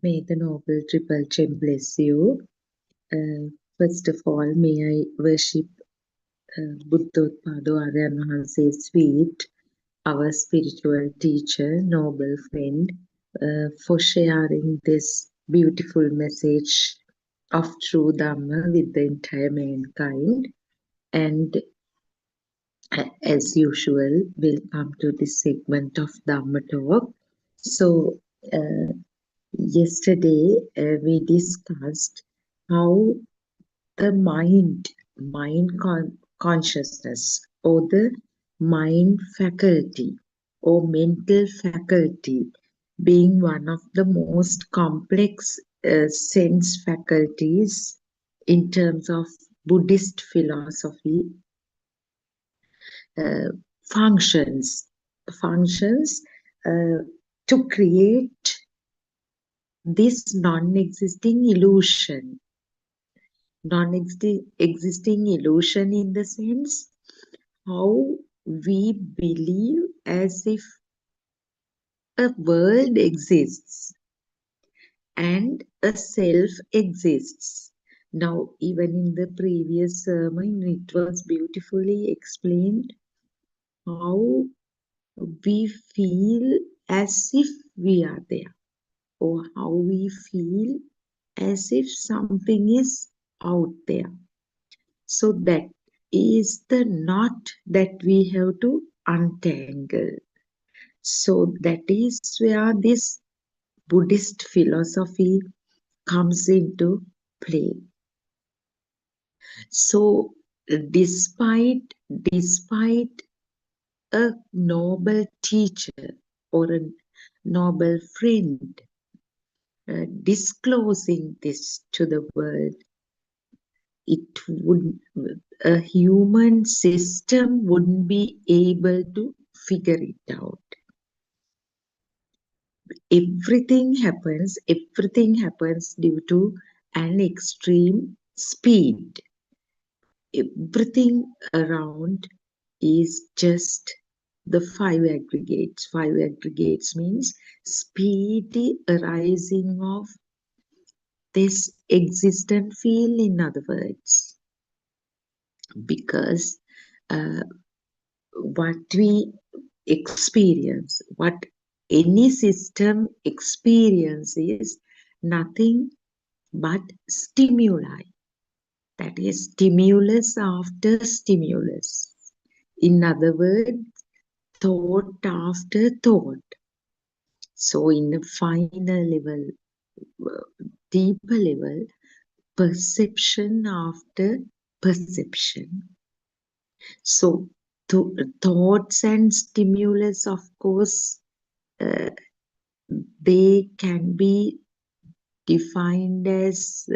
May the Noble Triple Gem bless you. First of all, may I worship Buddothpado Aryan's feet, our spiritual teacher, noble friend, for sharing this beautiful message of true Dhamma with the entire mankind. And as usual, we'll come to this segment of Dhamma talk. So, yesterday we discussed how the consciousness, or the mind faculty or mental faculty, being one of the most complex sense faculties in terms of Buddhist philosophy, uh, functions uh, to create this non-existing illusion. Non-existing illusion in the sense how we believe as if a world exists and a self exists. Now, even in the previous sermon, it was beautifully explained how we feel as if we are there, or how we feel as if something is out there. So that is the knot that we have to untangle. So that is where this Buddhist philosophy comes into play. So despite a noble teacher or a noble friend disclosing this to the world, it would a human system wouldn't be able to figure it out. Everything happens due to an extreme speed. Everything around is just the five aggregates. Five aggregates means speedy arising of this existent field, in other words, because what we experience, what any system experiences, nothing but stimuli. That is stimulus after stimulus. In other words, thought after thought. So in a finer level, deeper level, perception after perception. So thoughts and stimulus, of course, they can be defined as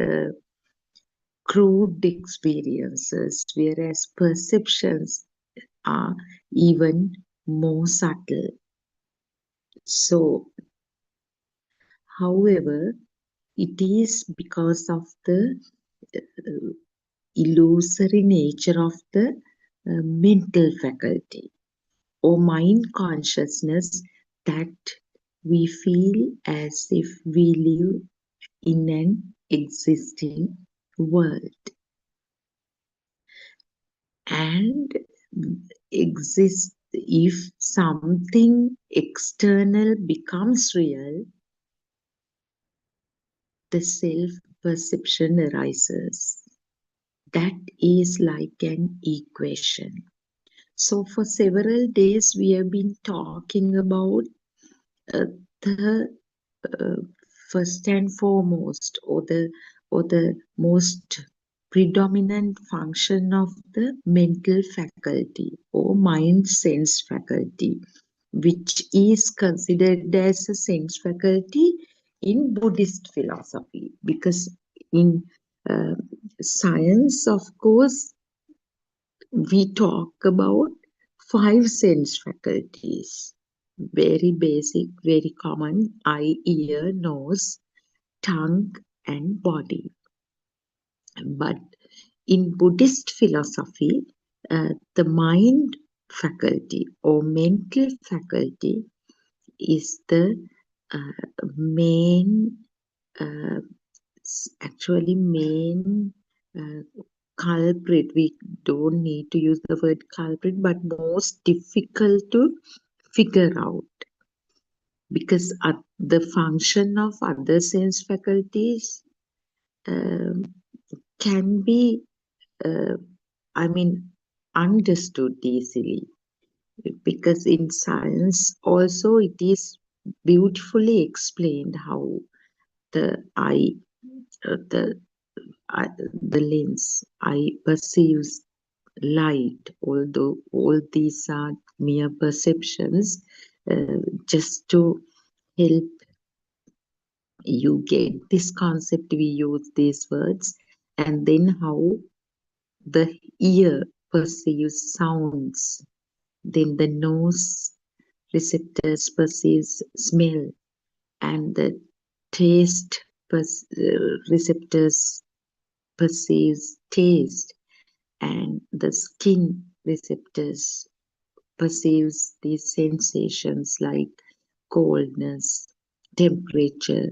crude experiences, whereas perceptions are even more subtle. So, however, it is because of the illusory nature of the mental faculty or mind consciousness that we feel as if we live in an existing world. And exist if something external becomes real, the self-perception arises. That is like an equation. So for several days we have been talking about the first and foremost, or the most predominant function of the mental faculty or mind sense faculty, which is considered as a sense faculty in Buddhist philosophy, because in uh, science, of course, we talk about five sense faculties. Very basic, very common: eye, ear, nose, tongue, and body. But in Buddhist philosophy, the mind faculty or mental faculty is the main actually main culprit. We don't need to use the word culprit, but most difficult to figure out, because the function of other sense faculties um, can be, uh, I mean, understood easily, because in science also it is beautifully explained how the eye, the the lens, eye perceives light, although all these are mere perceptions, just to help you get this concept, we use these words. And then how the ear perceives sounds, then the nose receptors perceives smell, and the taste receptors perceives taste, and the skin receptors perceives these sensations like coldness, temperature,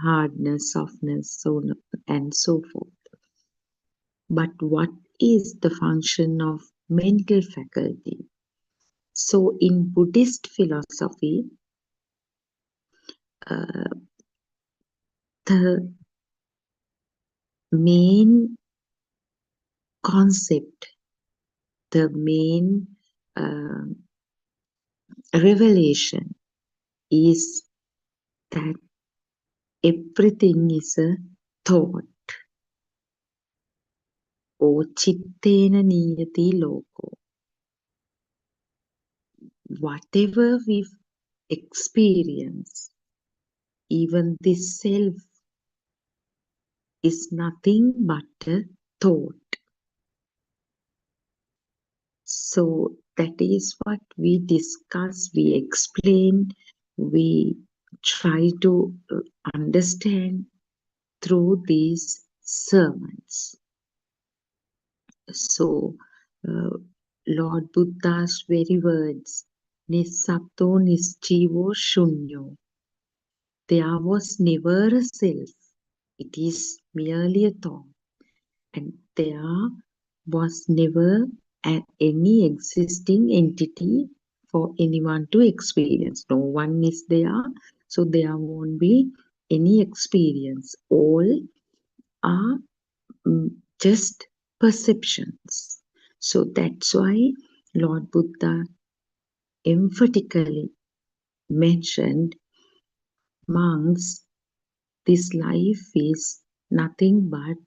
hardness, softness, so on and so forth. But what is the function of mental faculty? So, in Buddhist philosophy, uh, the main concept, the main uh, revelation is that everything is a thought. O chittena niyati loko. Whatever we experience, even this self is nothing but a thought. So that is what we discuss, we explain, we try to understand through these sermons. So, Lord Buddha's very words, Nissatto Nisjivo Shunyo. There was never a self, it is merely a thought, and there was never any existing entity for anyone to experience. No one is there, so there won't be any experience. All are just perceptions. So that's why Lord Buddha emphatically mentioned, monks, this life is nothing but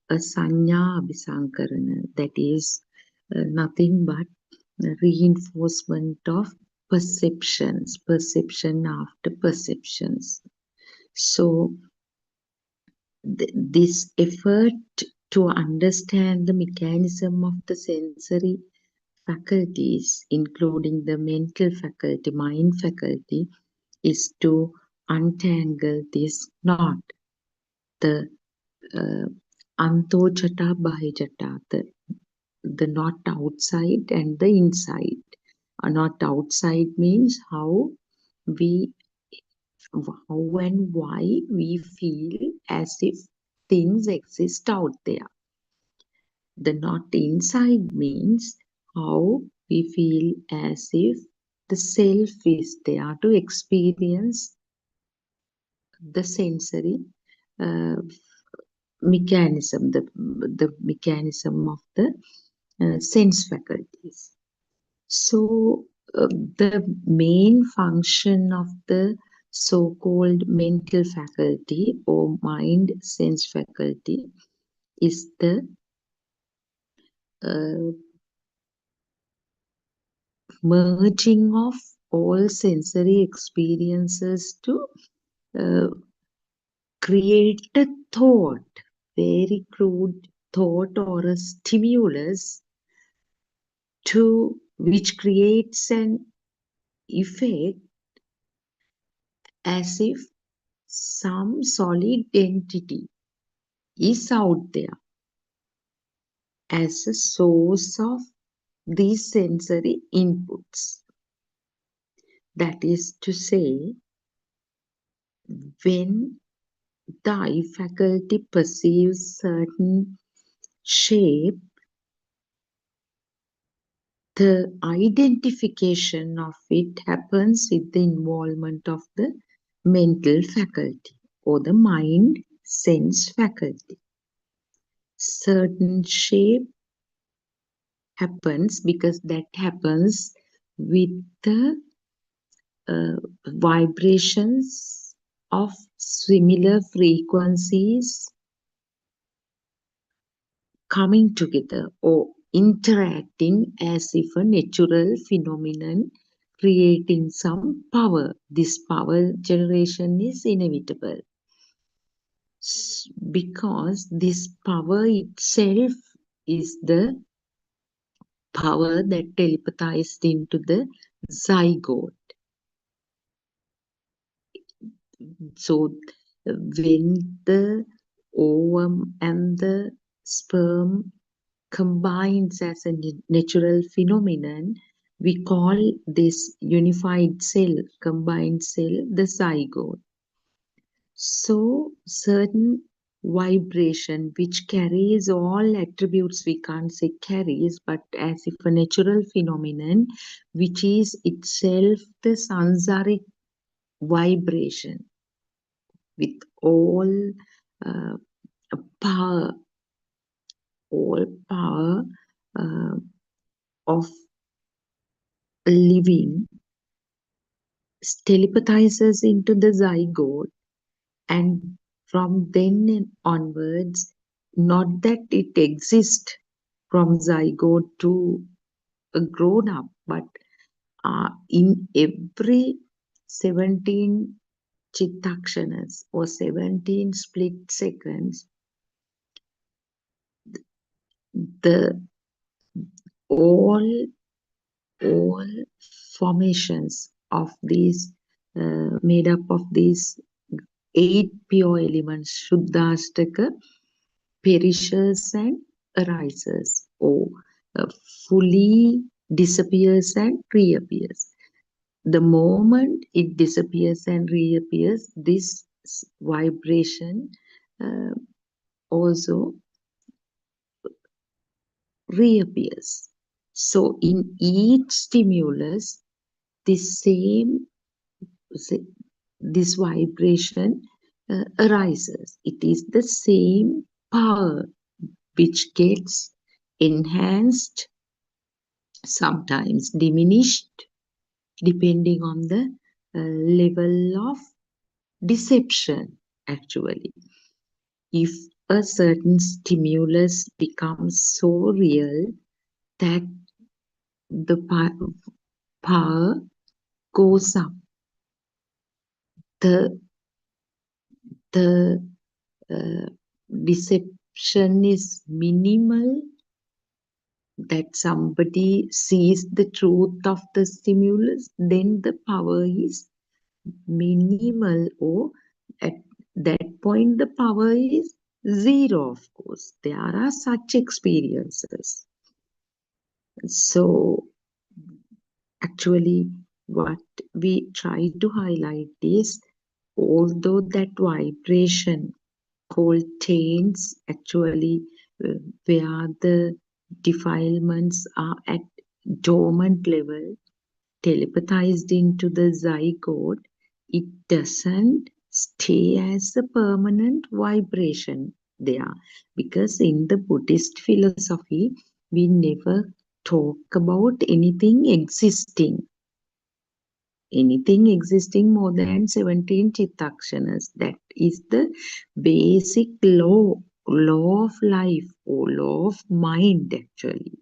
a sanya abhisankarana, that is nothing but reinforcement of perceptions, perception after perceptions. So, this effort to understand the mechanism of the sensory faculties, including the mental faculty, mind faculty, is to untangle this knot, the antojata bahijata, the knot outside and the inside. Not outside means how we, how and why we feel as if things exist out there. The not inside means how we feel as if the self is there to experience the sensory uh, mechanism, the mechanism of the sense faculties. So, the main function of the so called mental faculty or mind sense faculty is the uh, merging of all sensory experiences to uh, create a thought, very crude thought or a stimulus to which creates an effect as if some solid entity is out there as a source of these sensory inputs. That is to say, when the eye faculty perceives certain shape, the identification of it happens with the involvement of the mental faculty or the mind sense faculty. Certain shape happens because that happens with the vibrations of similar frequencies coming together or interacting as if a natural phenomenon creating some power. This power generation is inevitable because this power itself is the power that telepathized into the zygote. So when the ovum and the sperm combines as a natural phenomenon, we call this unified cell, combined cell, the zygote. So certain vibration which carries all attributes, we can't say carries, but as if a natural phenomenon which is itself the sansaric vibration with uh, power, all power uh, of living telepathizes into the zygote, and from then onwards, not that it exists from zygote to a grown up, but in every 17 chittakshanas or 17 split seconds, the all all formations of these made up of these 8 pure elements, Shuddhashtaka, perishes and arises, or uh, fully disappears and reappears. The moment it disappears and reappears, this vibration uh, also reappears. So, in each stimulus, this same this vibration arises. It is the same power which gets enhanced, sometimes diminished, depending on the level of deception. Actually, if a certain stimulus becomes so real that the power goes up, the the uh, deception is minimal, that somebody sees the truth of the stimulus, then the power is minimal, or at that point the power is zero. Of course, there are such experiences. So, actually, what we try to highlight is although that vibration called taints, actually, uh, where the defilements are at dormant level, telepathized into the zygote, it doesn't stay as a permanent vibration there. Because in the Buddhist philosophy, we never talk about anything existing more than 17 chittakshanas. That is the basic law of life, or law of mind actually.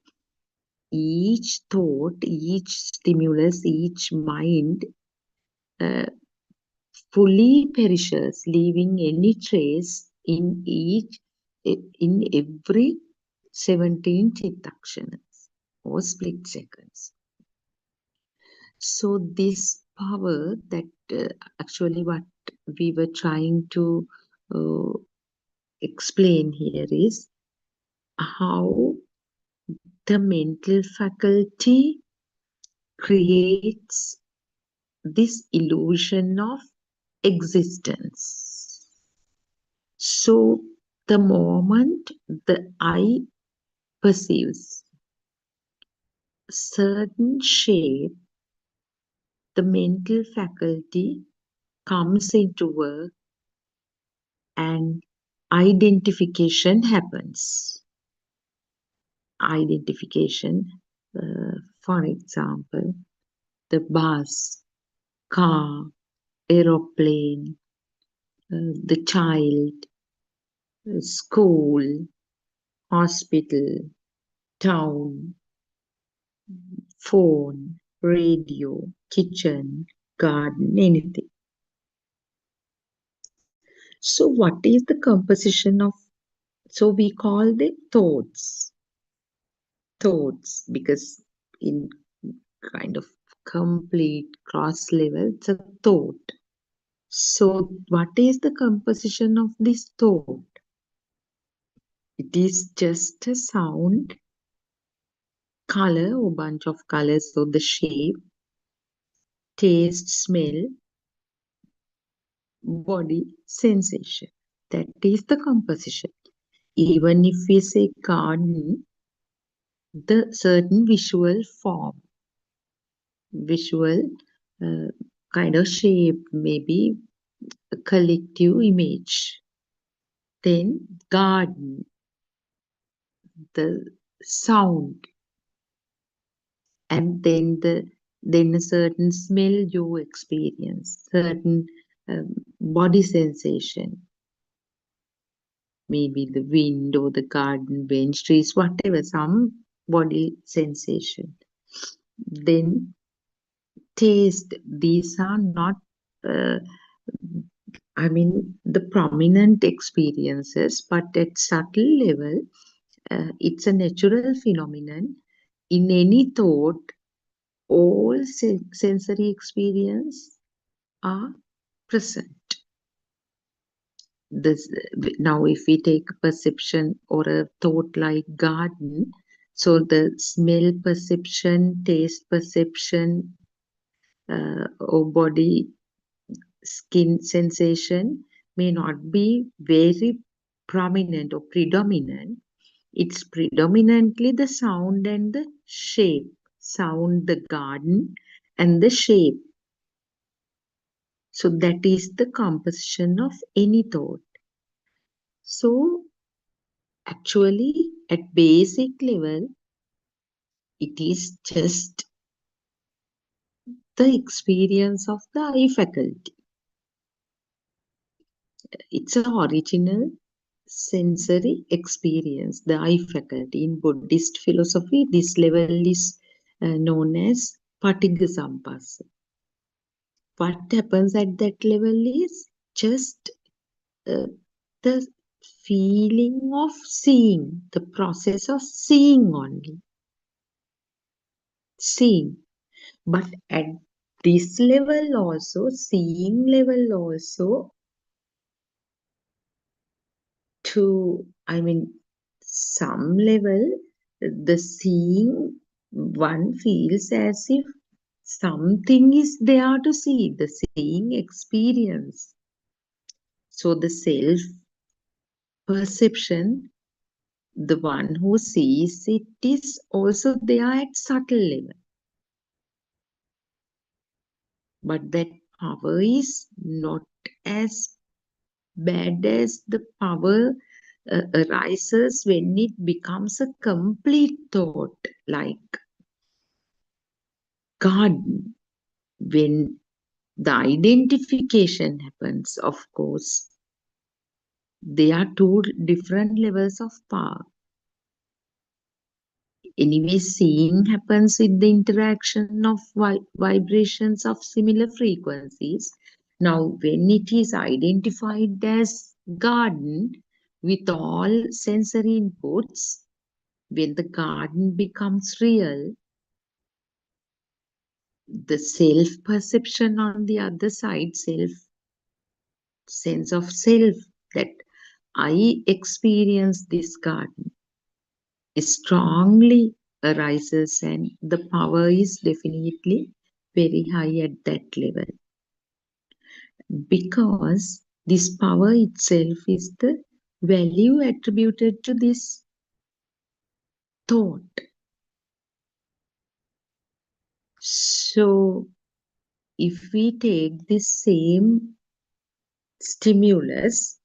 Each thought, each stimulus, each mind uh, fully perishes, leaving any trace in every 17 chittakshanas or split seconds. So this power that actually what we were trying to uh, explain here is how the mental faculty creates this illusion of existence. So the moment the eye perceives certain shape, the mental faculty comes into work and identification happens. Identification, for example, the bus, car, aeroplane, the child, school, hospital, town, phone, radio, kitchen, garden, anything. So, what is the composition of? So, we call the thoughts. Thoughts, because in kind of complete cross level, it's a thought. So, what is the composition of this thought? It is just a sound, color, or bunch of colors, so the shape, taste, smell, body, sensation. That is the composition. Even if we say garden, the certain visual form, visual kind of shape, maybe a collective image. Then garden, the sound, and then a certain smell you experience, certain body sensation, maybe the wind or the garden bench, trees, whatever, some body sensation. Then taste, these are not uh, I mean the prominent experiences, but at subtle level, it's a natural phenomenon. In any thought, all sensory experience are present. This, now, if we take a perception or a thought like garden, so the smell perception, taste perception, or body skin sensation may not be very prominent or predominant. It's predominantly the sound and the shape. Sound, the garden, and the shape. So that is the composition of any thought. So actually, at basic level, it is just the experience of the eye faculty. It's an original sensory experience, the eye faculty. In Buddhist philosophy, this level is known as Patigha Sampasa. What happens at that level is just the feeling of seeing, the process of seeing only. Seeing. But at this level also, seeing level also, some level, the seeing, one feels as if something is there to see, the seeing experience. So the self perception, the one who sees it, is also there at subtle level. But that power is not as bad as the power arises when it becomes a complete thought, like garden. When the identification happens, of course, there are two different levels of power. Anyway, seeing happens with the interaction of vibrations of similar frequencies. Now, when it is identified as garden with all sensory inputs, when the garden becomes real, the self perception on the other side, sense of self, that I experience this garden, strongly arises, and the power is definitely very high at that level. Because This power itself is the value attributed to this thought. So, if we take this same stimulus,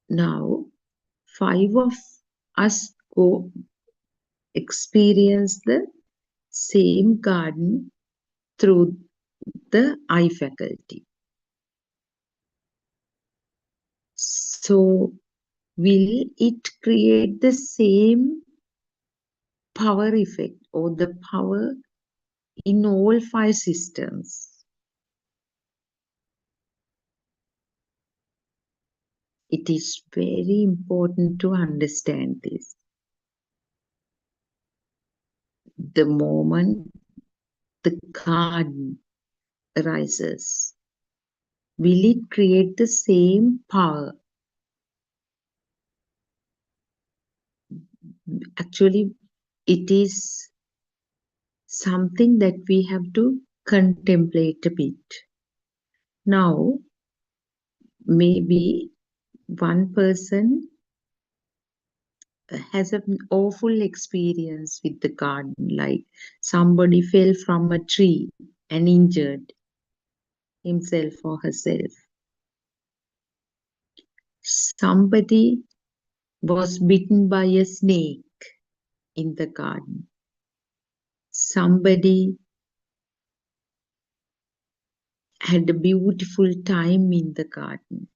now 5 of us go experience the same garden through the eye faculty. So, will it create the same power effect or the power in all 5 systems? It is very important to understand this. The moment the garden arises, will it create the same power? Actually, it is something that we have to contemplate a bit. Now, maybe one person has an awful experience with the garden, like somebody fell from a tree and injured himself or herself. Somebody was bitten by a snake in the garden. Somebody had a beautiful time in the garden.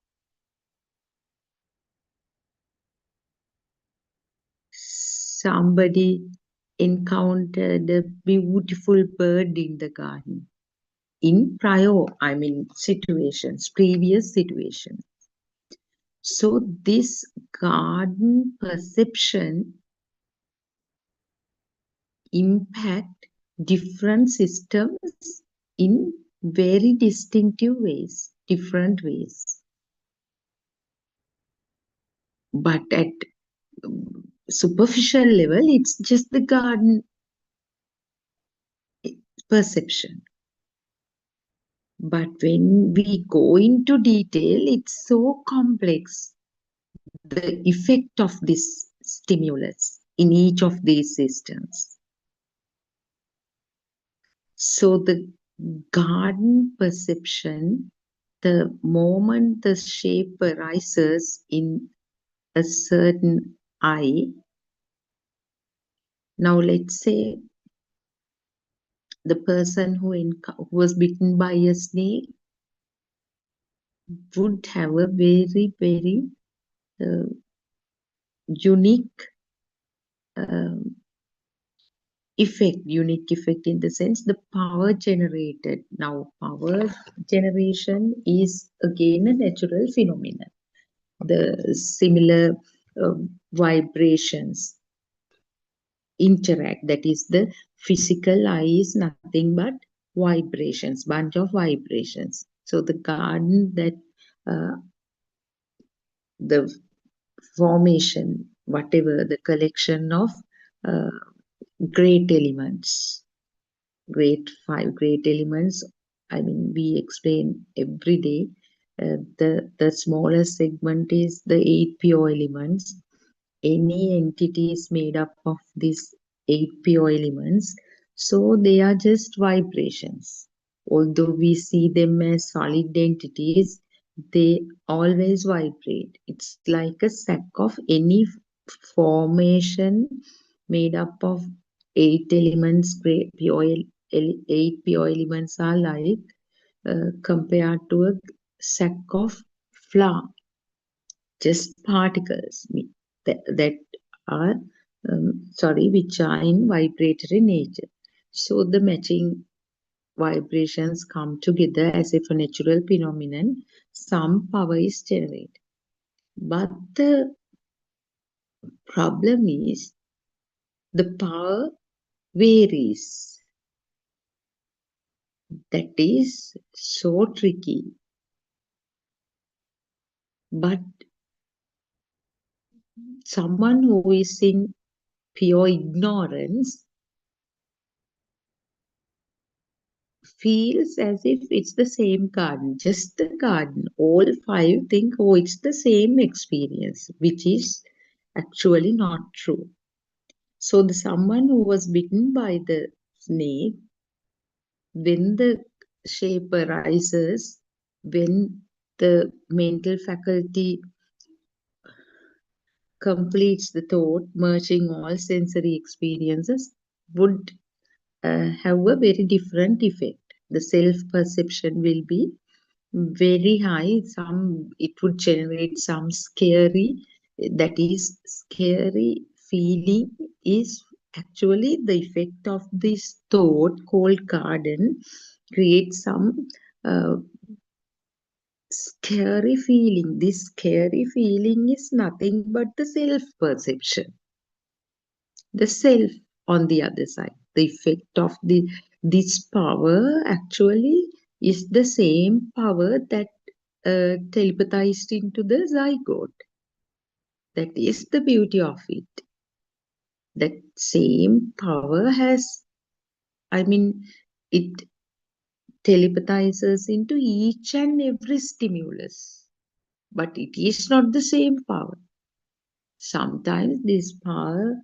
Somebody encountered a beautiful bird in the garden in previous situations. So this garden perception impact different systems in very distinctive ways, different ways. But at superficial level, it's just the garden perception. But when we go into detail, it's so complex, the effect of this stimulus in each of these systems. So the garden perception, the moment the shape arises in a certain eye, now let's say the person who was bitten by a snake would have a very, very unique unique effect in the sense the power generated. Now, power generation is again a natural phenomenon. The similar vibrations interact. That is, the physical eye is nothing but vibrations, bunch of vibrations. So the garden that the formation, whatever the collection of uh, great elements, great elements. I mean, we explain every day. The smallest segment is the 8 pure elements. Any entity is made up of these 8 pure elements. So they are just vibrations. Although we see them as solid entities, they always vibrate. It's like a sack of any formation made up of 8 elements. Eight pure elements are like compared to a sack of flour, just particles that are which are in vibratory nature. So the matching vibrations come together as if a natural phenomenon. Some power is generated, but the problem is the power varies. That is so tricky. But someone who is in pure ignorance feels as if it's the same garden, just the garden. All five think, oh, it's the same experience, which is actually not true. So the someone who was bitten by the snake, when the shape arises, when the mental faculty completes the thought, merging all sensory experiences, would have a very different effect. The self perception will be very high. Some it would generate some scary, that is scary feeling is actually the effect of this thought called garden creates some scary feeling. This scary feeling is nothing but the self perception, the self on the other side. The effect of this power actually is the same power that telepathized into the zygote. That is the beauty of it. That same power has, I mean, it telepathizes into each and every stimulus, but it is not the same power. Sometimes this power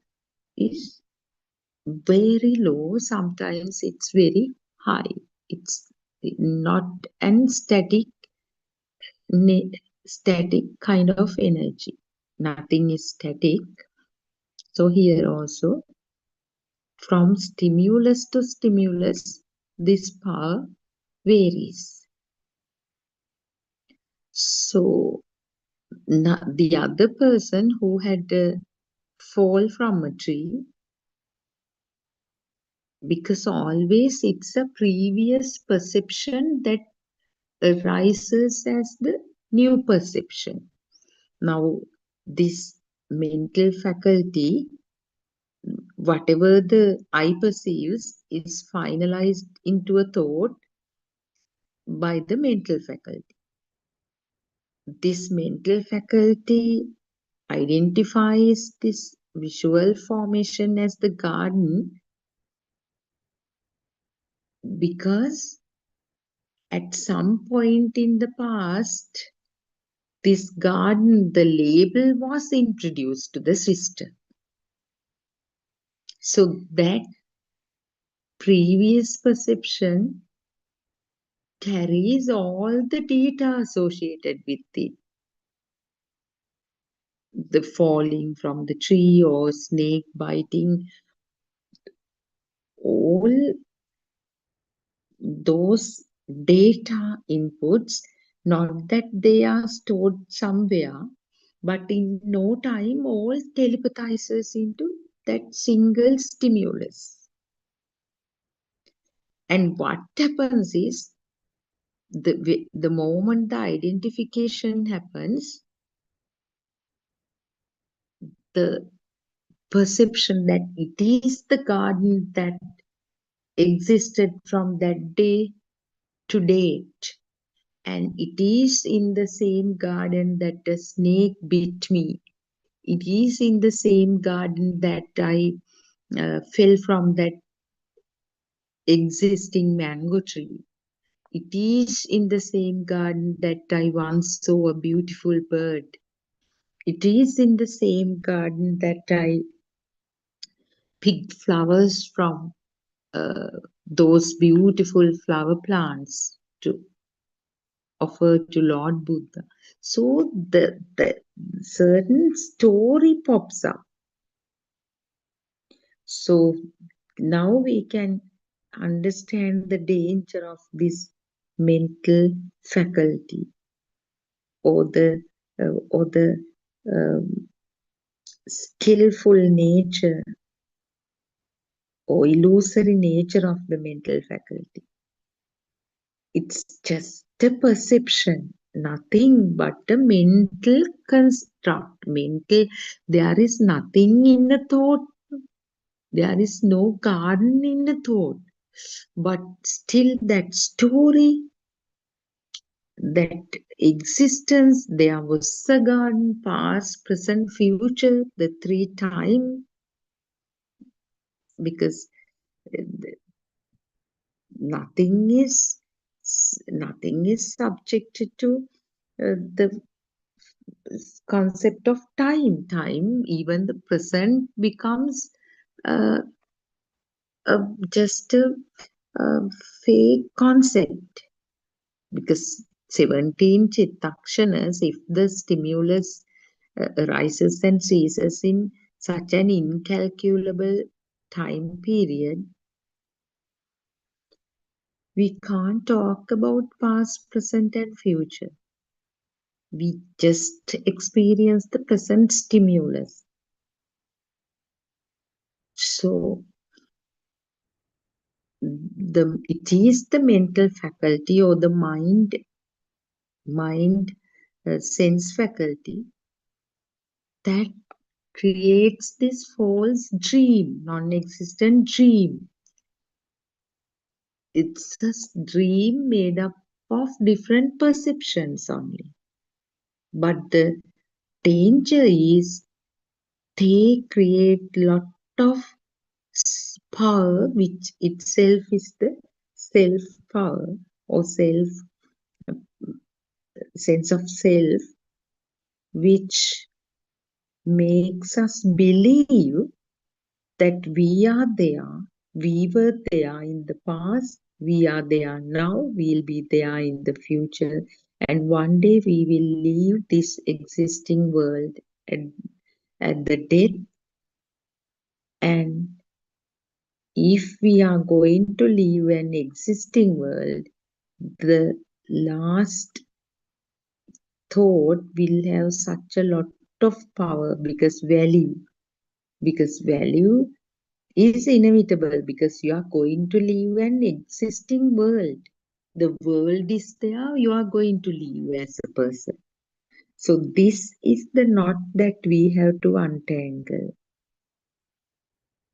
is very low, sometimes it's very high. It's not an static kind of energy. Nothing is static. So here also, from stimulus to stimulus, this power varies. So the other person who had a fall from a tree, because always it's a previous perception that arises as the new perception. Now, this mental faculty, whatever the eye perceives, is finalized into a thought by the mental faculty. This mental faculty identifies this visual formation as the garden because at some point in the past, this garden, the label was introduced to the system. So that previous perception carries all the data associated with it. The falling from the tree or snake biting, all those data inputs, not that they are stored somewhere, but in no time all telepathizes into that single stimulus. And what happens is, the moment the identification happens, the perception that it is the garden that existed from that day to date, and it is in the same garden that a snake bit me. It is in the same garden that I fell from that existing mango tree. It is in the same garden that I once saw a beautiful bird. It is in the same garden that I picked flowers from, those beautiful flower plants to offer to Lord Buddha. So the certain story pops up. So now we can understand the danger of this mental faculty, or the um, skillful nature or illusory nature of the mental faculty. It's just a perception, nothing but a mental construct. There is nothing in the thought. There is no garden in the thought. But still that story, that existence, there was a garden, past, present, future, the three time, because Nothing is subjected to the concept of time. Time, even the present, becomes uh, just a fake concept, because 17 chittakshanas, if the stimulus arises and ceases in such an incalculable time period, we can't talk about past, present, and future. We just experience the present stimulus. So it is the mental faculty or the mind sense faculty that creates this false dream, non-existent dream. It's a dream made up of different perceptions only. But the danger is they create lot of power, which itself is the self power or self sense of self, which makes us believe that we are there, we were there in the past, we are there now, we'll be there in the future, and one day we will leave this existing world at the death. And if we are going to leave an existing world, the last thought will have such a lot of power, because value is inevitable, because you are going to leave an existing world. The world is there, you are going to live as a person. So this is the knot that we have to untangle.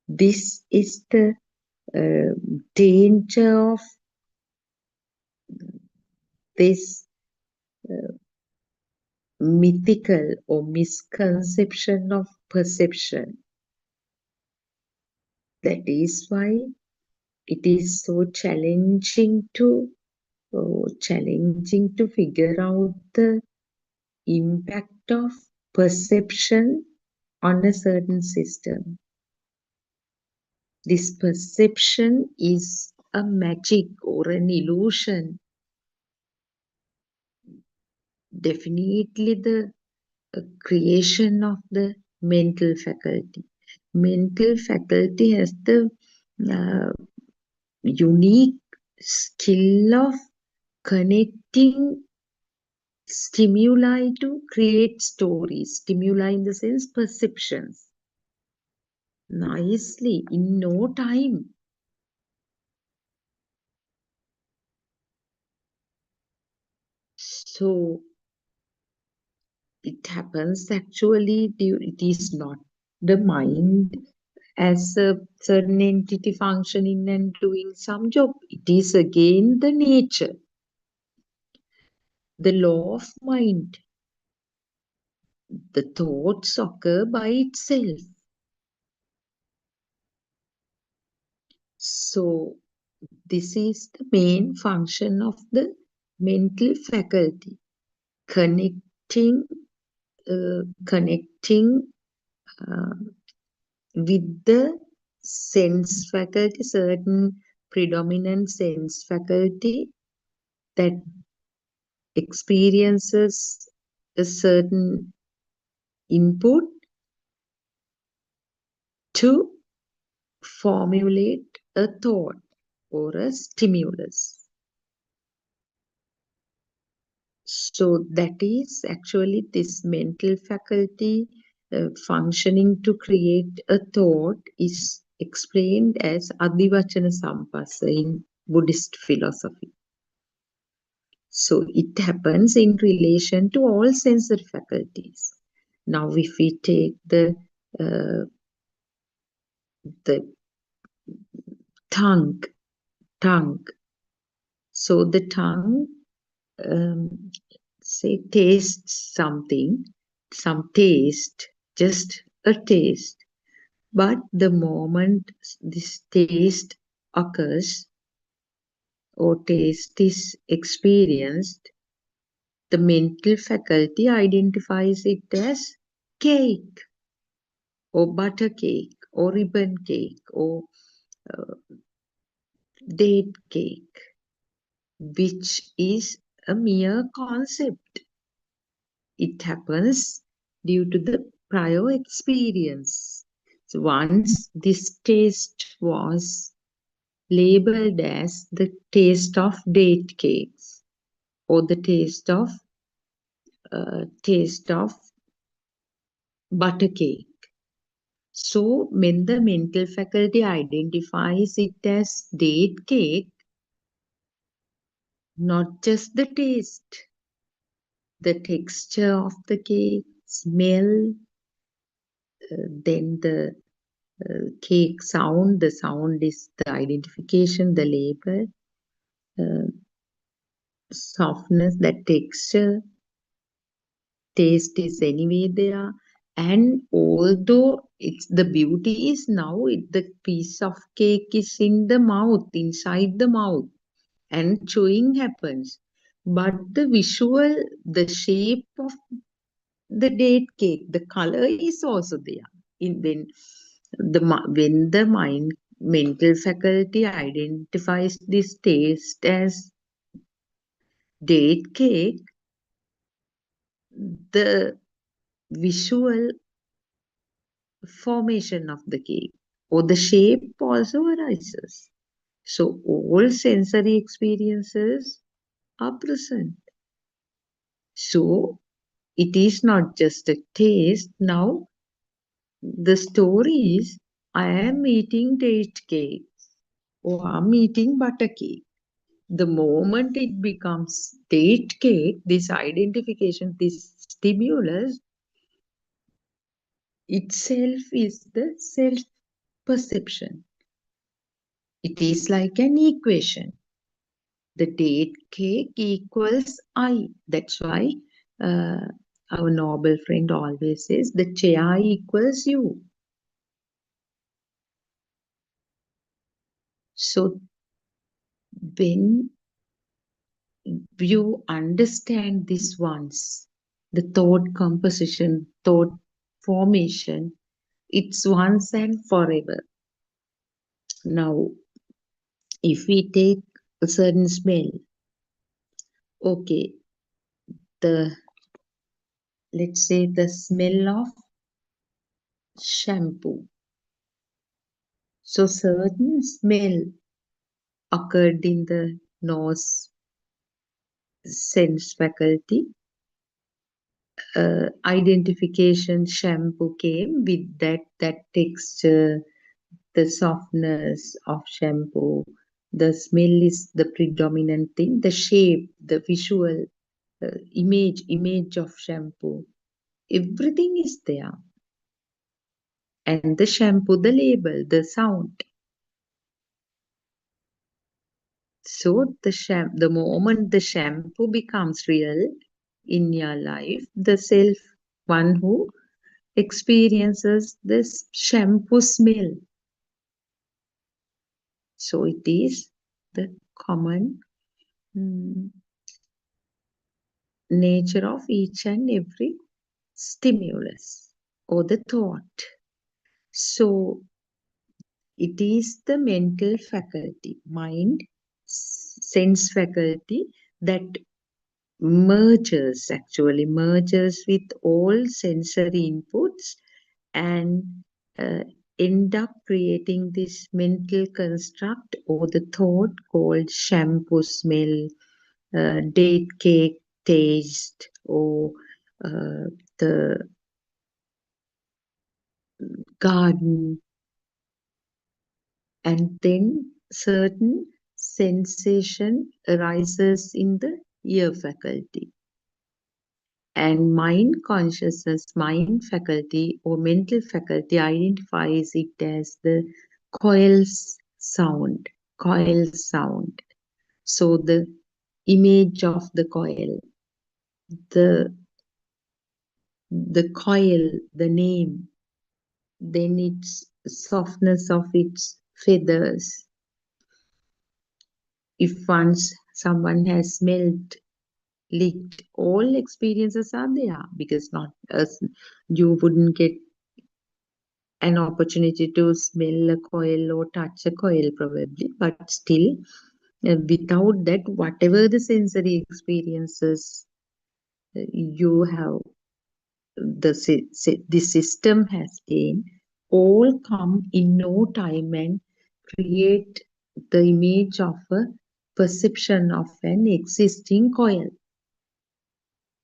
This is the danger of this mythical or misconception of perception. That is why it is so challenging to figure out the impact of perception on a certain system. This perception is a magic or an illusion. Definitely the creation of the mental faculty. Mental faculty has the uh, unique skill of connecting stimuli to create stories. Stimuli in the sense perceptions. Nicely, in no time. So it happens actually, it is not the mind as a certain entity functioning and doing some job. It is again the nature, the law of mind. The thoughts occur by itself. So this is the main function of the mental faculty, connecting connecting uh, with the sense faculty, certain predominant sense faculty that experiences a certain input to formulate a thought or a stimulus. So that is actually this mental faculty functioning to create a thought is explained as Adivachana Sampassa in Buddhist philosophy. So it happens in relation to all sensory faculties. Now, if we take uh, the tongue, tongue. So the tongue, say, tastes something, some taste, just a taste. But the moment this taste occurs, or taste is experienced, the mental faculty identifies it as cake or butter cake or ribbon cake or uh, date cake, which is a mere concept. It happens due to the prior experience. So once this taste was labeled as the taste of date cakes or the taste of butter cake. So when the mental faculty identifies it as date cake, not just the taste, the texture of the cake, smell, then the cake sound. The sound is the identification, the label, uh, softness, that texture, taste is anyway there. And although it's the beauty is now the piece of cake is in the mouth, inside the mouth, and chewing happens. But the visual, the shape of the date cake, the color is also there. When the mind mental faculty identifies this taste as date cake, the visual formation of the cake or the shape also arises. So all sensory experiences are present. So it is not just a taste. Now the story is I am eating date cake or I'm eating butter cake. The moment it becomes date cake, this identification, this stimulus itself is the self perception. It is like an equation. The date cake equals I. That's why uh, our Nobel friend always says the chair equals you. So when you understand this once, the thought composition, thought formation, it's once and forever. Now, if we take a certain smell, okay, the let's say the smell of shampoo. So certain smell occurred in the nose sense faculty. Identification shampoo came with that texture, the softness of shampoo. The smell is the predominant thing. The shape, the visual image of shampoo, everything is there. And the shampoo, the label, the sound. So the moment the shampoo becomes real in your life, the self, one who experiences this shampoo smell. So it is the common nature of each and every stimulus or the thought. So it is the mental faculty, mind, sense faculty that actually merges with all sensory inputs and uh, end up creating this mental construct or the thought called shampoo smell, date cake taste, or the garden, and then certain sensation arises in the ear faculty. And mind consciousness, mind faculty or mental faculty identifies it as the coil sound, coil sound. So the image of the coil, the coil, the name, then its softness of its feathers, if once someone has smelled, licked, all experiences are there, because not as you wouldn't get an opportunity to smell a coil or touch a coil probably, but still, without that, whatever the sensory experiences you have, the system has gained, all come in no time and create the image of a perception of an existing coil.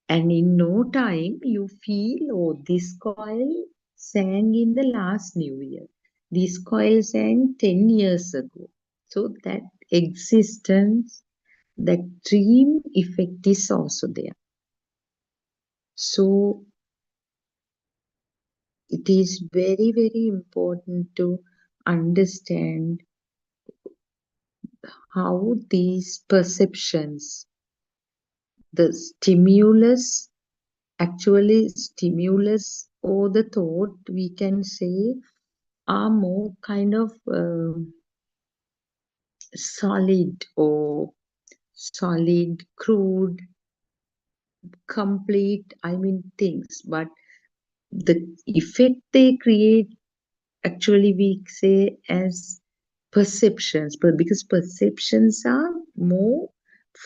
And in no time, you feel, oh, this coil sang in the last New Year. This coil sang 10 years ago. So that existence, that dream effect is also there. So it is very, very important to understand how these perceptions, the stimulus, actually stimulus or the thought, we can say, are more kind of solid, crude, complete, I mean, things. But the effect they create, actually, we say as perceptions, but because perceptions are more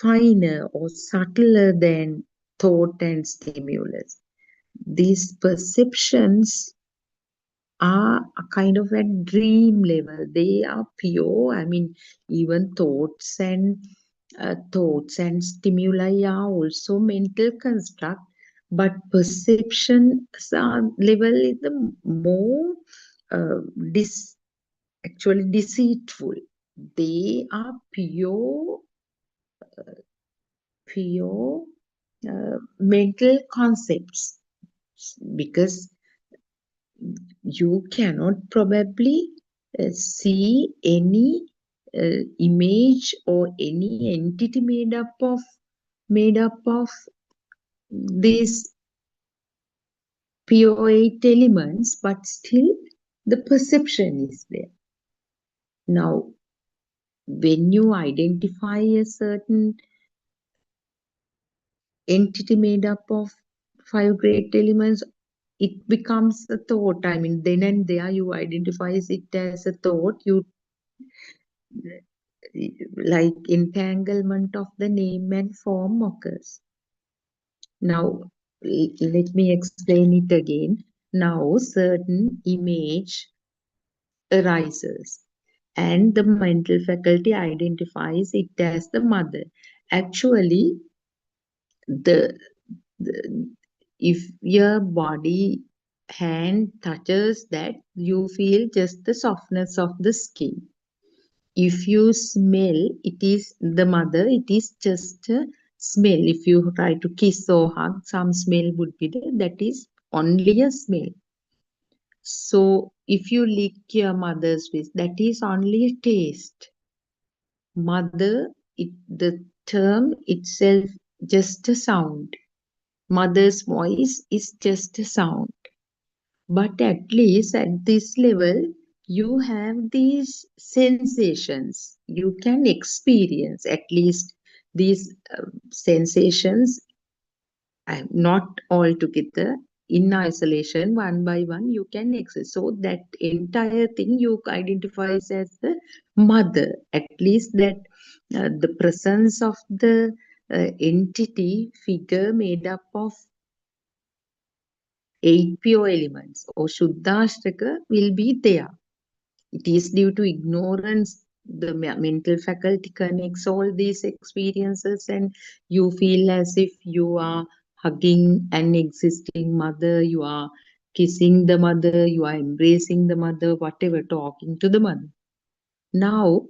finer or subtler than thought and stimulus. These perceptions are a kind of a dream level. They are pure. I mean, even thoughts and stimuli are also mental construct, but perceptions are level is the more uh, dis actually deceitful. They are pure mental concepts, because you cannot probably see any image or any entity made up of these pure eight elements, but still the perception is there. Now, when you identify a certain entity made up of five great elements, it becomes a thought. I mean, then and there you identify it as a thought. You like entanglement of the name and form occurs. Now, let me explain it again. Now, certain image arises, and the mental faculty identifies it as the mother. Actually, the, the if your body hand touches that, you feel just the softness of the skin. If you smell, it is the mother, it is just a smell. If you try to kiss or hug, some smell would be there. That is only a smell. So if you lick your mother's wrist, that is only a taste. Mother, the term itself, just a sound. Mother's voice is just a sound. But at least at this level, you have these sensations. You can experience at least these sensations, not all together, in isolation, one by one, you can access. So that entire thing you identify as the mother. At least that the presence of the entity figure made up of eight pure elements or Shuddhashtaka will be there. It is due to ignorance. The mental faculty connects all these experiences, and you feel as if you are hugging an existing mother, you are kissing the mother, you are embracing the mother, whatever, talking to the mother. Now,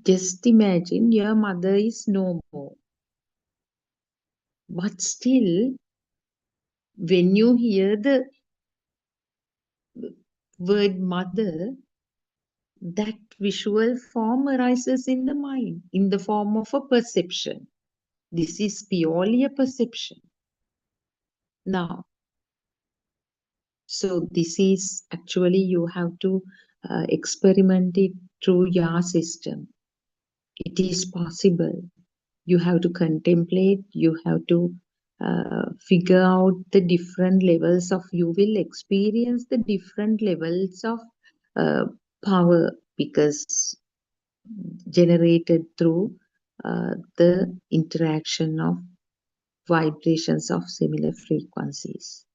just imagine your mother is no more. But still, when you hear the word mother, that visual form arises in the mind in the form of a perception. This is purely a perception. Now, so this is actually you have to experiment it through your system. it is possible. You have to contemplate, you have to figure out the different levels of, you will experience the different levels of uh, power, because generated through the interaction of vibrations of similar frequencies.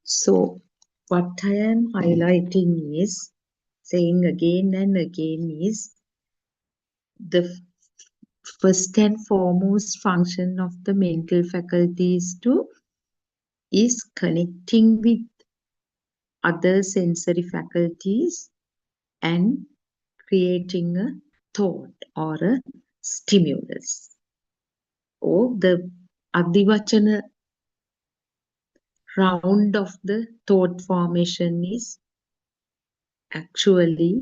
So what I am highlighting is, saying again and again, is the first and foremost function of the mental faculties is connecting with other sensory faculties and creating a thought or a stimulus. Or the adivachana round of the thought formation is actually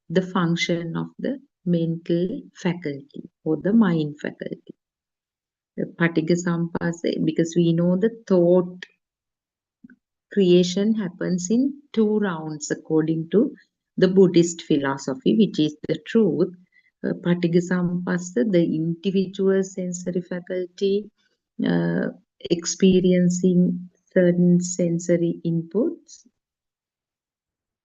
the function of the mental faculty or the mind faculty. The Patigha Sampasa, because we know the thought creation happens in two rounds according to the Buddhist philosophy, which is the truth. Patigha Sampasa, the individual sensory faculty experiencing certain sensory inputs.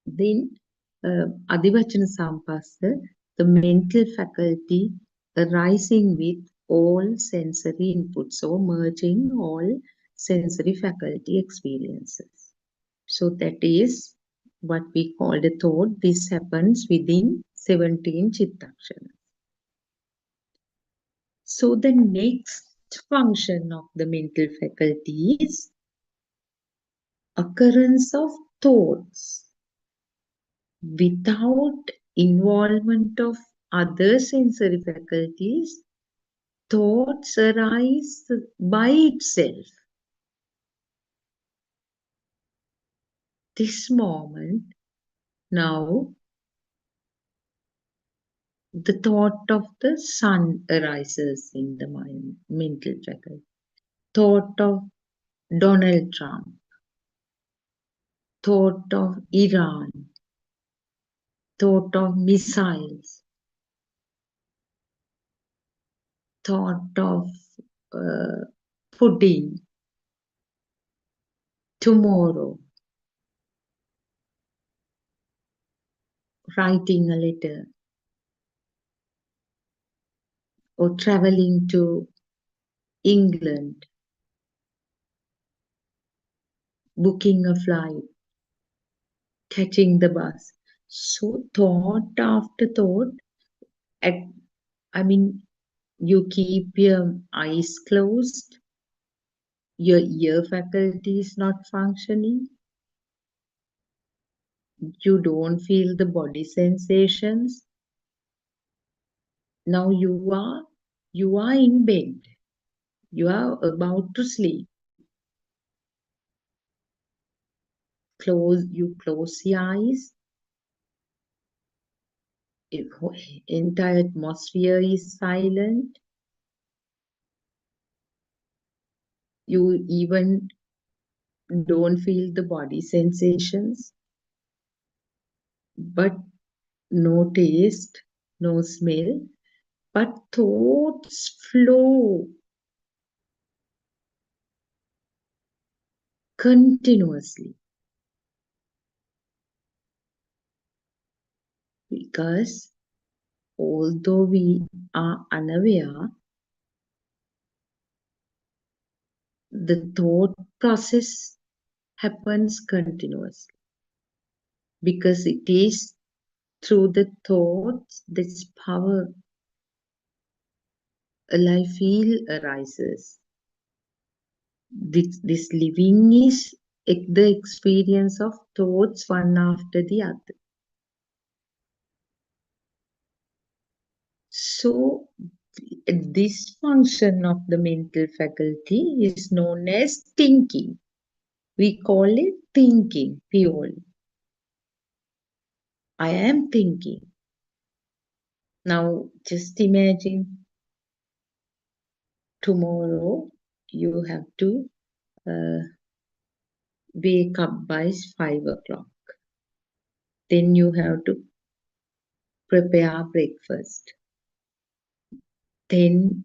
Then Adivachana Sampasa, the mental faculty arising with all sensory inputs, or merging all sensory faculty experiences. So that is what we call the thought. This happens within 17 chittakshanas. So the next function of the mental faculty is occurrence of thoughts without involvement of other sensory faculties. Thoughts arise by itself. This moment, now, the thought of the sun arises in the mind, mental faculty. Thought of Donald Trump. Thought of Iran. Thought of missiles. Thought of pudding. Tomorrow. Writing a letter. Or traveling to England. Booking a flight. Catching the bus. So thought after thought, you keep your eyes closed, your ear faculty is not functioning, you don't feel the body sensations. Now you are in bed, you are about to sleep. You close your eyes. Entire atmosphere is silent. You even don't feel the body sensations, but no taste, no smell, but thoughts flow continuously, because although we are unaware, the thought process happens continuously, because it is through the thoughts this power, a life feel arises. This living is the experience of thoughts one after the other. So this function of the mental faculty is known as thinking. We call it thinking purely. I am thinking. Now just imagine tomorrow you have to wake up by 5 o'clock. Then you have to prepare breakfast, then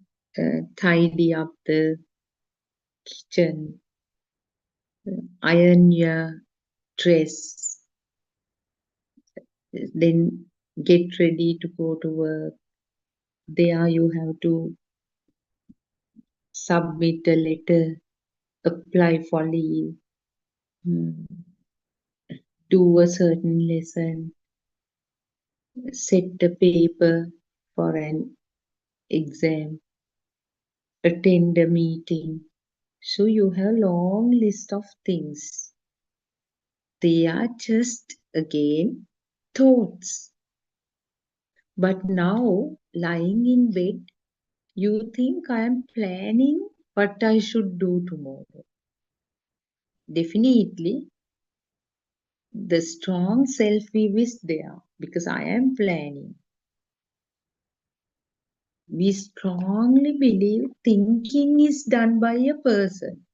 tidy up the kitchen, iron your dress, then get ready to go to work. There you have to submit a letter, apply for leave, mm, do a certain lesson, set a paper for an exam, attend a meeting. So you have a long list of things. They are just again thoughts. But now, lying in bed, you think I am planning what I should do tomorrow. Definitely, the strong self view is there because I am planning. We strongly believe thinking is done by a person.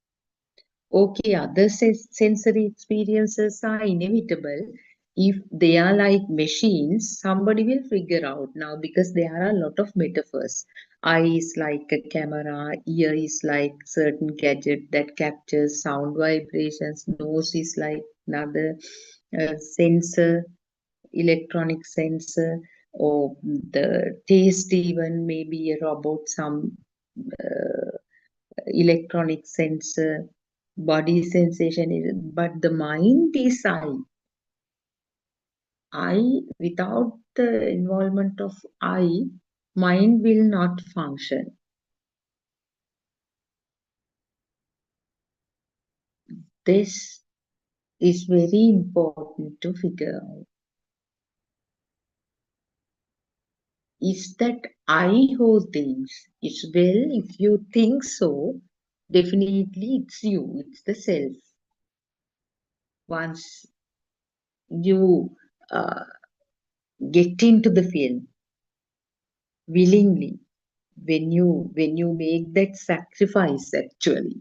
Okay, other sensory experiences are inevitable. If they are like machines, somebody will figure out now because there are a lot of metaphors. Eye is like a camera, ear is like certain gadget that captures sound vibrations, nose is like another sensor, electronic sensor, or the taste even maybe a robot, some electronic sensor, body sensation is, but the mind is I without the involvement of I, mind will not function. This is very important to figure out. Is that I who thinks? It's well, if you think so, definitely it's you, it's the self. Once you get into the film willingly, when you make that sacrifice actually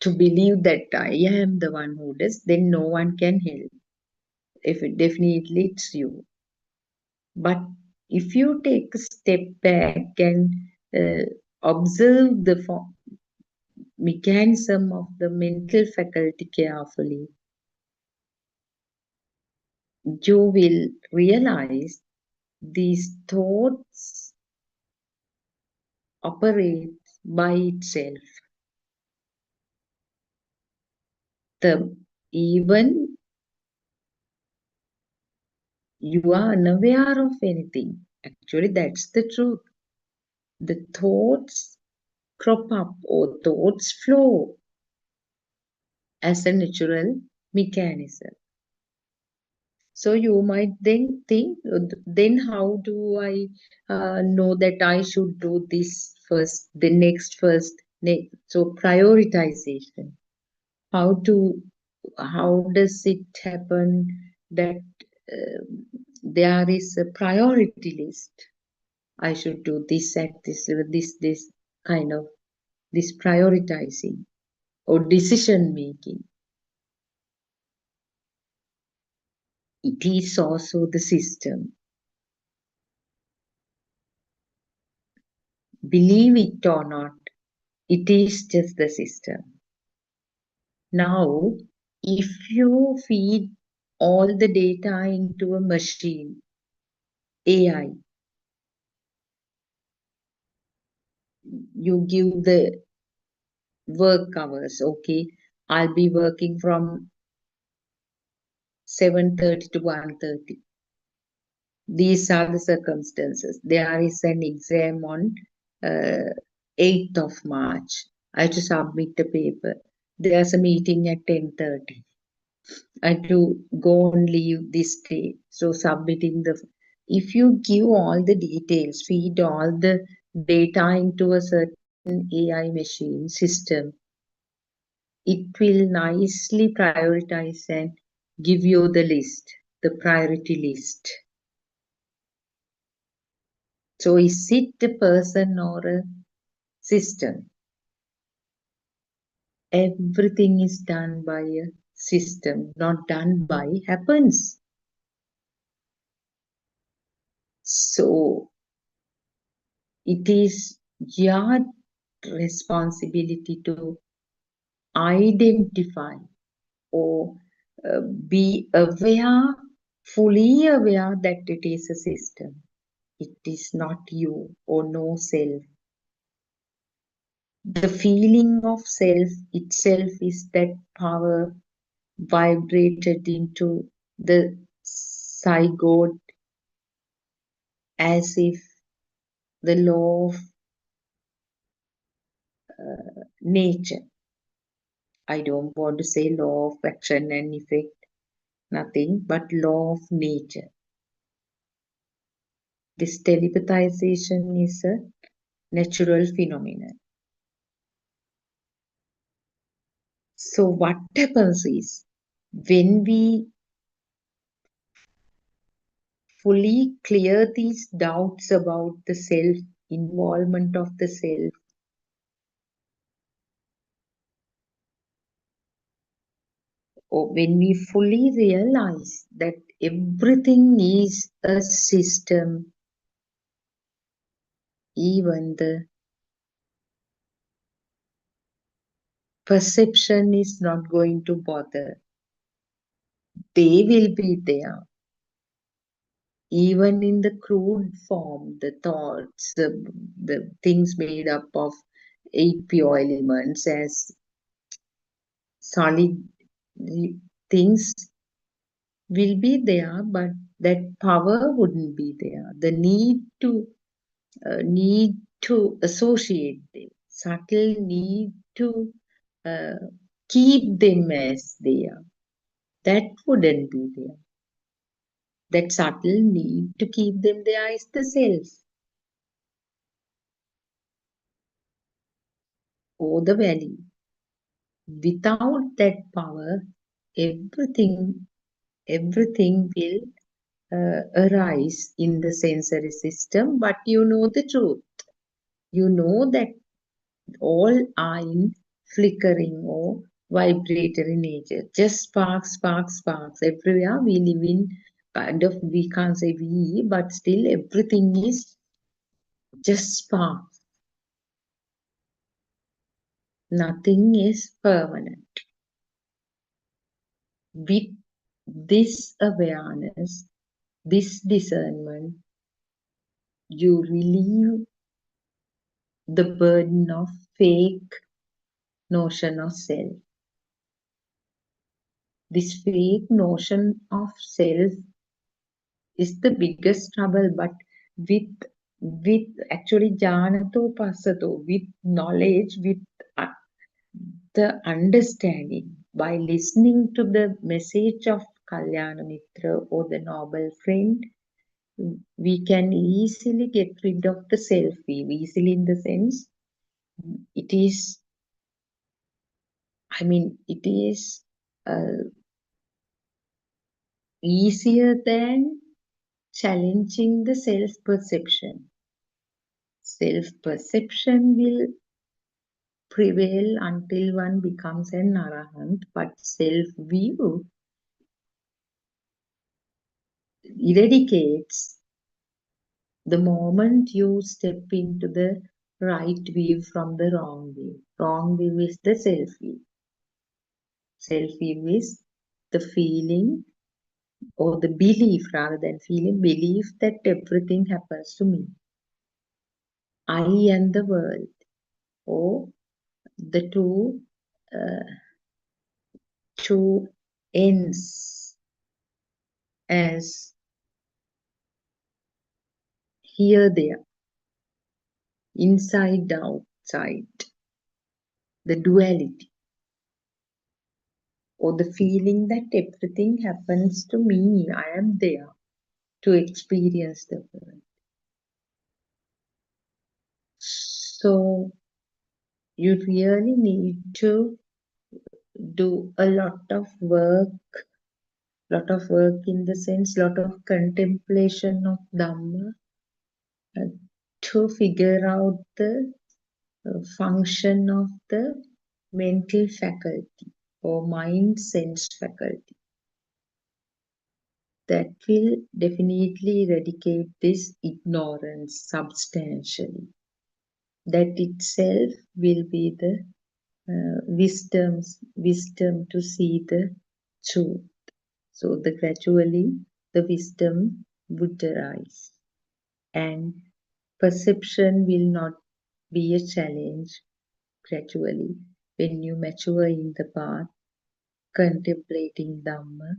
to believe that I am the one who does, then no one can help. If it definitely it's you. But if you take a step back and observe the mechanism of the mental faculty carefully, you will realize these thoughts operate by itself. The even you are unaware of anything. Actually, that's the truth. The thoughts crop up or thoughts flow as a natural mechanism. So you might then think, then how do I know that I should do this first, the next first, next? So prioritization. How to, how does it happen that there is a priority list? I should do this at this kind of this prioritizing or decision making. It is also the system. Believe it or not, it is just the system. Now, if you feed all the data into a machine, AI, you give the work hours, okay, I'll be working from 7:30 to 1:30. These are the circumstances. There is an exam on 8th of March. I have to submit the paper. There's a meeting at 10:30. I have to go on leave this day. So submitting the, if you give all the details, feed all the data into a certain AI machine system, it will nicely prioritize and give you the list, the priority list. So is it a person or a system? Everything is done by a system, not done by happens. So it is your responsibility to identify or be aware, fully aware that it is a system. It is not you or no self. The feeling of self itself is that power vibrated into the zygote as if the law of nature. I don't want to say law of action and effect, nothing but law of nature. This telepathization is a natural phenomenon. So what happens is when we fully clear these doubts about the self, involvement of the self, or when we fully realize that everything is a system, even the perception is not going to bother. They will be there. Even in the crude form, the thoughts, the things made up of eight pure elements as solid things will be there, but that power wouldn't be there. The need to associate them, subtle need to uh, keep them as they are. That wouldn't be there. That subtle need to keep them there is the self or the value. Without that power, everything everything will arise in the sensory system, but you know the truth. You know that all are in flickering or vibratory nature. Just sparks, sparks, sparks. Everywhere we live in kind of, we can't say we, but still everything is just sparks. Nothing is permanent. With this awareness, this discernment, you relieve the burden of fake notion of self. This fake notion of self is the biggest trouble, but with with actually janato passato, with knowledge, with uh, the understanding, by listening to the message of kalyana mitra or the noble friend, we can easily get rid of the selfie. Easily in the sense, it is, it is uh, easier than challenging the self perception. Self perception will prevail until one becomes an arahant, but self view eradicates the moment you step into the right view from the wrong view. Wrong view is the self view. Self view is the feeling or the belief, rather than feeling, belief that everything happens to me. I and the world, or the two ends as here, there, inside, outside, the duality, or the feeling that everything happens to me. I am there to experience the world. So you really need to do a lot of work in the sense, lot of contemplation of Dhamma uh, to figure out the function of the mental faculty or mind sense faculty. that will definitely eradicate this ignorance substantially. That itself will be the wisdom to see the truth. So the gradually the wisdom would arise, and perception will not be a challenge. Gradually, when you mature in the path, contemplating Dhamma,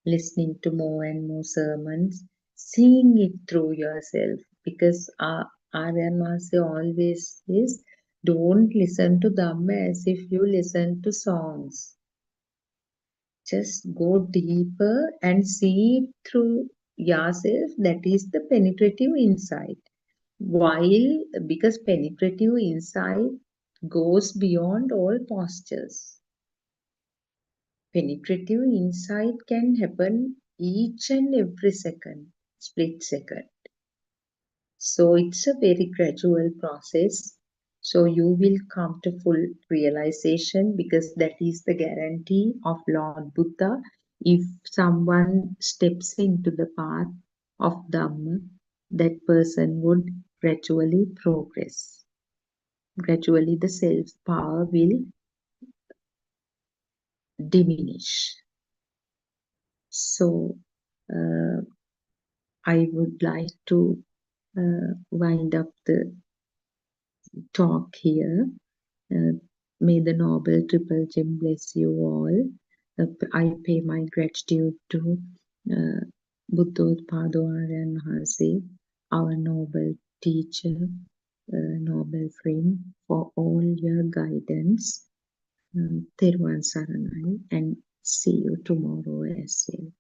listening to more and more sermons, seeing it through yourself. Because Aryan Master always says, don't listen to Dhamma as if you listen to songs. Just go deeper and see it through yourself. That is the penetrative insight. While, because penetrative insight goes beyond all postures. Penetrative insight can happen each and every second, split second. So it's a very gradual process. So you will come to full realization, because that is the guarantee of Lord Buddha. If someone steps into the path of Dhamma, that person would gradually progress. Gradually the self power will diminish. So I would like to wind up the talk here. May the Noble Triple Gem bless you all. I pay my gratitude to uh, Buddothpado Aryan Maharse, our noble teacher, noble friend, for all your guidance. Therwan Saranai, and see you tomorrow as well.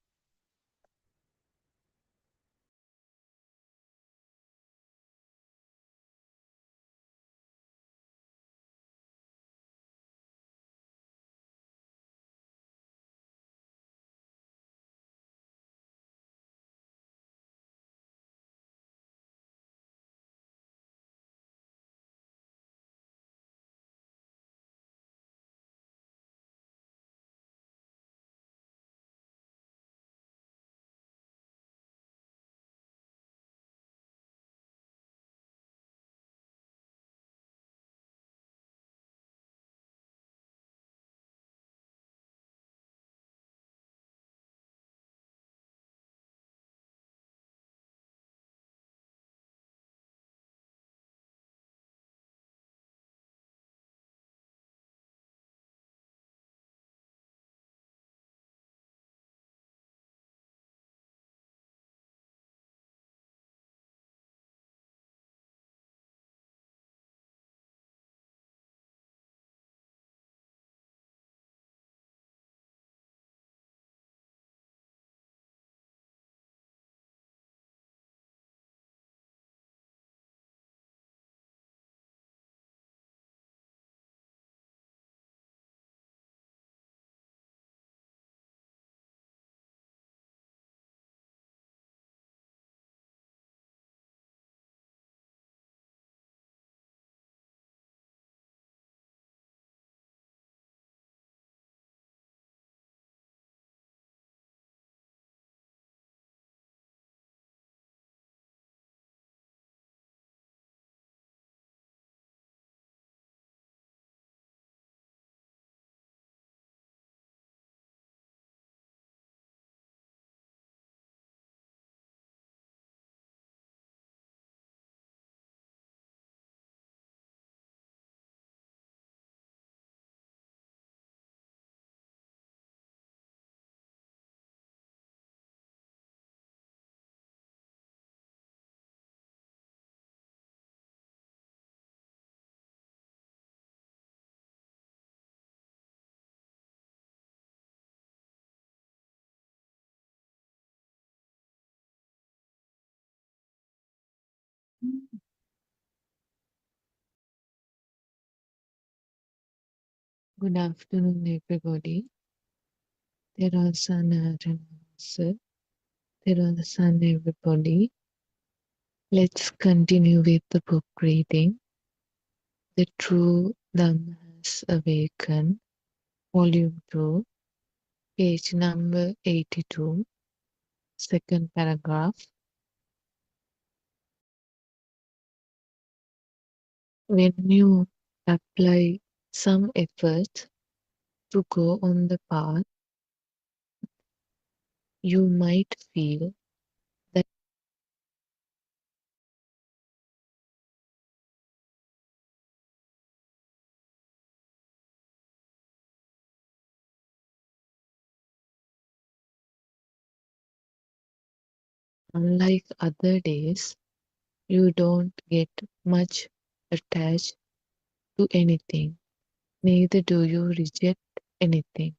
Good afternoon, everybody. Terasan sir. Terasan, everybody. Let's continue with the book reading. The True Dhamma Has Awakened, Volume 2, page number 82. Second paragraph. When you apply some effort to go on the path, you might feel that unlike other days, you don't get much attached to anything, neither do you reject anything.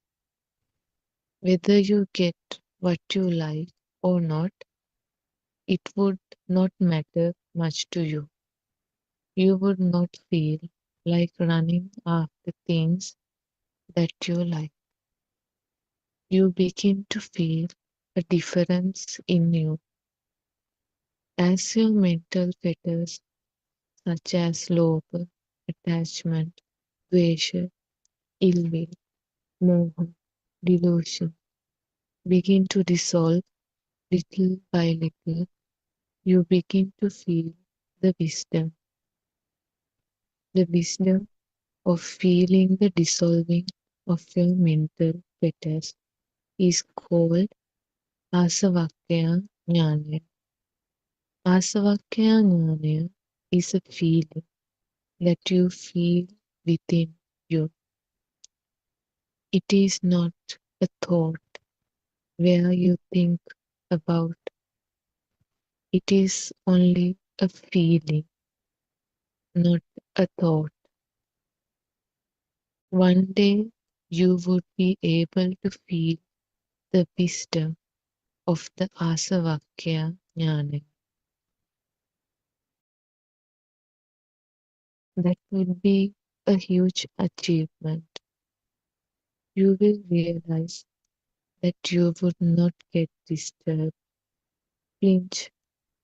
Whether you get what you like or not, it would not matter much to you. You would not feel like running after things that you like. You begin to feel a difference in you as your mental fetters, such as lobha, attachment, dvesha, ill will, moha, delusion, begin to dissolve little by little. You begin to feel the wisdom of feeling the dissolving of your mental fetters is called asavakya jnana. Asavakya jnana is a feeling that you feel within you. It is not a thought where you think about. It is only a feeling, not a thought. One day you would be able to feel the wisdom of the Asavakya Jnana. That would be a huge achievement. You will realize that you would not get disturbed, flinch,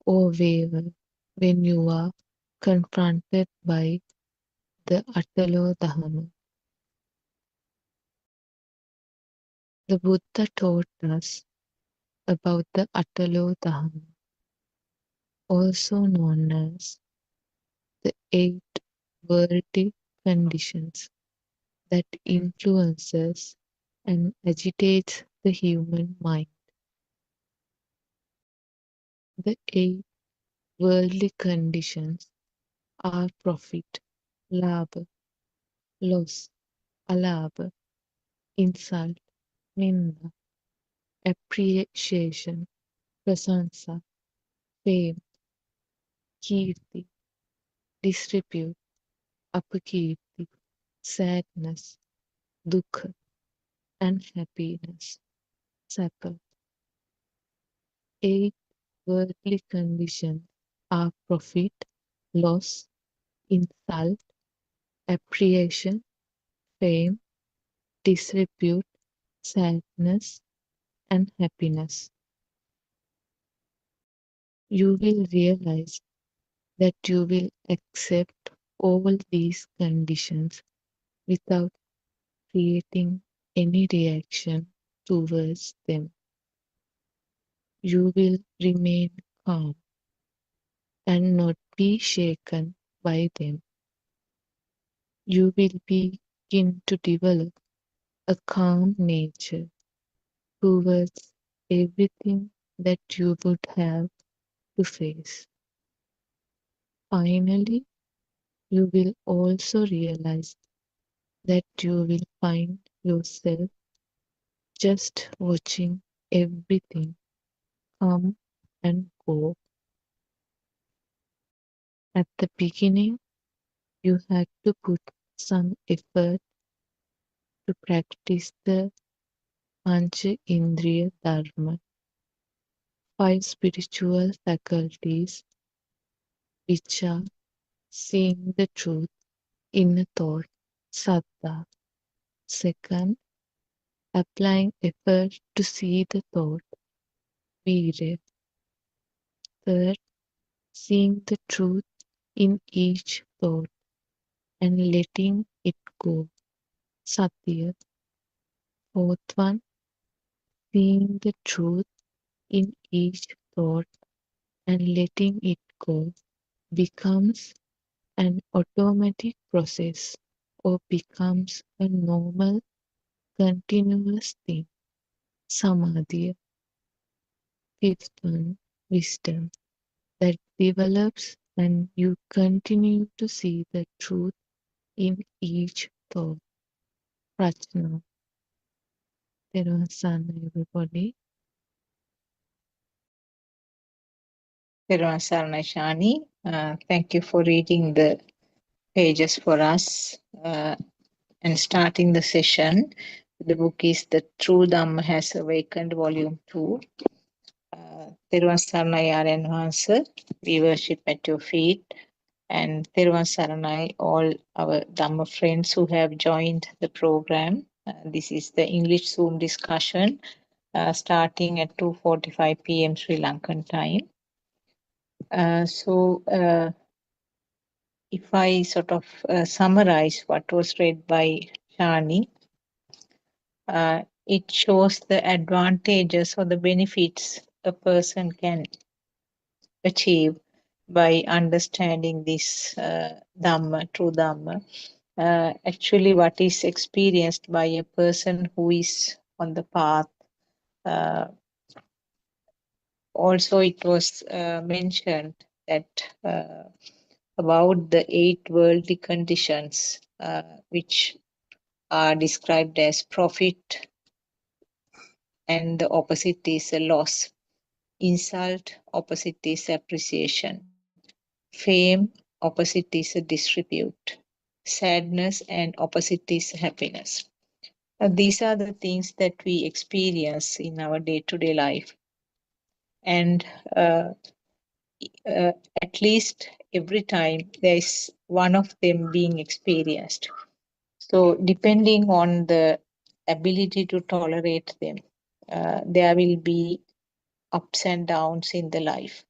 or waver when you are confronted by the Atalodhana. The Buddha taught us about the Atalodhana, also known as the eight worldly conditions that influences and agitates the human mind. The eight worldly conditions are profit, labha, loss, alabha, insult, ninda, appreciation, prasansa, fame, kirti, disrepute, apakirti, sadness, dukkha, and happiness, sapa. Eight worldly conditions are profit, loss, insult, appreciation, fame, disrepute, sadness, and happiness. You will realize that you will accept all these conditions without creating any reaction towards them. You will remain calm and not be shaken by them. You will begin to develop a calm nature towards everything that you would have to face. Finally, you will also realize that you will find yourself just watching everything come and go. At the beginning, you had to put some effort to practice the Pancha Indriya Dharma, five spiritual faculties, which are seeing the truth in a thought, saddha. Second, applying effort to see the thought, virya. Third, seeing the truth in each thought and letting it go, satya. Fourth one, seeing the truth in each thought and letting it go becomes an automatic process or becomes a normal, continuous thing. Samadhi, fifth one, wisdom that develops and you continue to see the truth in each thought. Prajna, everybody. Thervan Shani, thank you for reading the pages for us and starting the session. The book is The True Dhamma Has Awakened, Volume 2. Thervan Saranai Aranwansa, we worship at your feet. And Thervan Saranai, all our Dhamma friends who have joined the program. This is the English Zoom discussion starting at 2:45 p.m. Sri Lankan time. If I sort of summarize what was read by Shani, it shows the advantages or the benefits a person can achieve by understanding this Dhamma, true Dhamma. Actually, what is experienced by a person who is on the path. Also, it was mentioned that about the 8 worldly conditions, which are described as profit, and the opposite is a loss. Insult, opposite is appreciation. Fame, opposite is a disrepute. Sadness, and opposite is happiness. These are the things that we experience in our day-to-day life. And at least every time there is one of them being experienced. So depending on the ability to tolerate them, there will be ups and downs in the life.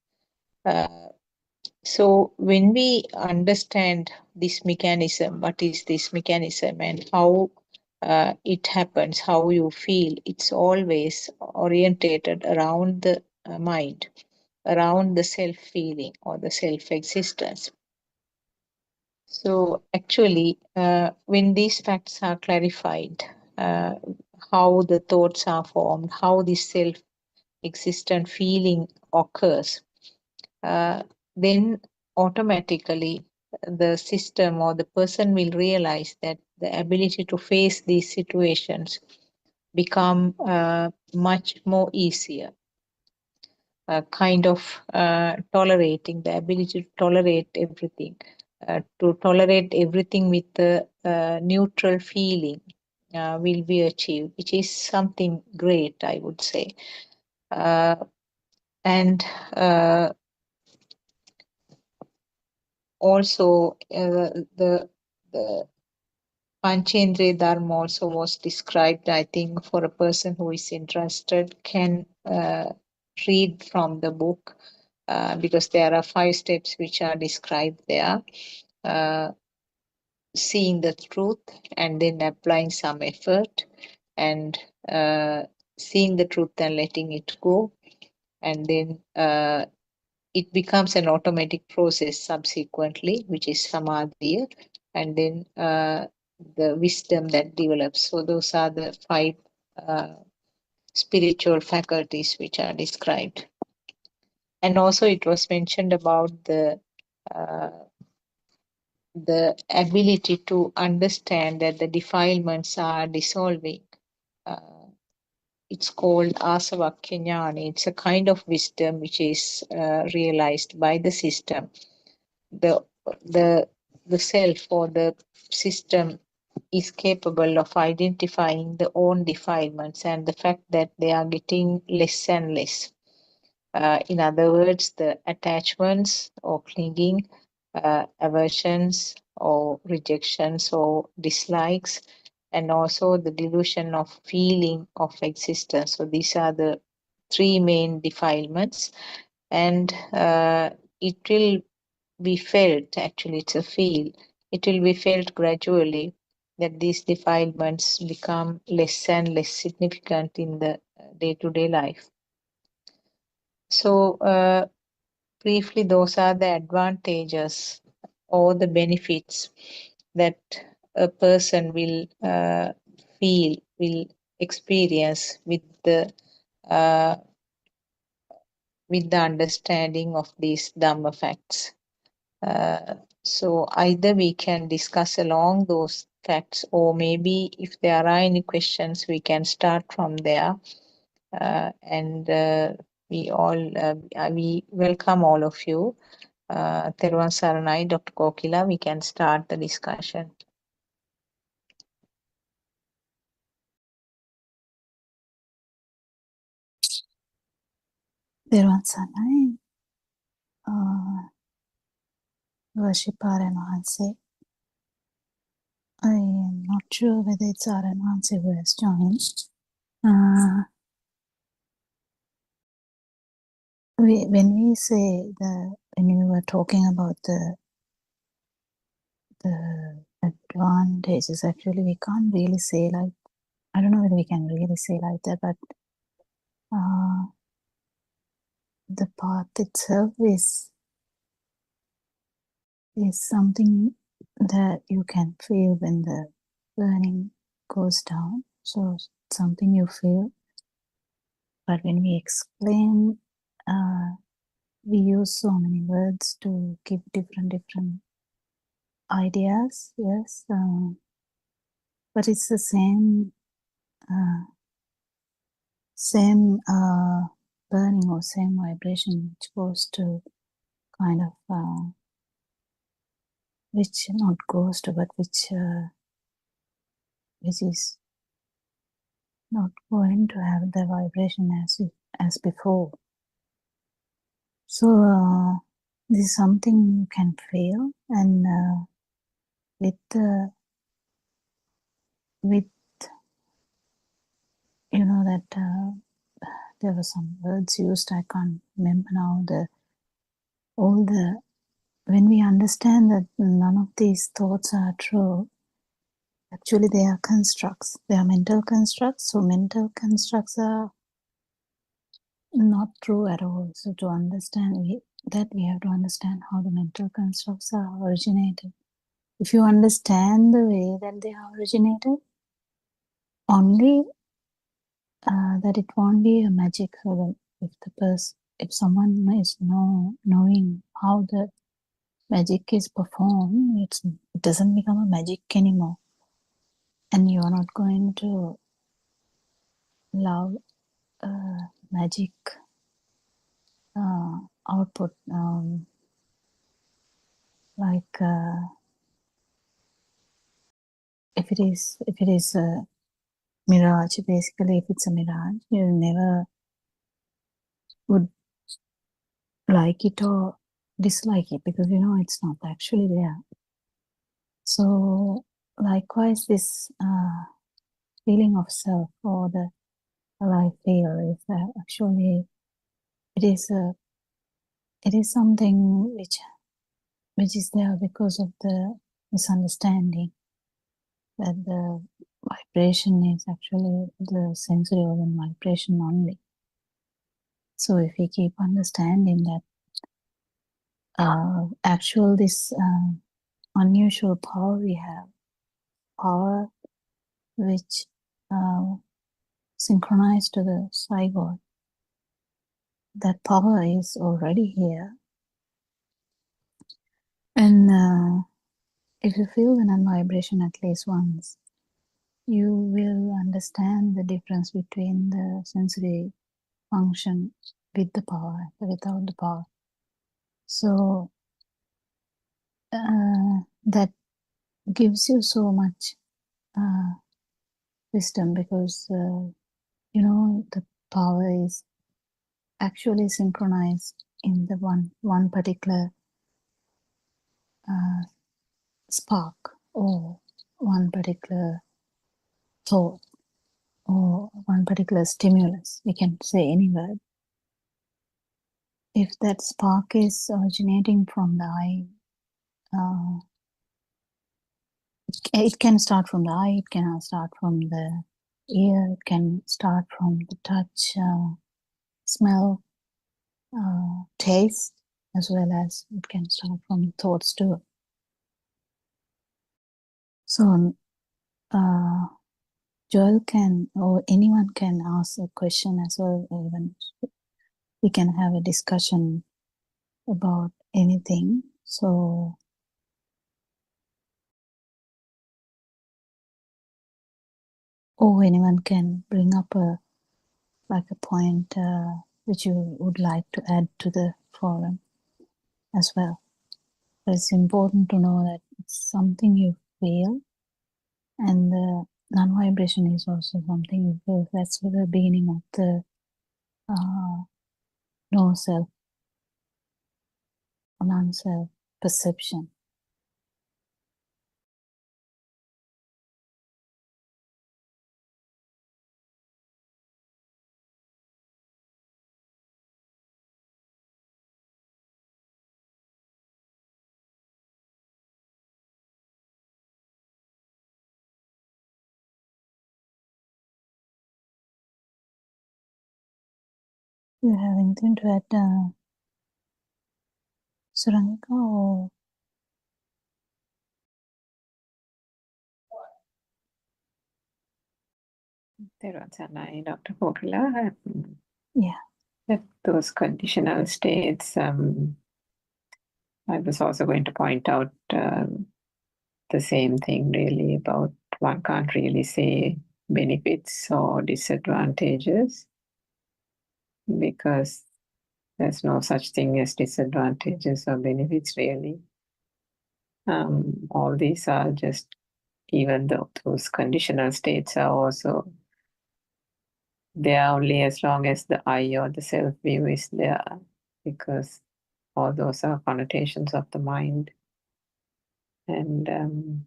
So when we understand this mechanism, what is this mechanism and how it happens, how you feel, it's always orientated around the mind, around the self-feeling or the self-existence. So actually, when these facts are clarified, how the thoughts are formed, how this self-existent feeling occurs, then automatically the system or the person will realize that the ability to face these situations become much more easier. Kind of tolerating, the ability to tolerate everything, with a neutral feeling will be achieved, which is something great, I would say. And also the Panchendriya Dharma also was described, I think, for a person who is interested can read from the book because there are 5 steps which are described there. Seeing the truth and then applying some effort, and seeing the truth and letting it go, and then it becomes an automatic process subsequently, which is samadhi, and then the wisdom that develops. So those are the 5 spiritual faculties which are described. And also it was mentioned about the ability to understand that the defilements are dissolving. It's called asavakya jnana. It's a kind of wisdom which is realized by the system. The self or the system is capable of identifying the own defilements and the fact that they are getting less and less. In other words, the attachments or clinging, aversions or rejections or dislikes, and also the delusion of feeling of existence. So these are the 3 main defilements, and it will be felt, actually it's a feel, it will be felt gradually that these defilements become less and less significant in the day-to-day life. So briefly, those are the advantages or the benefits that a person will feel, will experience uh, with the understanding of these Dhamma facts. So either we can discuss along those facts, or maybe if there are any questions, we can start from there. And we welcome all of you. Therwan Saranai, Dr. Kokila, we can start the discussion. Therwan Saranai, worship Aran Wahanse. I am not sure whether it's Aran Wahanse who has joined. When we were talking about the advantages, actually we can't really say like, I don't know whether we can really say like that, but the path itself is something that you can feel when the burning goes down. So something you feel, but when we explain, we use so many words to give different ideas. Yes, but it's the same burning or same vibration which goes to kind of which not goes to, but which is not going to have the vibration as before. So this is something you can feel, and with you know that there were some words used, I can't remember now. When we understand that none of these thoughts are true, actually they are constructs. They are mental constructs. So mental constructs are not true at all. So to understand we have to understand how the mental constructs are originated. If you understand the way that they are originated, only that it won't be a magic. So if someone is knowing how the magic is performed, it doesn't become a magic anymore, and you are not going to love magic output, like if it is a mirage. Basically, if it's a mirage, you never would like it or dislike it, because you know it's not actually there. So likewise, this feeling of self, or the I feel, is actually it is something which is there because of the misunderstanding that the vibration is actually the sensory organ vibration only. So if we keep understanding that this unusual power we have, power which synchronized to the zygote, that power is already here. And if you feel the non-vibration at least once, you will understand the difference between the sensory function with the power and without the power. So that gives you so much wisdom, because you know the power is actually synchronized in the one particular spark, or one particular thought, or one particular stimulus. We can say any word. If that spark is originating from the eye, it can start from the eye, it can start from the ear, it can start from the touch, smell, taste, as well as it can start from thoughts too. So Joel can, or anyone can ask a question as well. Even we can have a discussion about anything. So or anyone can bring up a point which you would like to add to the forum as well. But it's important to know that it's something you feel, and the non-vibration is also something you feel. That's the beginning of the no self, non-self perception. Do you have anything to add, Surangika, or Dr. Kokila, yeah? that those conditional states, I was also going to point out the same thing really about one can't really say benefits or disadvantages because there's no such thing as disadvantages or benefits really. All these are just, even though those conditional states are also they are only as long as the I or the self view is there, because all those are connotations of the mind. And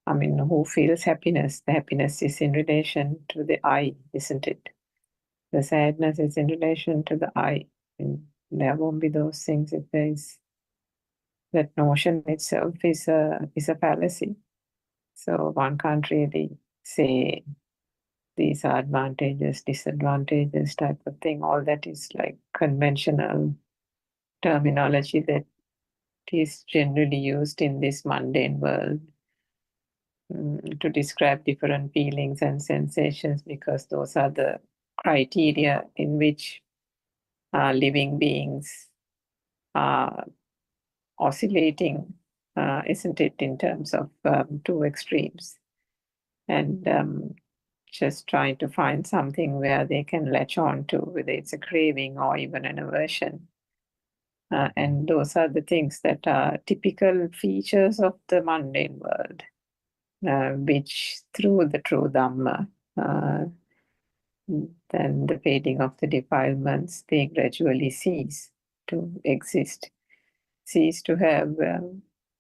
I mean, who feels happiness? The happiness is in relation to the I, isn't it? The sadness is in relation to the I. And there won't be those things if there is that notion itself is a fallacy. So one can't really say these are advantages, disadvantages type of thing. All that is like conventional terminology that is generally used in this mundane world to describe different feelings and sensations, because those are the criteria in which living beings are oscillating, isn't it, in terms of two extremes. And just trying to find something where they can latch on to, whether it's a craving or even an aversion. And those are the things that are typical features of the mundane world, which through the true Dhamma, then the fading of the defilements, they gradually cease to exist, cease to have,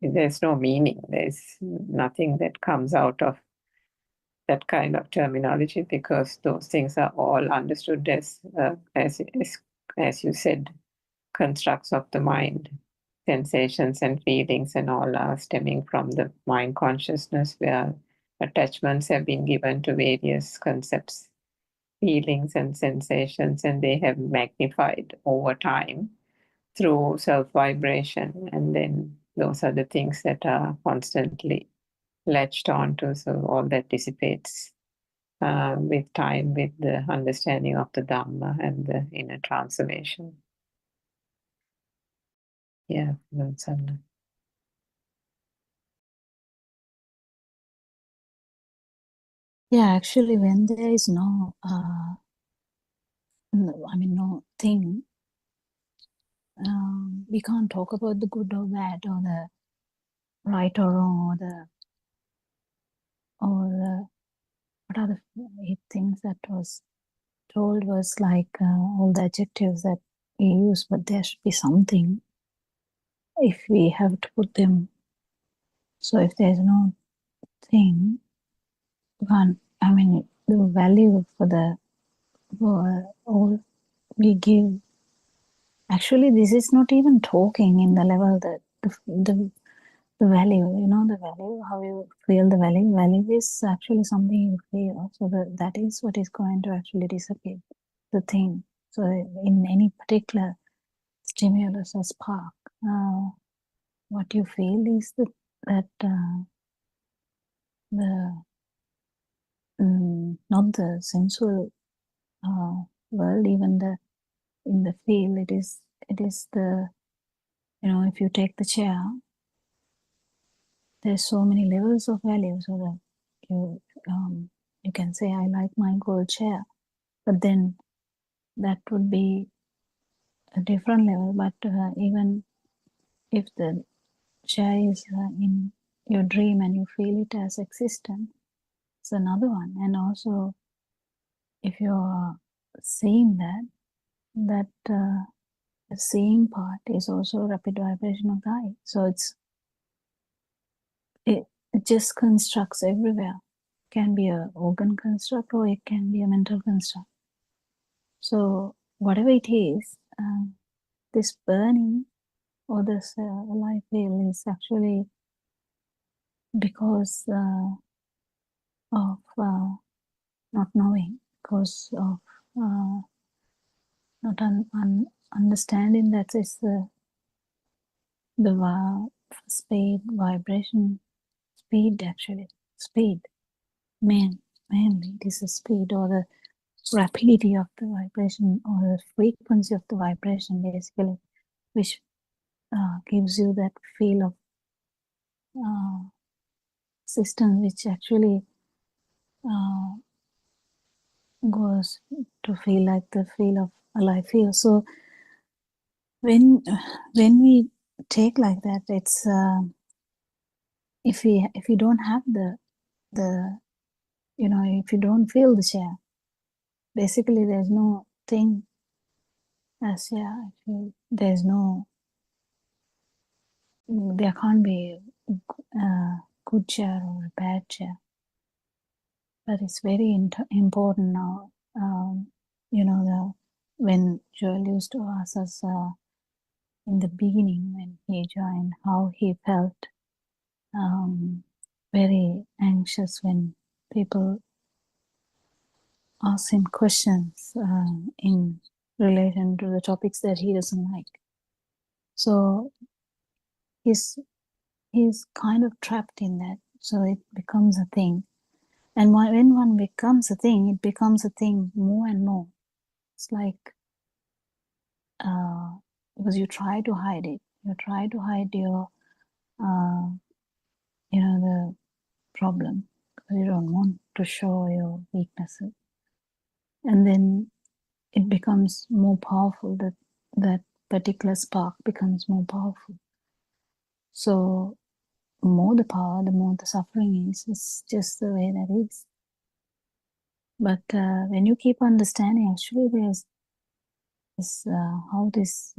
there's no meaning, there's nothing that comes out of that kind of terminology, because those things are all understood as you said, constructs of the mind. Sensations and feelings and all are stemming from the mind consciousness, where attachments have been given to various concepts, feelings and sensations, and they have magnified over time through self-vibration. And then those are the things that are constantly latched onto, so all that dissipates with time, with the understanding of the Dhamma and the inner transformation. Yeah, that's Yeah, actually, when there is no, no thing, we can't talk about the good or bad, or the right or wrong, what are the 8 things that was told was like all the adjectives that we use, but there should be something if we have to put them. So if there's no thing, the value for all we give. Actually, this is not even talking in the level that the value, the value, how you feel the value. Value is actually something you feel. So that is what is going to actually disappear, the thing. So in any particular stimulus or spark, what you feel is that the not the sensual world, even in the feel, it is the, if you take the chair, there's so many levels of value, so that you can say, I like my gold chair, but then that would be a different level. But even if the chair is in your dream and you feel it as existent, it's another one. And also, if you're seeing that the seeing part is also rapid vibration of the eye. So it just constructs everywhere. It can be an organ construct or it can be a mental construct. So whatever it is, this burning or this life feel is actually because of not knowing, because of not understanding that is the speed, vibration, speed actually, speed, mainly it is the speed or the rapidity of the vibration or the frequency of the vibration basically, which gives you that feel of existence, which actually goes to feel like the feel of alive feel. So when we take like that, it's if you don't have the if you don't feel the chair, basically there's no thing as there's no, there can't be a good chair or a bad chair. But it's very important now. When Joel used to ask us in the beginning when he joined, how he felt very anxious when people ask him questions in relation to the topics that he doesn't like. So he's kind of trapped in that. So it becomes a thing. And when one becomes a thing, it becomes a thing more and more. It's like, because you try to hide it. You try to hide your, the problem, because you don't want to show your weaknesses. And then it becomes more powerful, that particular spark becomes more powerful. So more the power, the more the suffering is. It's just the way that is. But when you keep understanding, actually there's this, how this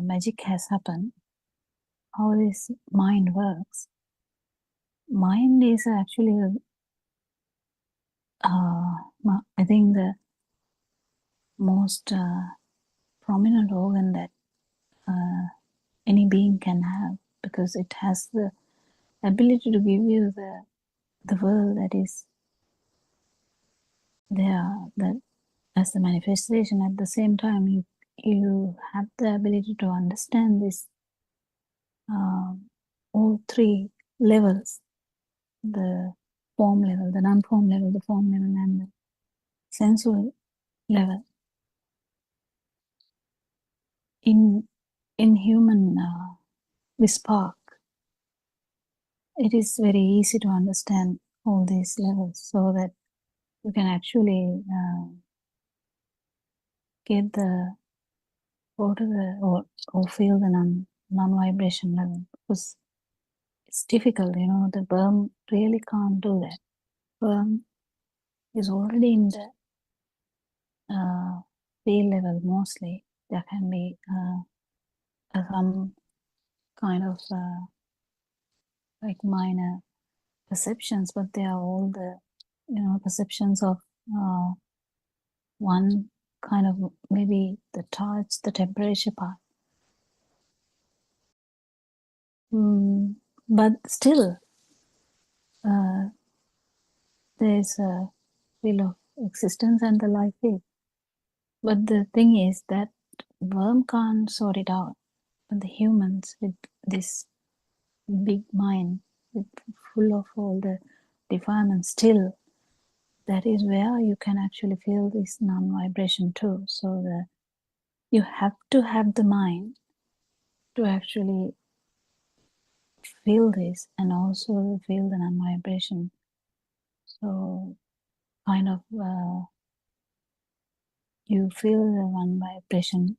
magic has happened, how this mind works. Mind is actually, I think, the most prominent organ that any being can have, because it has the ability to give you the world that is there, that as the manifestation. At the same time, you have the ability to understand this, all three levels: the form level, the non-form level, the form level, and the sensual level. In human this spark, it is very easy to understand all these levels, so that you can actually get go to or feel the non-vibration level, because it's difficult. The worm really can't do that. Worm is already in the feel level mostly. There can be some kind of like minor perceptions, but they are all the perceptions of one kind of, maybe the touch, the temperature part. But still, there's a feel of existence and the life is. But the thing is that worm can't sort it out. But the humans with this big mind, with full of all the defilements, still that is where you can actually feel this non-vibration too. So you have to have the mind to actually feel this and also feel the non-vibration. So kind of you feel the one vibration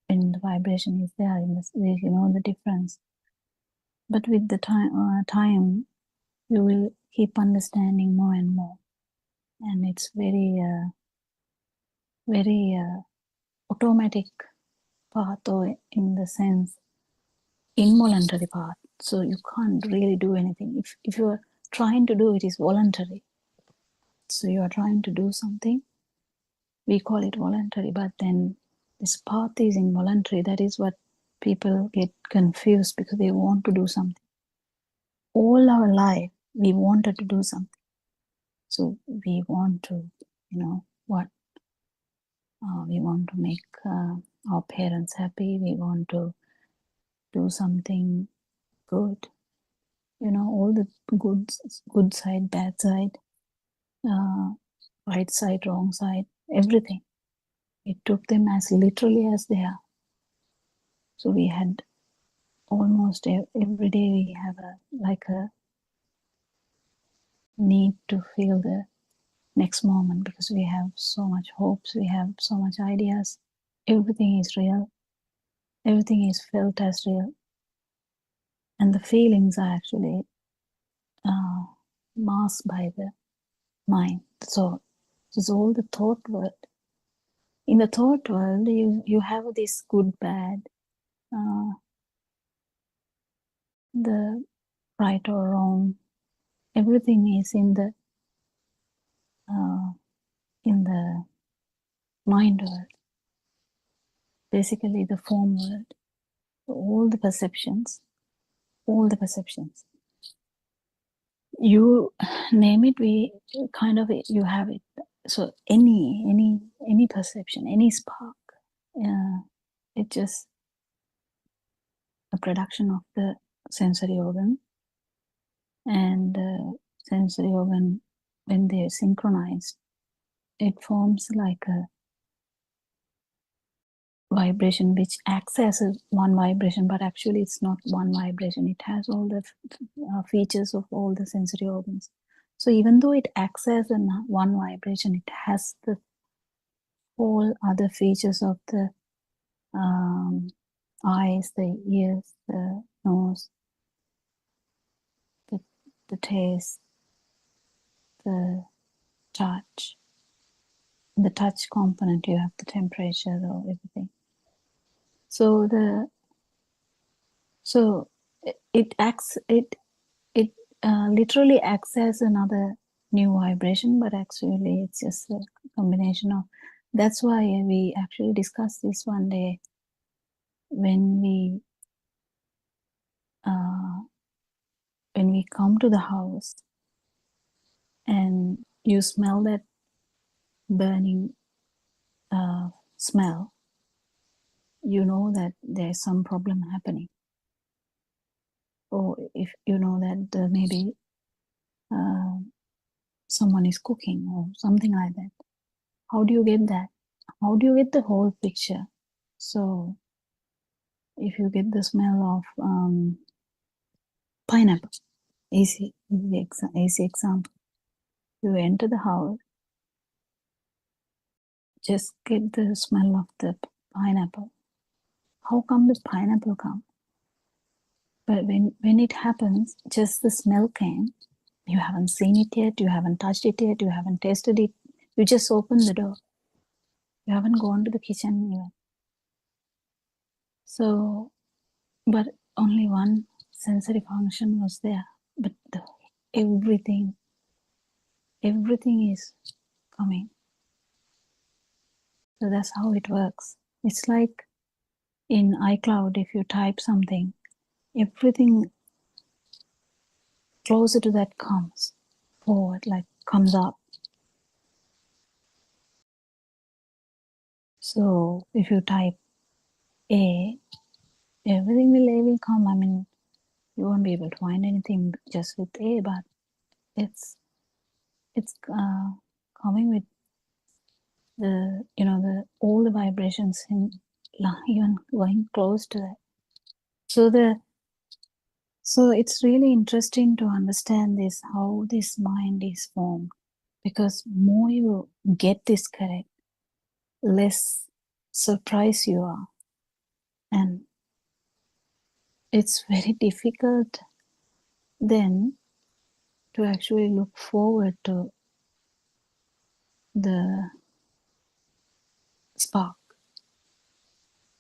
when the vibration is there, you know the difference. But with the time you will keep understanding more and more, and it's very automatic path, or in the sense involuntary path. So you can't really do anything. If you're trying to do it, is voluntary. So you are trying to do something, we call it voluntary, but then this path is involuntary. That is what people get confused, because they want to do something. All our life we wanted to do something. So we want to, we want to make our parents happy. We want to do something good. All the good side, bad side, right side, wrong side, everything. We took them as literally as they are. So we had almost every day we have a need to feel the next moment, because we have so much hopes, we have so much ideas. Everything is real. Everything is felt as real. And the feelings are actually masked by the mind. So it's all the thought world. In the thought world, you have this good, bad, the right or wrong. Everything is in the mind world, basically the form world. All the perceptions, you name it, we kind of, you have it. So any perception, any spark, it's just a production of the sensory organ. And sensory organ, when they're synchronized, it forms like a vibration which acts as one vibration, but actually it's not one vibration. It has all the features of all the sensory organs. So even though it acts as one vibration, it has the all other features of the eyes, the ears, the nose, the taste, the touch. In the touch component, you have the temperature or everything. So it acts, it literally acts as another new vibration, but actually it's just a combination of. That's why we actually discussed this one day when we come to the house and you smell that burning smell, you know that there's some problem happening. Or if you know that maybe someone is cooking or something like that. How do you get that? How do you get the whole picture? So if you get the smell of pineapple, easy example. You enter the house, just get the smell of the pineapple. How come the pineapple come? But when it happens, just the smell came. You haven't seen it yet, you haven't touched it yet, you haven't tasted it. You just opened the door. You haven't gone to the kitchen even. So, but only one sensory function was there. But everything is coming. So that's how it works. It's like in iCloud, if you type something, everything closer to that comes forward, like comes up. So if you type A, everything will come. I mean, you won't be able to find anything just with A, but it's coming with the all the vibrations in even going close to that. So it's really interesting to understand this, how this mind is formed, because more you get this correct, less surprised you are, and it's very difficult then to actually look forward to the spark,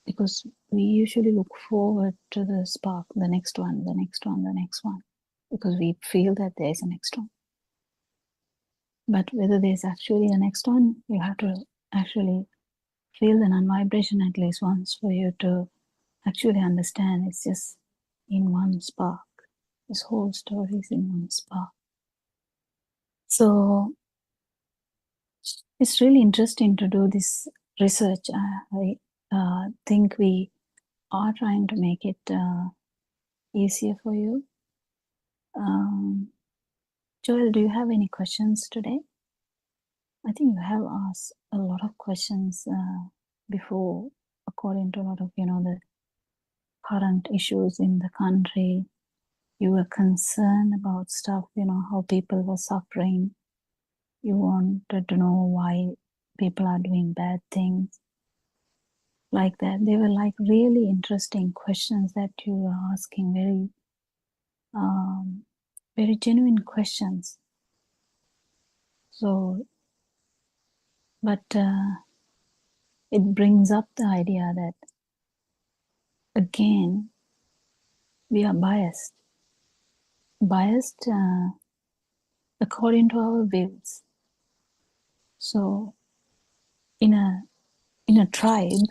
because we usually look forward to the spark, the next one, the next one, the next one, because we feel that there is a next one. But whether there's actually a next one, you have to actually feel the non-vibration at least once for you to actually understand it's just in one spark. This whole story is in one spark. So it's really interesting to do this research. I think we are trying to make it easier for you. Joel, do you have any questions today? I think you have asked a lot of questions before, according to a lot of the current issues in the country. You were concerned about stuff, how people were suffering. You wanted to know why people are doing bad things like that. They were like really interesting questions that you were asking, very genuine questions. So, but it brings up the idea that again, we are biased according to our views. So in a tribe,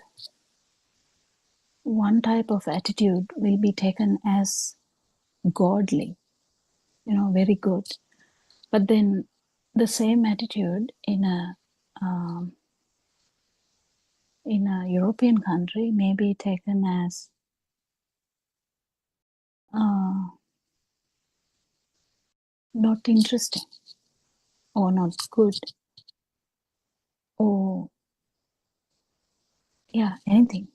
one type of attitude will be taken as godly, very good. But then the same attitude in a European country may be taken as not interesting or not good, or anything.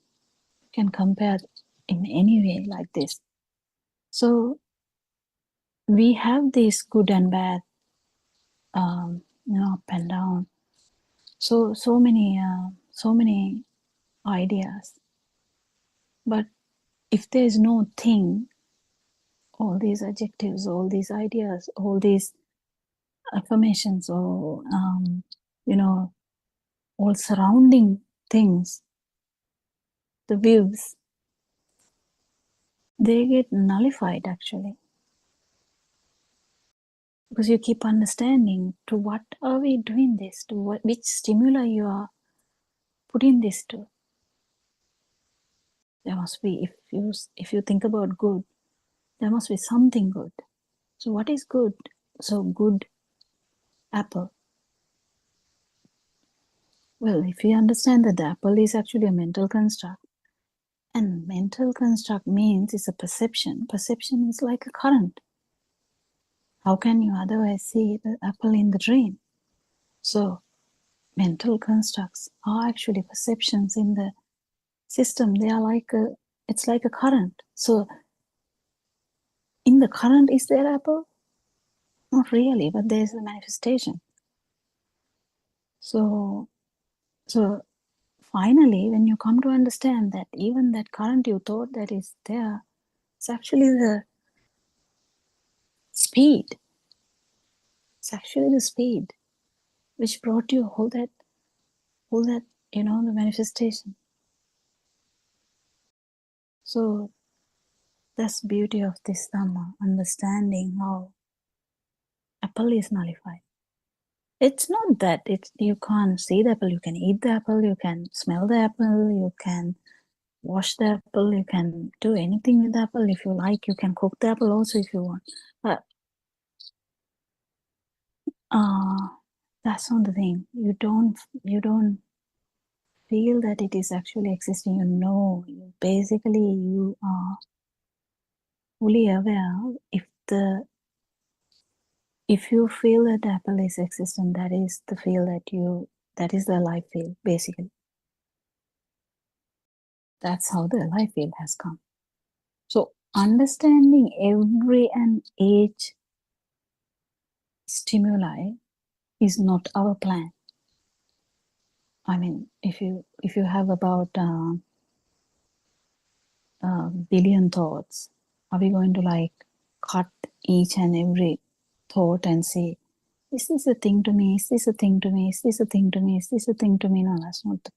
You can compare in any way like this. So we have this good and bad, up and down. So many ideas. But if there is no thing, all these adjectives, all these ideas, all these affirmations, or all surrounding things, the views, they get nullified actually, because you keep understanding to what are we doing this, to which stimuli you are putting this to. There must be, if you think about good, there must be something good. So what is good? So good apple. Well, if you understand that the apple is actually a mental construct, and mental construct means it's a perception. Perception is like a current. How can you otherwise see the apple in the dream? So mental constructs are actually perceptions in the system. They are it's like a current. So in the current, is there apple? Not really, but there's a manifestation. So finally, when you come to understand that even that current you thought that is there, it's actually the speed. It's actually the speed which brought you all that, the manifestation. So that's the beauty of this Dhamma, understanding how apple is nullified. It's not that you can't see the apple, you can eat the apple, you can smell the apple, you can wash the apple, you can do anything with the apple if you like, you can cook the apple also if you want. But that's not the thing. You don't feel that it is actually existing, basically you are fully aware. If you feel that apple is existent, that is the feel that is the life feel, basically. That's how the life feel has come. So understanding every and each stimuli is not our plan. I mean, if you have about billion thoughts, are we going to like cut each and every thought and say, is this a thing to me? Is this a thing to me? Is this a thing to me? Is this a thing to me? No, that's not the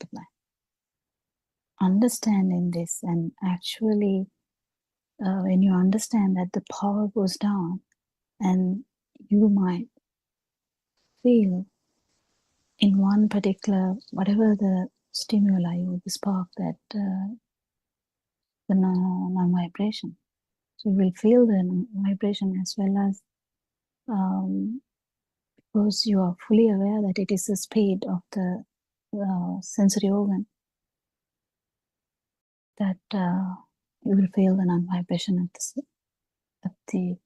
plan. Understanding this, and actually when you understand that the power goes down, and you might feel in one particular, whatever the stimuli or the spark, that the non-vibration. So you will feel the vibration as well as because you are fully aware that it is the speed of the sensory organ, that you will feel the non-vibration at the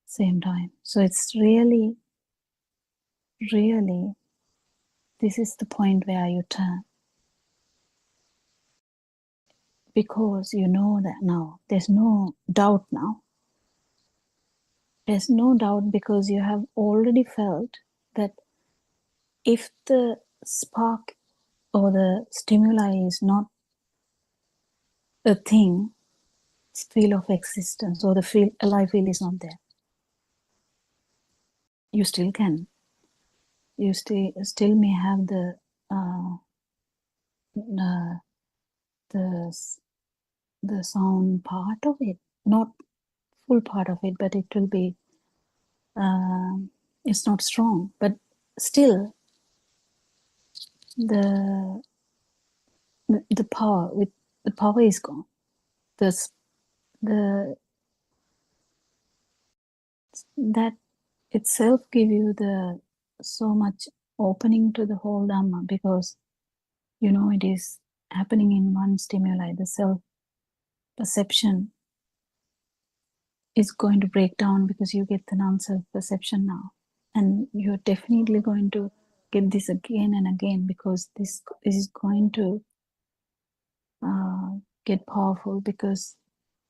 same time. So it's really, this is the point where you turn, because you know that now there's no doubt now. There's no doubt, because you have already felt that if the spark or the stimuli is not a thing, feel of existence, or the alive feel is not there, you still can. You still may have the sound part of it, not full part of it, but it will be. It's not strong, but still the power is gone. That itself give you so much opening to the whole Dhamma, because it is happening in one stimuli. The self perception is going to break down, because you get the non-self perception now, and you're definitely going to get this again and again, because this is going to get powerful, because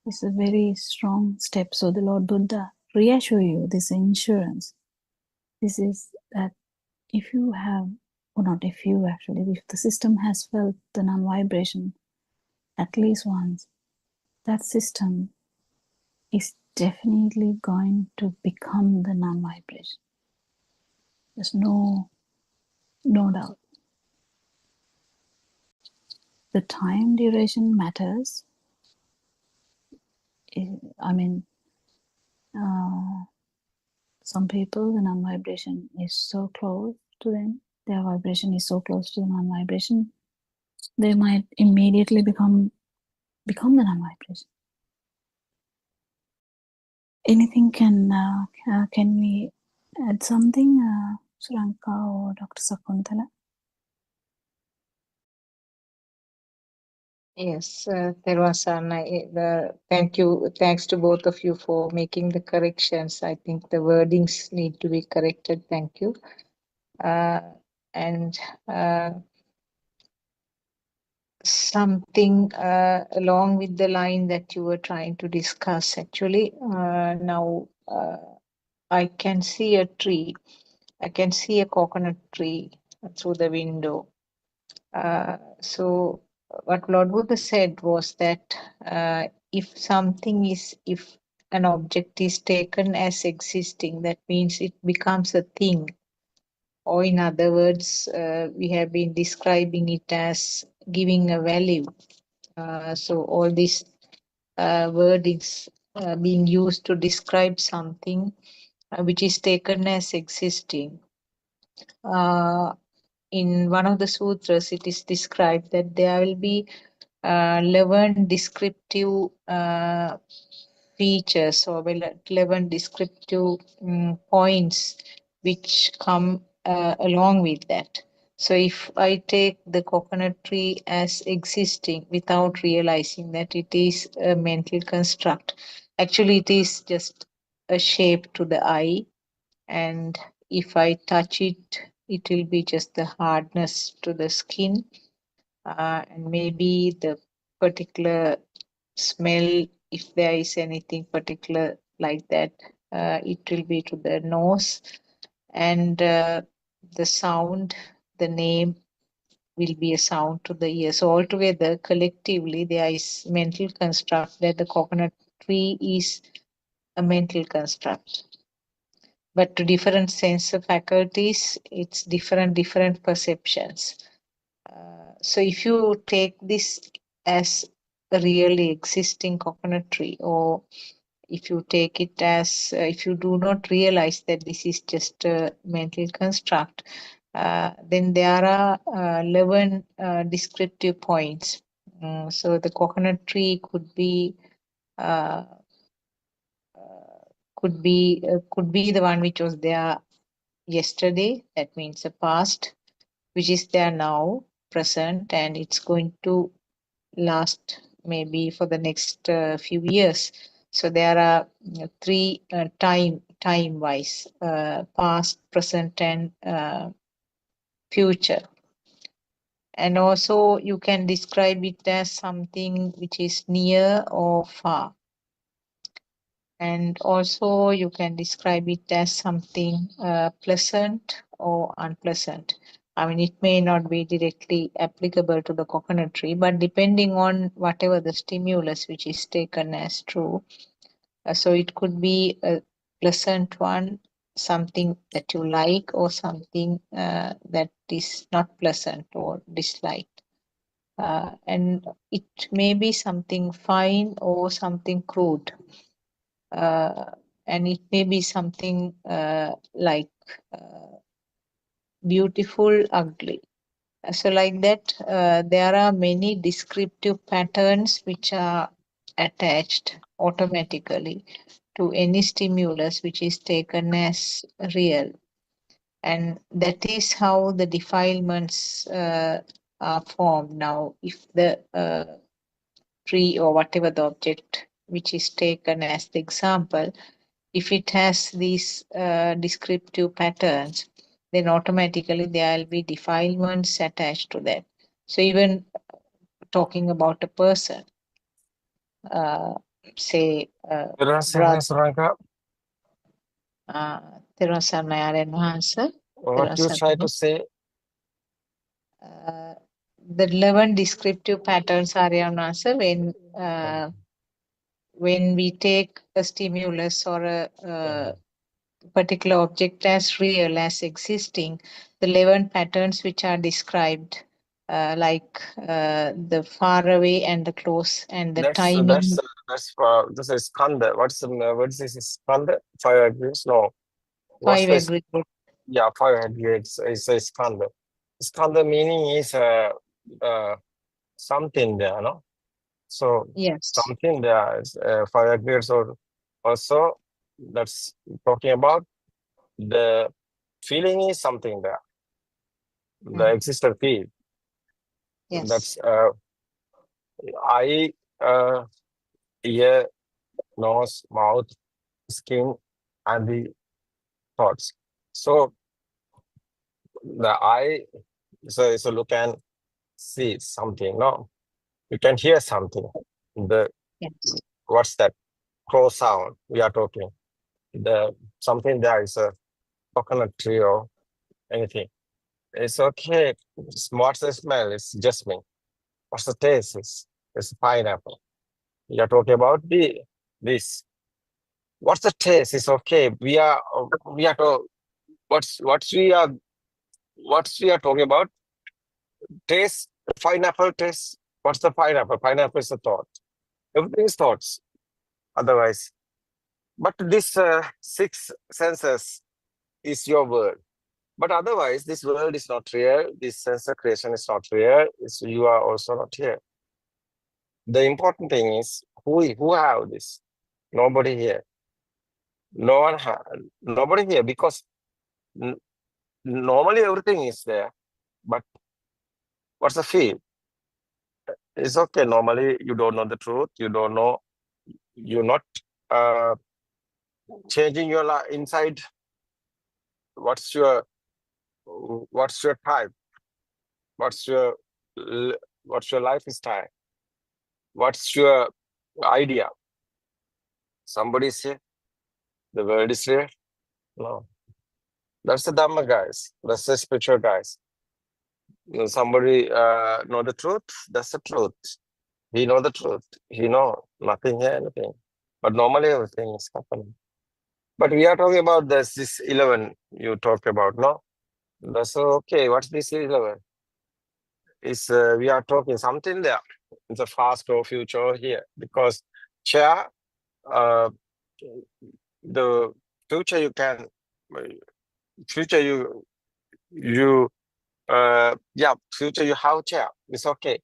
it's a very strong step. So the Lord Buddha reassure you, this insurance. This is that if you have, or not if you actually, if the system has felt the non-vibration at least once, that system is definitely going to become the non-vibration. There's no doubt. The time duration matters. I mean, some people, the non-vibration is so close to them, their vibration is so close to the non-vibration, they might immediately become the non-vibration. Anything can we add something, Suranka or Dr. Sakuntala? Yes, thanks to both of you for making the corrections. I think the wordings need to be corrected. Thank you. And something along with the line that you were trying to discuss, actually, now I can see a tree. I can see a coconut tree through the window. So what Lord Buddha said was that if an object is taken as existing, that means it becomes a thing. Or in other words, we have been describing it as giving a value. So all these wordings being used to describe something which is taken as existing. In one of the sutras, it is described that there will be 11 descriptive features, or 11 descriptive points which come along with that. So if I take the coconut tree as existing without realizing that it is a mental construct, actually it is just a shape to the eye, and if I touch it, it will be just the hardness to the skin, and maybe the particular smell, if there is anything particular like that, it will be to the nose, and the sound, the name will be a sound to the ear. So altogether, collectively, there is mental construct that the coconut tree is a mental construct. But to different sense of faculties, it's different perceptions. So if you take this as a really existing coconut tree, or if you take it as, if you do not realize that this is just a mental construct, then there are 11 descriptive points. So the coconut tree could be uh, could be the one which was there yesterday. That means the past, which is there now, present, and it's going to last maybe for the next few years. So there are three time wise, past, present, and future. And also you can describe it as something which is near or far. And also you can describe it as something pleasant or unpleasant. I mean, it may not be directly applicable to the coconut tree, but depending on whatever the stimulus which is taken as true. So it could be a pleasant one, something that you like, or something that is not pleasant or disliked. And it may be something fine or something crude. And it may be something like beautiful, ugly. So like that, there are many descriptive patterns which are attached automatically to any stimulus which is taken as real. And that is how the defilements are formed. Now, if the tree or whatever the object which is taken as the example, if it has these descriptive patterns, then automatically there will be defilements attached to that. So even talking about a person, say brother, Terasanayan Hansa, What you try to say? the 11 descriptive patterns are answer when we take a stimulus or a particular object as real, as existing, the 11 patterns which are described, like the far away and the close and the timing. This is skanda. What's this skanda? 5 aggregates? No. What's 5 this? aggregate. Yeah, 5 aggregates is a skanda. Skanda meaning is something there, no? So Yes. something there is 5 aggregates, or also that's talking about the feeling is something there. The existent feel. Yes. That's eye, ear, nose, mouth, skin, and the thoughts. So the eye, so look and see something, no? You can hear something. Yes. What's that? Crow sound we are talking. Something there is a coconut tree or anything. It's okay. What's the smell? It's jasmine. What's the taste? It's pineapple. You are talking about this. What's the taste? It's okay. We are what we are talking about? Taste, pineapple taste. What's the pineapple? Pineapple is a thought. Everything is thoughts. Otherwise, but this 6 senses is your world. But otherwise, this world is not real. This sense of creation is not real. You are also not here. The important thing is who have this? Nobody here. Nobody here, because normally everything is there. But what's the feel? It's okay. Normally, you don't know the truth. You don't know. You're not changing your inside. What's your type? What's your lifestyle? What's your idea? Somebody say the world is real. No, that's the Dhamma guys. That's the spiritual guys. Somebody know the truth. That's the truth. He know the truth. He know nothing here, anything. But normally everything is happening. But we are talking about this 11 you talked about, no? That's okay. What's this 11? Is we are talking something there. It's a past or future here because chair, the future you can, future future you have chair. It's okay.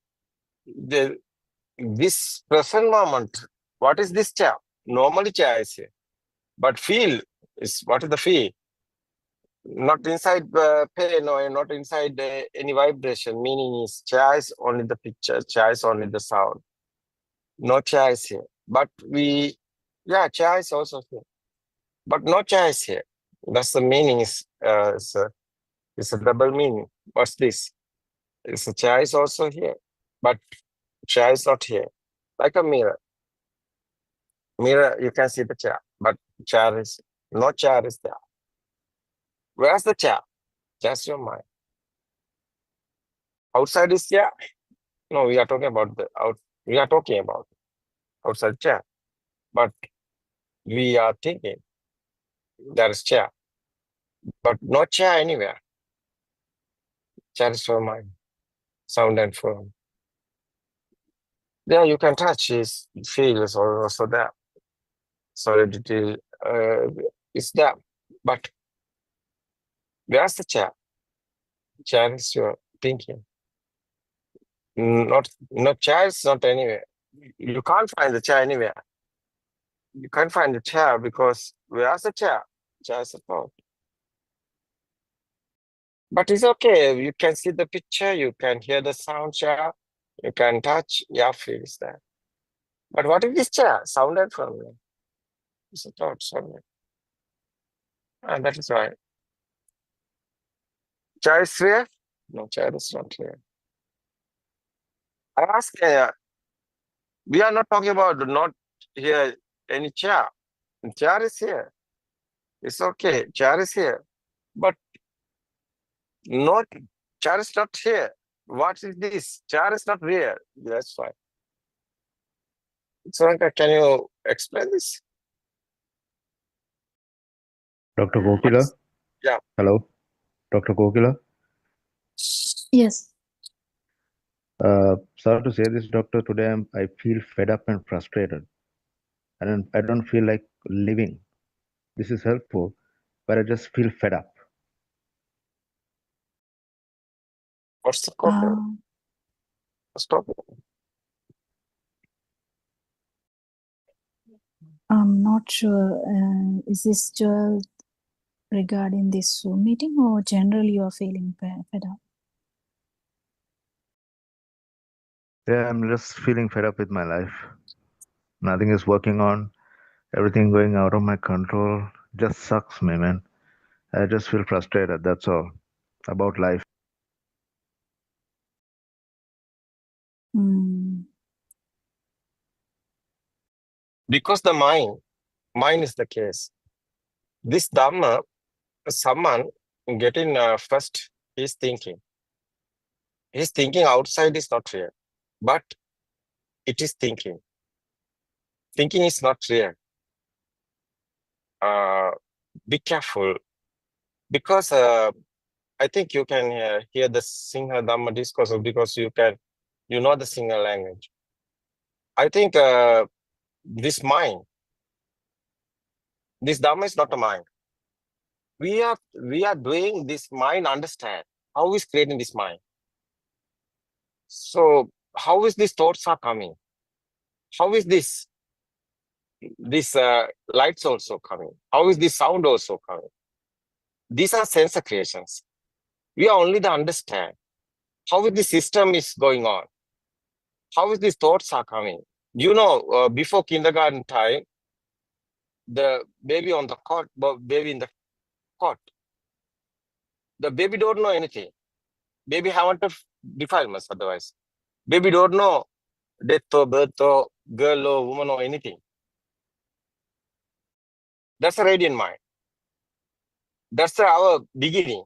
This present moment, what is this chair? Normally chair is here. But feel is, what is the feel? Not inside pain or not inside any vibration. Meaning is chair is only the picture, chair is only the sound. No chair is here. But chair is also here. But no chair is here. That's the meaning is it's a double meaning. What's this? It's a chair is also here. But chair is not here. Like a mirror. Mirror, you can see the chair. But no chair is there. Where's the chair? Just your mind. Outside is chair. No, we are talking about we are talking about outside chair. But we are thinking there is chair. But no chair anywhere. Chair is your mind. Sound and form. There you can touch is feel is also there. Solidity is there. But where's the chair? Chair is your thinking. Not chair is not anywhere. You can't find the chair anywhere. You can't find the chair because where's the chair? Chair is a thought. But it's okay. You can see the picture. You can hear the sound chair. You can touch. Yeah, feel is there. But what is this chair? Sounded from me. It's a thought somewhere. And that is why. Chair is real? No, chair is not real. I ask, we are not talking about not here any chair. Chair is here. It's okay. Chair is here. But not chair is not here. What is this? Chair is not real. That's why. Soranka, can you explain this? Dr. Kokila? Yeah. Hello? Dr. Kokila? Yes. Sorry to say this, doctor. Today I feel fed up and frustrated. And I don't feel like living. This is helpful, but I just feel fed up. What's the problem? Stop. I'm not sure. Is this Joel regarding this Zoom meeting or generally you are feeling fed up? Yeah, I'm just feeling fed up with my life. Nothing is working on. Everything going out of my control. Just sucks me, man. I just feel frustrated. That's all. About life. Because the mind is the case. This Dhamma, someone getting first, he's thinking. His thinking outside is not real, but it is thinking. Thinking is not real. Be careful, because I think you can hear the Singha Dhamma discourse because you know the Singha language. I think this mind, this Dhamma is not a mind. We are doing this mind understand. How is creating this mind? So how is these thoughts are coming? How is this lights also coming? How is this sound also coming? These are sense creations. We are only the understand. How is the system is going on? How is these thoughts are coming? You know, before kindergarten time, the baby on the cot, baby in the cot, the baby don't know anything. Baby haven't defilements otherwise. Baby don't know death or birth or girl or woman or anything. That's a radiant mind. That's our beginning.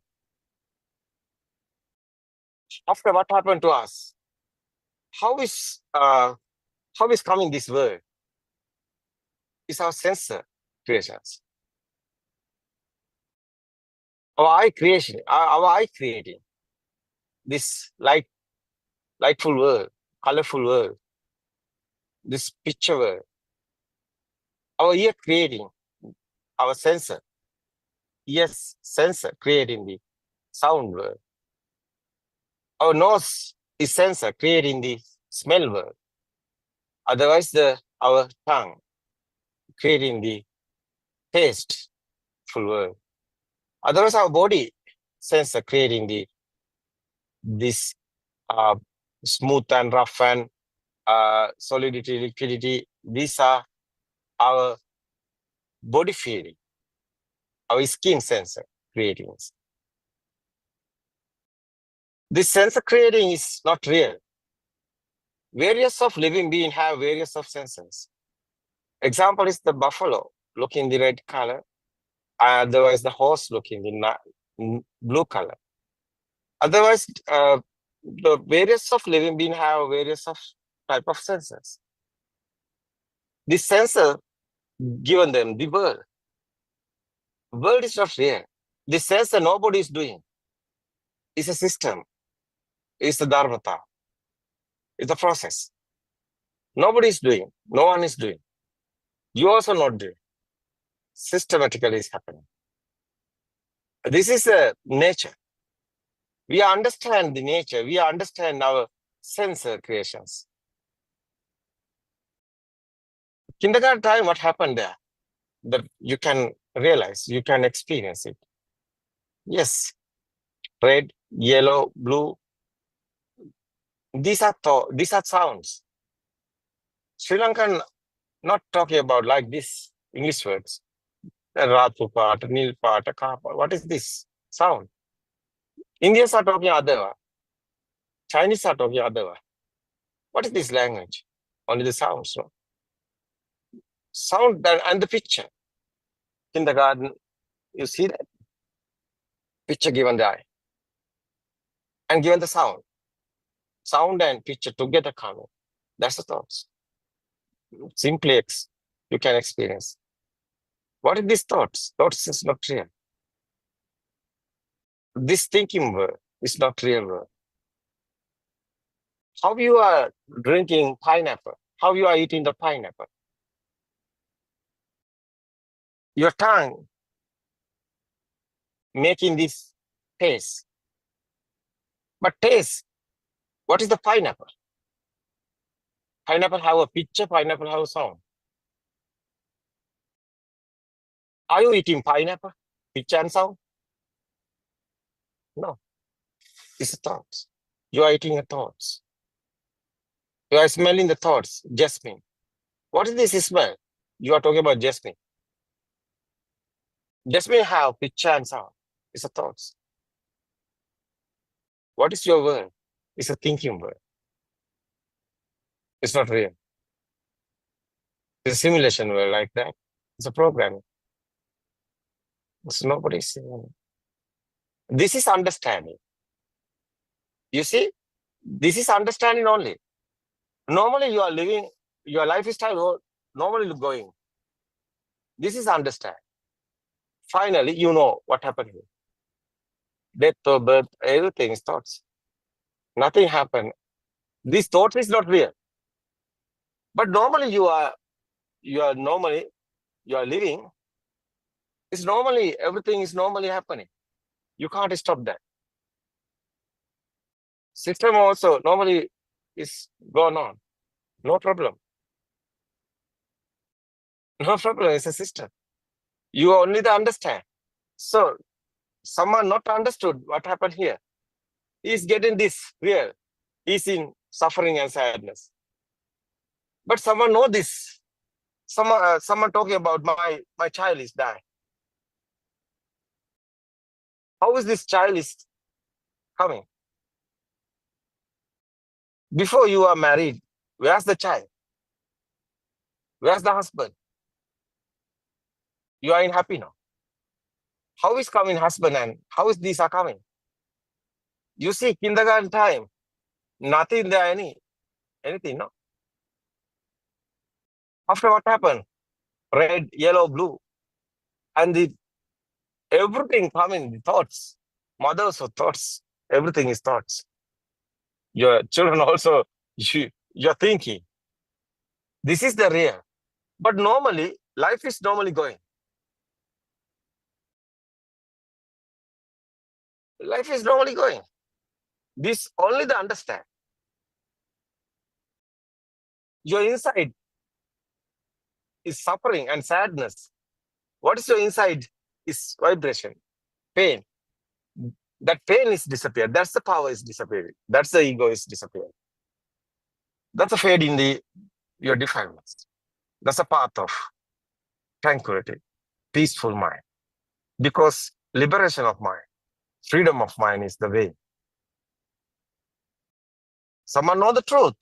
After what happened to us? How is coming this world? It's our sensor creations. Our eye creation, our eye creating this lightful world, colorful world, this picture world. Our ear creating our sensor. Yes, sensor creating the sound world. Our nose is sensor creating the smell world. Otherwise, our tongue creating the tasteful world. Otherwise, our body sensor creating this smooth and rough and solidity, liquidity. These are our body feeling, our skin sensor creating. This sensor creating is not real. Various of living beings have various of sensors. Example is the buffalo looking the red color, otherwise the horse looking the blue color. Otherwise, the various of living beings have various of type of sensors. This sensor given them the world. World is not real. This sensor nobody is doing. It's a system. It's the dharmata. It's a process. Nobody is doing. No one is doing. You also not doing. Systematically is happening. This is a nature. We understand the nature. We understand our sensor creations. Kindergarten time, what happened there? That you can realize, you can experience it. Yes, red, yellow, blue. These are sounds. Sri Lankan not talking about like this English words. Ratu part, nil part, kapa. What is this sound? Indians are talking other. Chinese are talking other. What is this language? Only the sounds, no? Sound and the picture. Kindergarten, you see that picture given the eye and given the sound. Sound and picture together coming. That's the thoughts. Simply you can experience. What are these thoughts? Thoughts is not real. This thinking world is not real world. How you are drinking pineapple? How you are eating the pineapple? Your tongue making this taste. But taste, what is the pineapple? Pineapple have a picture, pineapple have a sound. Are you eating pineapple? Picture and sound? No. It's a thoughts. You are eating the thoughts. You are smelling the thoughts, jasmine. What is this smell? You are talking about jasmine. Jasmine have picture and sound. It's a thoughts. What is your word? It's a thinking word. It's not real. It's a simulation word like that. It's a programming. It's nobody's saying. This is understanding. You see, this is understanding only. Normally you are living, your lifestyle normally going. This is understand. Finally, you know what happened here. Death or birth, everything is thoughts. Nothing happened. This thought is not real. But normally you are living. It's normally, everything is normally happening. You can't stop that. System also normally is gone on. No problem. No problem, it's a system. You only understand. So someone not understood what happened here. He's getting this real. He's in suffering and sadness. But someone know this. Someone talking about my child is dying. How is this child is coming? Before you are married, where's the child? Where's the husband? You are in happy now. How is coming husband and how is these are coming? You see, kindergarten time, nothing there, anything, no? After what happened? Red, yellow, blue. And everything coming, the thoughts. Mothers of thoughts. Everything is thoughts. Your children also, you're thinking. This is the real. But normally, life is normally going. Life is normally going. This only the understand. Your inside is suffering and sadness. What is your inside is vibration, pain. That pain is disappeared. That's the power is disappearing. That's the ego is disappearing. That's a fade in your defilements. That's a path of tranquility, peaceful mind. Because liberation of mind, freedom of mind is the way. Someone know the truth.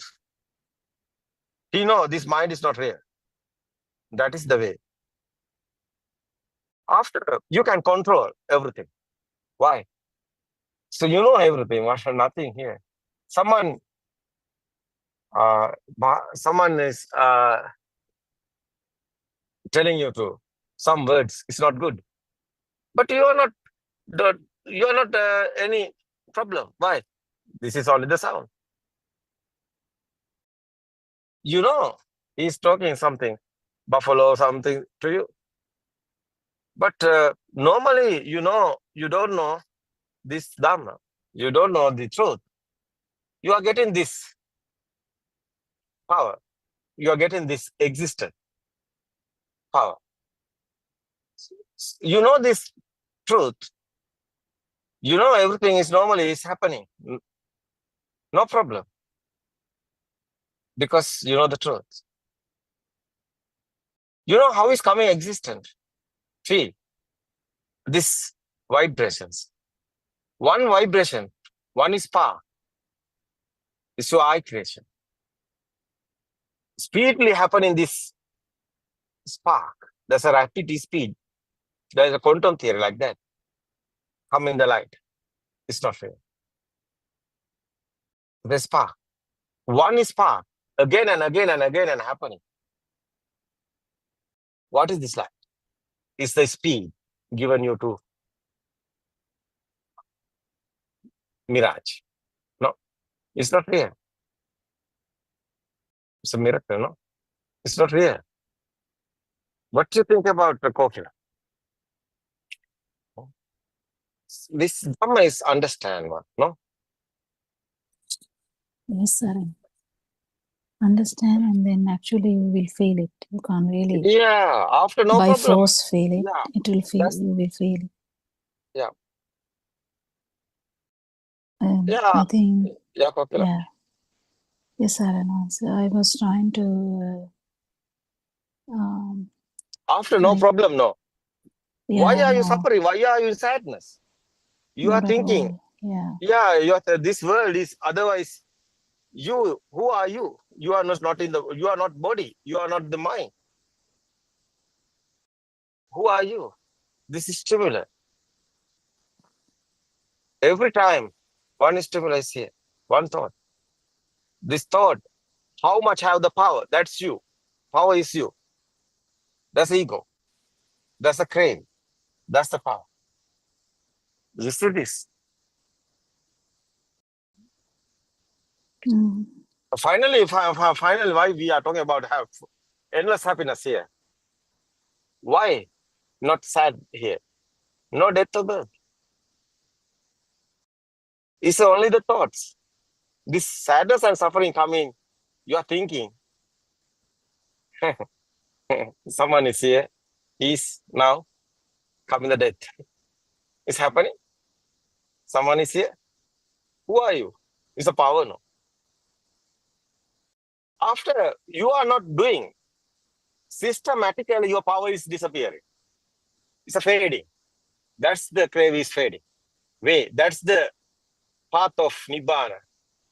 He know this mind is not real. That is the way. After, you can control everything. Why? So you know everything, nothing here. Someone is telling you to some words, it's not good. But you are not any problem. Why? This is only the sound. You know, he's talking something, buffalo, something to you. But normally, you don't know this Dhamma. You don't know the truth. You are getting this power. You are getting this existent power. You know this truth. You know everything is normally is happening. No problem. Because you know the truth. You know how is coming existent. Feel this vibrations. One vibration, one is power. It's your eye creation. Speedily happening this spark. There's a rapidity speed. There's a quantum theory like that. Come in the light. It's not real. There's spark. One is spark. Again and again and again and happening. What is this light? It's the speed given you to mirage. No, it's not real. It's a miracle, no? It's not real. What do you think about the coconut? This Dhamma is understand one, no? Yes, sir. Understand, and then actually you will feel it. You can't really. Yeah, after no by problem. force feel it. Yeah, It will feel. You will feel it. Yeah. I think. Yeah, coconut. Yeah. Yes, sir. So I was trying to. After no problem, no. Yeah, Why are you no, suffering? Why are you in sadness? You are not at thinking, all. Yeah. yeah, this world is otherwise. You, who are you? You are not in the. You are not body. You are not the mind. Who are you? This is stimulus. Every time, one stimulus here, one thought. This thought, how much have the power? That's you. Power is you. That's ego. That's the crane. That's the power. You see this? Mm. Finally, why we are talking about endless happiness here? Why not sad here? No death or birth. It's only the thoughts. This sadness and suffering coming, you are thinking. Someone is here. He's now coming the death. It's happening. Someone is here. Who are you? It's a power, no? After you are not doing, systematically your power is disappearing. It's a fading. That's the crave is fading. Way. That's the path of Nibbana.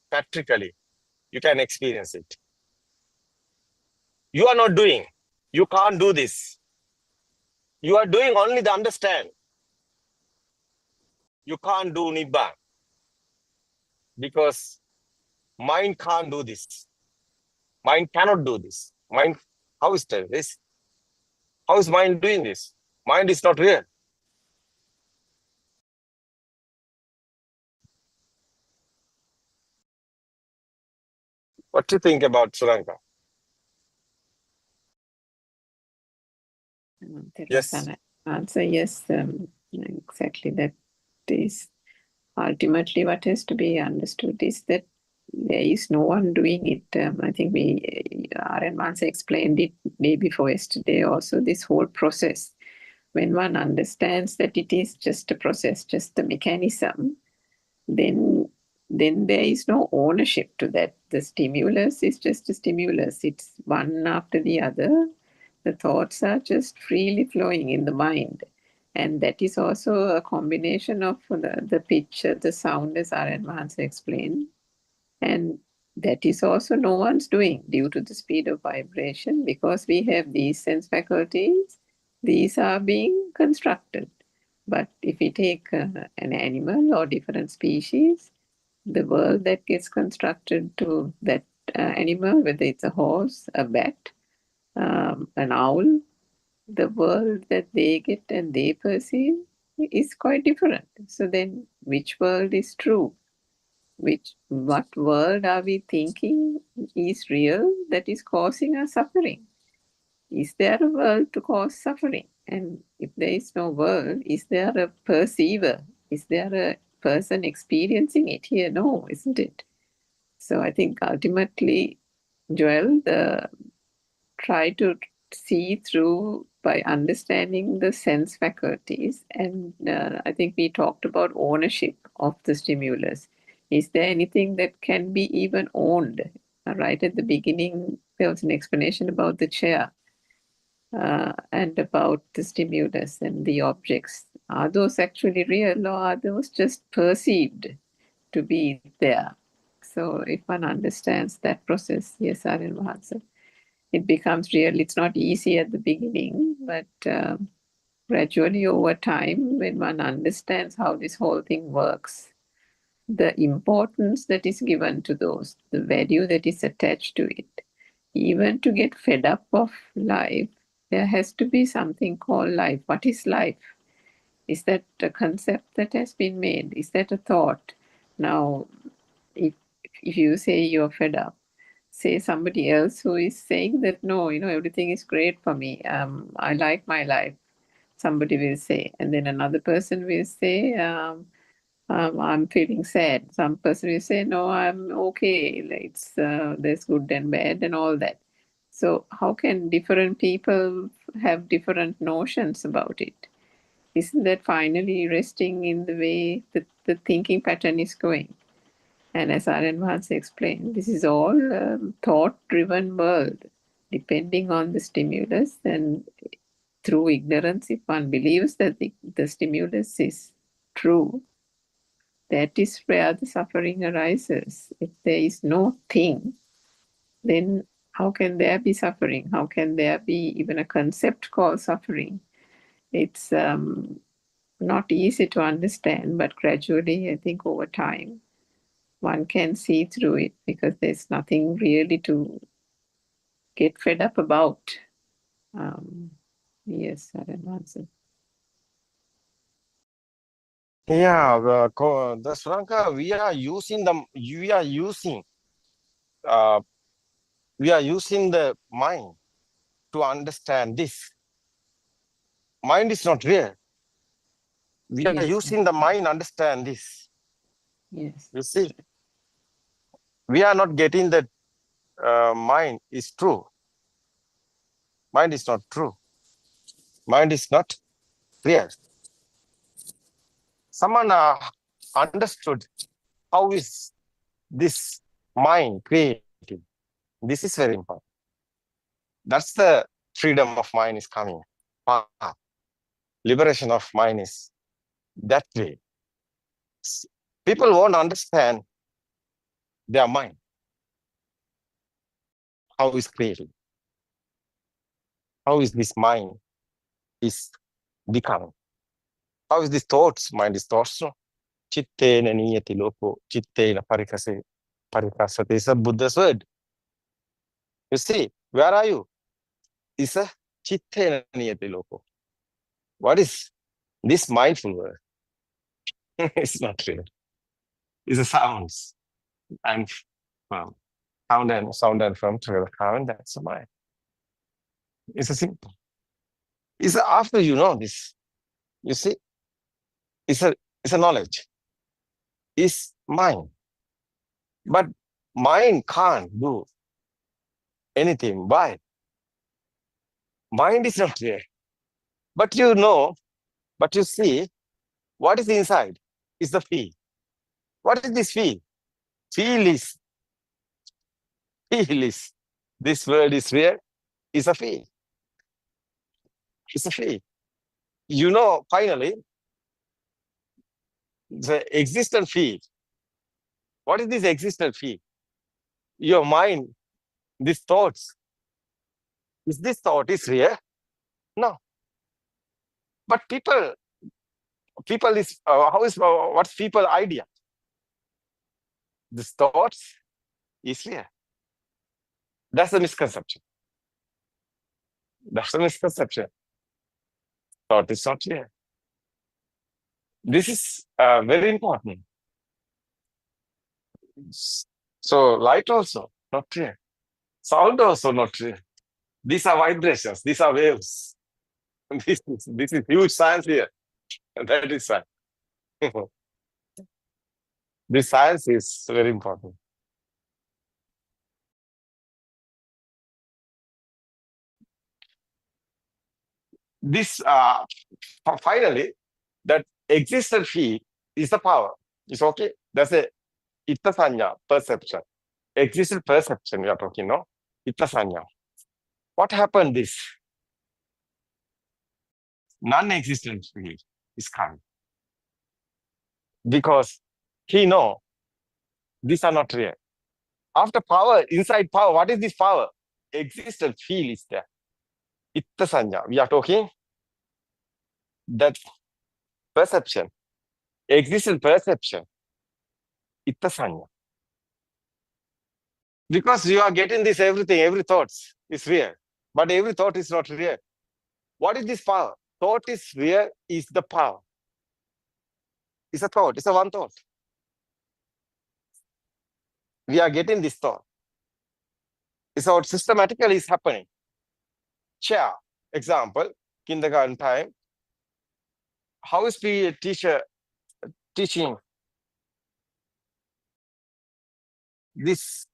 Practically, you can experience it. You are not doing. You can't do this. You are doing only the understand. You can't do Nibbana because mind can't do this. Mind cannot do this. Mind, how is this? How is mind doing this? Mind is not real. What do you think about Suranka? That Yes. was an answer. Yes, exactly. That is ultimately what has to be understood is that there is no one doing it. I think R.N. once explained it day before yesterday also, this whole process. When one understands that it is just a process, just a mechanism, then there is no ownership to that. The stimulus is just a stimulus. It's one after the other. The thoughts are just freely flowing in the mind. And that is also a combination of the picture, the sound, as R.N. Mahansa explained. And that is also no one's doing due to the speed of vibration. Because we have these sense faculties, these are being constructed. But if we take an animal or different species, the world that gets constructed to that animal, whether it's a horse, a bat, an owl, the world that they get and they perceive is quite different. So then which world is true? What world are we thinking is real that is causing us suffering? Is there a world to cause suffering? And if there is no world, is there a perceiver? Is there a person experiencing it here? No, isn't it? So I think ultimately, Joel, try to see through by understanding the sense faculties. And I think we talked about ownership of the stimulus. Is there anything that can be even owned? Right at the beginning, there was an explanation about the chair and about the stimulus and the objects. Are those actually real or are those just perceived to be there? So if one understands that process, yes, Aryan Mahatsa, it becomes real. It's not easy at the beginning, but gradually over time, when one understands how this whole thing works, the importance that is given to those, the value that is attached to it, even to get fed up of life, there has to be something called life. What is life? Is that a concept that has been made? Is that a thought? Now, if you say you're fed up, say somebody else who is saying that, no, everything is great for me. I like my life. Somebody will say. And then another person will say, I'm feeling sad. Some person will say, no, I'm okay. There's good and bad and all that. So how can different people have different notions about it? Isn't that finally resting in the way that the thinking pattern is going? And as Aryan Mahansa explained, this is all a thought-driven world, depending on the stimulus. And through ignorance, if one believes that the stimulus is true, that is where the suffering arises. If there is no thing, then how can there be suffering? How can there be even a concept called suffering? It's not easy to understand, but gradually, I think over time, one can see through it because there's nothing really to get fed up about. Yes, Aryan Mahansa. Yeah, the Suranka, we are using the mind to understand this. Mind is not real. We are Yes, using the mind to understand this. yes. You see, we are not getting that mind is true. Mind is not true. Mind is not real. Someone understood how is this mind created? This is very important. That's the freedom of mind is coming. Liberation of mind is that way. People won't understand their mind, how is created, how is this mind is becoming, how is this thoughts, mind is thoughts. Chittena niyati loko, chittena parikasate is a Buddha's word. You see, where are you? It's a chittena niyati loko. What is this mindful word? It's not real. It's a sounds and sound and from together. That's a mind. It's a simple. It's after you know this. You see, it's a knowledge. It's mind. But mind can't do anything. Why? Mind is not there. But you know, but you see, what is inside? Is the feel. What is this feel? Feel is. This word is real. Is a feel. It's a feel. You know, finally, the existent feel. What is this existent feel? Your mind, these thoughts. Is this thought is real? No. But people is what's people idea? This thoughts is real. That's the misconception. That's the misconception. Thought is not real. This is very important. So light also not real. Sound also not real. These are vibrations. These are waves. This is huge science here. That is science. This science is very important. This finally, that existent field is the power. It's okay. That's a itta sanya, perception. Existent perception we are talking, no? Itta sanya. What happened this? Non-existent field is coming. Because he know these are not real. After power, inside power, what is this power? Existent field is there. Itta sanya. We are talking that perception, existent perception, itta sanya. Because you are getting this everything, every thought is real, but every thought is not real. What is this power? Thought is real, is the power. It's a thought, it's a one thought. We are getting this thought. It's what systematically is happening. Chair, example, kindergarten time. How is the teacher teaching this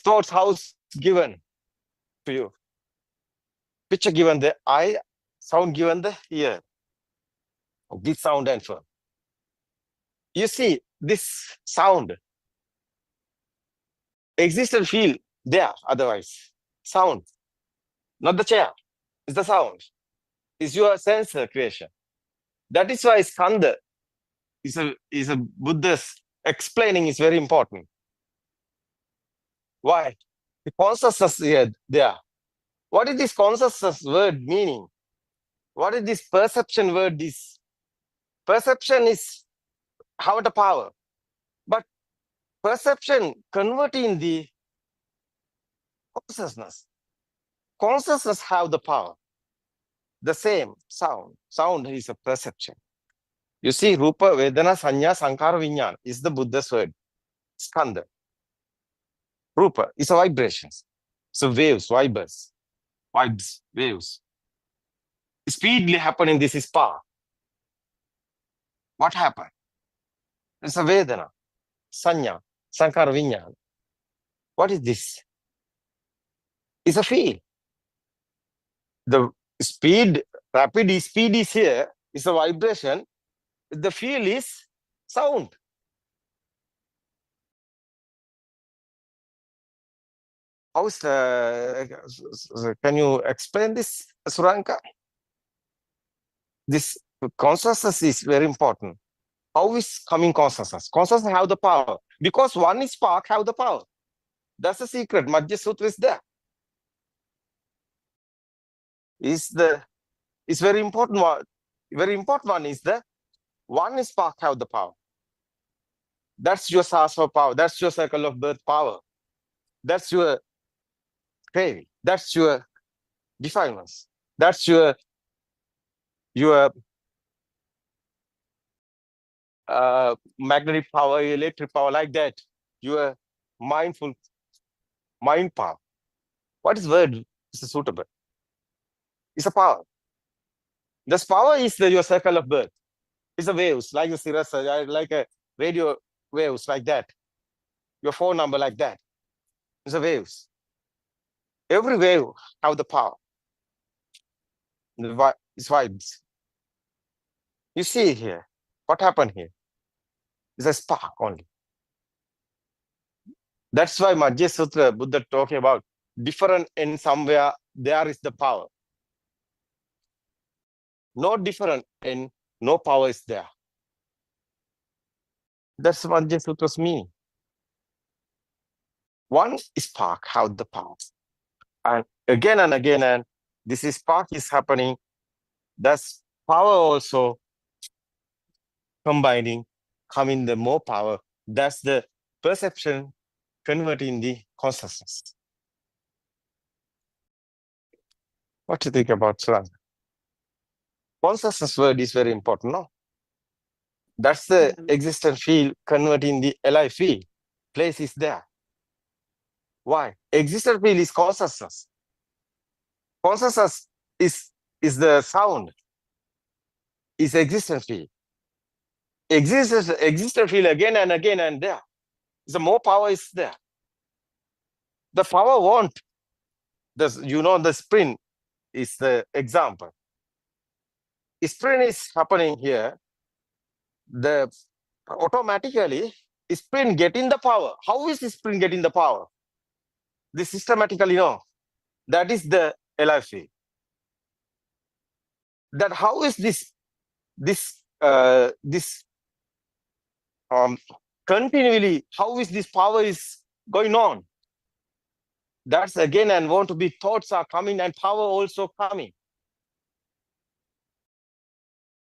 thoughts? How's given to you? Picture given the eye, sound given the ear. This sound and form. You see this sound. Existent feel there, otherwise. Sound. Not the chair. It's the sound. It's your sensor creation. That is why Skanda is a Buddha's explaining is very important. Why? The consciousness here, there. What is this consciousness word meaning? What is this perception word? This perception is have the power. But perception converting the consciousness. Consciousness have the power. The same sound. Sound is a perception. You see, Rupa, Vedana, Sanya, Sankara, Vinyana is the Buddha's word. Skanda. Rupa is a vibrations. So waves, vibes, waves. Speedily happening, this is power. What happened? It's a Vedana, Sanya, Sankara, Vinyana. What is this? It's a feel. The speed, rapid speed is here, is a vibration. The feel is sound. How is can you explain this, Suranka? This consciousness is very important. How is coming consciousness? Consciousness have the power. Because one is spark, have the power. That's the secret. Madhya Sutra is there. It's very important one. Very important one is the one is spark, have the power. That's your source of power. That's your cycle of birth power. That's your craving. That's your defilements. That's your magnetic power, electric power, like that. Your mindful mind power. What is word is suitable? It's a power. This power is your circle of birth. It's a waves, like the cirrus, like a radio waves, like that. Your phone number, like that. It's a waves. Every wave have the power. It's vibes. You see here, what happened here? It's a spark only. That's why Madhya Sutra, Buddha talking about different in somewhere, there is the power. No different in no power is there. That's Madhya Sutra's meaning. One spark have the power. And again, and this spark is happening. That's power also combining, coming the more power. That's the perception converting the consciousness. What do you think about Suran? Consciousness word is very important, no? That's the existent field converting the alive field. Place is there. Why? Existent field is consciousness. Consciousness is the sound. Is existent field. Existent field again and again and there. The more power is there. The power won't. The spring is the example. Spring is happening here. The automatically spring getting the power. How is the spring getting the power? The systematically no. That is the alive field. That how is this continually, how is this power is going on? That's again and want to be thoughts are coming and power also coming.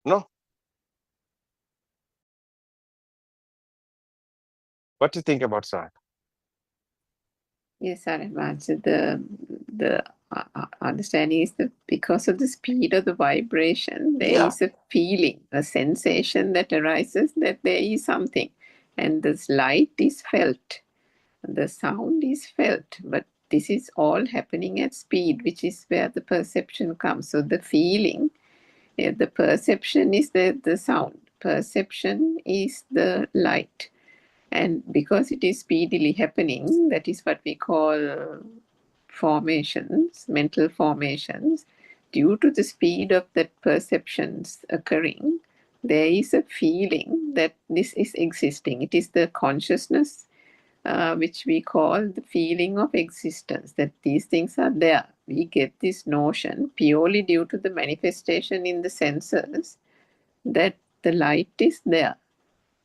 No? What do you think about that? Yes, Arivaj, the understanding is that because of the speed of the vibration, there is a feeling, a sensation that arises that there is something. And this light is felt, the sound is felt, but this is all happening at speed, which is where the perception comes. So the feeling, the perception is the sound, perception is the light. And because it is speedily happening, that is what we call formations, mental formations. Due to the speed of that perceptions occurring, there is a feeling that this is existing. It is the consciousness which we call the feeling of existence, that these things are there. We get this notion purely due to the manifestation in the senses that the light is there.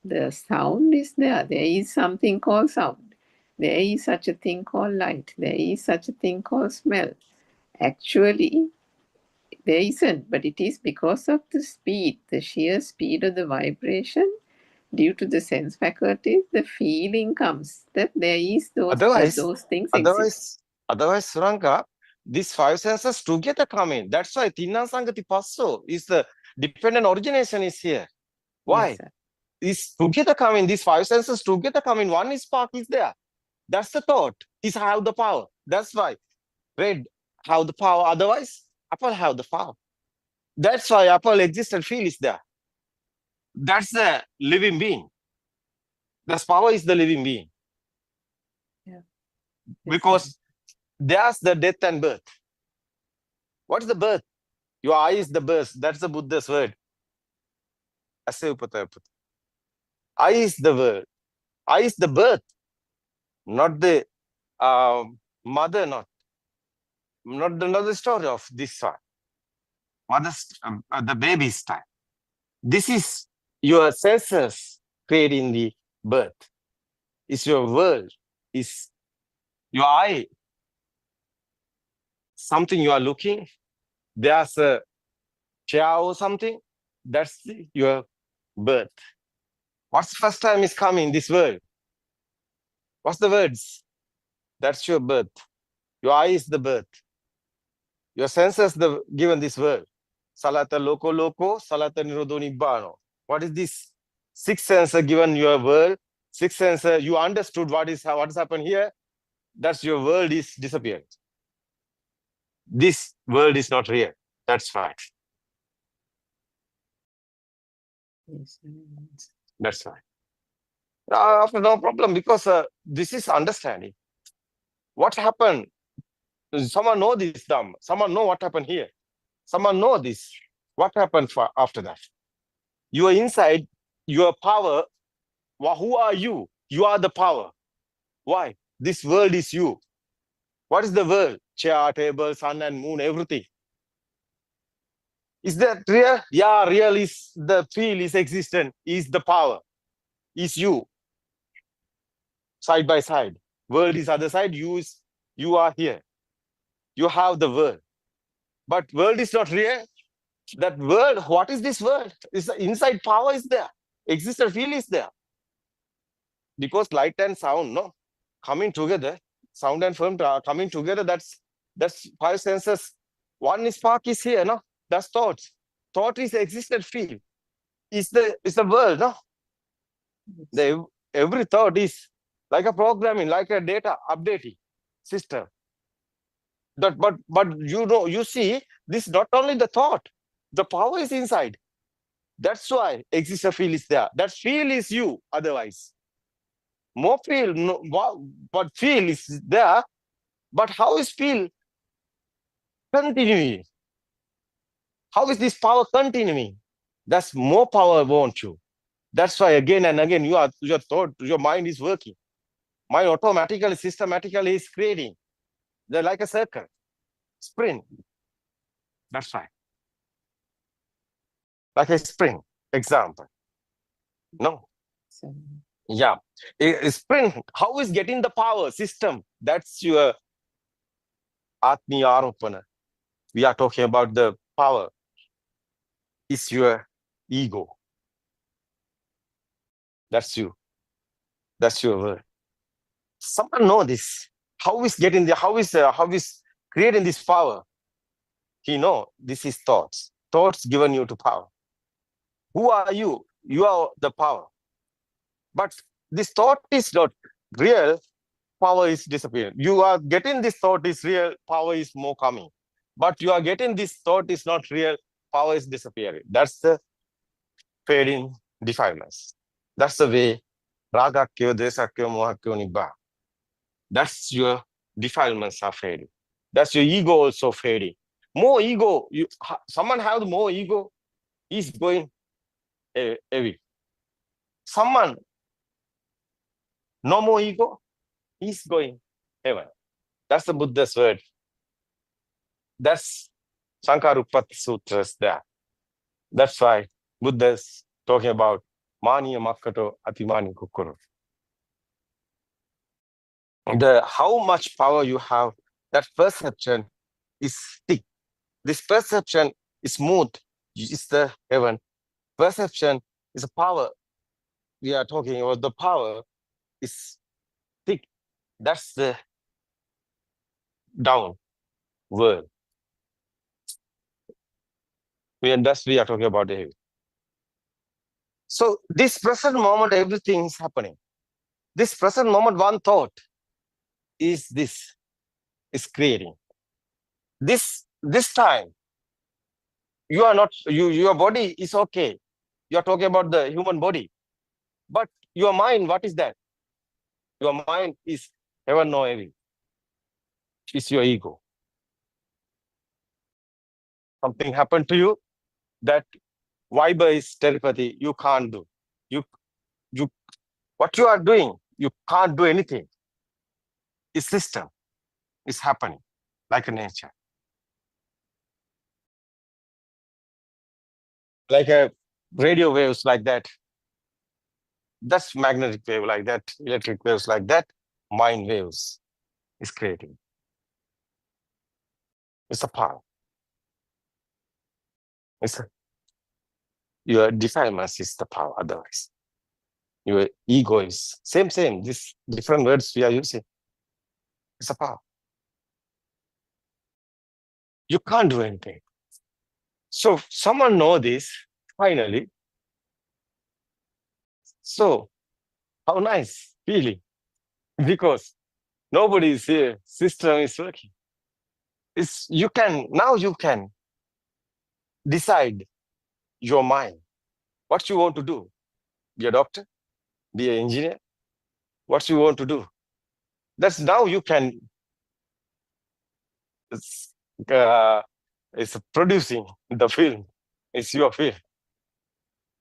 The sound is there. There is something called sound. There is such a thing called light. There is such a thing called smell. Actually, there isn't, but it is because of the speed, the sheer speed of the vibration, due to the sense faculties, the feeling comes that there is those things exist. Otherwise, Suranka, these five senses together come in. That's why Tinna Sangati Passo is the dependent origination is here. Why? Yes, is together coming, these five senses together coming, one spark is there. That's the thought, is have the power. That's why red have the power, otherwise apple have the power. That's why apple existent field is there. That's the living being. This power is the living being. Yeah. Because there's the death and birth. What is the birth? Your eye is the birth. That's the Buddha's word. I is the word. I is the birth, not the Mother not the story of this one. Mother's the baby's time. This is your senses creating the birth. It's your world. It's your eye. Something you are looking. There's a chair or something. That's your birth. What's the first time is coming this world? What's the words? That's your birth. Your eye is the birth. Your senses the given this world. Salata loco, salata nirodho nibbano. What is this? Six senses given your world. Six senses you understood what has happened here. That's your world is disappeared. This world is not real. That's right. Yes. That's right. No problem, because this is understanding. What happened? Someone know this, Dham. Someone know what happened here. Someone know this. What happened after that? You are inside your power. Who are you? You are the power. Why? This world is you. What is the world? Chair, table, sun and moon, everything. Is that real? Yeah, real is the feel is existent, is the power, is you. Side by side. World is other side, you are here. You have the world. But world is not real. That world, what is this world? Is inside power is there. Existent feel is there. Because light and sound, no, coming together, sound and form coming together, that's five senses. One spark is here, no? That's thoughts. Thought is existent feel. It's the world, no? Every thought is like a programming, like a data updating system. But you see, this not only the thought, the power is inside. That's why existent feel is there. That feel is you, otherwise. More feel, no, but feel is there. But how is feel continuing? How is this power continuing? That's more power want you. That's why again and again your thought, your mind is working. Mind automatically, systematically is creating. They're like a circle, spring. That's right. Like a spring, example. No. Yeah. A spring, how is getting the power system? That's your Atmiya Aropana. We are talking about the power. Is your ego. That's you. That's your word. Someone know this. How is getting the how is creating this power? He know this is thoughts. Thoughts given you to power. Who are you? You are the power. But this thought is not real, power is disappearing. You are getting this thought is real, power is more coming. But you are getting this thought is not real, power is disappearing. That's the fading defilements. That's the way Ragakyo, Desakyo, Mohakyo, Nibbana. That's your defilements are fading. That's your ego also fading. More ego, someone have more ego, is going away. Someone no more ego, he's going heaven. That's the Buddha's word. That's Sankarupati Sutras there. That's why Buddha's talking about Maniya Makkato Atimani Kukuru. How much power you have, that perception is thick. This perception is smooth. It's the heaven. Perception is a power. We are talking about the power is thick. That's the down world. We are talking about the heaven. So this present moment, everything is happening. This present moment, one thought is creating. This time, you are not, your body is okay. You are talking about the human body. But your mind, what is that? Your mind is heaven or heaven. It's your ego. Something happened to you, that Viber is telepathy, you can't do. What you are doing, you can't do anything. It's system. is happening, like a nature. Like a radio waves like that. That's magnetic wave like that, electric waves like that, mind waves is creating. It's a power. Your defilements is the power, otherwise. Your ego is same, these different words we are using. It's a power. You can't do anything. So someone know this, finally. So how nice feeling, because nobody is here, system is working. Now you can decide your mind, what you want to do. Be a doctor, be an engineer, what you want to do. That's now you can, it's producing the film. It's your film.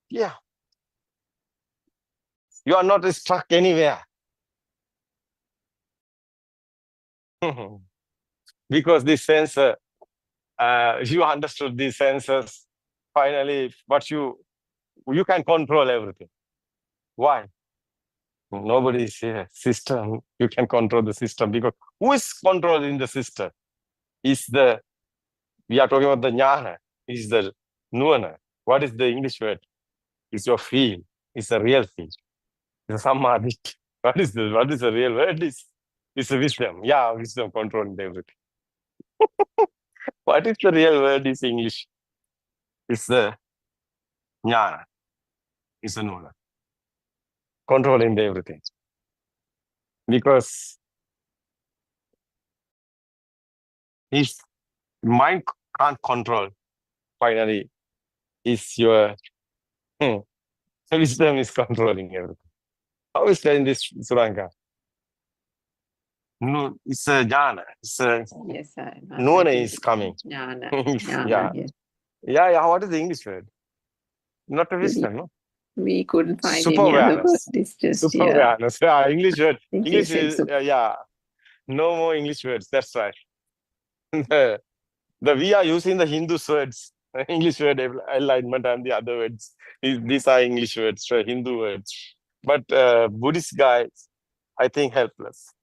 Yeah. You are not stuck anywhere. Because this sensor, you understood these sensors, finally, but you can control everything. Why? Nobody is here. System, you can control the system, because who is controlling the system? We are talking about the jnana, is the nuana. What is the English word? It's your feel. It's a real feel. It's a samadhi. What is the real word? It's a wisdom. Yeah, wisdom controlling everything. What is the real word is English? It's the jnana. It's a nuana. Controlling everything. Because if mind can't control, finally, is your wisdom is controlling everything. How is that in this Suranka? No, it's a jnana. Yes, Nuana is coming. Jnana. Yeah. Yes. Yeah. What is the English word? Not a wisdom, no? We couldn't find Super any other word. awareness. It's just Super awareness. Yeah, English word. think you English said is, super. yeah. No more English words. That's right. We are using the Hindu words, English word alignment and the other words. These are English words, Hindu words. But Buddhist guys, I think, helpless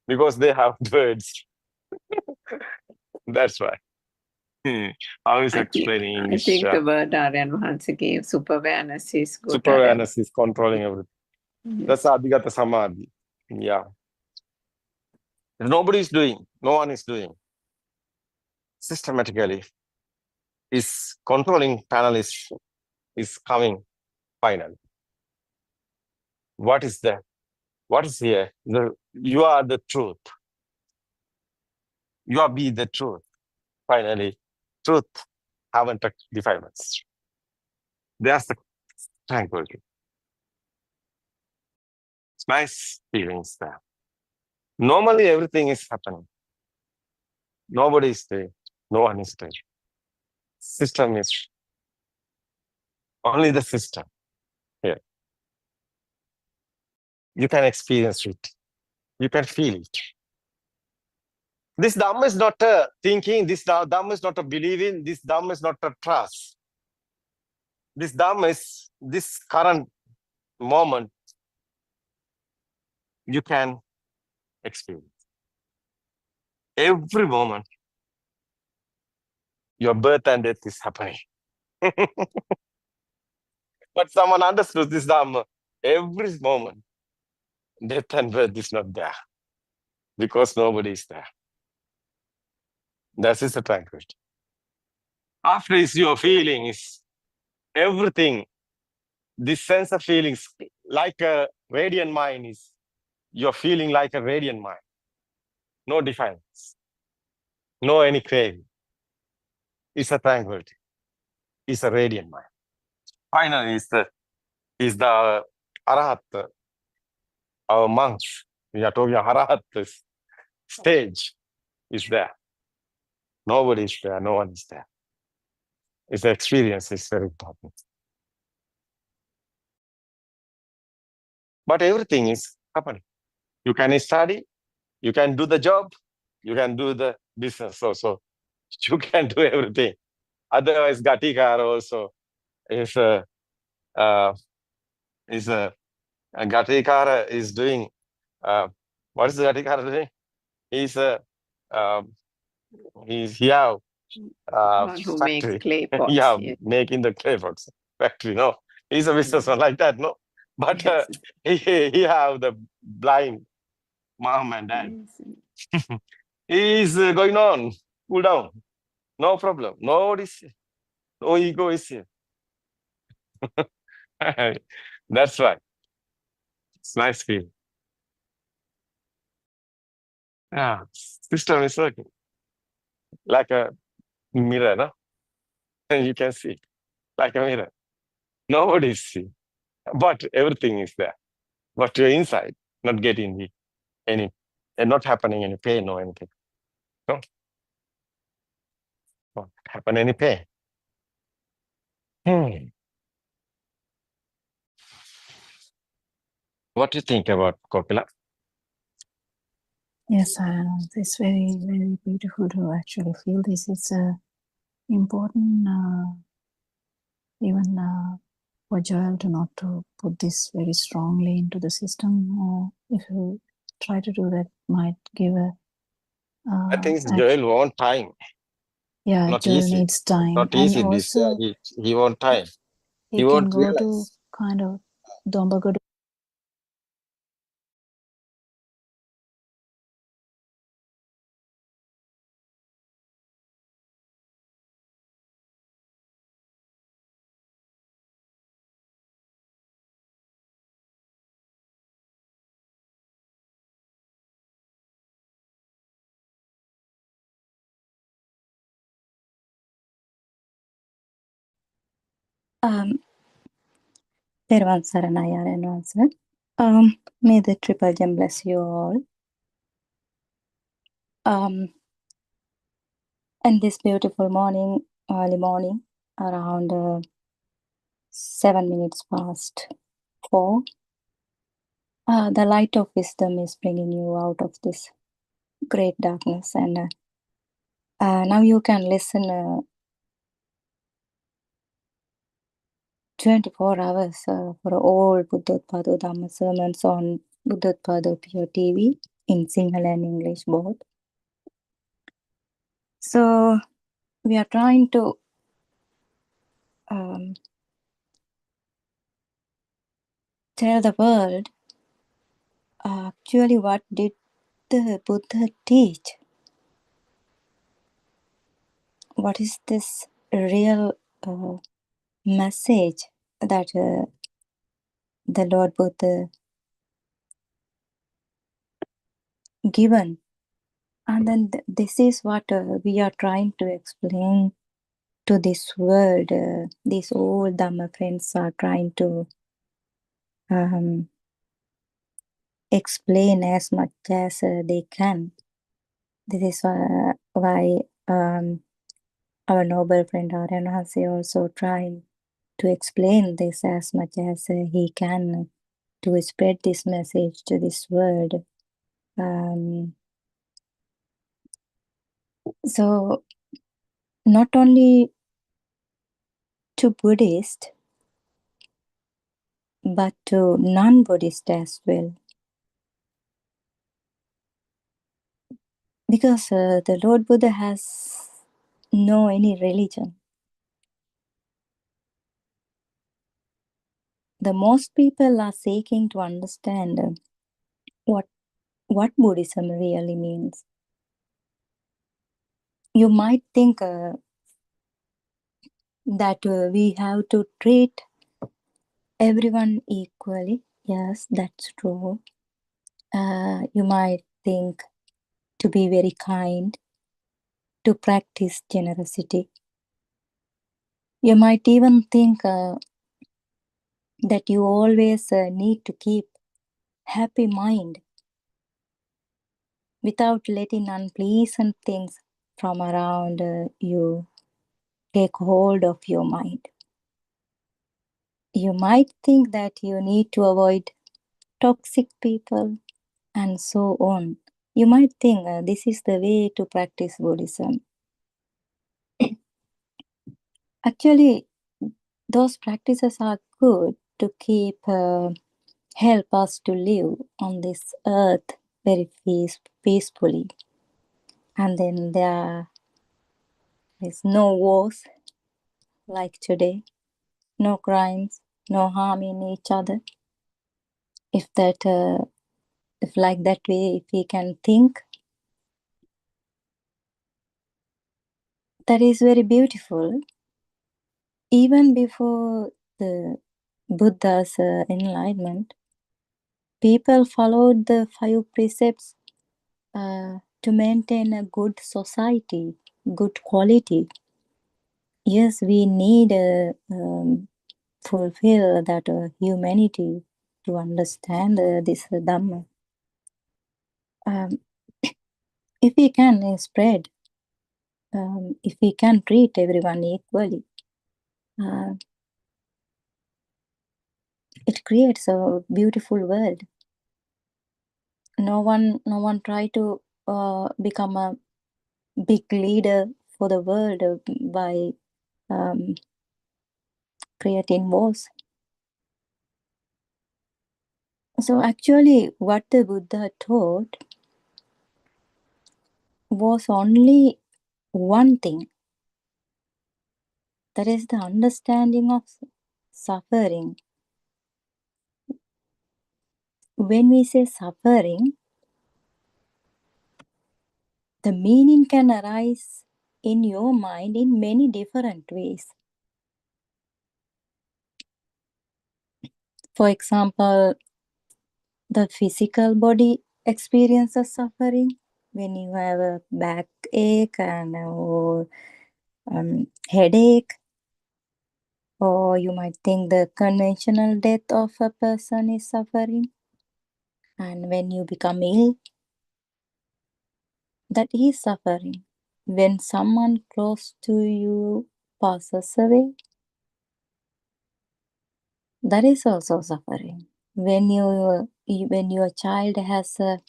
because they have words. That's why. How is explaining English? I think the word Aryan Mahansa gave, super awareness, is good. Super awareness is controlling everything. Yes. That's Adhigata Samadhi. Yeah. Nobody is doing. No one is doing. Systematically, is controlling panel is coming finally. What is there? What is here? You are the truth. You are be the truth. Finally, truth haven't defilements. There's the tranquility. It's nice feelings there. Normally, everything is happening. Nobody is there. No one is there. System is only the system here. You can experience it. You can feel it. This Dhamma is not a thinking. This Dhamma is not a believing. This Dhamma is not a trust. This Dhamma is this current moment you can experience. Every moment, your birth and death is happening. But someone understood this Dhamma. Every moment, death and birth is not there because nobody is there. That is the tranquility. After is your feeling is everything. This sense of feelings, like a radiant mind, is you're feeling like a radiant mind. No defiance. No any craving. It's a tranquility. It's a radiant mind. Finally, is the Arahat, our monks. We are talking Arahat stage is there. Nobody is there. No one is there. It's the experience is very important. But everything is happening. You can study. You can do the job. You can do the business also. You can do everything. Otherwise, Gatikara also is Gatikara is doing what is Gatikara doing? He's he have One who makes factory. clay pots. Yeah, Yes. making the clay pots factory. No, he's a businessman like that. No, but Yes. he have the blind mom and dad. Yes. He's going on. Cool down. No problem. No worries. No ego is here. That's right. It's nice feeling. Yeah, system is working like a mirror, no? And you can see like a mirror. Nobody see, but everything is there. But you're inside, not getting any, and not happening any pain or anything. No, not happen any pain. What do you think about Kopila? Yes, it's very, very beautiful to actually feel this. It's important even for Joel to not to put this very strongly into the system. If you try to do that, might give a. I think Joel want time. Yeah, not Joel easy. needs time, Not and easy. This also he want time. he He can won't go realize. to kind of Dombagadu. Peruvan Saranaya and answer. May the Triple Gem bless you all. And this beautiful morning, early morning, around 7 minutes past 4, the light of wisdom is bringing you out of this great darkness. And now you can listen 24 hours for all Buddothpado Dhamma sermons on Buddothpado PeoTV in Sinhala and English both. So we are trying to tell the world actually what did the Buddha teach? What is this real message that the Lord Buddha given? And then this is what we are trying to explain to this world. These old Dhamma friends are trying to explain as much as they can. This is why our noble friend Aranhasi also trying to explain this as much as he can to spread this message to this world. So not only to Buddhist, but to non-Buddhist as well. Because the Lord Buddha has no any religion. The most people are seeking to understand what Buddhism really means. You might think that we have to treat everyone equally. Yes, that's true. You might think to be very kind, to practice generosity. You might even think that you always need to keep happy mind without letting unpleasant things from around you take hold of your mind. You might think that you need to avoid toxic people and so on. You might think this is the way to practice Buddhism. Actually, those practices are good to keep, help us to live on this earth very peacefully. And then there is no wars like today, no crimes, no harm in each other. If like that way, if we can think, that is very beautiful. Even before the Buddha's enlightenment, people followed the 5 precepts to maintain a good society, good quality. Yes, we need fulfill that humanity to understand this Dhamma. If we can spread, if we can treat everyone equally, it creates a beautiful world. No one try to become a big leader for the world by creating wars. So actually what the Buddha taught was only one thing. That is the understanding of suffering. When we say suffering, the meaning can arise in your mind in many different ways. For example, the physical body experiences suffering when you have a backache and or headache, or you might think the conventional death of a person is suffering. And when you become ill, that is suffering. When someone close to you passes away, that is also suffering. When your child has a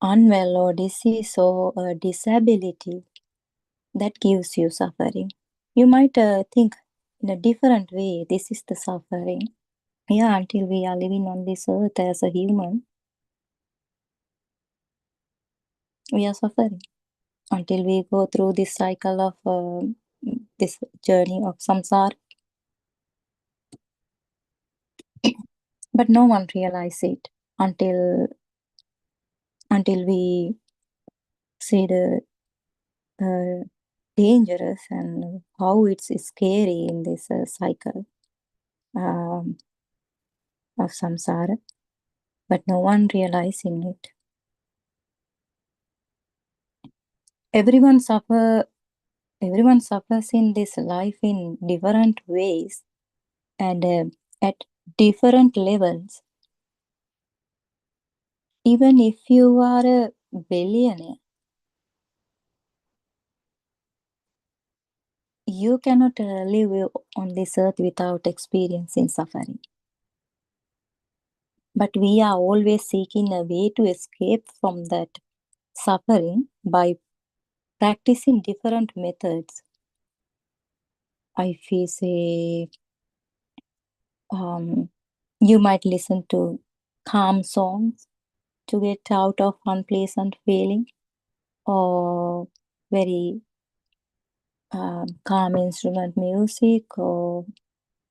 unwell or disease or a disability, that gives you suffering. You might think in a different way, this is the suffering. Yeah, until we are living on this earth as a human, we are suffering. Until we go through this cycle of this journey of samsara. But no one realizes it until we see the dangerous and how it's scary in this cycle of samsara. But no one realizing it. Everyone suffers in this life in different ways and at different levels. Even if you are a billionaire, you cannot live on this earth without experiencing suffering. But we are always seeking a way to escape from that suffering by practicing different methods. If we say, you might listen to calm songs to get out of unpleasant feeling, or very calm instrument music, or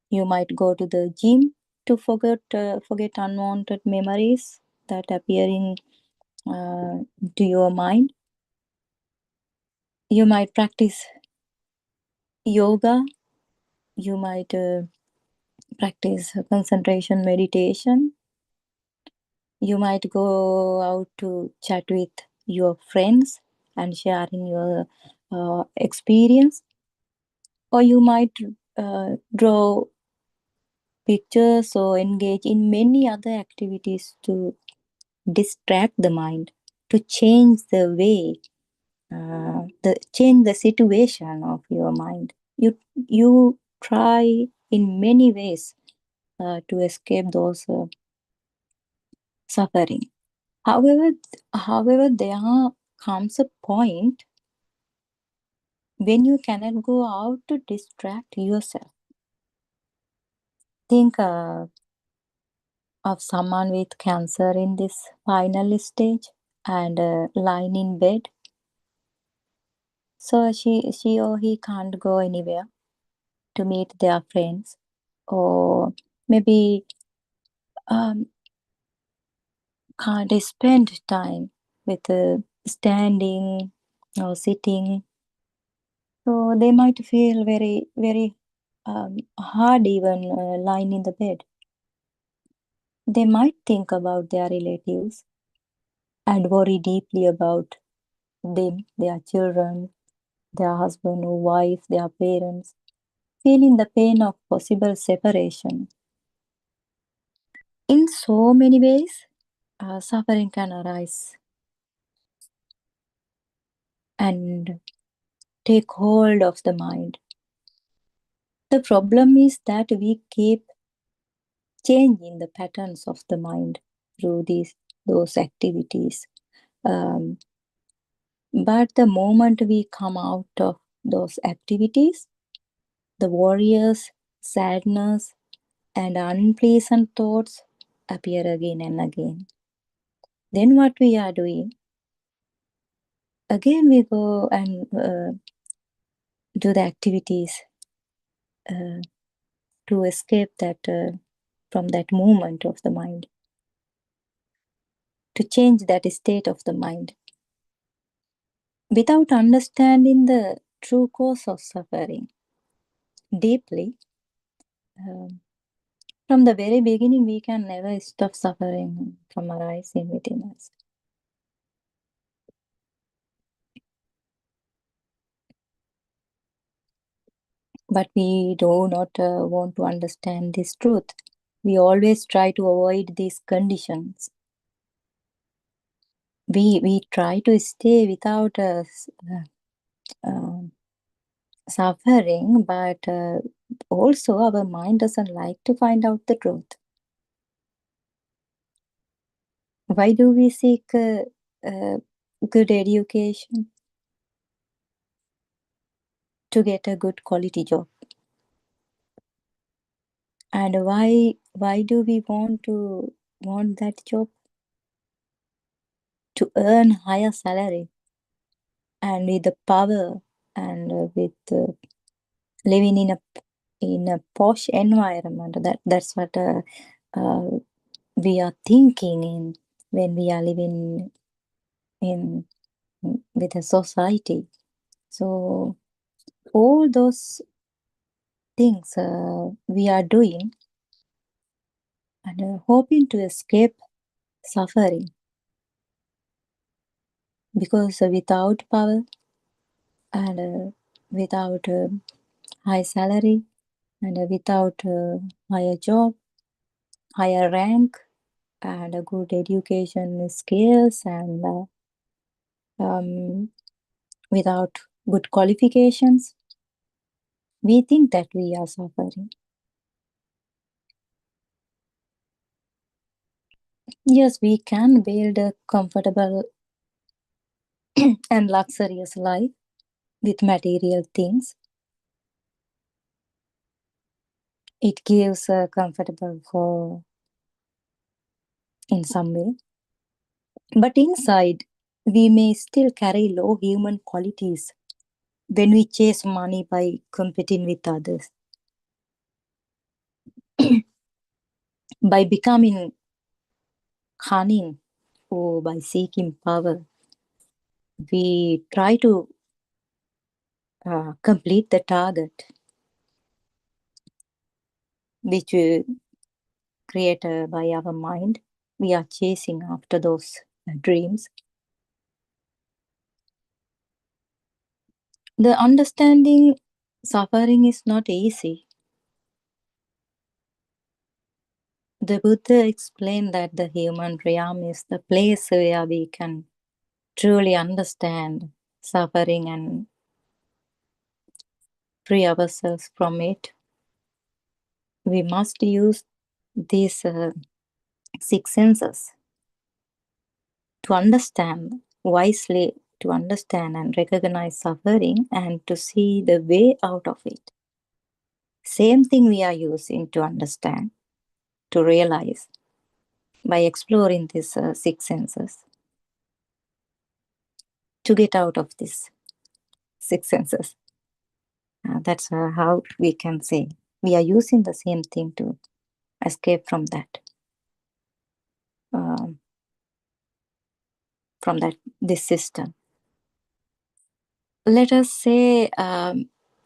you might go to the gym to forget unwanted memories that appear to your mind. You might practice yoga. You might practice concentration meditation. You might go out to chat with your friends and sharing your experience, or you might draw pictures or engage in many other activities to distract the mind, to change the way, change the situation of your mind. You try in many ways to escape those suffering. However, there comes a point when you cannot go out to distract yourself. Think of someone with cancer in this final stage and lying in bed. So she or he can't go anywhere to meet their friends, or maybe can't spend time with standing or sitting. So they might feel very, very hard even lying in the bed. They might think about their relatives and worry deeply about them, their children, their husband or wife, their parents, feeling the pain of possible separation. In so many ways, suffering can arise and take hold of the mind. The problem is that we keep changing the patterns of the mind through those activities. But the moment we come out of those activities, the worries, sadness, and unpleasant thoughts appear again and again. Then what we are doing? Again, we go and do the activities to escape that from that movement of the mind, to change that state of the mind. Without understanding the true cause of suffering deeply, from the very beginning, we can never stop suffering from arising within us. But we do not want to understand this truth. We always try to avoid these conditions. We try to stay without suffering, but also our mind doesn't like to find out the truth. Why do we seek good education? To get a good quality job. And why do we want that job? To earn higher salary and with the power and with living in a posh environment. That's what we are thinking in when we are living in with a society. So all those things we are doing and hoping to escape suffering, because without power and without high salary and without higher job, higher rank, and a good education skills, and without good qualifications, we think that we are suffering. Yes, we can build a comfortable and luxurious life with material things. It gives comfortable for in some way. But inside, we may still carry low human qualities when we chase money by competing with others. By becoming cunning or by seeking power, we try to complete the target which we create by our mind. We are chasing after those dreams. The understanding suffering is not easy. The Buddha explained that the human realm is the place where we can truly understand suffering and free ourselves from it. We must use these 6 senses to understand wisely, to understand and recognize suffering and to see the way out of it. Same thing we are using to understand, to realize by exploring these six senses, to get out of these six senses. That's how we can say we are using the same thing to escape from that. This system. Let us say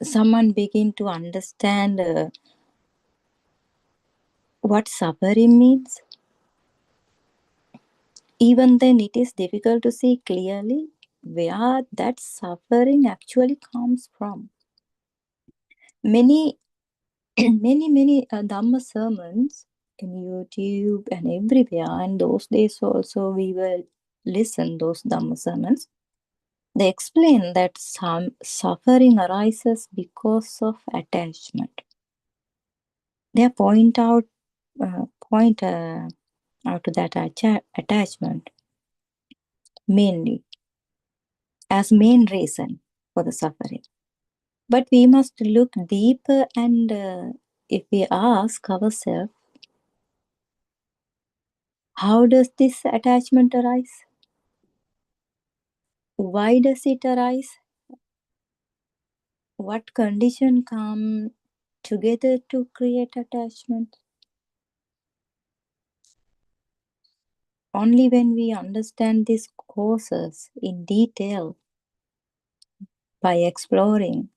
someone begin to understand what suffering means. Even then it is difficult to see clearly where that suffering actually comes from. Many Dhamma sermons in YouTube and everywhere, and those days also we will listen those Dhamma sermons. They explain that some suffering arises because of attachment. They point out to that attachment mainly as main reason for the suffering. But we must look deeper, and if we ask ourselves, how does this attachment arise? Why does it arise? What condition come together to create attachment? Only when we understand these causes in detail, by exploring,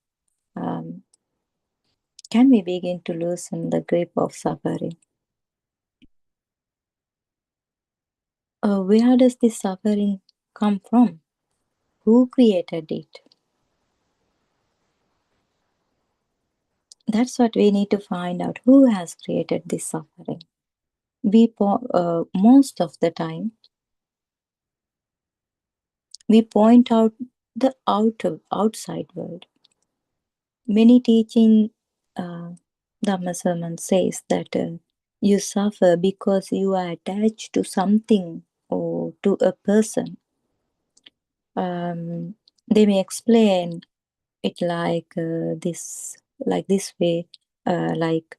can we begin to loosen the grip of suffering. Where does this suffering come from? Who created it? That's what we need to find out. Who has created this suffering? Most of the time, we point out the outside world. Many teaching Dhamma sermon says that you suffer because you are attached to something or to a person. They may explain it like this way, like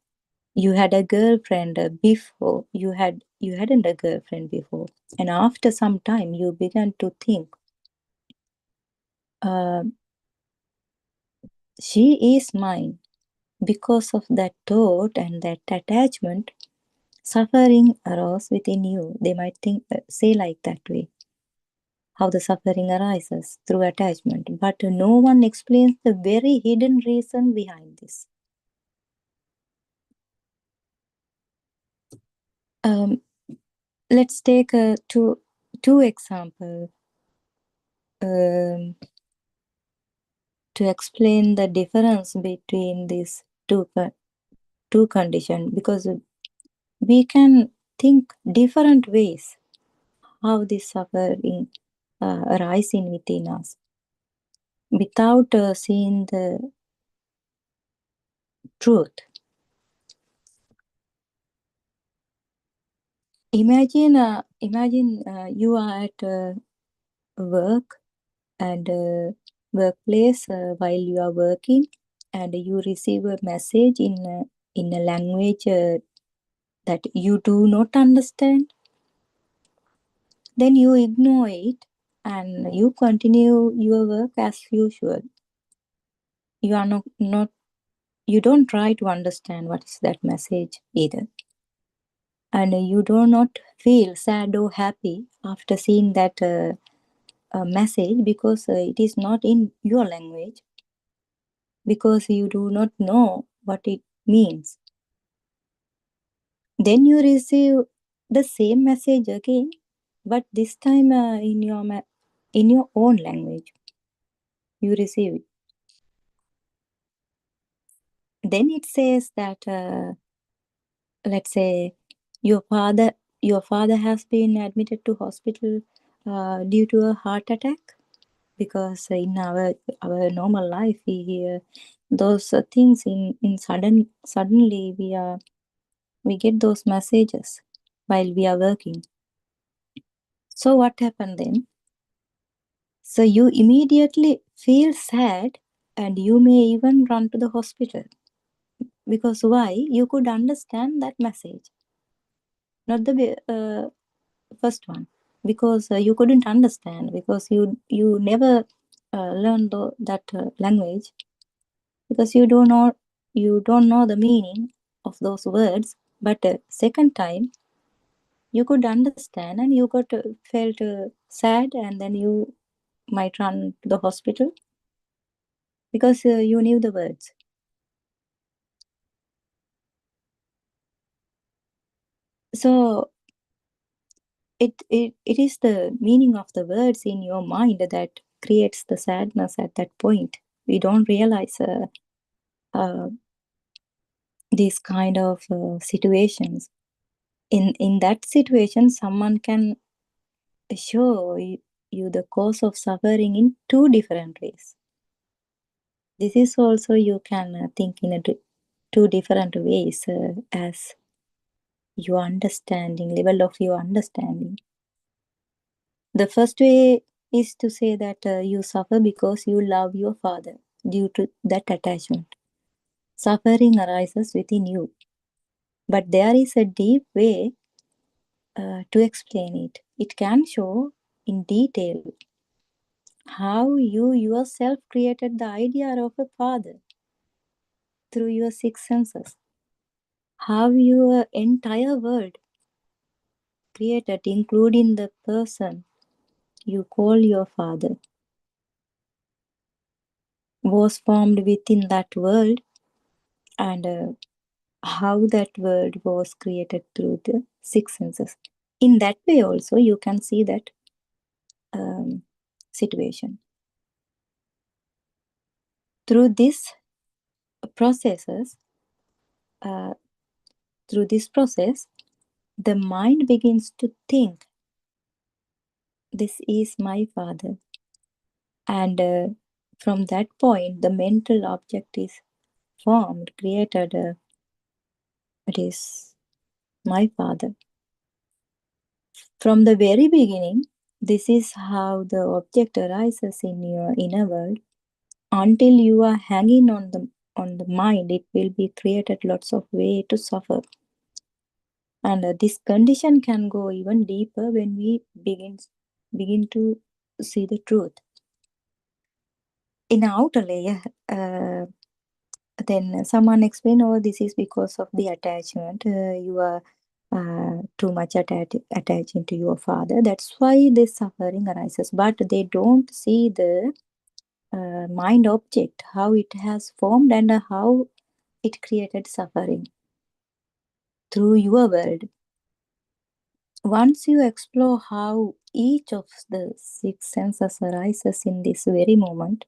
you had a girlfriend before, you hadn't a girlfriend before, and after some time you began to think, she is mine. Because of that thought and that attachment, suffering arose within you. They might say like that way, how the suffering arises through attachment, but no one explains the very hidden reason behind this. Let's take two examples to explain the difference between these two conditions, because we can think different ways how this suffering arising within us without seeing the truth. Imagine you are at work and workplace while you are working, and you receive a message in a language that you do not understand. Then you ignore it and you continue your work as usual. You are not you don't try to understand what is that message either. And you do not feel sad or happy after seeing that message, because it is not in your language, because you do not know what it means. Then you receive the same message again, but this time in your own language you receive it. Then it says that let's say your father has been admitted to hospital due to a heart attack, because in our normal life we hear those things in suddenly we get those messages while we are working. So what happened then? So you immediately feel sad and you may even run to the hospital. Because why? You could understand that message. Not the first one. Because you couldn't understand. Because you never learned that language. Because you don't know the meaning of those words. But second time, you could understand and you got felt sad, and then you might run to the hospital because you knew the words. So it is the meaning of the words in your mind that creates the sadness at that point. We don't realize these kind of situations. In that situation, someone can show you the cause of suffering in two different ways. This is also you can think in two different ways as your understanding, level of your understanding. The first way is to say that you suffer because you love your father due to that attachment. Suffering arises within you. But there is a deep way to explain it. It can show in detail how you yourself created the idea of a father through your six senses. How your entire world created, including the person you call your father, was formed within that world, and how that world was created through the six senses. In that way also you can see that situation. Through this process, the mind begins to think, this is my father. And from that point, the mental object is formed, created. It is my father. From the very beginning, this is how the object arises in your inner world. Until you are hanging on the mind, it will be created lots of way to suffer. And this condition can go even deeper when we begin to see the truth. In outer layer, then someone explained, oh, this is because of the attachment. You are too much attached into your father. That's why this suffering arises. But they don't see the mind object, how it has formed and how it created suffering through your world. Once you explore how each of the six senses arises in this very moment,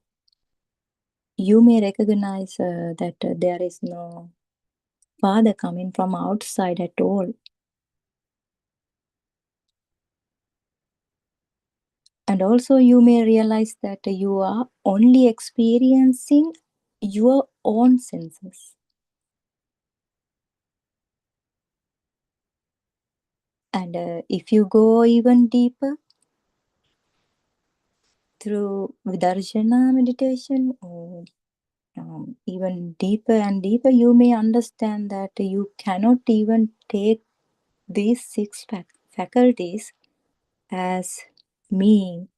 you may recognize that there is no father coming from outside at all. And also you may realize that you are only experiencing your own senses. And if you go even deeper through Vidarshana meditation, or even deeper and deeper, you may understand that you cannot even take these six faculties as me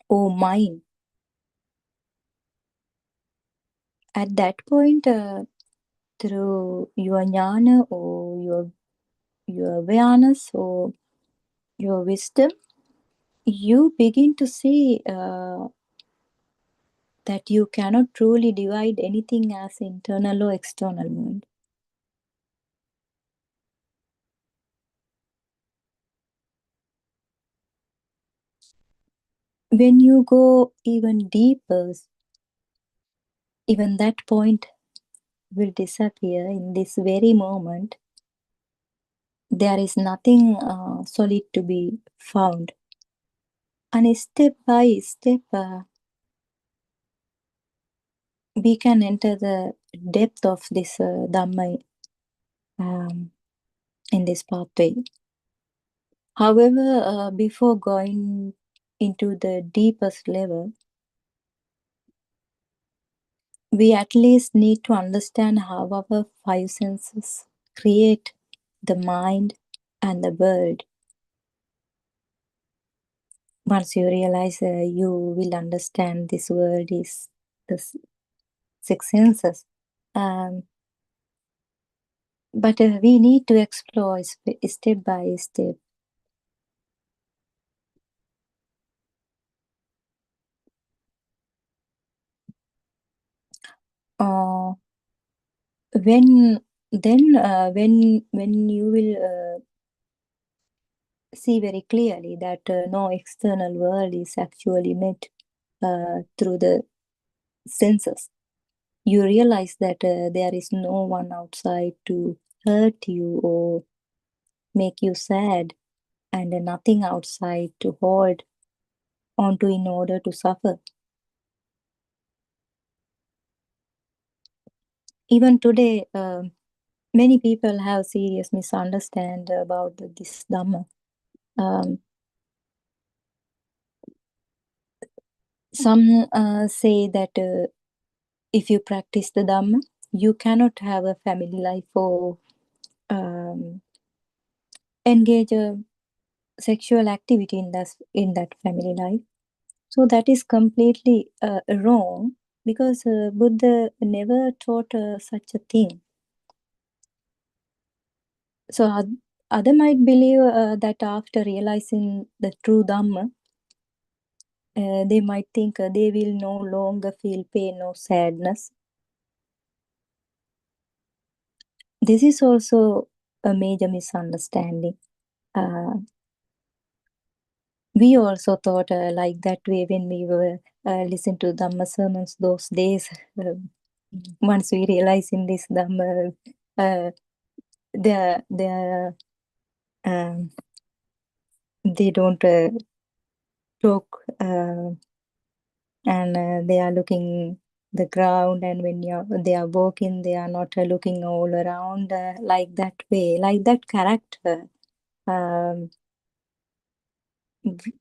or mine. At that point, through your jnana or your awareness or your wisdom, you begin to see that you cannot truly divide anything as internal or external world. When you go even deeper, even that point will disappear in this very moment. There is nothing solid to be found. And step by step, we can enter the depth of this Dhamma in this pathway. However, before going into the deepest level, we at least need to understand how our five senses create the mind and the world. Once you realize, you will understand this world is the six senses. But we need to explore step by step. When you will see very clearly that no external world is actually met through the senses, you realize that there is no one outside to hurt you or make you sad, and nothing outside to hold onto in order to suffer. Even today, many people have serious misunderstanding about this Dhamma. Some say that if you practice the Dhamma, you cannot have a family life or engage a sexual activity in that family life. So that is completely wrong, because Buddha never taught such a thing. So other might believe that after realizing the true Dhamma, they might think they will no longer feel pain or sadness. This is also a major misunderstanding. We also thought like that way when we were listening to Dhamma sermons those days. Once we realize in this Dhamma, they don't talk, and they are looking the ground, and when they are walking, they are not looking all around like that way, like that character.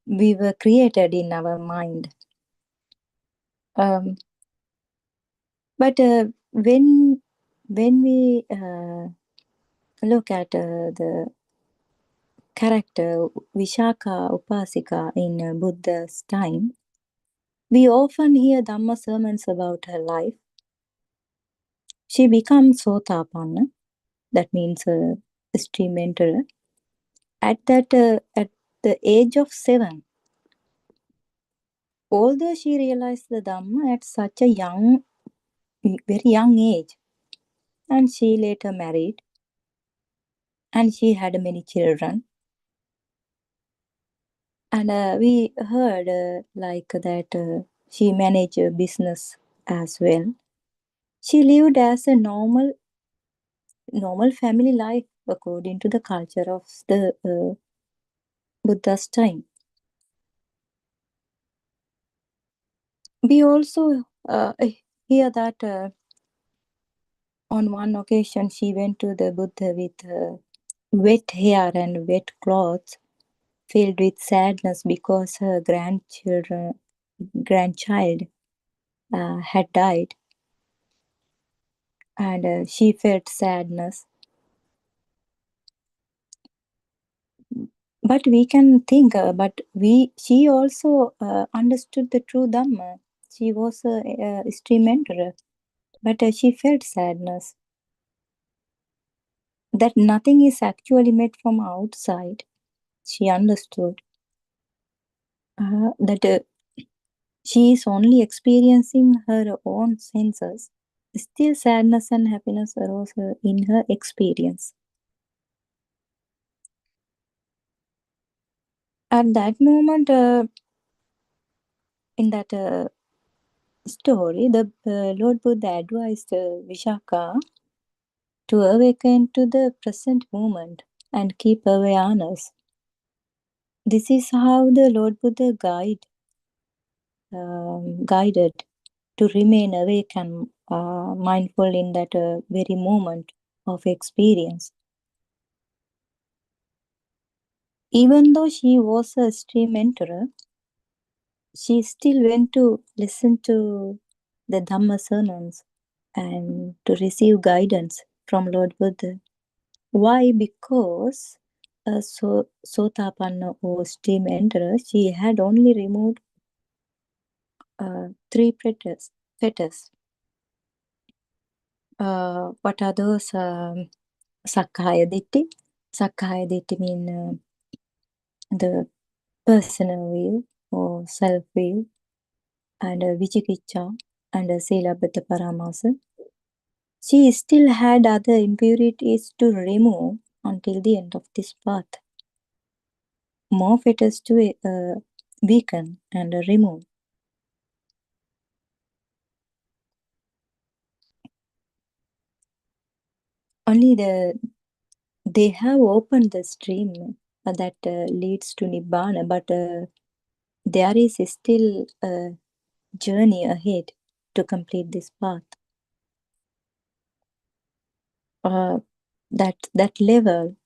We were created in our mind. But when we look at the character Vishaka Upasika in Buddha's time, we often hear Dhamma sermons about her life. She becomes Sotapanna, that means a stream enterer, at the age of 7. Although she realized the Dhamma at such a very young age, and she later married, and she had many children. And we heard like that she managed a business as well. She lived as a normal family life according to the culture of the Buddha's time. We also hear that on one occasion she went to the Buddha with wet hair and wet clothes, filled with sadness because her grandchild had died, and she felt sadness. But we can think, she also understood the true Dhamma. She was a stream enterer, but she felt sadness. That nothing is actually made from outside. She understood that she is only experiencing her own senses. Still, sadness and happiness arose in her experience. At that moment, in that story, the Lord Buddha advised Vishaka to awaken to the present moment and keep awareness. This is how the Lord Buddha guided to remain awake and mindful in that very moment of experience. Even though she was a stream enterer, she still went to listen to the Dhamma sermons and to receive guidance from Lord Buddha. Why? Because Sotapanna or stream enterer, she had only removed 3 fetters. What are those? Sakkaya Ditti. Sakkaya Ditti mean the personal view or self view, and Vichikicha and Silabbata Paramasa. She still had other impurities to remove until the end of this path. More fetters to weaken and remove. Only they have opened the stream that leads to Nibbana, but there is still a journey ahead to complete this path. That level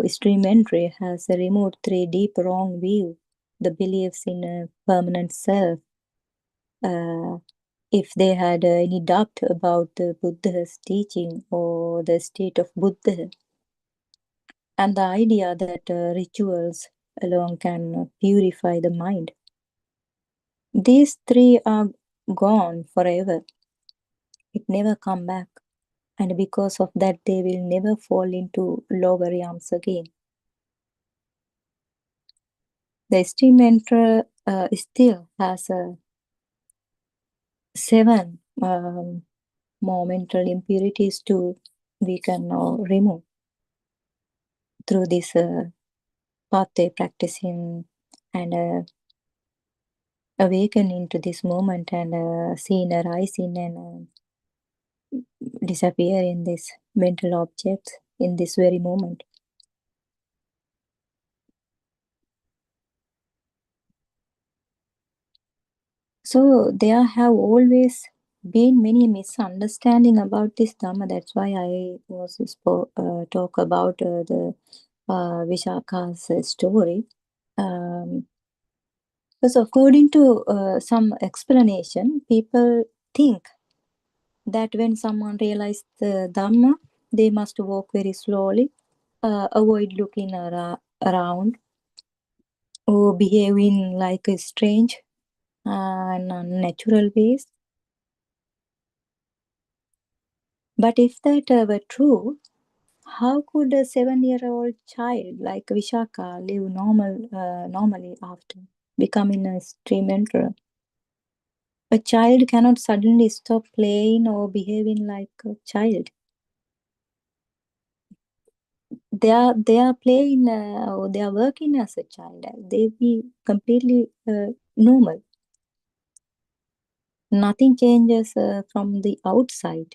stream entry has removed 3 deep wrong view, the beliefs in a permanent self. If they had any doubt about the Buddha's teaching or the state of Buddha, and the idea that rituals alone can purify the mind. These 3 are gone forever. It never come back. And because of that, they will never fall into lower realms again. The stream enterer still has 7 more mental impurities to weaken or remove through this path they practicing and awaken into this moment and seeing arising and disappear in this mental object in this very moment. So there have always been many misunderstanding about this Dhamma. That's why I was talk about the Vishaka's story. Because according to some explanation, people think that when someone realizes the Dhamma, they must walk very slowly, avoid looking around, or behaving like a strange and unnatural ways. But if that were true, how could a 7-year-old child like Vishaka live normally after becoming a stream enterer? A child cannot suddenly stop playing or behaving like a child. They are playing or they are working as a child. They be completely normal. Nothing changes from the outside.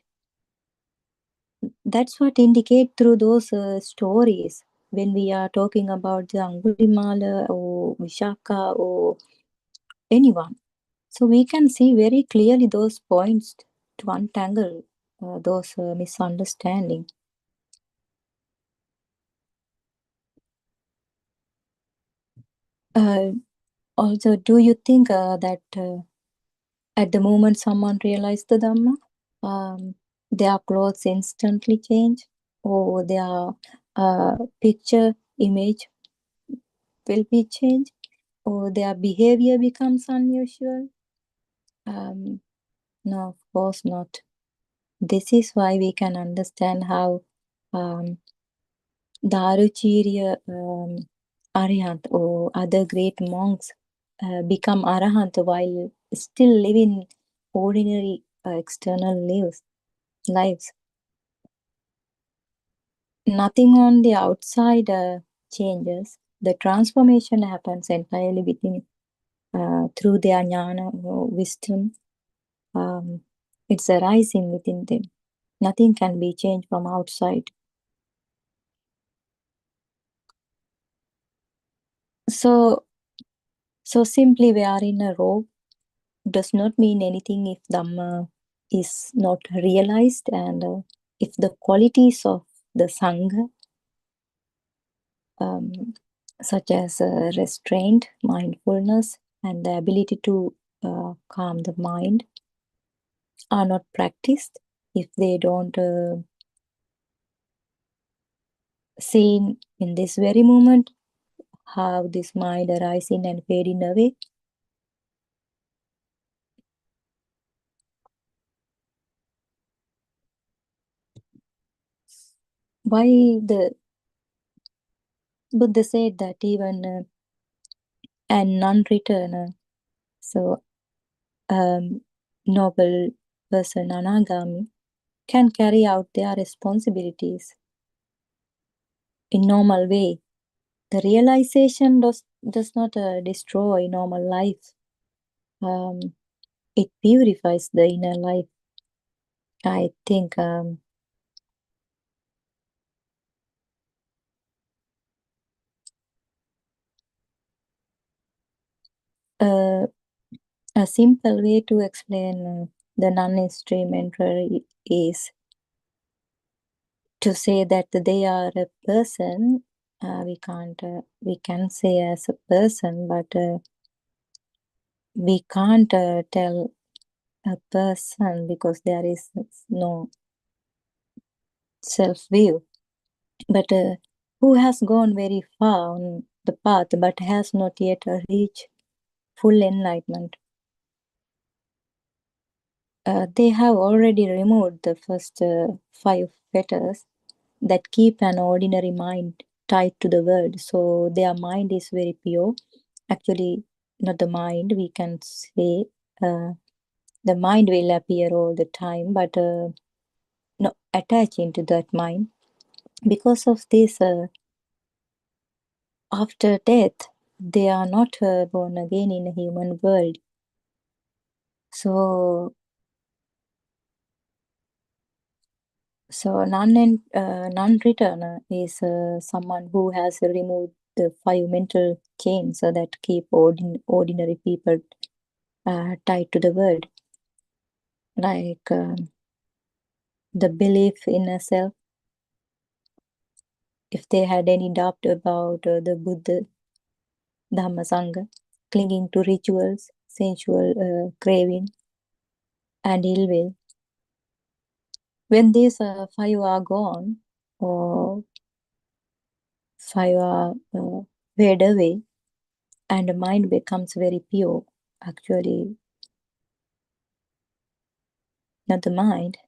That's what indicate through those stories when we are talking about the Angulimala or Vishaka or anyone. So we can see very clearly those points to untangle those misunderstandings. Also, do you think that at the moment someone realized the Dhamma, their clothes instantly change, or their picture image will be changed, or their behavior becomes unusual? No, of course not. This is why we can understand how Daruchirya Arihant or other great monks become Arahant while still living ordinary external lives. Nothing on the outside changes. The transformation happens entirely within through their jnana or wisdom. It's arising within them. Nothing can be changed from outside. So simply wearing a robe does not mean anything if Dhamma is not realized and if the qualities of the Sangha such as restraint, mindfulness, and the ability to calm the mind, are not practiced if they don't see in this very moment how this mind arising and fading away. Why the Buddha said that even a non-returner, so noble person, anagami, can carry out their responsibilities in normal way. The realization does not destroy normal life. It purifies the inner life. I think a simple way to explain the non-instrumentary is to say that they are a person. We can say as a person, but we can't tell a person because there is no self-view. But who has gone very far on the path but has not yet reached full enlightenment. They have already removed the first 5 fetters that keep an ordinary mind tied to the world. So their mind is very pure. Actually, not the mind, we can say the mind will appear all the time, but not attaching to that mind. Because of this, after death, they are not born again in a human world. So non-returner is someone who has removed the 5 mental chains that keep ordinary people tied to the world, like the belief in a self. If they had any doubt about the Buddha, Dhamma, Sangha, clinging to rituals, sensual craving, and ill will, when these 5 are gone, or 5 are fade away, and the mind becomes very pure, actually, not the mind,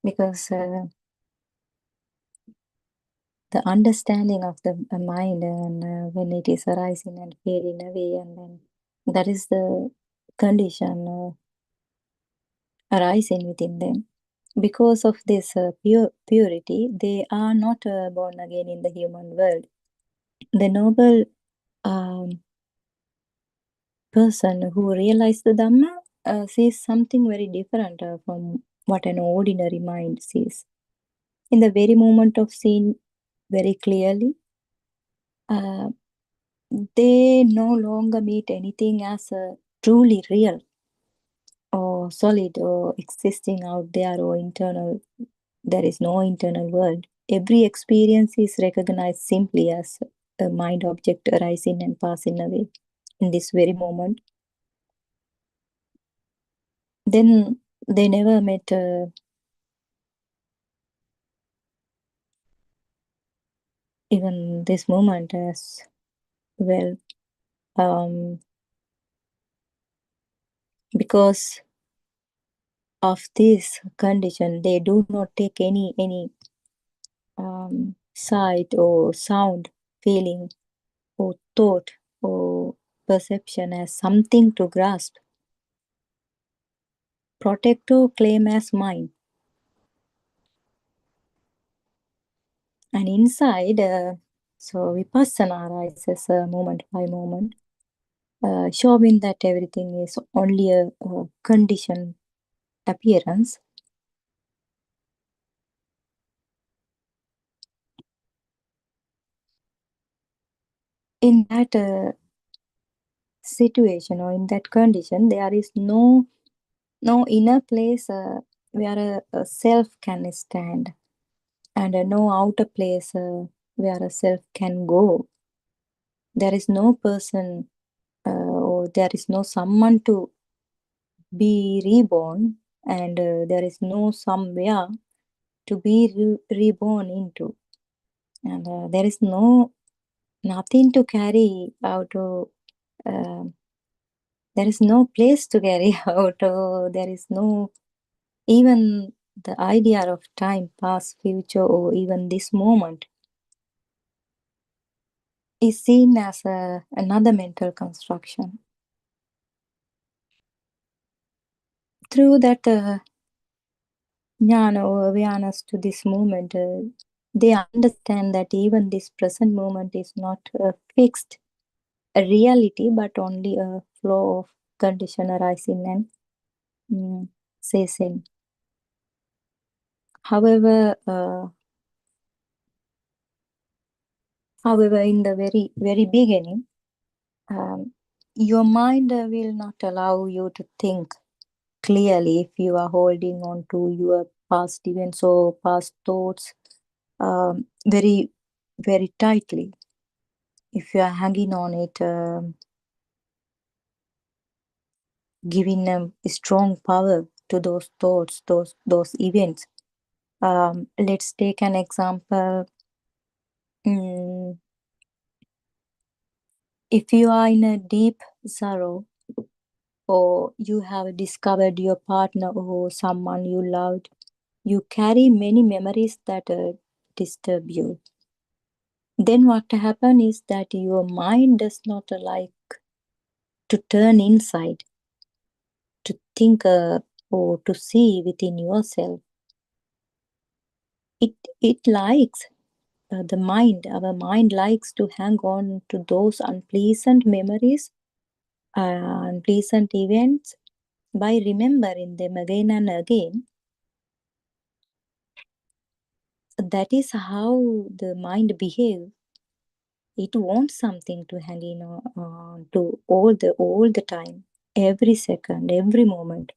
because the understanding of the mind and when it is arising and fading away, and then that is the condition arising within them. Because of this purity, they are not born again in the human world. The noble person who realized the Dhamma sees something very different from what an ordinary mind sees. In the very moment of seeing very clearly, they no longer meet anything as truly real or solid or existing out there or internal. There is no internal world. Every experience is recognized simply as a mind object arising and passing away in this very moment. Then they never met even this moment as well, because of this condition. They do not take any sight or sound, feeling or thought or perception as something to grasp, protect or claim as mine. And inside, so vipassana arises moment by moment, showing that everything is only a conditioned appearance. In that situation or in that condition, there is no inner place where a self can stand, and no outer place where a self can go. There is no person or there is no someone to be reborn, and there is no somewhere to be reborn into, and there is nothing to carry out. There is no place to carry out. There is no even the idea of time, past, future, or even this moment is seen as another mental construction. Through that jnana or awareness to this moment, they understand that even this present moment is not a fixed reality, but only a flow of condition arising and ceasing. However, in the very beginning, your mind will not allow you to think clearly if you are holding on to your past events or past thoughts very, very tightly. If you are hanging on it, giving a strong power to those thoughts, those events. Let's take an example. If you are in a deep sorrow, or you have discovered your partner or someone you loved, you carry many memories that disturb you. Then what happens is that your mind does not like to turn inside, to think or to see within yourself. It likes the mind, our mind likes to hang on to those unpleasant memories, unpleasant events, by remembering them again and again. That is how the mind behaves. It wants something to hang in on to all the time, every second, every moment.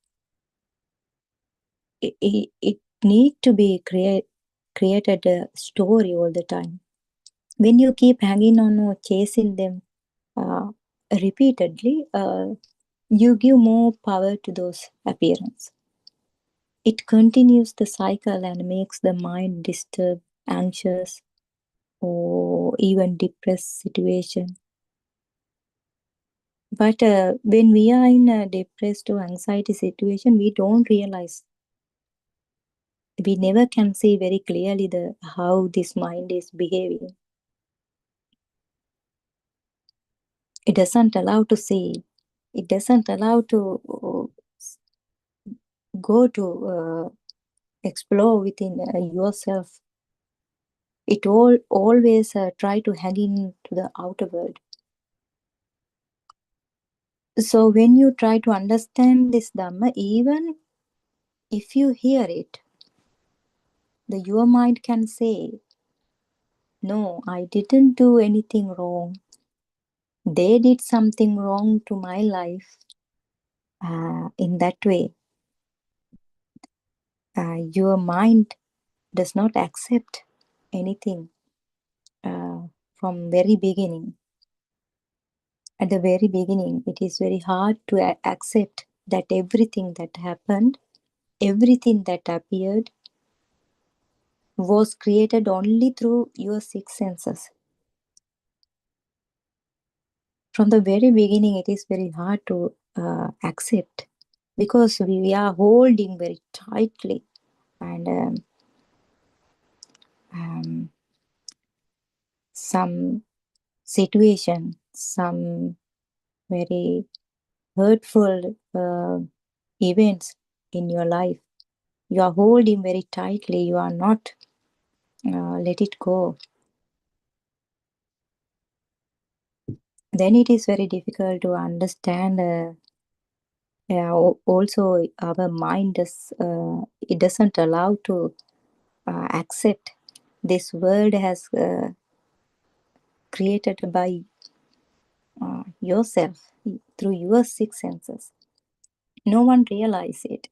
It needs to be created a story all the time. When you keep hanging on or chasing them repeatedly, you give more power to those appearances. It continues the cycle and makes the mind disturbed, anxious, or even depressed situation. But when we are in a depressed or anxiety situation, we don't realize. We never can see very clearly how this mind is behaving. It doesn't allow to see. It doesn't allow to go to explore within yourself. It always try to hang in to the outer world. So when you try to understand this Dhamma, even if you hear it, your mind can say, no, I didn't do anything wrong. They did something wrong to my life. In that way, your mind does not accept anything from very beginning. At the very beginning, it is very hard to accept that everything that happened, everything that appeared, was created only through your six senses. From the very beginning, it is very hard to accept, because we are holding very tightly, and some situation, some very hurtful events in your life, you are holding very tightly. You are not let it go. Then it is very difficult to understand. Also, our mind it doesn't allow to accept this world has created by yourself through your six senses. No one realizes it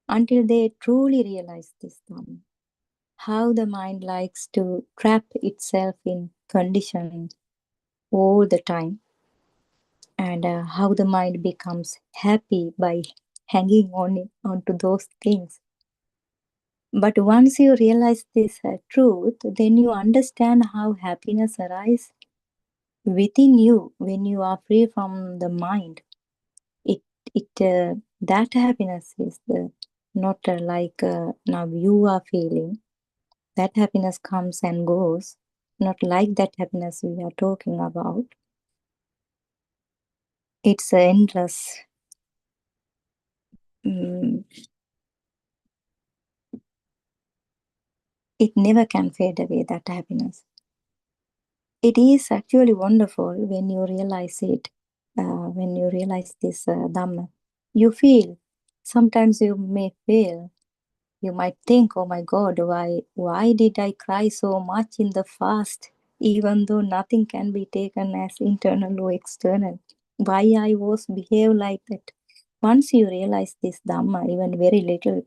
until they truly realize this Dhamma. how the mind likes to trap itself in conditioning all the time, and how the mind becomes happy by hanging onto those things. But once you realize this truth, then you understand how happiness arises within you when you are free from the mind. That happiness is not like now you are feeling. That happiness comes and goes, not like that happiness we are talking about. It's endless. It never can fade away, that happiness. It is actually wonderful when you realize it, when you realize this Dhamma. You feel, sometimes you may feel, you might think, oh my God, why did I cry so much in the fast, even though nothing can be taken as internal or external? Why I was behave like that? Once you realize this Dhamma, even very little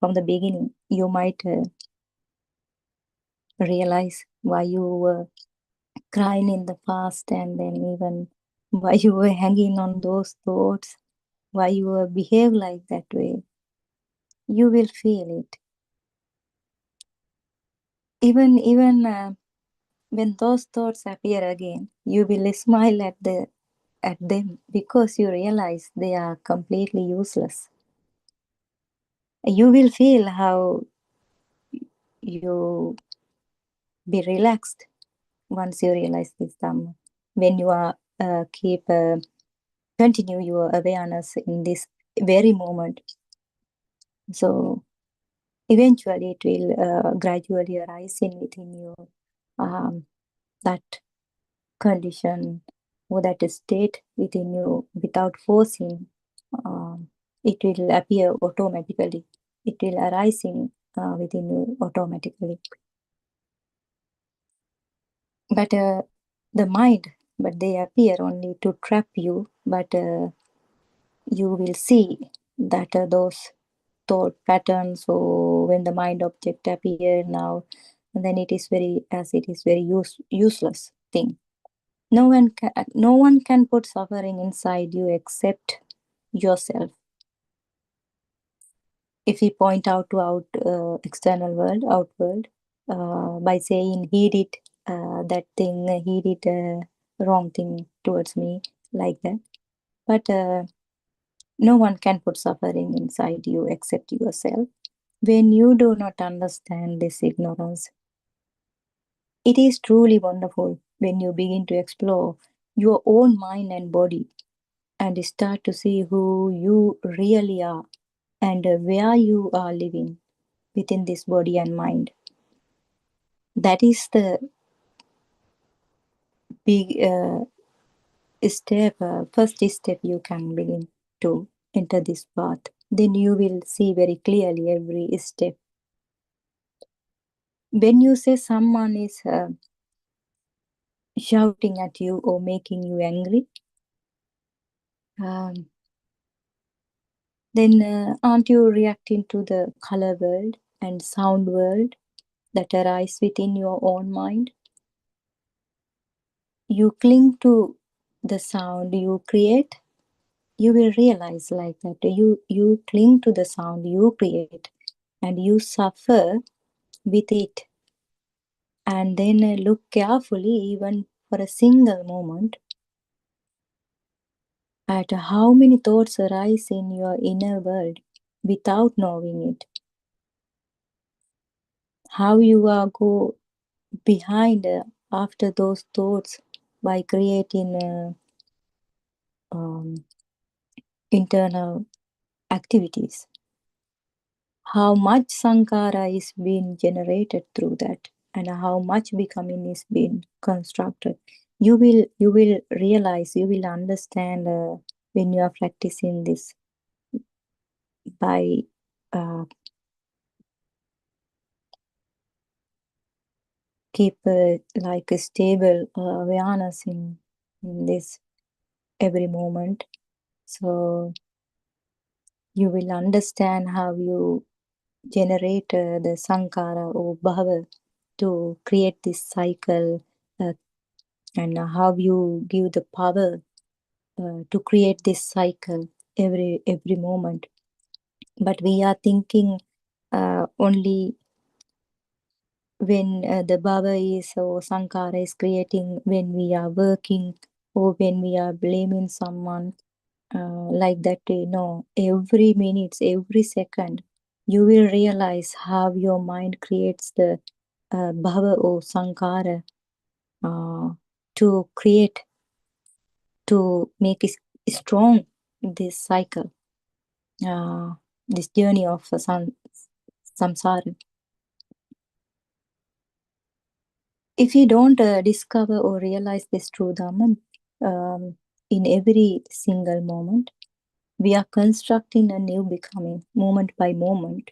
from the beginning, you might realize why you were crying in the past, and then even why you were hanging on those thoughts, why you were behave like that way. You will feel it. Even when those thoughts appear again, you will smile at them because you realize they are completely useless. You will feel how you be relaxed once you realize this Dhamma. When you are continue your awareness in this very moment. So eventually it will gradually arise within you, that condition or that state within you without forcing. It will appear automatically. It will arise within you automatically. But the mind, but they appear only to trap you, but you will see that those thought patterns, or when the mind object appear now, and then it is very useless thing. No one can put suffering inside you except yourself. If we point out to external world, outward, by saying he did that thing, he did a wrong thing towards me, like that. But no one can put suffering inside you except yourself. When you do not understand this ignorance, it is truly wonderful when you begin to explore your own mind and body and start to see who you really are and where you are living within this body and mind. That is the big step, first step you can begin to enter this path. Then you will see very clearly every step. When you say someone is shouting at you or making you angry, then aren't you reacting to the color world and sound world that arise within your own mind? You cling to the sound you create, you will realize like that. You cling to the sound you create and you suffer with it. And then look carefully, even for a single moment, at how many thoughts arise in your inner world without knowing it. How you are go behind after those thoughts by creating internal activities. How much sankhara is being generated through that, and how much becoming is being constructed. You will realize, you will understand when you are practicing this by keep like a stable awareness in this every moment. So you will understand how you generate the sankara or bhava to create this cycle, and how you give the power to create this cycle every moment. But we are thinking only when the bhava is or sankara is creating, when we are working or when we are blaming someone, like that. Every minute, every second, you will realize how your mind creates the bhava or sankara to create, to make it strong, this cycle, this journey of samsara. If you don't discover or realize this true Dhamma in every single moment, we are constructing a new becoming, moment by moment.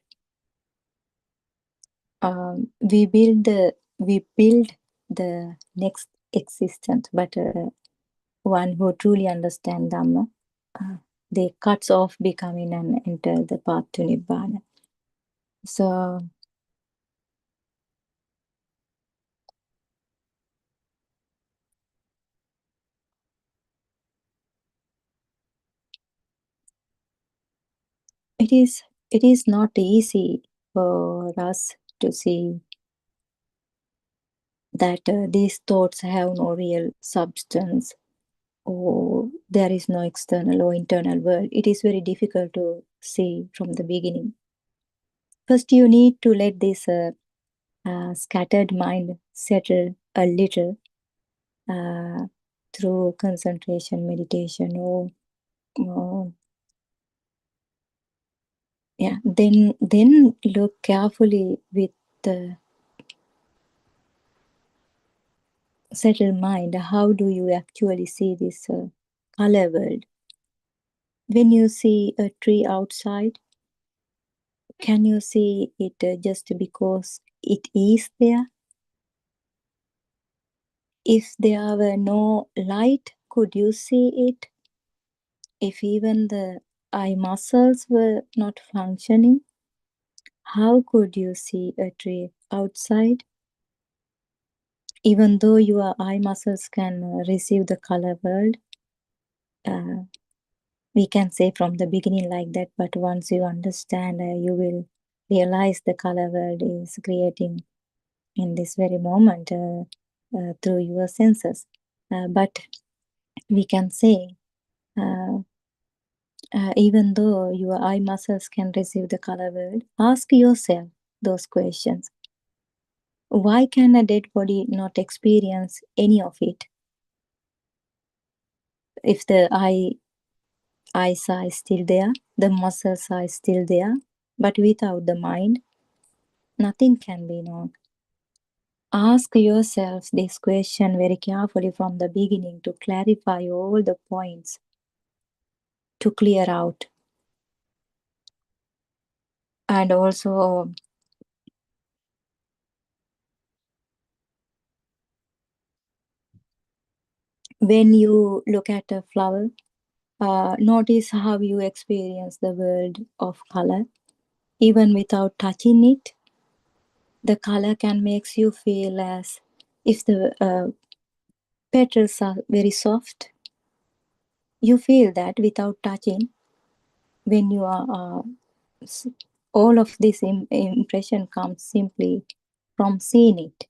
We build the next existence, but one who truly understands Dhamma, they cuts off becoming and enter the path to Nibbana. So it is not easy for us to see that these thoughts have no real substance, or there is no external or internal world. It is very difficult to see from the beginning. First, you need to let this scattered mind settle a little through concentration, meditation, or then look carefully with the settled mind. How do you actually see this color world? When you see a tree outside, can you see it just because it is there? If there were no light, could you see it? If even the eye muscles were not functioning, how could you see a tree outside? Even though your eye muscles can receive the color world, we can say from the beginning like that, but once you understand, you will realize the color world is creating in this very moment through your senses. But we can say, even though your eye muscles can receive the color world, ask yourself those questions. Why can a dead body not experience any of it? If the eyes are still there, the muscles are still there, but without the mind, nothing can be known. Ask yourself this question very carefully from the beginning to clarify all the points, to clear out. And also, when you look at a flower, notice how you experience the world of color. Even without touching it, the color can make you feel as if the petals are very soft. You feel that without touching. When you are all of this impression comes simply from seeing it.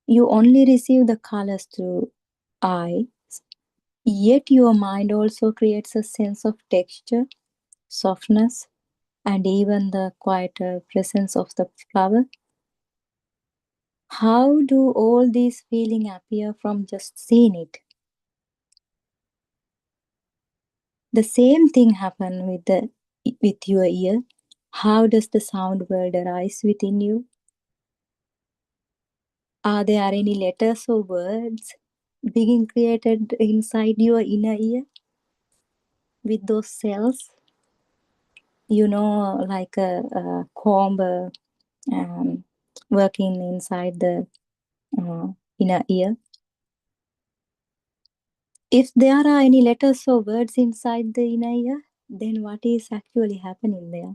You only receive the colors through eyes, yet your mind also creates a sense of texture, softness, and even the quieter presence of the flower. How do all these feelings appear from just seeing it? The same thing happens with your ear. How does the sound world arise within you? Are there any letters or words being created inside your inner ear with those cells? Like a comb working inside the inner ear. If there are any letters or words inside the inner ear, then what is actually happening there?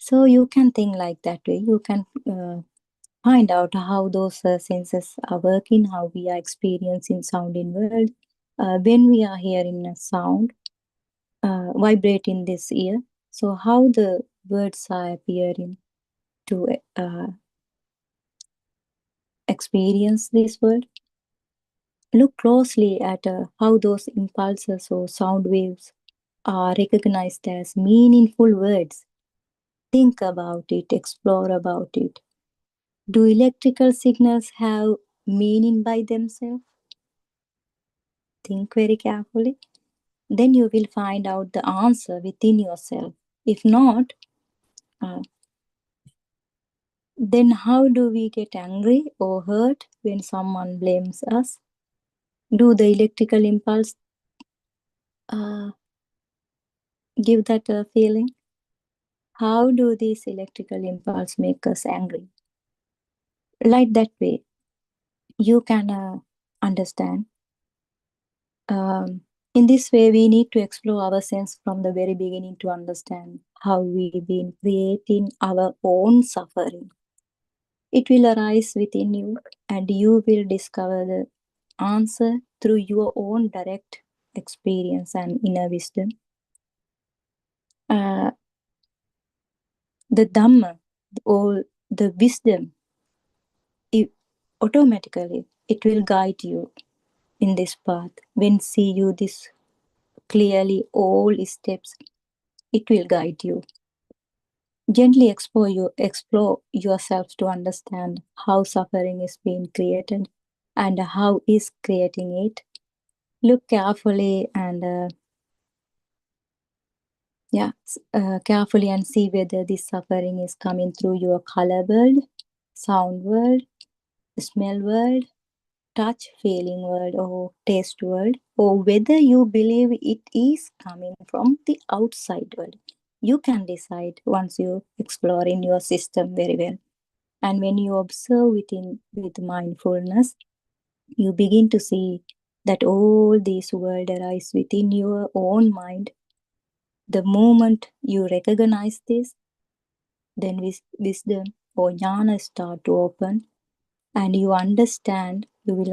So you can think like that way. You can find out how those senses are working, how we are experiencing sound in world. When we are hearing a sound, vibrate in this ear. So how the words are appearing to experience this world. Look closely at how those impulses or sound waves are recognized as meaningful words. Think about it, explore about it. Do electrical signals have meaning by themselves? Think very carefully. Then you will find out the answer within yourself. If not, then how do we get angry or hurt when someone blames us? Do the electrical impulse give that feeling? How do these electrical impulse make us angry? Like that way, you can understand. In this way, we need to explore our sense from the very beginning to understand how we've been creating our own suffering. It will arise within you, and you will discover the answer through your own direct experience and inner wisdom. The Dhamma or the wisdom, automatically it will guide you in this path. When see you this clearly, all steps, it will guide you. Gently explore yourself to understand how suffering is being created and how is creating it. Look carefully and carefully and see whether this suffering is coming through your color world, sound world, smell world, touch feeling world, or taste world, or whether you believe it is coming from the outside world. You can decide once you explore in your system very well. And when you observe with mindfulness, you begin to see that all these worlds arise within your own mind. The moment you recognize this, then wisdom or jnana start to open, and you will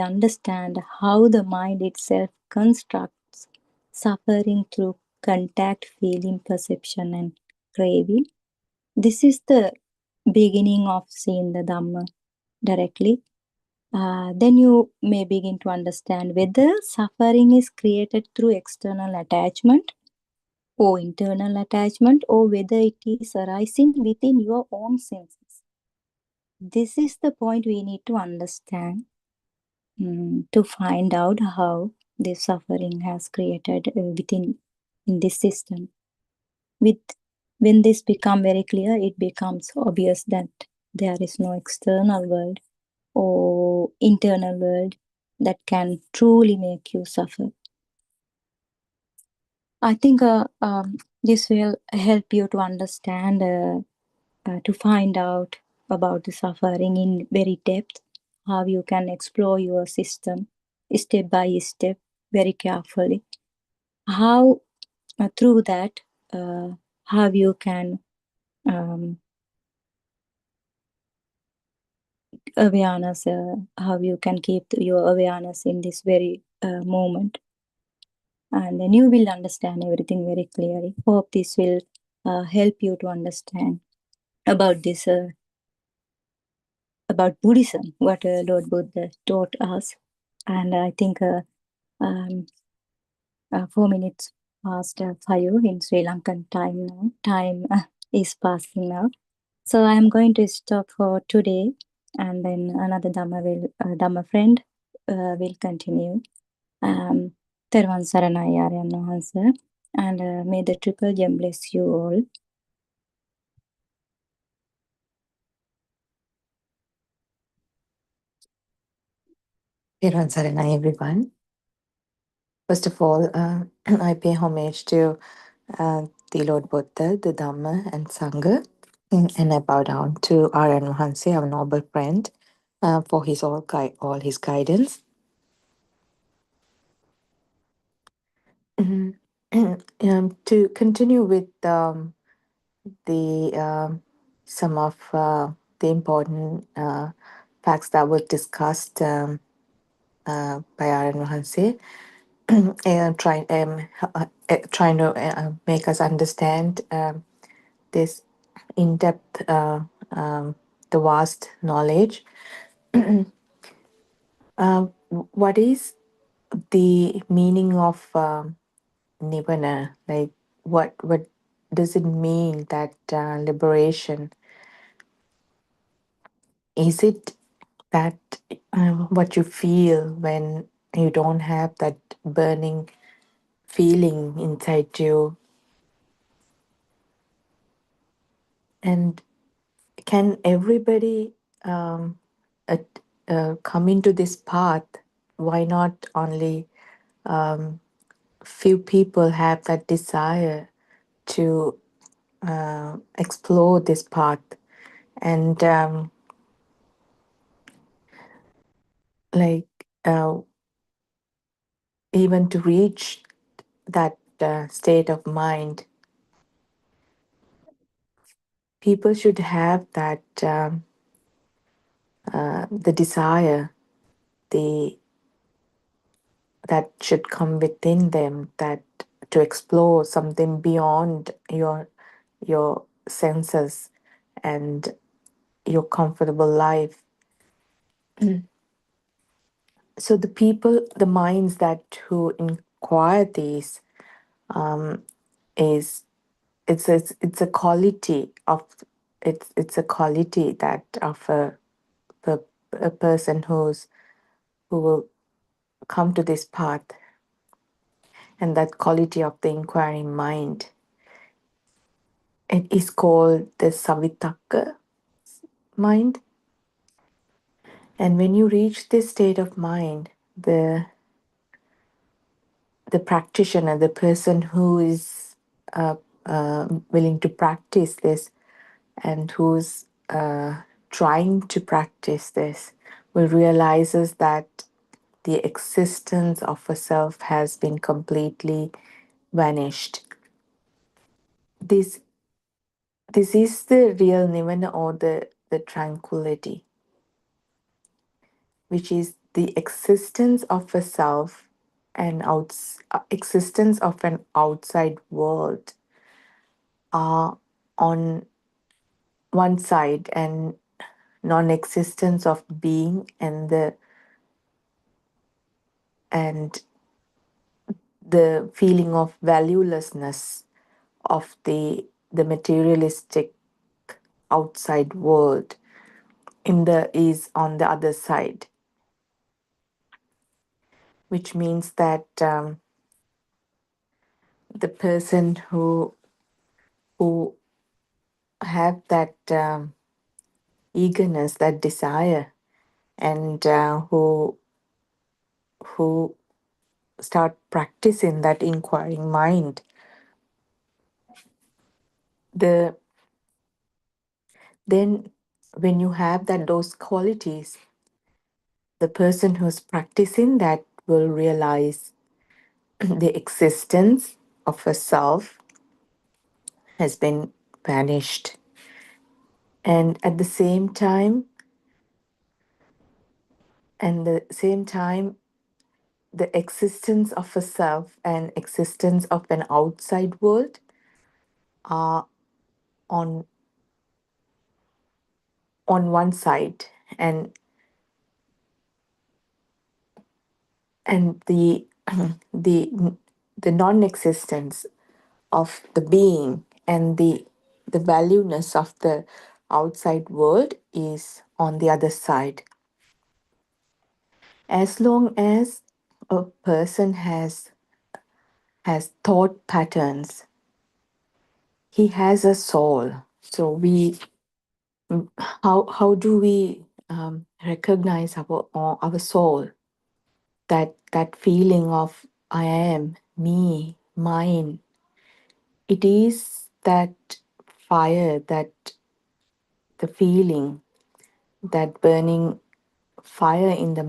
understand how the mind itself constructs suffering through contact, feeling, perception, and craving. This is the beginning of seeing the Dhamma directly. Then you may begin to understand whether suffering is created through external attachment or internal attachment, or whether it is arising within your own senses. This is the point we need to understand to find out how this suffering has created within in this system. When this becomes very clear, it becomes obvious that there is no external world or internal world that can truly make you suffer. I think this will help you to understand, to find out about the suffering in very depth, how you can explore your system step by step very carefully. How through that, how you can awareness, how you can keep your awareness in this very moment. And then you will understand everything very clearly. Hope this will help you to understand about this, about Buddhism, what Lord Buddha taught us. And I think 4 minutes past 5 in Sri Lankan time now. Time is passing now. So I'm going to stop for today, and then another Dhamma friend will continue. Therwan Saranai Aryan Wahanse, and may the Triple Gem bless you all. Peran Saranai, everyone. First of all, I pay homage to the Lord Buddha, the Dhamma, and Sangha, and I bow down to Aryan Wahanse, our noble friend, for his all his guidance. To continue with some of the important facts that were discussed by Aaron Vahanse, and trying to make us understand this in-depth, the vast knowledge. What is the meaning of nirvana? Like, what does it mean, that liberation? Is it that what you feel when you don't have that burning feeling inside you? And can everybody come into this path? Why not only few people have that desire to explore this path? And like even to reach that state of mind, people should have that the desire, that should come within them, that to explore something beyond your senses and your comfortable life. So the minds that who inquire these, is it's a quality of it's a quality that of a person who will come to this path, and that quality of the inquiring mind, it is called the savitaka mind. And when you reach this state of mind, the practitioner, the person who is willing to practice this, and who's trying to practice this, will realizes that the existence of a self has been completely vanished. This is the real nirvana, or the tranquility, which is the existence of a self and existence of an outside world are on one side, and non-existence of being and the feeling of valuelessness of the materialistic outside world is on the other side, which means that the person who have that eagerness, that desire, and who start practicing that inquiring mind, then when you have those qualities, the person who's practicing that will realize the existence of a self has been vanished. And at the same time, the existence of a self and existence of an outside world are on one side, and the the non-existence of the being and the valueness of the outside world is on the other side. As long as a person has thought patterns, he has a soul. So how do we recognize our soul? That feeling of I am, me, mine. It is that fire, that the feeling, that burning fire in the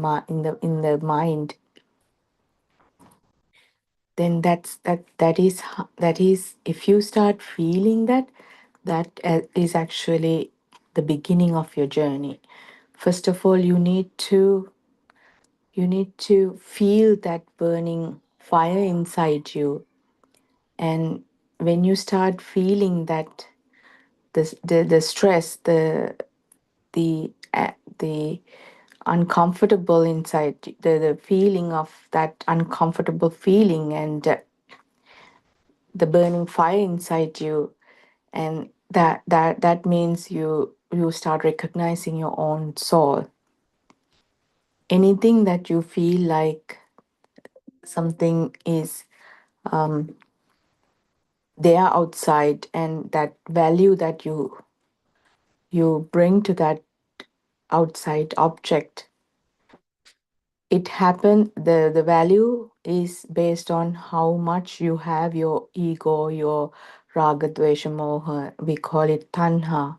mind. Then that is if you start feeling that, That is actually the beginning of your journey. First of all, you need to feel that burning fire inside you. And when you start feeling that the stress, the uncomfortable inside, the feeling of that uncomfortable feeling, and the burning fire inside you, and that means you start recognizing your own soul. Anything that you feel like something is there outside, and that value that you bring to that outside object, it happened, the value is based on how much you have your ego, your raga dvesha moha, we call it tanha.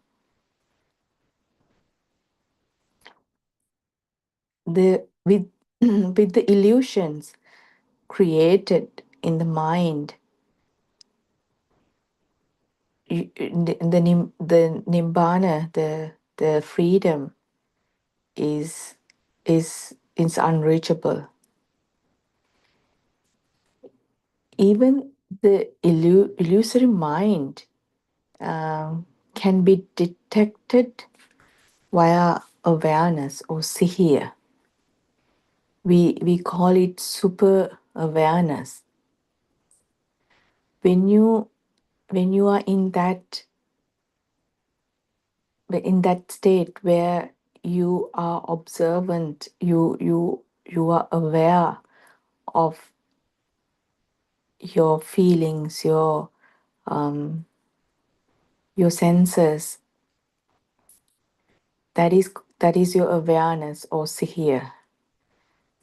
The with with the illusions created in the mind, the nibbana, the freedom is unreachable. Even the illusory mind can be detected via awareness or sihir. We call it super awareness. When you are in that state where you are observant, you are aware of your feelings, your senses. That is your awareness or sihir.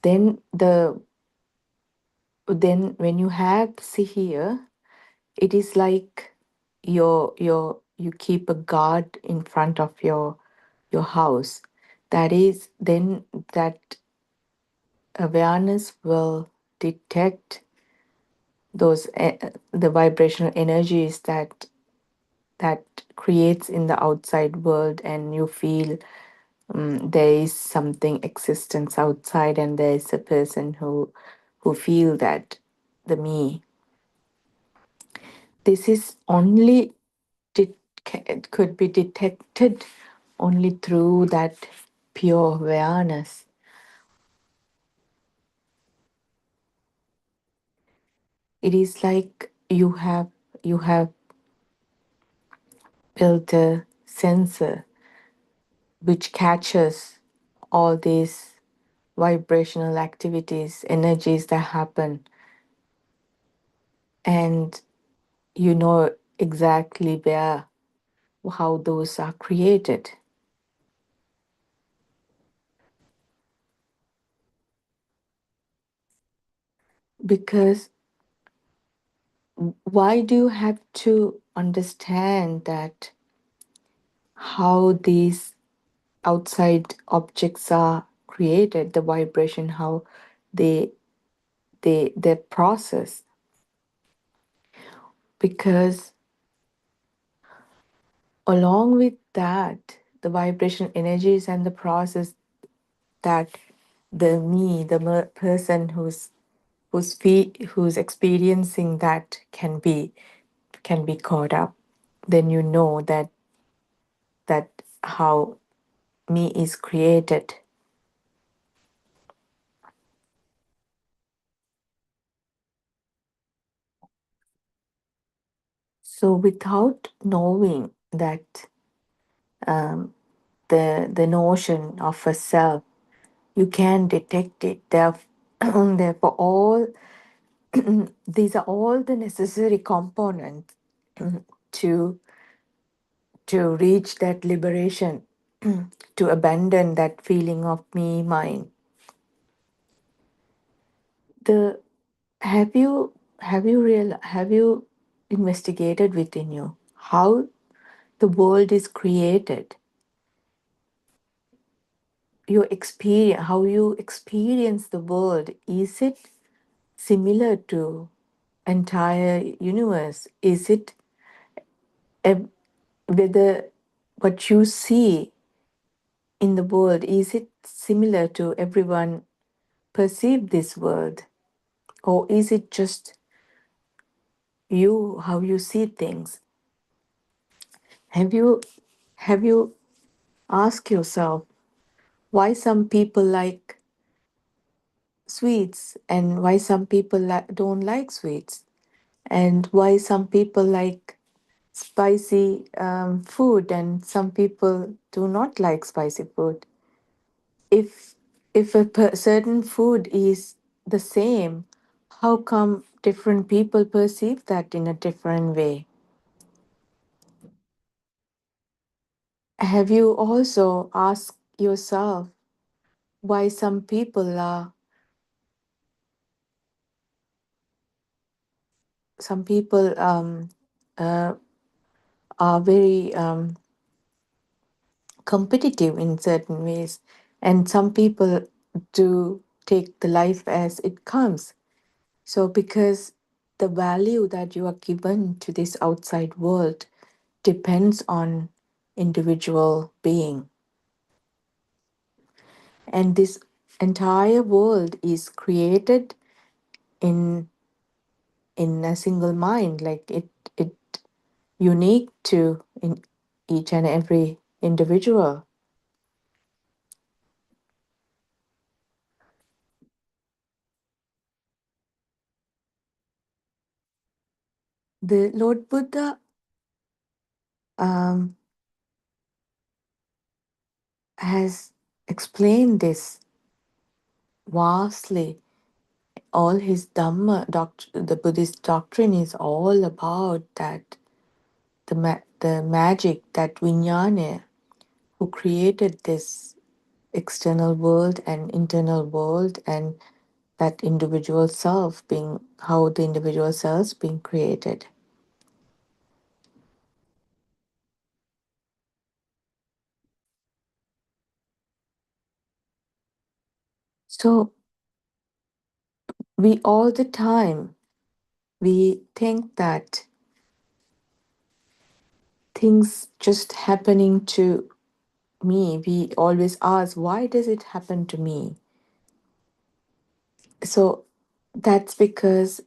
Then when you have sihir, it is like you keep a guard in front of your house. That is, then that awareness will detect those the vibrational energies that creates in the outside world, and you feel there is something existence outside, and there is a person who feel that, the me. This is only it could be detected only through that pure awareness. It is like you have built a sensor which catches all these vibrational activities, energies that happen, and you know exactly how those are created. Because why do you have to understand that how these outside objects are created, the vibration, how they process? Because along with that, the vibration energies and the process, that the me, the person who's experiencing that can be caught up, then you know that how me is created. So without knowing that the notion of a self, you can detect it. Therefore, all these are all the necessary components to reach that liberation, to abandon that feeling of me, mine. The have you investigated within you how the world is created? Your experience, how you experience the world, is it similar to entire universe? Is it whether what you see in the world, is it similar to everyone perceive this world, or is it just you, how you see things? Have you asked yourself why some people like sweets and why some people don't like sweets, and why some people like spicy food and some people do not like spicy food? If a certain food is the same, how come different people perceive that in a different way? Have you also asked yourself why some people uh, are very competitive in certain ways, and some people do take the life as it comes? So because the value that you are given to this outside world depends on individual being, and this entire world is created in a single mind, like it unique to in each and every individual. The Lord Buddha um, has explained this vastly. All his the Buddhist doctrine is all about that, the magic, that Vijnana, who created this external world and internal world, and that individual self being, how the individual selves being created. So we all the time we think that things just happening to me. We always ask, why does it happen to me? So that's because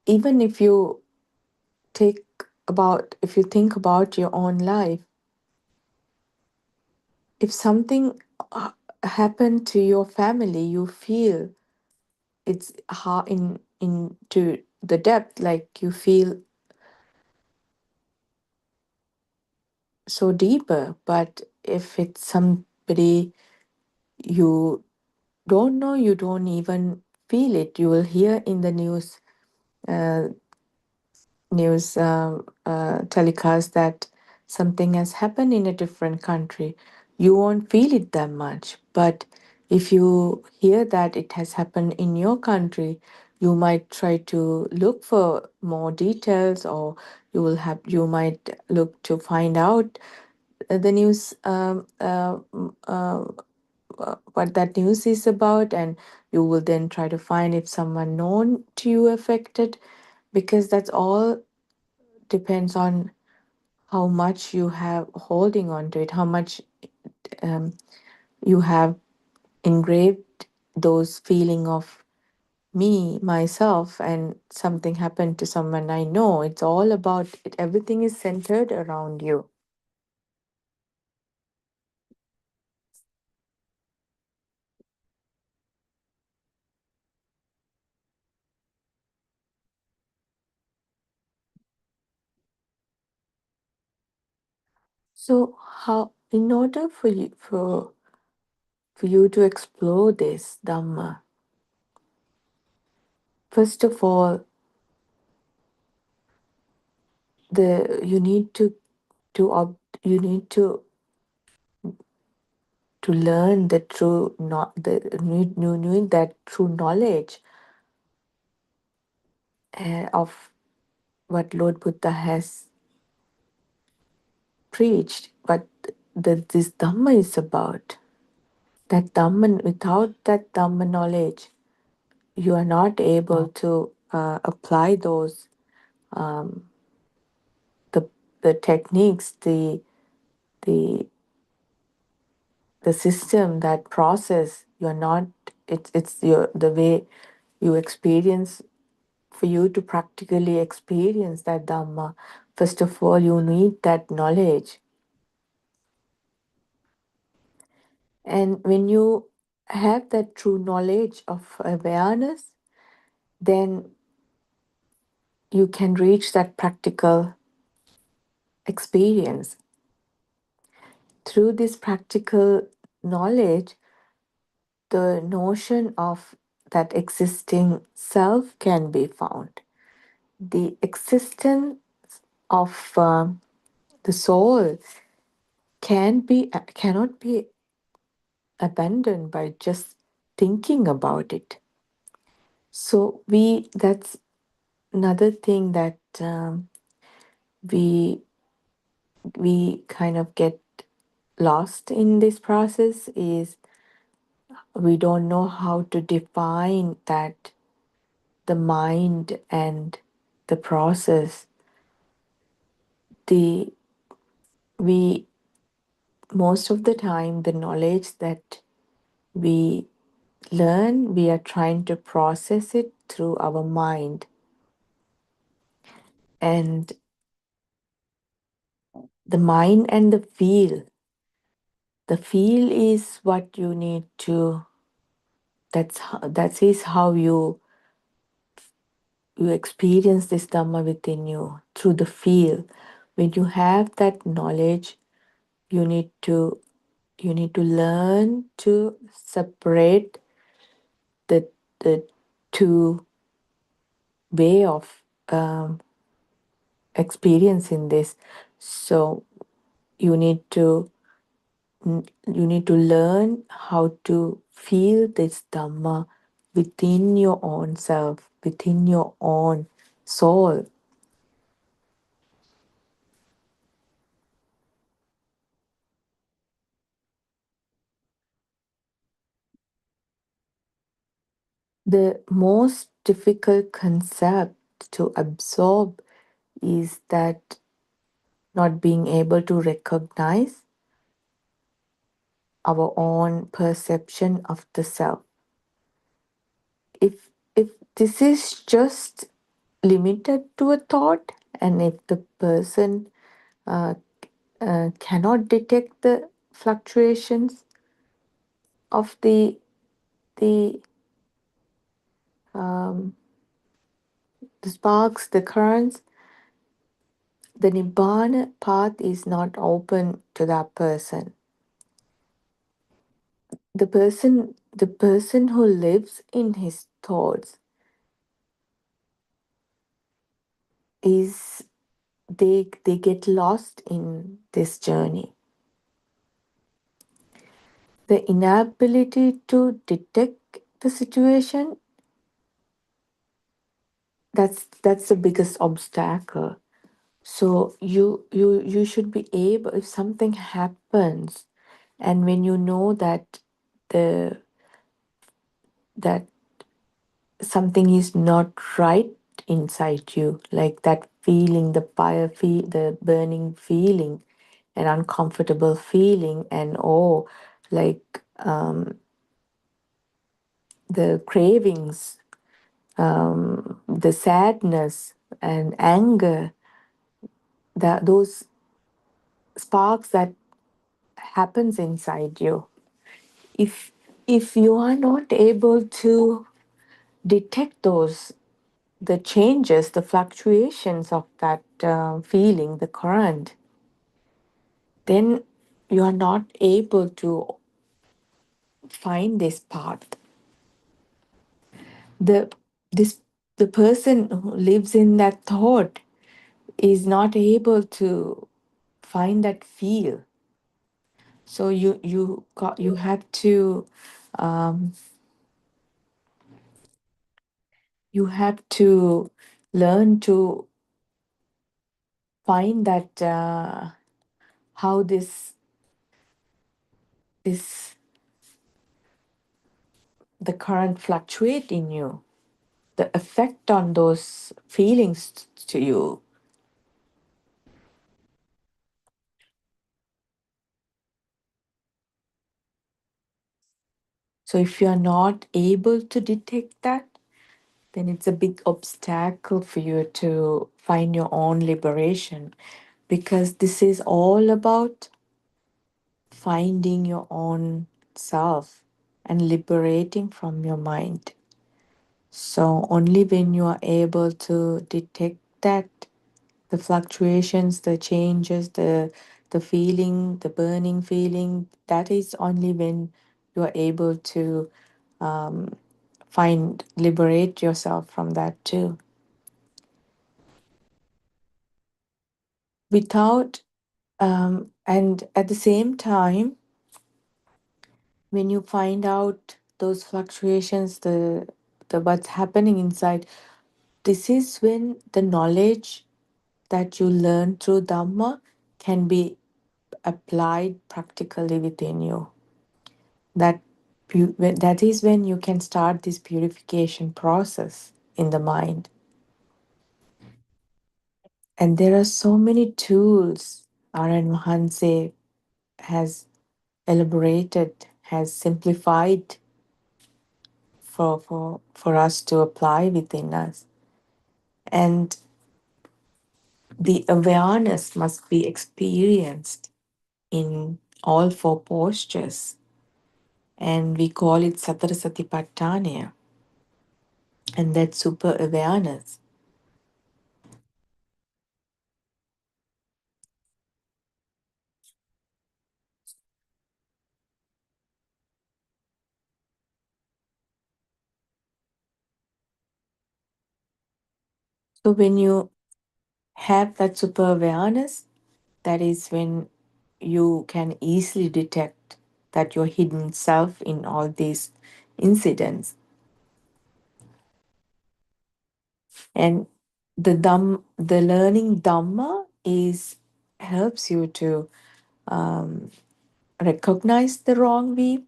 even if you think about your own life, if something happened to your family, you feel it's hard into the depth, like you feel so deeper. But if it's somebody you don't know, you don't even feel it. You will hear in the uh, news telecast that something has happened in a different country. You won't feel it that much. But if you hear that it has happened in your country, you might try to look for more details, or you might look to find out the news, what that news is about, and you will then try to find if someone known to you affected, because that's all depends on how much you have holding on to it, how much um, you have engraved those feeling of me, myself, and something happened to someone I know. It's all about it. Everything is centered around you. So how, in order for you to explore this Dhamma, first of all, you need you need to learn the true, not the need that true knowledge of what Lord Buddha has preached, what this Dhamma is about. That Dhamma, without that Dhamma knowledge, you are not able to apply those, the the techniques, the system, that process, you're not, it's your, the way you experience, for you to practically experience that Dhamma, first of all, you need that knowledge. And when you have that true knowledge of awareness, then you can reach that practical experience. Through this practical knowledge, the notion of that existing self can be found. The existence of the soul cannot be abandoned by just thinking about it. So that's another thing that we kind of get lost in this process, is we don't know how to define that, the mind and the process. We most of the time, the knowledge that we learn, we are trying to process it through our mind. And the mind and the feel is what you need to, that is how you experience this Dhamma within you, through the feel. When you have that knowledge, you need to learn to separate the two way of experiencing this. So you need to learn how to feel this Dhamma within your own self, within your own soul. The most difficult concept to absorb is that not being able to recognize our own perception of the self. If this is just limited to a thought, and if the person cannot detect the fluctuations of the sparks, the currents, the Nibbana path is not open to that person. The person who lives in his thoughts is, they get lost in this journey. The inability to detect the situation, that's the biggest obstacle. So you should be able, if something happens, and when you know that that something is not right inside you, like that feeling, the the burning feeling, an uncomfortable feeling, and like the cravings, the sadness and anger, that those sparks that happens inside you, if you are not able to detect those, the changes, the fluctuations of that feeling, the current, then you are not able to find this path. The person who lives in that thought is not able to find that feel. So you have to learn to find that how this the current fluctuate in you, the effect on those feelings to you. So if you're not able to detect that, then it's a big obstacle for you to find your own liberation, because this is all about finding your own self and liberating from your mind. So only when you are able to detect that, the fluctuations, the changes, the feeling, the burning feeling, that is only when you are able to liberate yourself from that too. Without, and at the same time, when you find out those fluctuations, the what's happening inside, this is when the knowledge that you learn through Dhamma can be applied practically within you. That is when you can start this purification process in the mind. And there are so many tools R.N. Mahanse has elaborated, has simplified for us to apply within us. And the awareness must be experienced in all four postures. And we call it Satara Satipatthana. And that's super awareness. So when you have that super awareness, that is when you can easily detect that your hidden self in all these incidents. And the learning Dhamma helps you to recognize the wrong way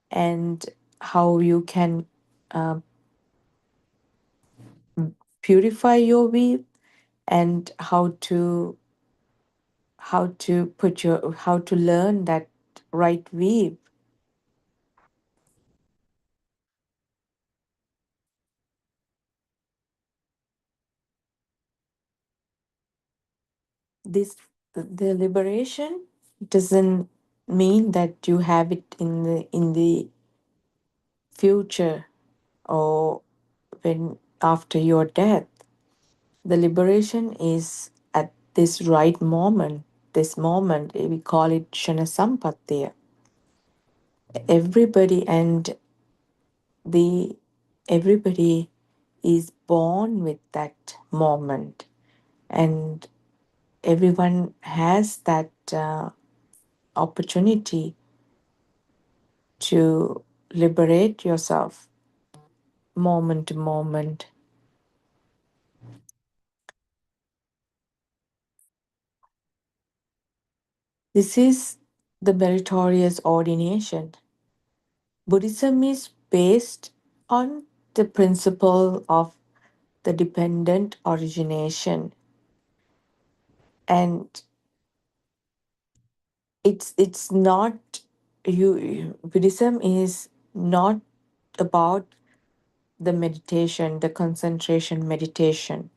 and how you can purify your way, and how to learn that right way. The liberation doesn't mean that you have it in the future, or when after your death. The liberation is at this right moment. This moment, we call it Shana Sampattiya. Everybody and the everybody is born with that moment, and everyone has that opportunity to liberate yourself moment to moment. This is the meritorious ordination. Buddhism is based on the principle of the dependent origination, and it's not Buddhism is not about the meditation, the concentration meditation.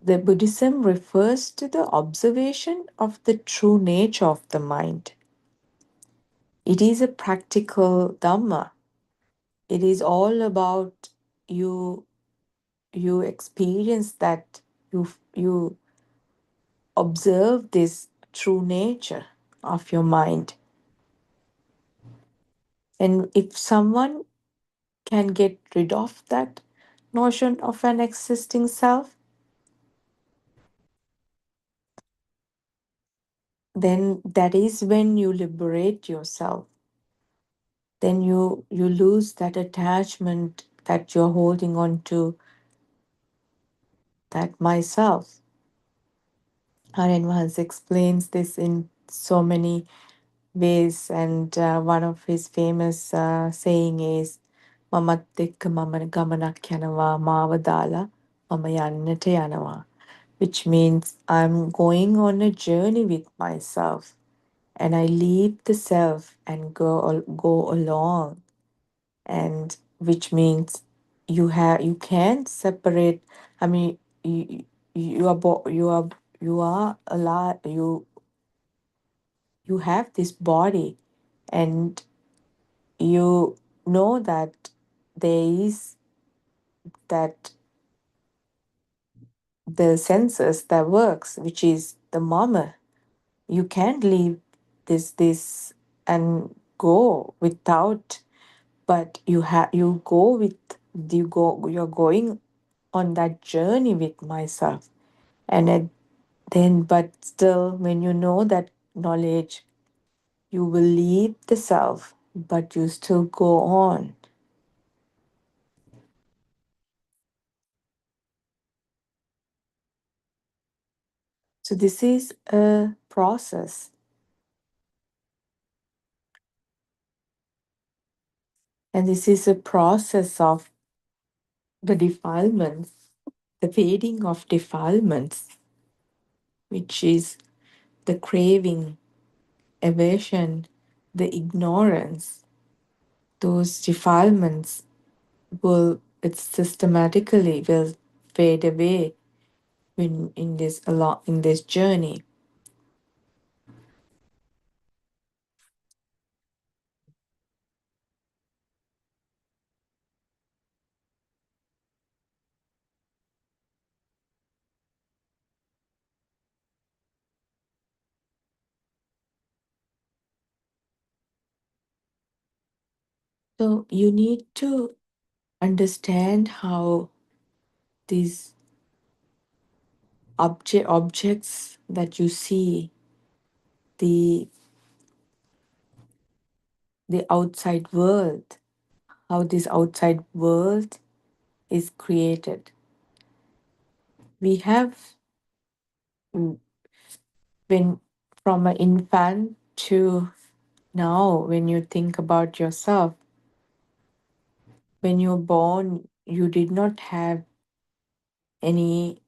The Buddhism refers to the observation of the true nature of the mind. It is a practical Dhamma. It is all about you experience that, you observe this true nature of your mind. And if someone can get rid of that notion of an existing self, then that is when you liberate yourself. Then you lose that attachment that you're holding on to, that myself. Aryan Vahans explains this in so many ways, and one of his famous saying is, "Mamat ekka mama gamanak yanawa maawa dala mama yannata yanawa," which means I'm going on a journey with myself, and I leave the self and go along. and which means you can separate. I mean, you are alive. You have this body, and you know that there is that the senses that works, which is the mama. You can't leave this and go without, but you go with, you're going on that journey with myself. And then, but still, when you know that knowledge, you will leave the self, but you still go on. So this is a process, and this is a process of the defilements, the fading of defilements, which is the craving, aversion, the ignorance. Those defilements it systematically will fade away in this journey. So you need to understand how these objects that you see, the outside world, how this outside world is created. We have, when from an infant to now, when you think about yourself, when you're born, you did not have any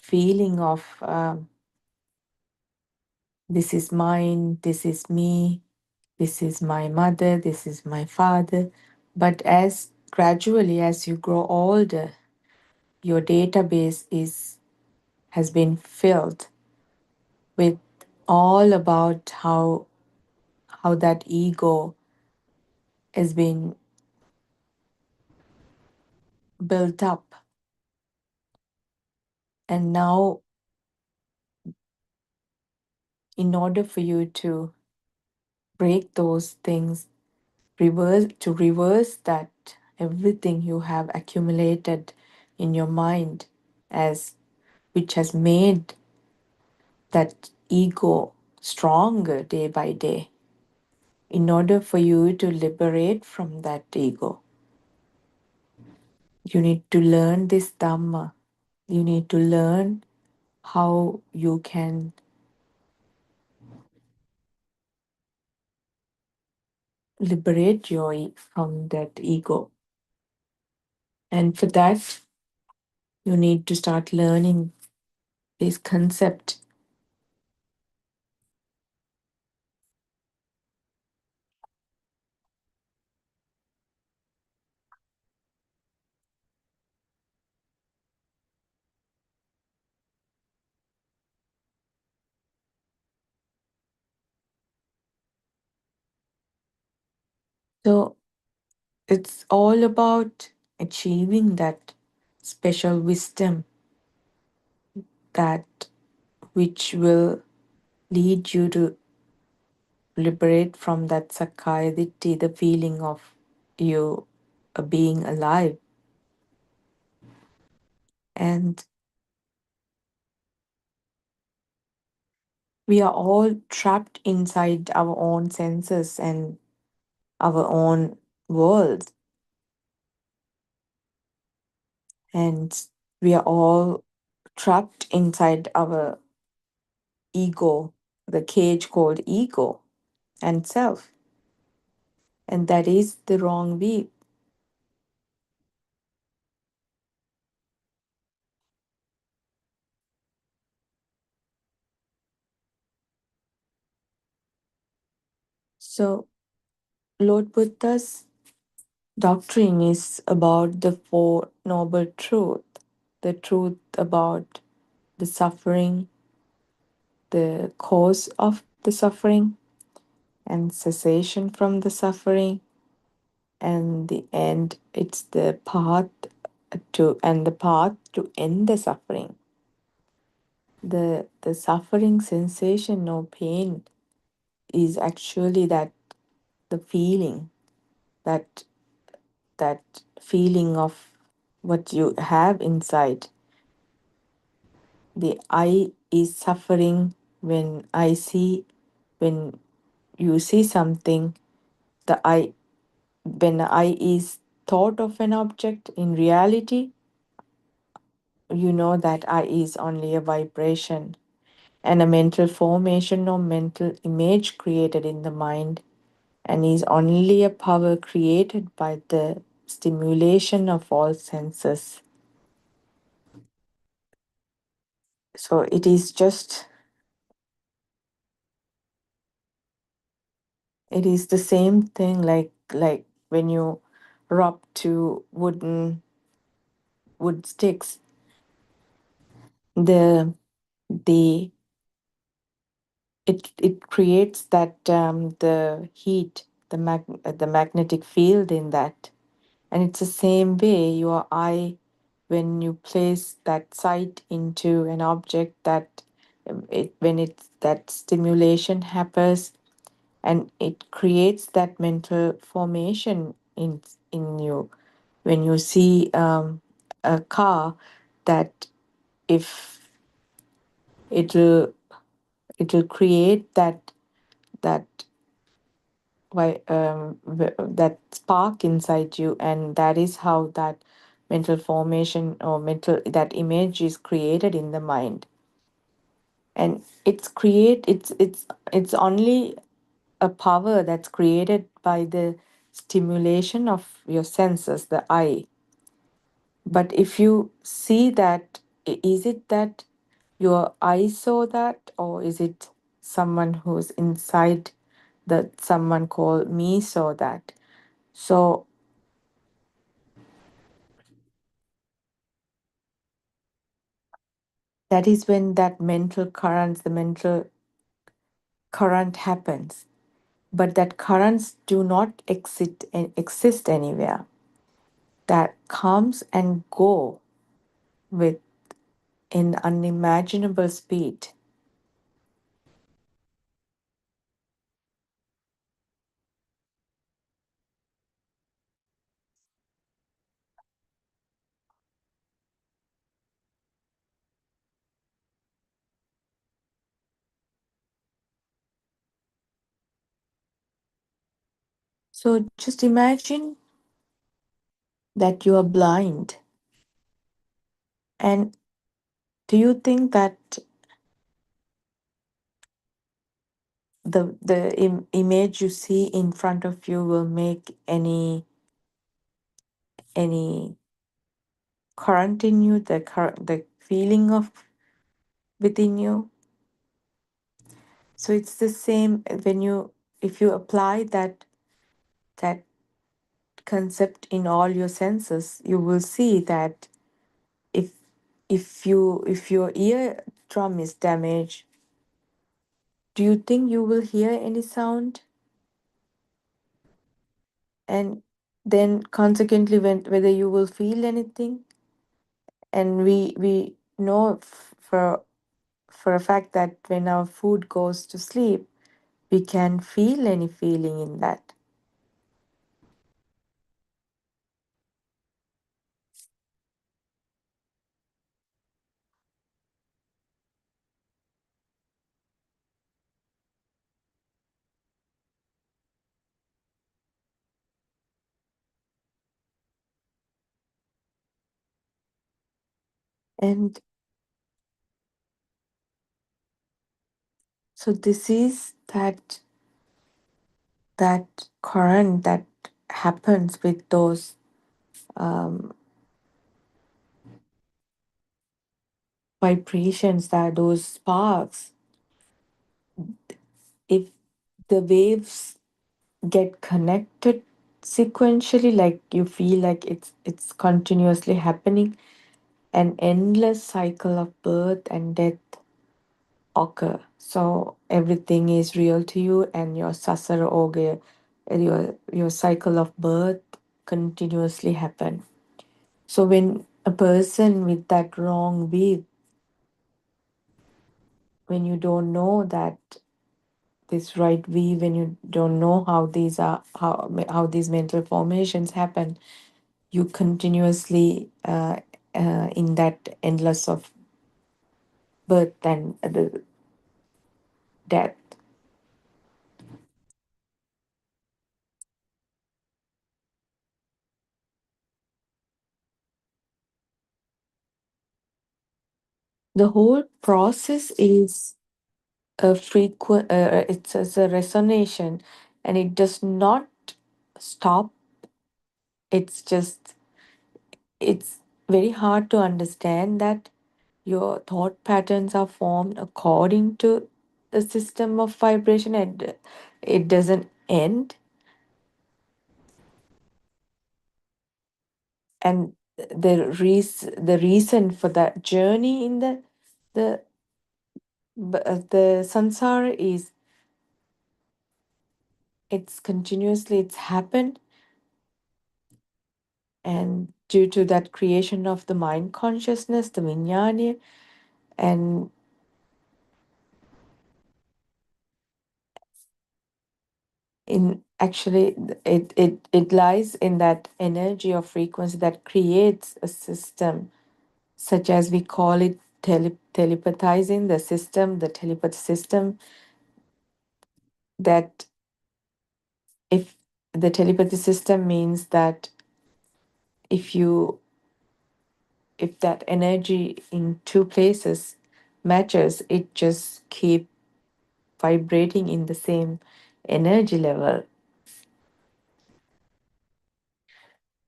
feeling of this is mine, this is me, this is my mother, this is my father. But as gradually as you grow older, your database has been filled with all about how that ego has been built up. And now, in order for you to break those things, reverse that, everything you have accumulated in your mind, as which has made that ego stronger day by day. In order for you to liberate from that ego, you need to learn this Dhamma. You need to learn how you can liberate from that ego. And for that, you need to start learning this concept. So it's all about achieving that special wisdom, that which will lead you to liberate from that Sakkaya Ditthi, the feeling of you being alive. And we are all trapped inside our own senses and our own world. And we are all trapped inside our ego, the cage called ego and self. And that is the wrong way. So Lord Buddha's doctrine is about the Four Noble Truths, the truth about the suffering, the cause of the suffering, and cessation from the suffering, and the end. It's the path to end the suffering. The suffering sensation or pain is actually that the feeling that that feeling of what you have inside. The I is suffering when you see something. The I When I is thought of an object, in reality, you know that I is only a vibration and a mental formation or mental image created in the mind, and is only a power created by the stimulation of all senses. So it is the same thing like when you rub two wood sticks, the the it creates that the heat, the magnetic field in that. And it's the same way your eye, when you place that sight into an object, that when it's that stimulation happens, and it creates that mental formation in you. When you see a car, that if it will it will create that that spark inside you, and that is how that mental formation or mental that image is created in the mind. And it's only a power that's created by the stimulation of your senses, the eye. But if you see that, is it that your eye saw that, or is it someone who's inside, that someone called me saw that? So that is when the mental current happens. But that currents do not exist anywhere. That comes and go with in unimaginable speed. So just imagine that you are blind. And do you think that the image you see in front of you will make any current in you, the feeling of within you? So it's the same when you if you apply that concept in all your senses, you will see that if if your eardrum is damaged, do you think you will hear any sound? And then consequently whether you will feel anything? And we know for a fact that when our food goes to sleep, we can feel any feeling in that. And so this is that current that happens with those um, vibrations, that those sparks. If the waves get connected sequentially, like you feel like it's continuously happening. An endless cycle of birth and death occur. So everything is real to you, and your sasara oga, your cycle of birth continuously happen. So when a person with that wrong view, when you don't know that this right view, when you don't know how these are, how these mental formations happen, you continuously in that endless of birth and the death. The whole process is a frequent, it's a resonation, and it does not stop. It's just, it's very hard to understand that your thought patterns are formed according to the system of vibration, and it doesn't end. And the reason for that journey in the the sansara is, it's continuously, it's happened, and due to that creation of the mind consciousness, the vinyana, and in actually it lies in that energy of frequency that creates a system, such as we call it telepathizing the system, the telepath system, that if the telepathy system means that if you, if that energy in two places matches, it just keep vibrating in the same energy level.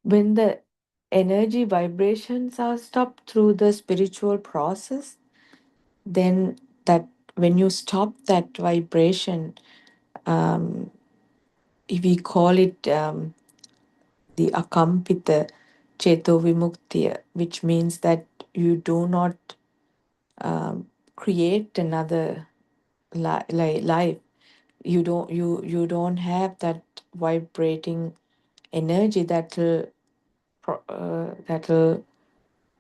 When the energy vibrations are stopped through the spiritual process, then that, when you stop that vibration, um, if we call it the akampita cheto vimuktiya, which means that you do not create another life. You don't have that vibrating energy that will that will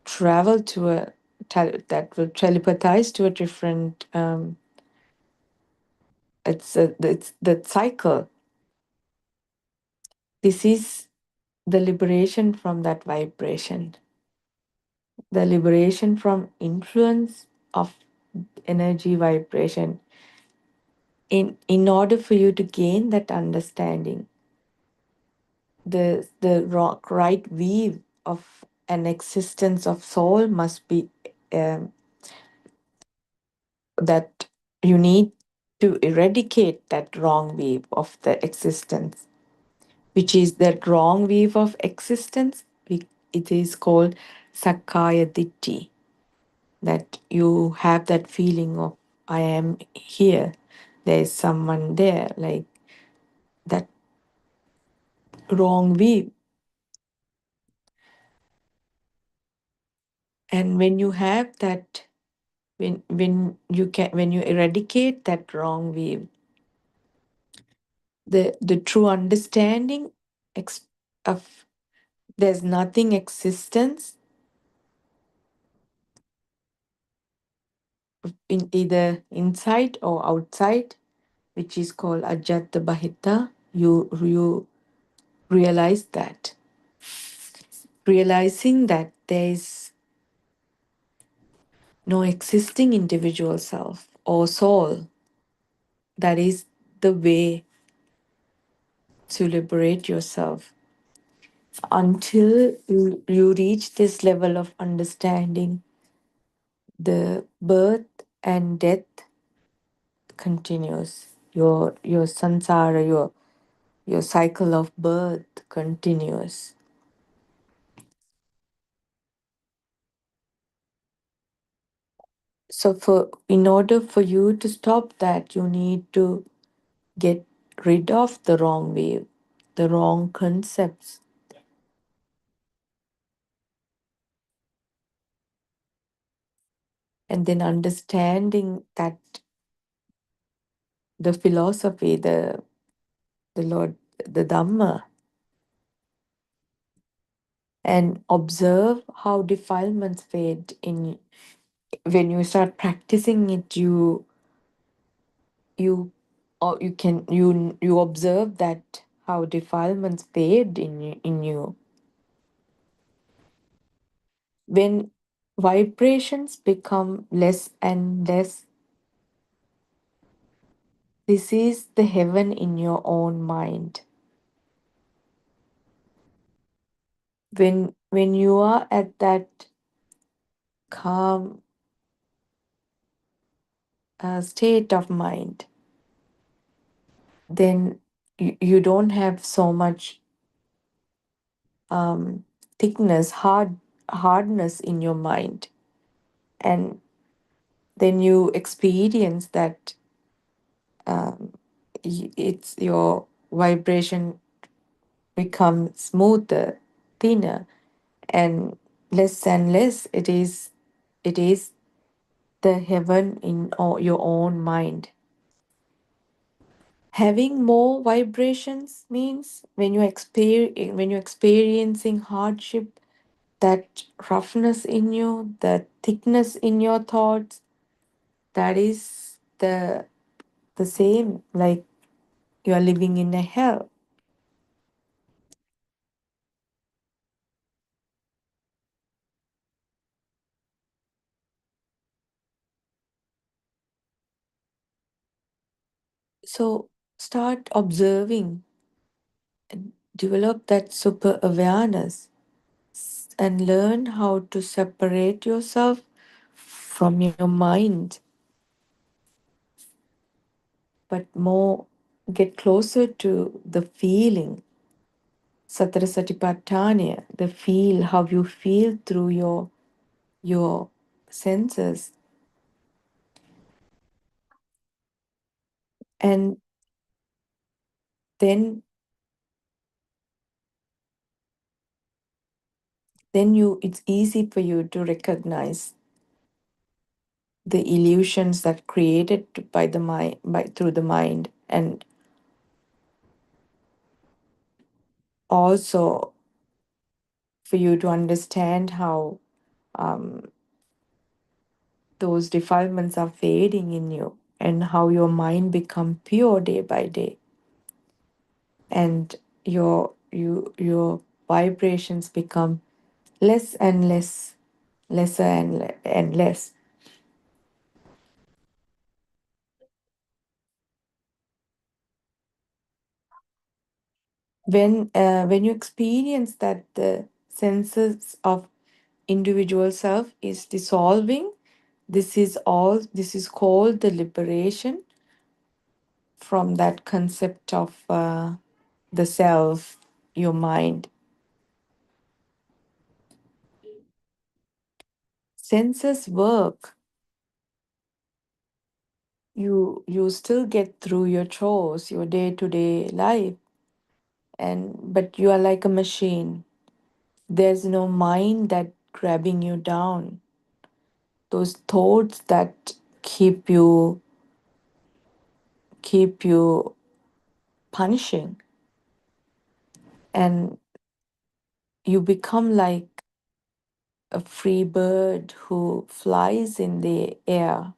travel to a that will telepathize to a different it's the cycle. This is the liberation from that vibration, the liberation from influence of energy vibration. In order for you to gain that understanding, the right view of an existence of soul must be um, that you need to eradicate that wrong view of the existence, which is that wrong view of existence. It is called Sakkaya Ditthi, that you have that feeling of I am here, there is someone there, like that wrong view. And when you have that, when you eradicate that wrong view, the true understanding of there's nothing existence in either inside or outside, which is called Ajata Bahita. You realize that, realizing that there is no existing individual self or soul. That is the way to liberate yourself. Until you reach this level of understanding, the birth and death continues. Your sansara, your cycle of birth continues. So in order for you to stop that, you need to get rid of the wrong way, the wrong concepts. And then understanding that the philosophy, the Lord, the Dhamma, and observe how defilements fade in. When you start practicing it, you or you observe that how defilements fade in you when vibrations become less and less. This is the heaven in your own mind. When you are at that calm state of mind, then you don't have so much thickness, hardness in your mind, and then you experience that it's your vibration becomes smoother, thinner, and less. It is the heaven in your own mind. Having more vibrations means when you're experiencing hardship, that roughness in you, the thickness in your thoughts, that is the same like you are living in a hell. So start observing and develop that super awareness and learn how to separate yourself from your mind, but more get closer to the feeling. Satara Satipatthana, the feel, how you feel through your senses. And then it's easy for you to recognize the illusions that created by the mind through the mind, and also for you to understand how those defilements are fading in you and how your mind become pure day by day, and your vibrations become less and less, lesser and less. When you experience that the senses of individual self is dissolving, this is called the liberation from that concept of the self, your mind. Senses work. You still get through your chores, your day-to-day life, and but you are like a machine. There's no mind that grabbing you down. Those thoughts that keep you punishing, and you become like a free bird who flies in the air.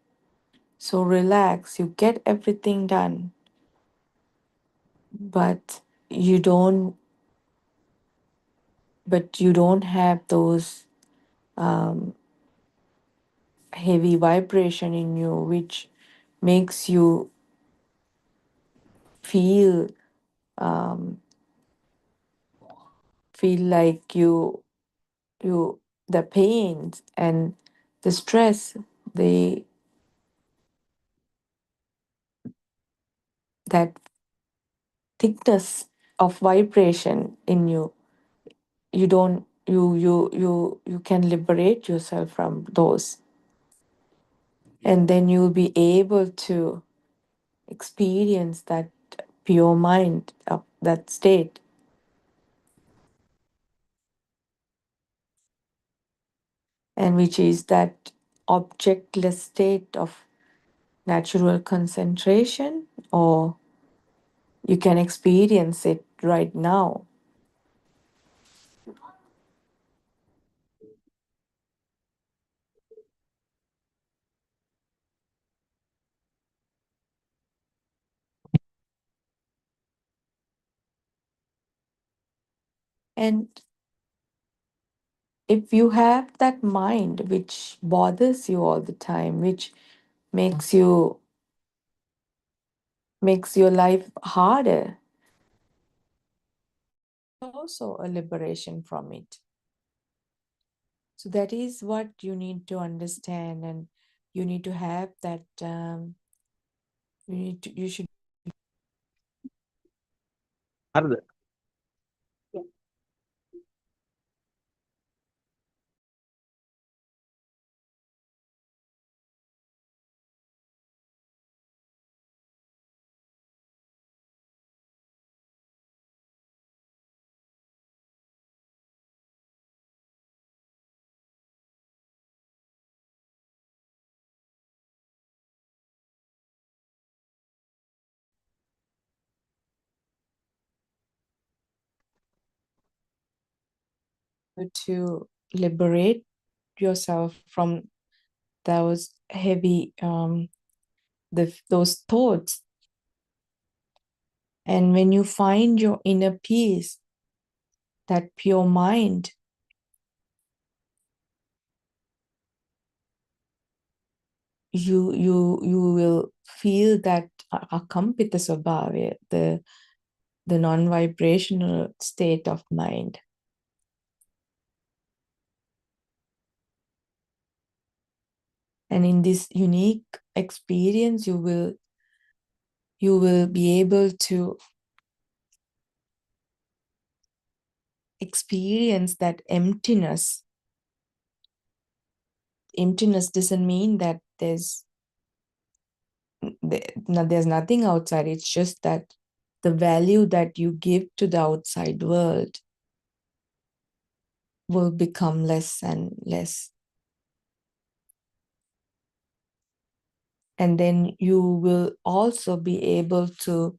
So relax, you get everything done, but you don't you don't have those heavy vibration in you which makes you feel feel like you the pains and the stress, the that thickness of vibration in you, you don't you can liberate yourself from those, and then you'll be able to experience that pure mind of that state. And which is that objectless state of natural concentration, or you can experience it right now. And if you have that mind which bothers you all the time, which makes your life harder, also a liberation from it. So that is what you need to understand, and you need to have that. You should හරිද? to liberate yourself from those heavy those thoughts. And when you find your inner peace, that pure mind, you will feel that akampita swabhavya, the non-vibrational state of mind. And in this unique experience, you will be able to experience that emptiness. Emptiness doesn't mean that there's nothing outside. It's just that the value that you give to the outside world will become less and less. And then you will also be able to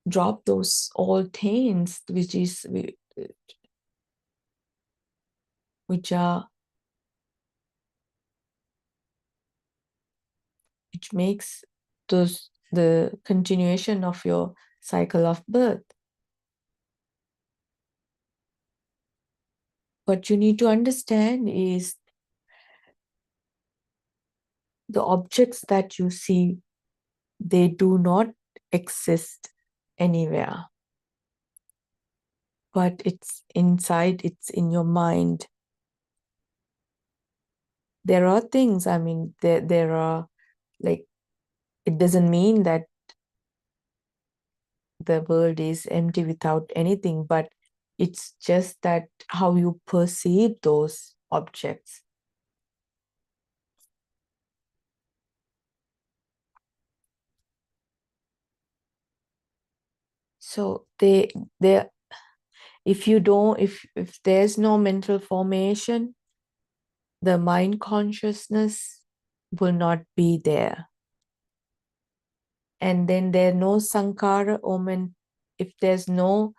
drop those old things, which makes the continuation of your cycle of birth. What you need to understand is the objects that you see, they do not exist anywhere. But it's inside, it's in your mind. There are things, I mean, there are, like, it doesn't mean that the world is empty without anything, but it's just that how you perceive those objects. So if there's no mental formation, the mind consciousness will not be there. And then there's no sankhara, if there's no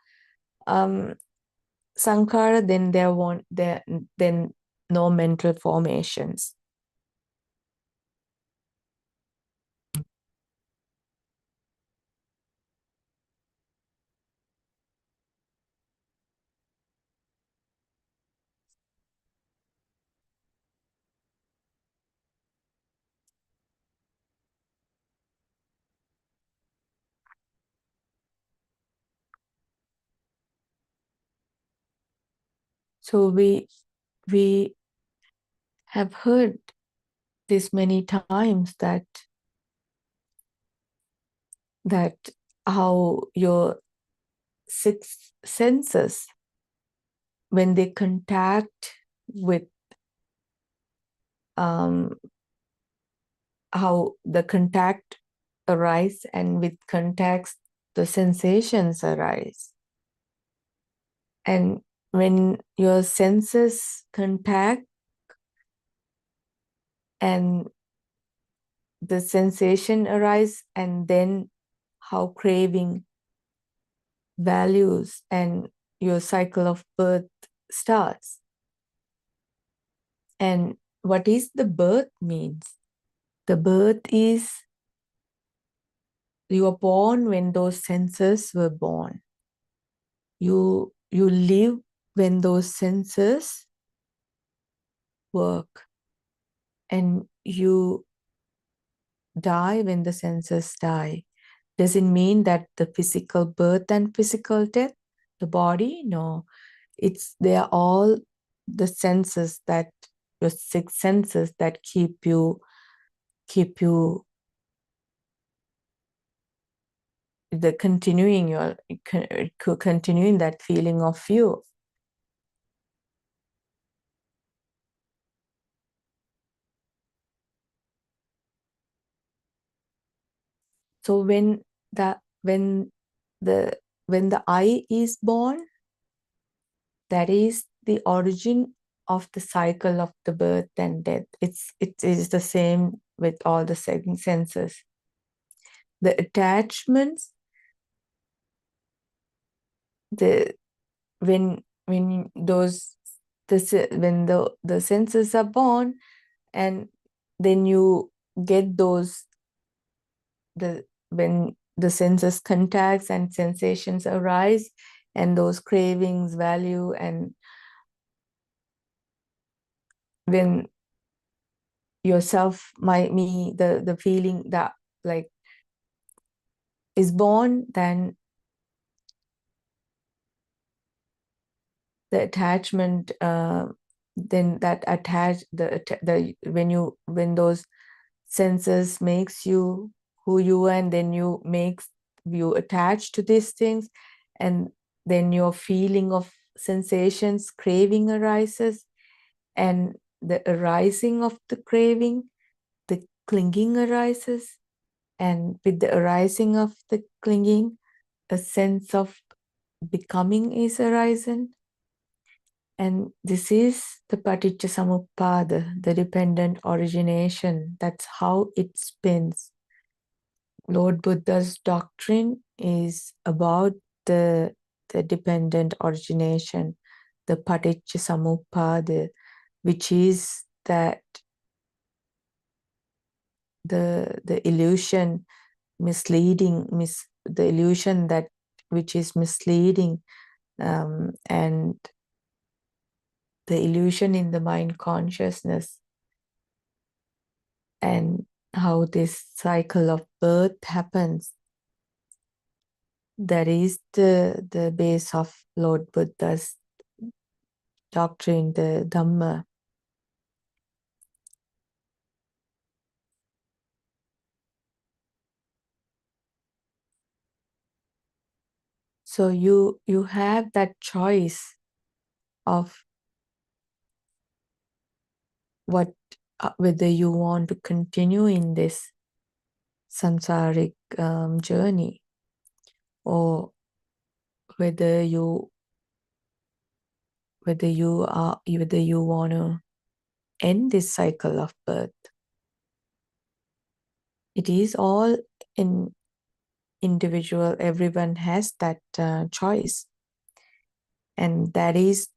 sankhara, then then no mental formations. So we have heard this many times, that how your six senses, when they contact with how the contact arise, and with contacts, the sensations arise. And when your senses contact and the sensation arise, and then how craving values and your cycle of birth starts. And what is the birth means? The birth is you are born when those senses were born. You live when those senses work, and you die when the senses die. Does it mean that the physical birth and physical death, the body? No, they are all the senses, that your 6 senses that keep you continuing that feeling of you. So when the I is born, that is the origin of the cycle of the birth and death. It is the same with all the senses. The attachments, when the senses are born, and then you get those, when the senses contacts and sensations arise, and those cravings value, and when yourself, the feeling that like is born, then the attachment, then that when those senses makes you who you are, and then you attach to these things, and then your feeling of sensations, craving arises, and the arising of the craving, the clinging arises, and with the arising of the clinging, a sense of becoming is arisen. And this is the Paticca Samuppada, the dependent origination. That's how it spins. Lord Buddha's doctrine is about the dependent origination, the Paticca Samuppada, which is that the illusion misleading, the illusion that which is misleading, and the illusion in the mind consciousness, and how this cycle of birth happens. That is the base of Lord Buddha's doctrine, the Dhamma. So you have that choice of whether you want to continue in this samsaric journey, or whether you want to end this cycle of birth. It is all in individual. Everyone has that choice, and that is,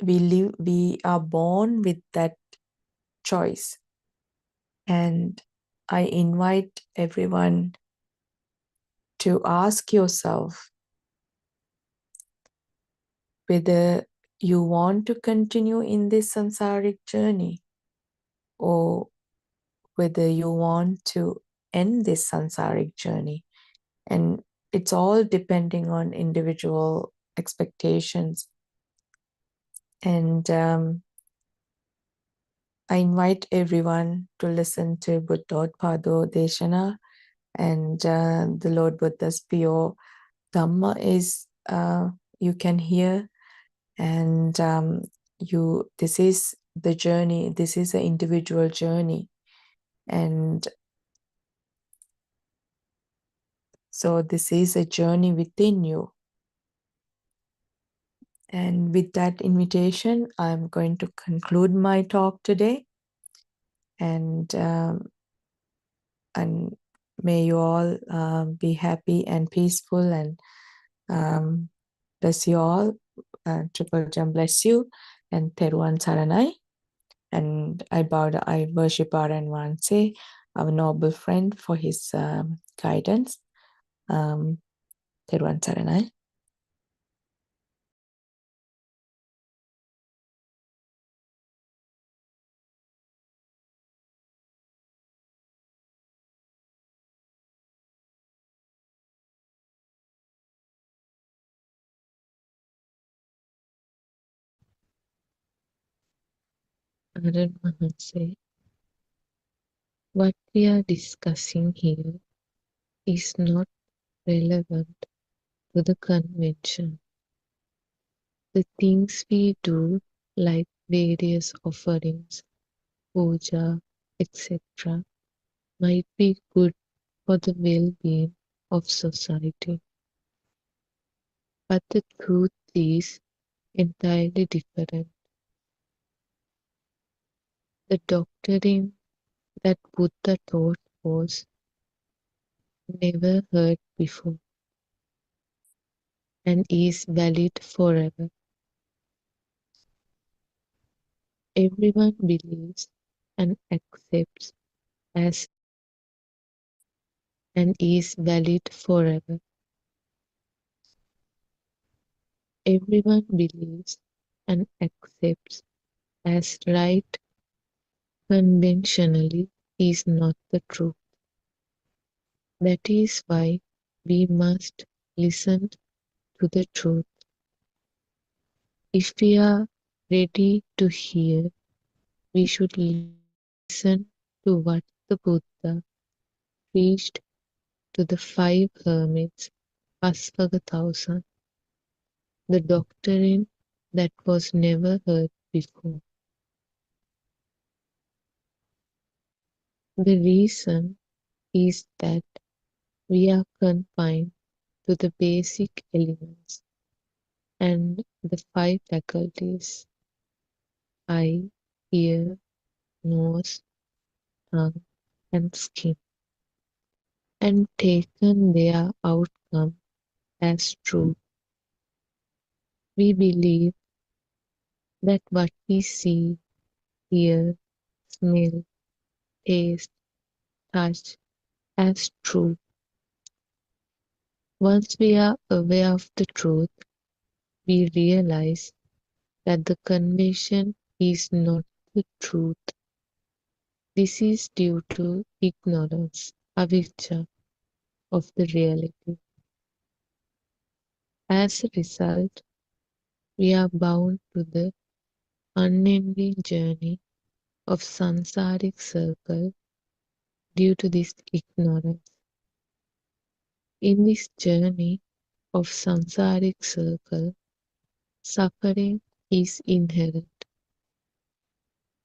we are born with that choice. And I invite everyone to ask yourself whether you want to continue in this samsaric journey, or whether you want to end this samsaric journey. And it's all depending on individual expectations. And I invite everyone to listen to Buddothpado Deshana, and the Lord Buddha's pure Dhamma is you can hear, and this is the journey. This is an individual journey, and So this is a journey within you. And with that invitation, I'm going to conclude my talk today. And may you all be happy and peaceful, and bless you all. Triple Jam bless you, and Teruan Saranai. And I worship Aranwanse, our noble friend, for his guidance. Teruan Saranai. Aran Mahanse, what we are discussing here is not relevant to the convention. The things we do, like various offerings, puja, etc., might be good for the well-being of society. But the truth is entirely different. The doctrine that Buddha taught was never heard before and is valid forever. Everyone believes and accepts as and is valid forever. Everyone believes and accepts as right conventionally is not the truth. That is why we must listen to the truth. If we are ready to hear, we should listen to what the Buddha preached to the 5 hermits, Asvagatausa, the doctrine that was never heard before. The reason is that we are confined to the basic elements and the 5 faculties: eye, ear, nose, tongue, and skin, and taken their outcome as true. We believe that what we see, hear, smell, taste, touch as true. Once we are aware of the truth, we realize that the convention is not the truth. This is due to ignorance, avijja, of the reality. As a result, we are bound to the unending journey of samsaric circle due to this ignorance. In this journey of samsaric circle, suffering is inherent.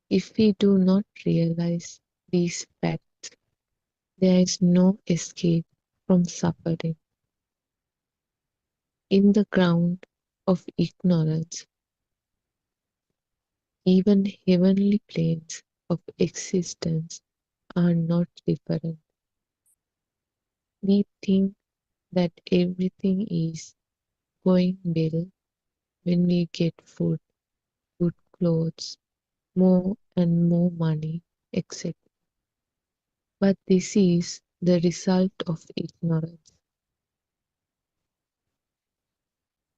If we do not realize these facts, there is no escape from suffering. In the ground of ignorance, even heavenly planes of existence are not different. We think that everything is going well when we get food, good clothes, more and more money, etc. But this is the result of ignorance.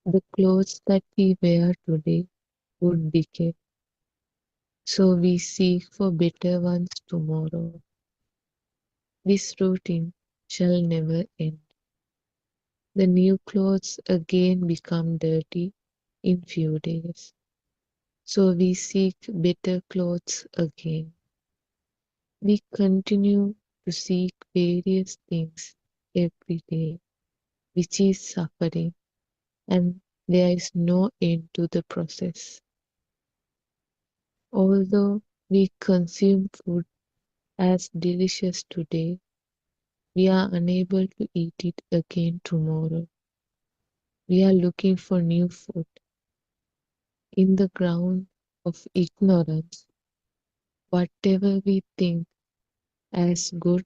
The clothes that we wear today would decay, so we seek for better ones tomorrow. This routine shall never end. The new clothes again become dirty in few days, so we seek better clothes again. We continue to seek various things every day, which is suffering, and there is no end to the process. Although we consume food as delicious today, We are unable to eat it again tomorrow. We are looking for new food. In the ground of ignorance, whatever we think as good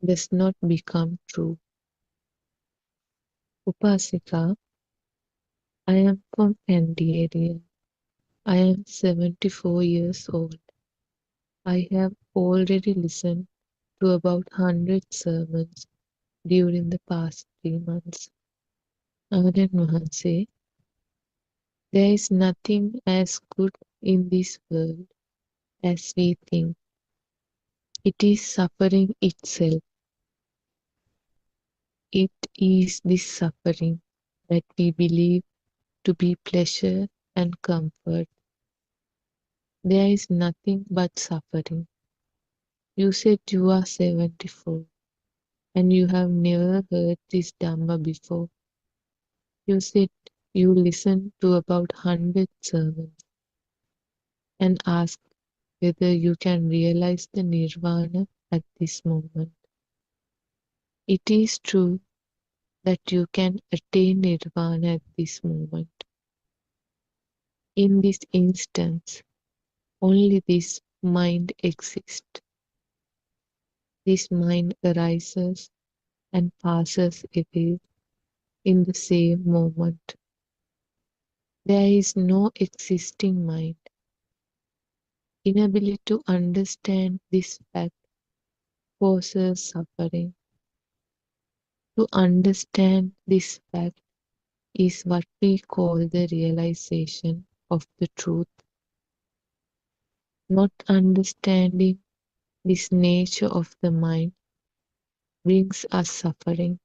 does not become true. Upasika, I am from Kandy area. I am 74 years old. I have already listened to about 100 sermons during the past 3 months. Avadan Wahanse, there is nothing as good in this world as we think. It is suffering itself. It is this suffering that we believe to be pleasure and comfort. There is nothing but suffering. You said you are 74 and you have never heard this Dhamma before. You said you listened to about 100 sermons and asked whether you can realize the nirvana at this moment. It is true that you can attain nirvana at this moment. In this instance, only this mind exists. This mind arises and passes away in the same moment. There is no existing mind. Inability to understand this fact causes suffering. To understand this fact is what we call the realization of the truth. Not understanding this nature of the mind brings us suffering.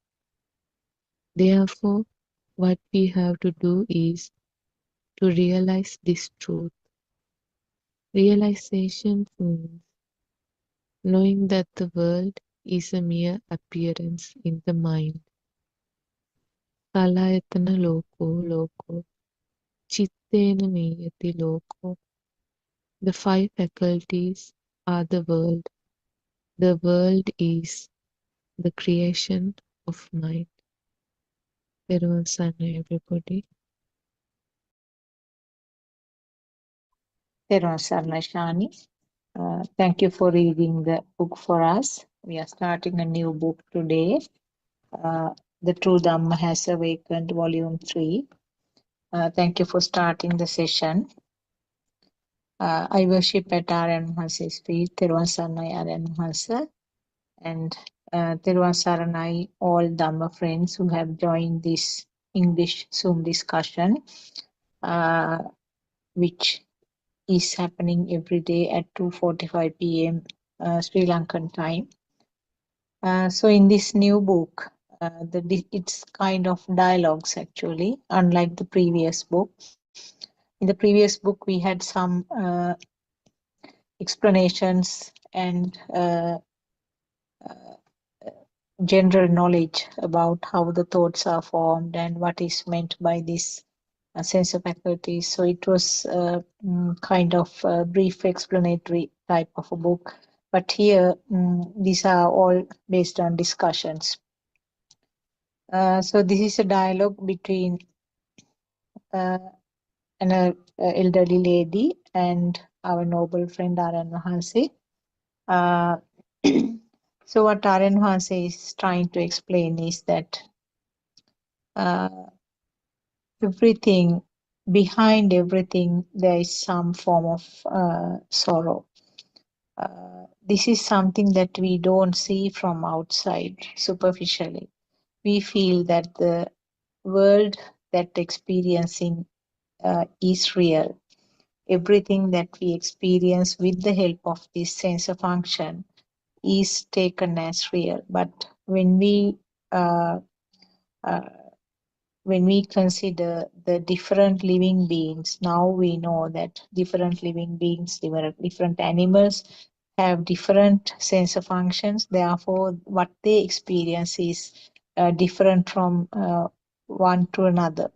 Therefore, what we have to do is to realize this truth. Realization means knowing that the world is a mere appearance in the mind. Salayatana loko, chittena niyati loko. The 5 faculties are the world. The world is the creation of mind. Everyone, everybody. Thank Shani. Thank you for reading the book for us. We are starting a new book today. The True Dhamma Has Awakened, Volume 3. Thank you for starting the session. I worship at Aryan Mahasa's feet, Theruvan Saranai Aryan Mahasa, and Theruvan Saranai, all Dhamma friends who have joined this English Zoom discussion, which is happening every day at 2:45 p.m. Sri Lankan time. So in this new book, it's kind of dialogues actually, unlike the previous book. In the previous book, we had some explanations and general knowledge about how the thoughts are formed and what is meant by this sense of faculty. So it was kind of a brief explanatory type of a book. But here, these are all based on discussions. So this is a dialogue between an elderly lady and our noble friend Aryan Wahanse. So what Aryan Wahanse is trying to explain is that everything, behind everything, there is some form of sorrow. This is something that we don't see from outside superficially. We feel that the world that experiencing is real. Everything that we experience with the help of this sensor function is taken as real. But when we consider the different living beings, now we know that different living beings, different animals have different sensor functions. Therefore, what they experience is different from one to another.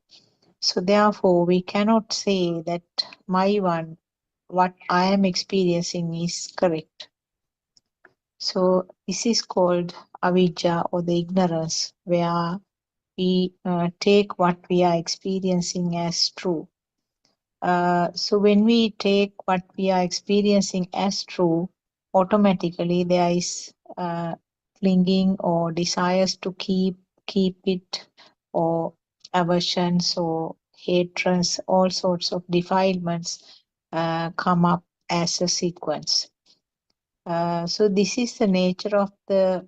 So therefore, we cannot say that what I am experiencing is correct. So this is called avijja, or the ignorance, where we take what we are experiencing as true. So when we take what we are experiencing as true, automatically there is clinging or desires to keep it, or aversions or hatreds, all sorts of defilements come up as a sequence. So this is the nature of the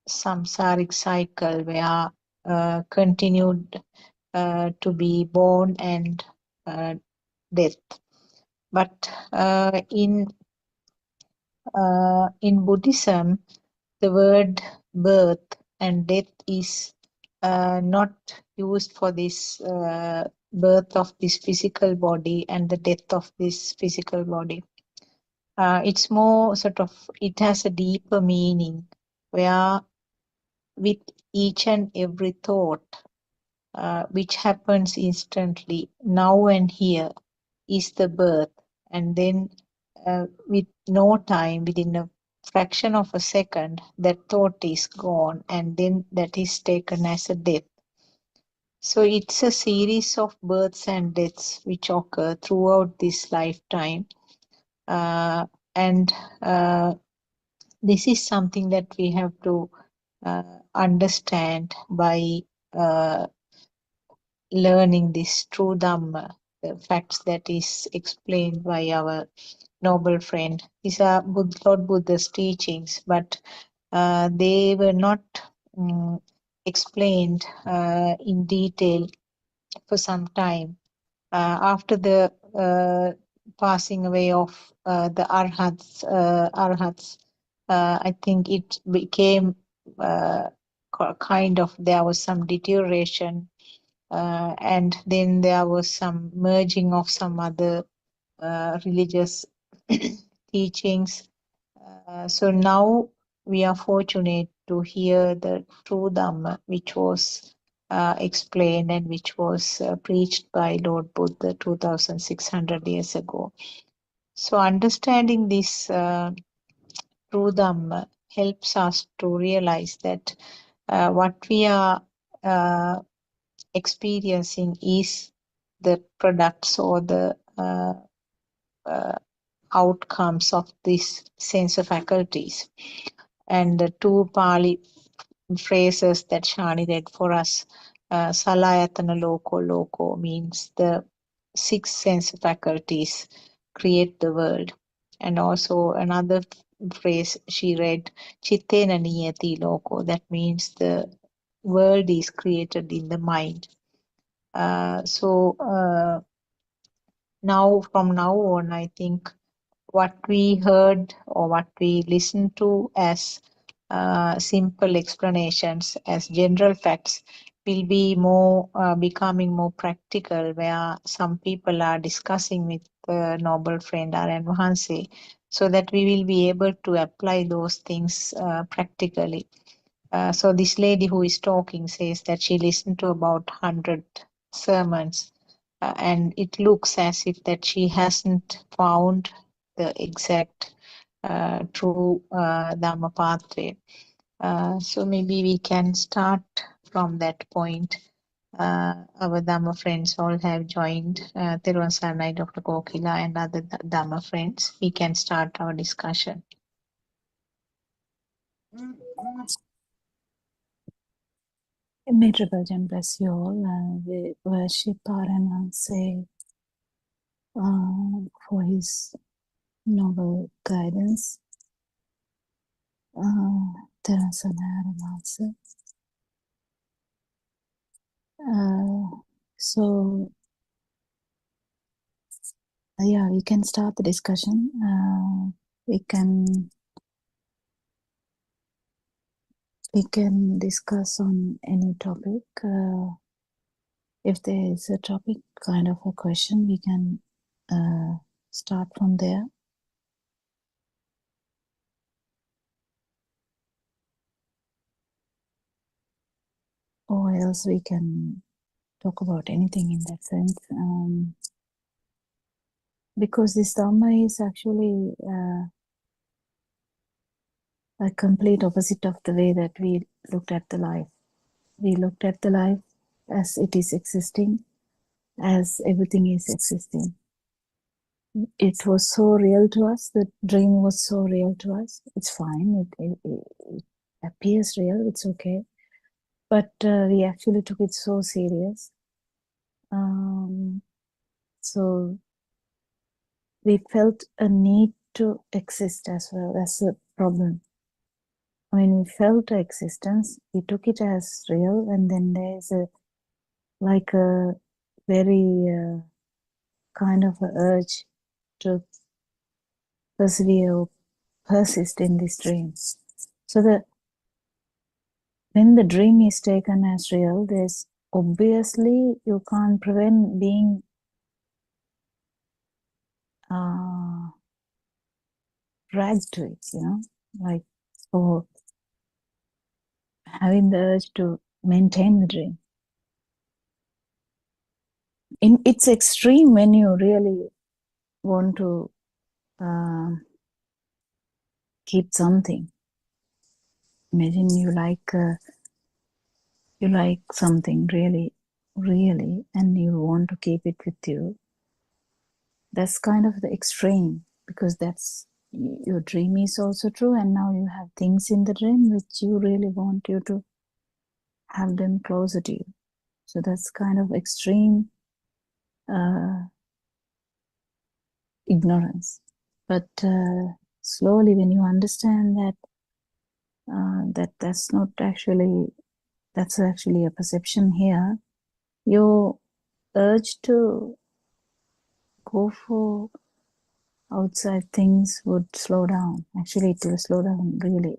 samsaric cycle, where continued to be born and death. But in Buddhism, the word birth and death is not used for this birth of this physical body and the death of this physical body. It's more sort of, it has a deeper meaning, where with each and every thought which happens instantly, now and here, is the birth, and then with no time, within a fraction of a second, that thought is gone, and then that is taken as a death. So it's a series of births and deaths which occur throughout this lifetime, and this is something that we have to understand by learning this true Dhamma, the facts that is explained by our noble friend. These are Lord Buddha's teachings, but they were not explained in detail for some time. After the passing away of the arhats, I think it became kind of, there was some deterioration, and then there was some merging of some other religious teachings. So now we are fortunate to hear the true Dhamma, which was explained and which was preached by Lord Buddha 2600 years ago. So understanding this true Dhamma helps us to realize that what we are experiencing is the products or the outcomes of these sense faculties. And the two Pali phrases that Shani read for us, Salayatana Loko means the six sense faculties create the world. And also another phrase she read, Chittena Niyati Loko, that means the world is created in the mind. So now, from now on, I think what we heard or what we listened to as simple explanations, as general facts, will be more becoming more practical, where some people are discussing with the noble friend R.N. Wahanse, so that we will be able to apply those things practically. So this lady who is talking says that she listened to about 100 sermons, and it looks as if that she hasn't found the exact true Dhamma pathway. So maybe we can start from that point. Our Dhamma friends all have joined, Thiruvan Saranai, Dr. Kokila, and other Dhamma friends. We can start our discussion. May Triple Gem bless you all. We worship and say for his noble guidance. So yeah, we can start the discussion. We can discuss on any topic. If there is a topic, kind of a question, we can start from there. Or else we can talk about anything in that sense. Because this Dhamma is actually a complete opposite of the way that we looked at the life. We looked at the life as it is existing, as everything is existing. It was so real to us, the dream was so real to us. It's fine, it appears real, it's okay. But we actually took it so serious. So we felt a need to exist as well. That's a problem. When we felt existence, we took it as real, and then there's a very kind of a urge to persevere or persist in this dream. So when the dream is taken as real, there's obviously you can't prevent being dragged to it, like, or having the urge to maintain the dream. In its extreme, when you really want to keep something. Imagine you like something really, really, and you want to keep it with you. That's kind of the extreme, because that's your dream is also true, and now you have things in the dream which you really want you to have them closer to you. So that's kind of extreme ignorance. But slowly, when you understand that that's actually a perception here, your urge to go for outside things would slow down. Actually, it will slow down, really,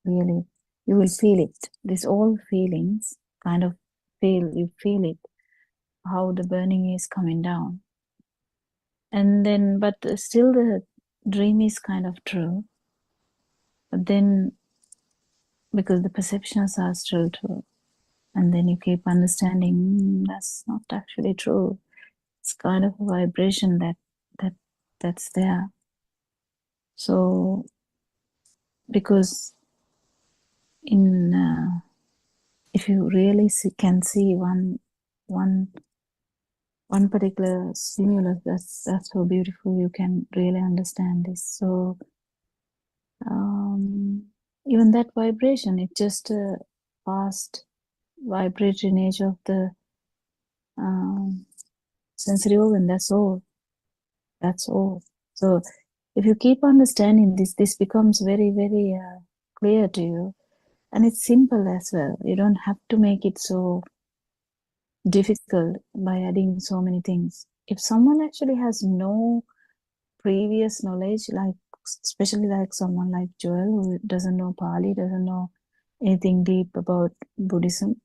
really. You will feel it. These all feelings kind of you feel it, how the burning is coming down. And then, but still the dream is kind of true. But then, because the perceptions are still true, and then you keep understanding that's not actually true. It's kind of a vibration that's there. So, because if you really can see one particular stimulus, that's so beautiful. You can really understand this. So, even that vibration, it's just a past vibratory nature of the sensory organ. That's all. That's all. So if you keep understanding this becomes very, very clear to you. And it's simple as well. You don't have to make it so difficult by adding so many things. If someone actually has no previous knowledge, like especially like someone like Joel, who doesn't know Pali, doesn't know anything deep about Buddhism,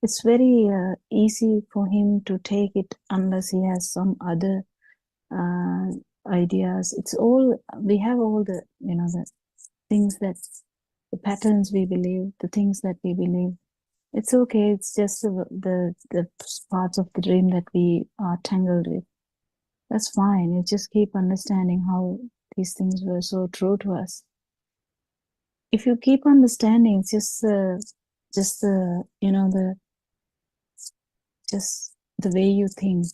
it's very easy for him to take it unless he has some other ideas. It's all, we have all the, the things that, the patterns we believe, the things that we believe. It's okay. It's just the parts of the dream that we are tangled with. That's fine. You just keep understanding how these things were so true to us. If you keep understanding, it's just the way you think.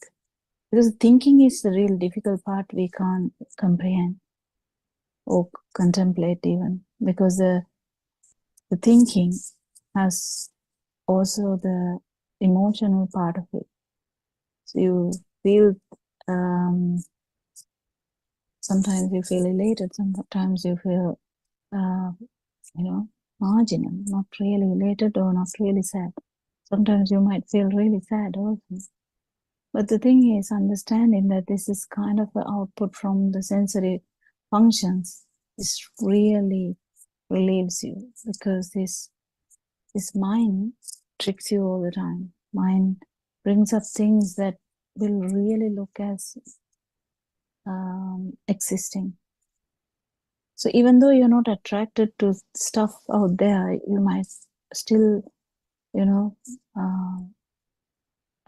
Because thinking is the real difficult part we can't comprehend or contemplate even. Because the thinking has also the emotional part of it. So you feel, sometimes you feel elated, sometimes you feel, marginal, not really elated or not really sad. Sometimes you might feel really sad also. But the thing is understanding that this is kind of an output from the sensory functions. This really relieves you, because this mind tricks you all the time. Mind brings up things that will really look as existing. So even though you're not attracted to stuff out there, you might still,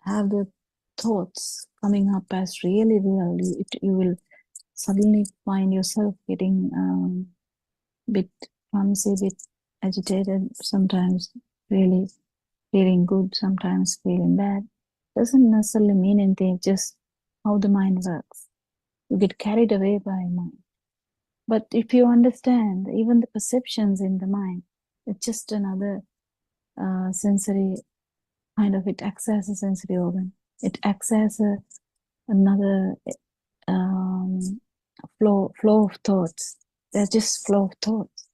have the thoughts coming up as really real. You will suddenly find yourself getting a bit clumsy, a bit agitated, sometimes really feeling good, sometimes feeling bad. Doesn't necessarily mean anything, it's just how the mind works. You get carried away by mind. But if you understand, even the perceptions in the mind, it's just another sensory kind of, it acts as a sensory organ. It acts as another flow of thoughts. They're just flow of thoughts.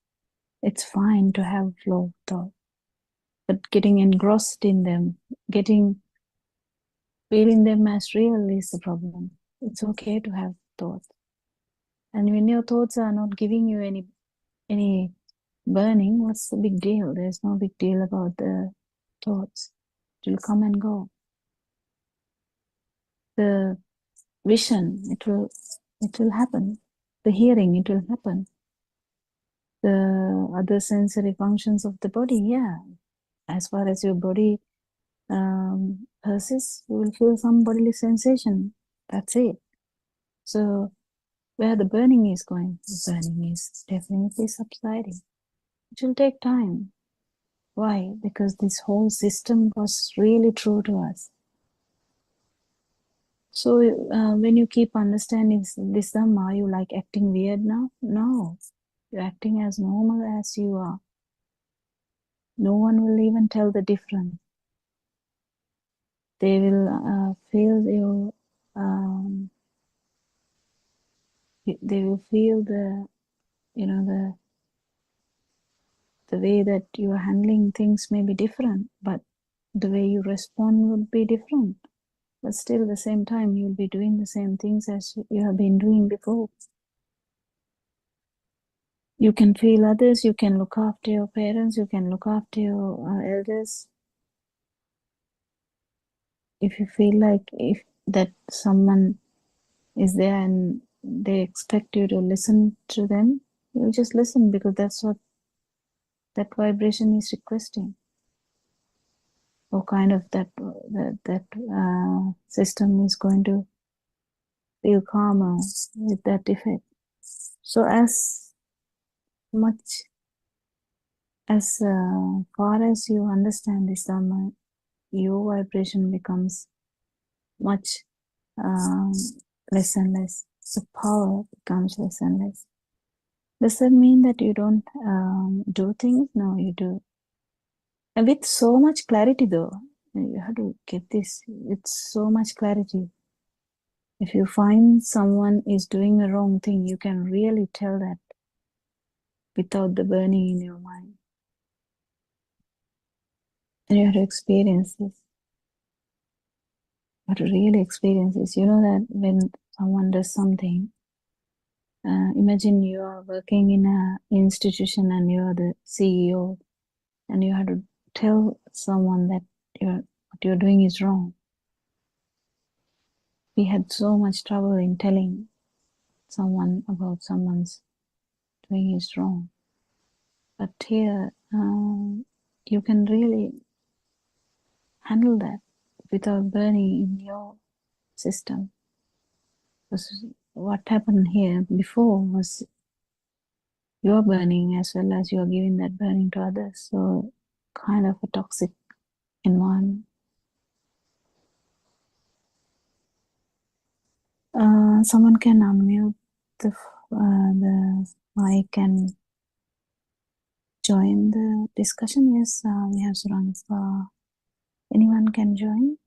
It's fine to have flow of thought, but getting engrossed in them, feeling them as real is the problem. It's okay to have thoughts, and when your thoughts are not giving you any burning, what's the big deal? There's no big deal about the thoughts. It will come and go. The vision, it will happen. The hearing, it will happen. The other sensory functions of the body, yeah. As far as your body persists, you will feel some bodily sensation. That's it. So where the burning is going, the burning is definitely subsiding. It will take time. Why? Because this whole system was really true to us. So when you keep understanding this Dhamma, are you like acting weird now? No. You're acting as normal as you are. No one will even tell the difference. They will feel you. They will feel the way that you are handling things may be different, but the way you respond would be different. But still, at the same time, you'll be doing the same things as you have been doing before. You can feel others, you can look after your parents, you can look after your elders. If you feel like if that someone is there and they expect you to listen to them, you'll just listen, because that's what that vibration is requesting. Or kind of that system is going to feel calmer with that effect. So as much as far as you understand this Dhamma, your vibration becomes much less and less. The power becomes less and less. Does that mean that you don't do things? No, you do. And with so much clarity though. You have to get this with so much clarity. If you find someone is doing a wrong thing, you can really tell that without the burning in your mind. And you have to experience this. You have to really experience this. You know that when someone does something, imagine you are working in an institution and you are the CEO, and you have to tell someone that what you're doing is wrong. We had so much trouble in telling someone about someone's doing is wrong. But here, you can really handle that without burning in your system. Because what happened here before was you're burning as well as you're giving that burning to others. So kind of a toxic environment. Someone can unmute the mic and join the discussion. Yes, we have Suranfa. Anyone can join?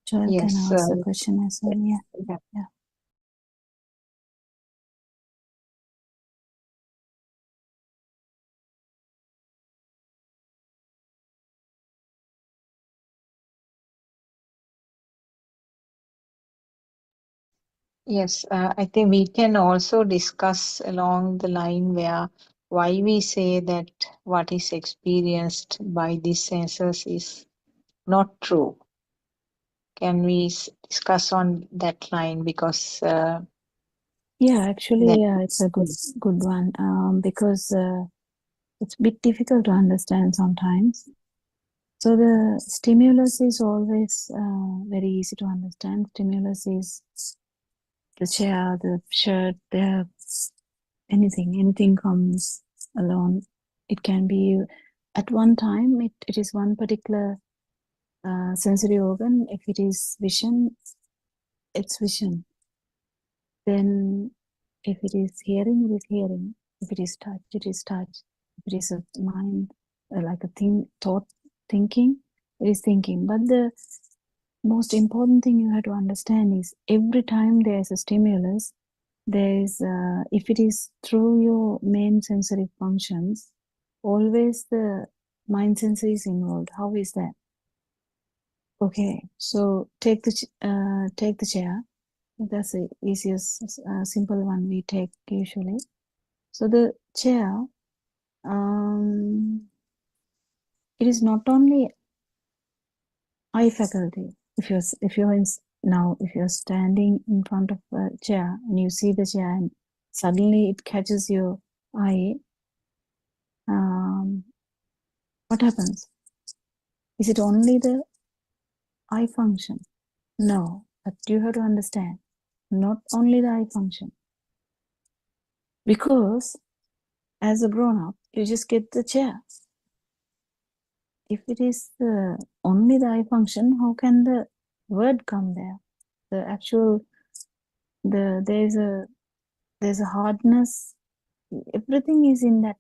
Joel can Yes. ask the question as well. Yeah. Yes, I think we can also discuss along the line why we say that what is experienced by these senses is not true. Can we discuss on that line? Because Yeah, actually, it's a good one, because it's a bit difficult to understand sometimes. So the stimulus is always very easy to understand. Stimulus is the chair, the shirt, the anything comes along. It can be at one time, it is one particular sensory organ. If it is vision, it's vision. Then if it is hearing, it is hearing. If it is touch, it is touch. If it is a mind, like a thinking, it is thinking. But the most important thing you have to understand is every time there is a stimulus, there is, if it is through your main sensory functions, always the mind sensor is involved. How is that? Okay, so take the chair. That's the easiest, simple one we take usually. So the chair, it is not only eye faculty. If you're standing in front of a chair and you see the chair and suddenly it catches your eye, what happens? Is it only the eye function? No, but you have to understand, not only the eye function. Because as a grown-up, you just get the chair. If it is only the eye function, how can the word come there? The actual, there's a hardness. Everything is in that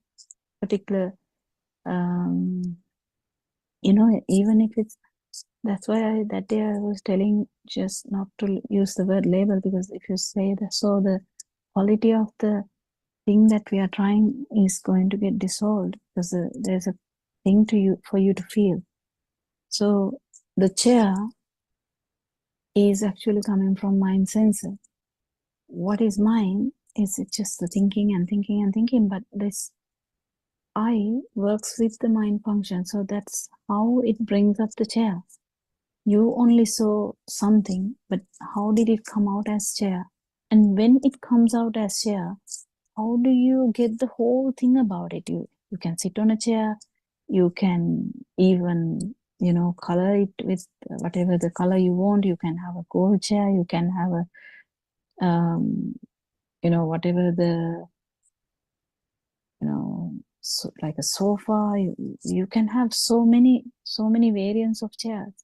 particular, even if it's, that's why that day I was telling just not to use the word label, because if you say that, so the quality of the thing that we are trying is going to get dissolved, because there's a thing for you to feel. So the chair is actually coming from mind sensor. What is mind is it just the thinking and thinking and thinking, but this eye works with the mind function. So that's how it brings up the chair. You only saw something, but how did it come out as chair? And when it comes out as chair, how do you get the whole thing about it? You can sit on a chair, you can even, color it with whatever the color you want. You can have a gold chair, you can have a, whatever the, so like a sofa. You can have so many variants of chairs.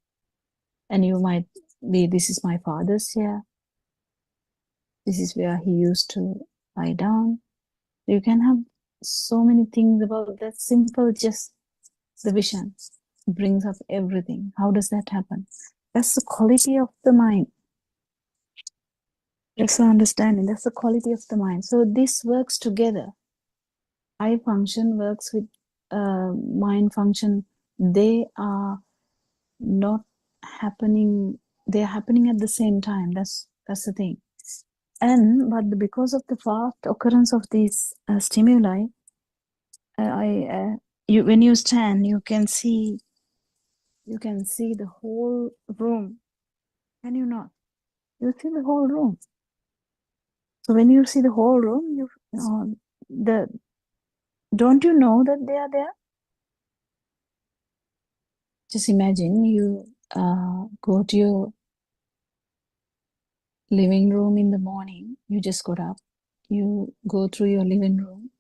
And you might be, this is my father's chair. This is where he used to lie down. You can have so many things about that. Simple, just the vision brings up everything. How does that happen? That's the quality of the mind. That's the understanding. That's the quality of the mind. So this works together. Eye function works with mind function. They are not happening. They're happening at the same time. That's the thing. But because of the fast occurrence of these stimuli, when you stand, you can see the whole room. Can you not? You see the whole room. So when you see the whole room, don't you know that they are there? Just imagine you go to your living room in the morning. You just got up. You go through your living room.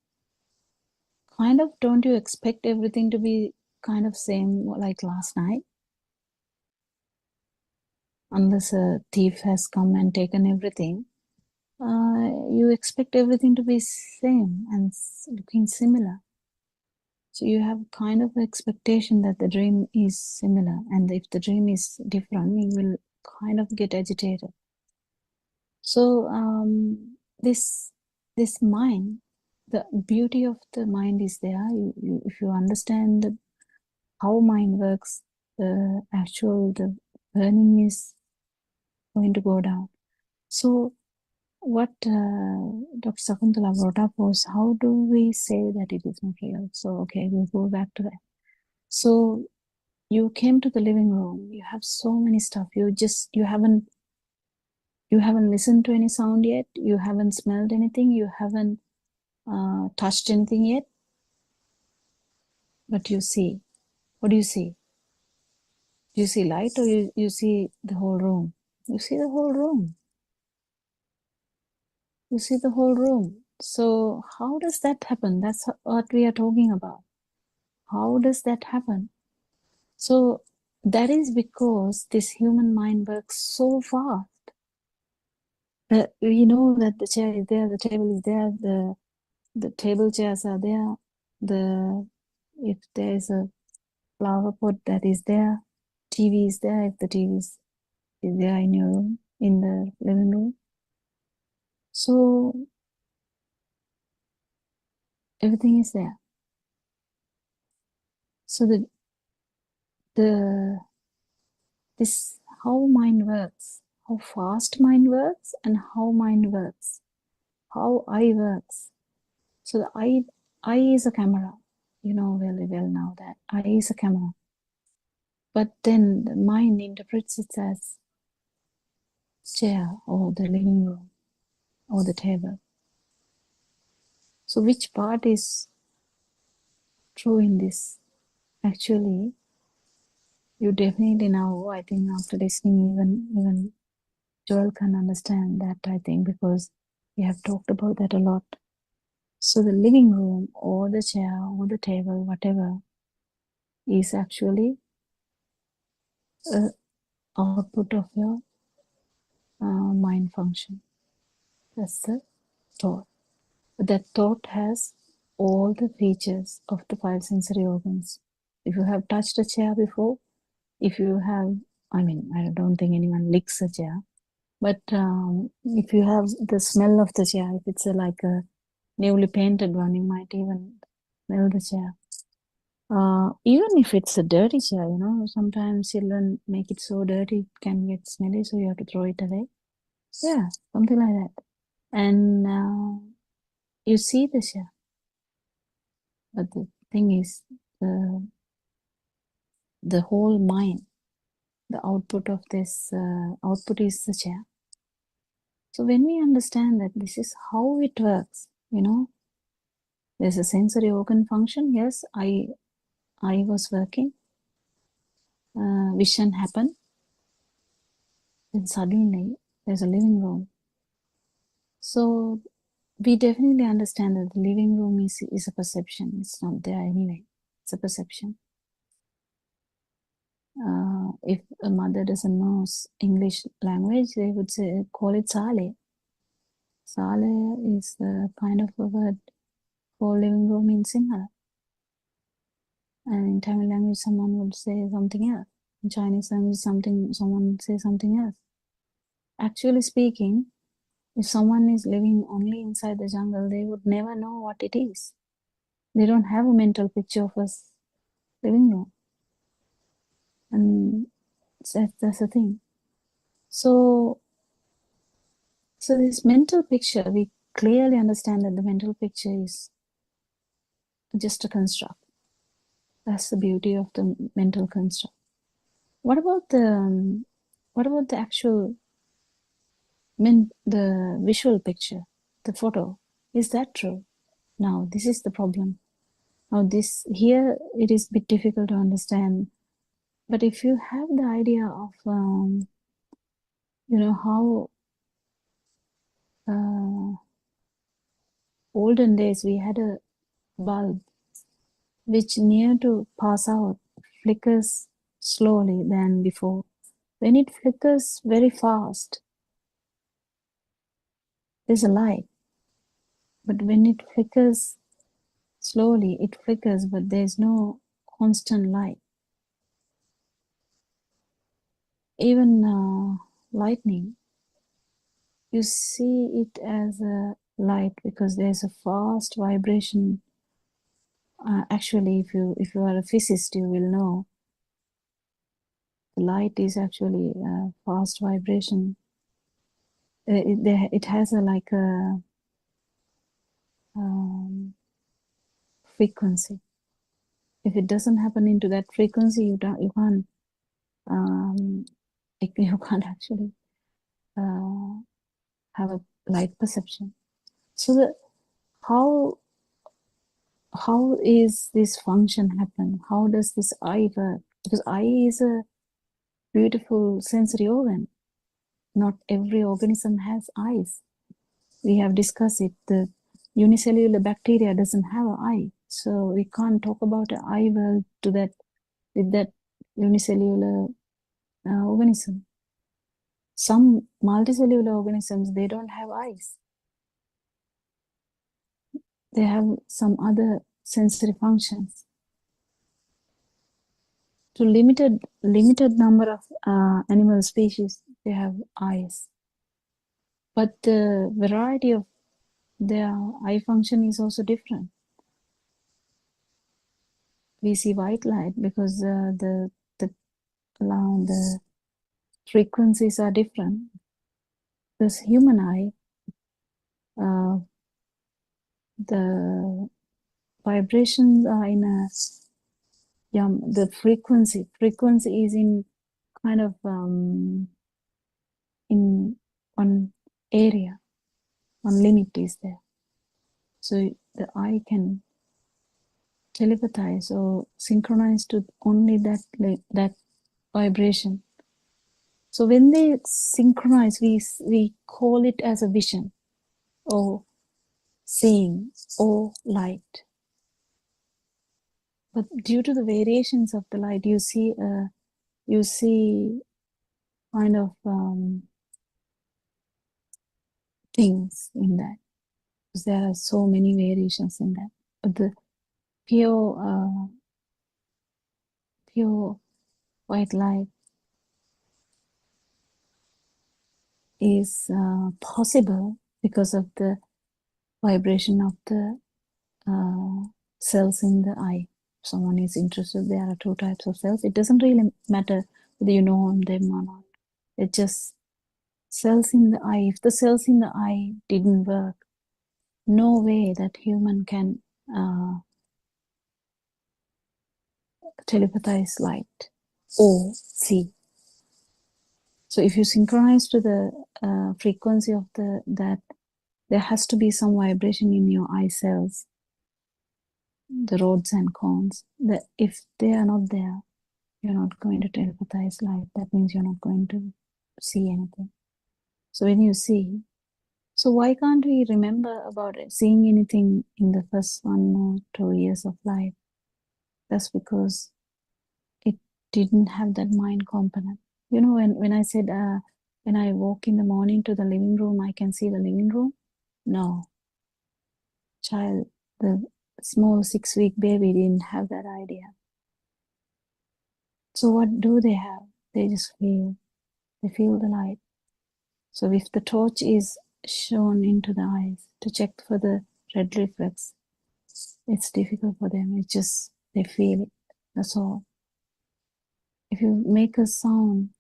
Kind of, don't you expect everything to be kind of same like last night? Unless a thief has come and taken everything, you expect everything to be same and looking similar. So you have kind of expectation that the dream is similar, and if the dream is different, you will kind of get agitated. So this mind, the beauty of the mind is there. If you understand how mind works, the burning is going to go down. So what Dr. Sakuntala brought up was, how do we say that it is not real? So okay, we'll go back to that. So you came to the living room, you have so many stuff, you haven't listened to any sound yet, you haven't smelled anything, you haven't touched anything yet, but you see. What do you see? You see light, or you see the whole room? You see the whole room. You see the whole room. So how does that happen? That's what we are talking about. How does that happen? So that is because this human mind works so fast. We know that the chair is there, the table is there, the table chairs are there, if there is a flower pot that is there, TV is there, if the TV is there in your room, in the living room. So everything is there. So this how mind works, how fast mind works, and how mind works, how eye works. So the eye is a camera. You know very well now that eye is a camera. But then the mind interprets it as chair or the living room or the table. So which part is true in this? Actually, you definitely now, I think after listening, even Joel can understand that, I think, because we have talked about that a lot. So the living room or the chair or the table, whatever, is actually an output of your mind function. That's the thought. But that thought has all the features of the five sensory organs. If you have touched a chair before, if you have, I mean, I don't think anyone licks a chair, but if you have the smell of the chair, if it's like a newly painted one, you might even smell the chair. Even if it's a dirty chair, you know, sometimes children make it so dirty it can get smelly, so you have to throw it away. Yeah, something like that. And you see the chair. But the thing is, the whole mind, the output of this output is the chair. So when we understand that this is how it works, you know, there's a sensory organ function. Yes, I was working. Vision happened. Then suddenly there's a living room. So we definitely understand that the living room is a perception. It's not there anyway. It's a perception. If a mother doesn't know English language, they would say call it sale. Sale is a kind of a word for living room in Sinhala. And in Tamil language, someone would say something else. In Chinese language, someone would say something else. Actually speaking, if someone is living only inside the jungle, they would never know what it is. They don't have a mental picture of a living room. And that's the thing. So this mental picture, we clearly understand that the mental picture is just a construct. That's the beauty of the mental construct. What about the actual the visual picture, the photo? Is that true? Now this is the problem. Now here it is a bit difficult to understand. But if you have the idea of you know how olden days we had a bulb which near to pass out flickers slowly than before. When it flickers very fast, there's a light. But when it flickers slowly, it flickers, but there's no constant light. Even lightning, you see it as a light because there's a fast vibration. Actually, if you are a physicist, you will know the light is actually a fast vibration. It has like a frequency. If it doesn't happen into that frequency, you can't actually have a light perception. So how is this function happen? How does this eye work? Because eye is a beautiful sensory organ. Not every organism has eyes. We have discussed it. The unicellular bacteria doesn't have an eye. So we can't talk about an eye world with that unicellular organism. Some multicellular organisms, they don't have eyes. They have some other sensory functions. To limited number of animal species, they have eyes. But the variety of their eye function is also different. We see white light because the frequencies are different. This human eye, the vibrations are in a the frequency is in kind of in one area, one limit is there. So the eye can telepathize or synchronize to only that vibration. So when they synchronize, we call it as a vision or seeing or light. But due to the variations of the light, you see kind of things in that, because there are so many variations in that. But the pure white light is possible because of the vibration of the cells in the eye. If someone is interested, there are 2 types of cells. It doesn't really matter whether you know them or not. It's just cells in the eye. If the cells in the eye didn't work, no way that human can telepathize light or see. So if you synchronize to the frequency of that, there has to be some vibration in your eye cells, the rods and cones. That if they are not there, you're not going to telepathize light. That means you're not going to see anything. So when you see, so why can't we remember about it, seeing anything in the first 1 or 2 years of life? That's because it didn't have that mind component. You know, when I said, when I walk in the morning to the living room, I can see the living room. No. Child, the small 6-week baby didn't have that idea. So what do they have? They just feel. They feel the light. So if the torch is shown into the eyes to check for the red reflex, it's difficult for them. It's just, they feel it. That's all. If you make a sound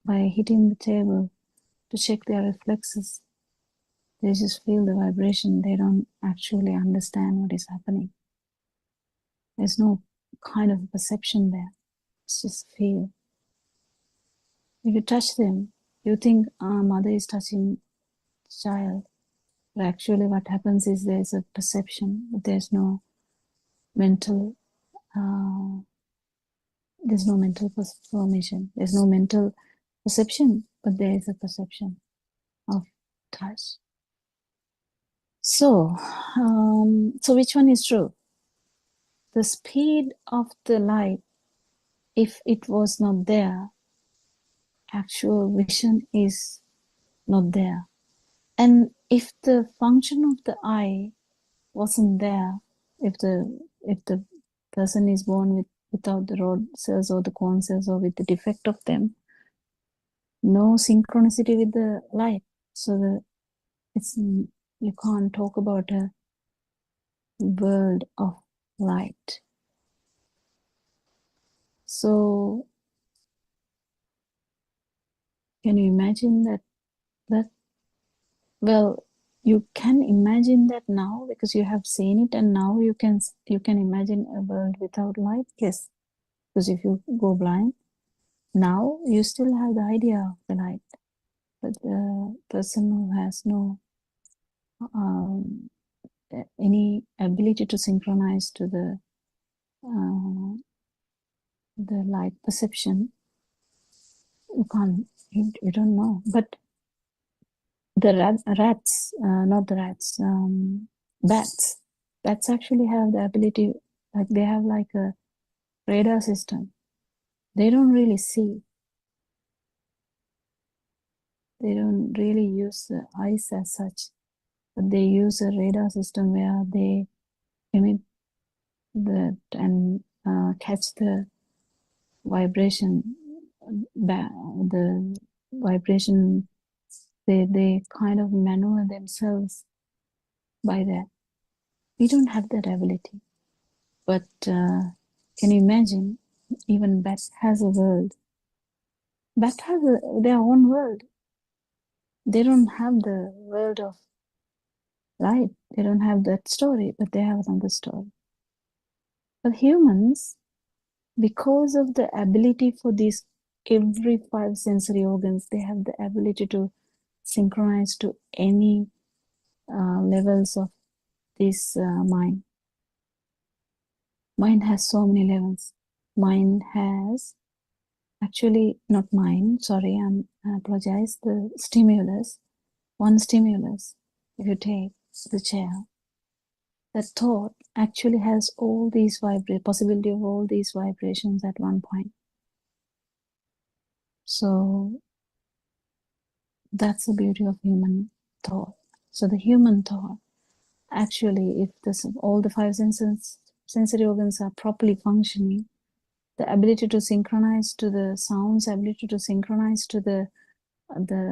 by hitting the table to check their reflexes, they just feel the vibration. They don't actually understand what is happening. There's no kind of perception there. It's just feel. If you touch them, you think mother is touching child. But actually what happens is there's a perception, but there's no mental formation. There's no mental perception, but there is a perception of touch. So, so which one is true? The speed of the light, if it was not there, actual vision is not there. And if the function of the eye wasn't there, if the person is born without the rod cells or the cone cells or with the defect of them, no synchronicity with the light. So you can't talk about a world of light. So can you imagine that well, you can imagine that now because you have seen it, and now you can imagine a world without light? Yes, because if you go blind, now you still have the idea of the light, but the person who has no any ability to synchronize to the light perception, You can't, you don't know. But the rats, not the rats, bats. Bats actually have the ability, like they have like a radar system. They don't really see. They don't really use the eyes as such, but they use a radar system where they emit and catch the vibration, the vibration. They kind of maneuver themselves by that. We don't have that ability, but can you imagine? Even bat has a world. Bat has their own world. They don't have the world of light. They don't have that story, but they have another story. But humans, because of the ability for these every 5 sensory organs, they have the ability to synchronize to any levels of this mind. Mind has so many levels. Mind has, actually not mind, sorry, I apologize, the stimulus, one stimulus, if you take the chair, that thought actually has all these possibility of all these vibrations at one point. So that's the beauty of human thought. So the human thought, actually, if all the 5 sensory organs are properly functioning, the ability to synchronize to the sounds, ability to synchronize to the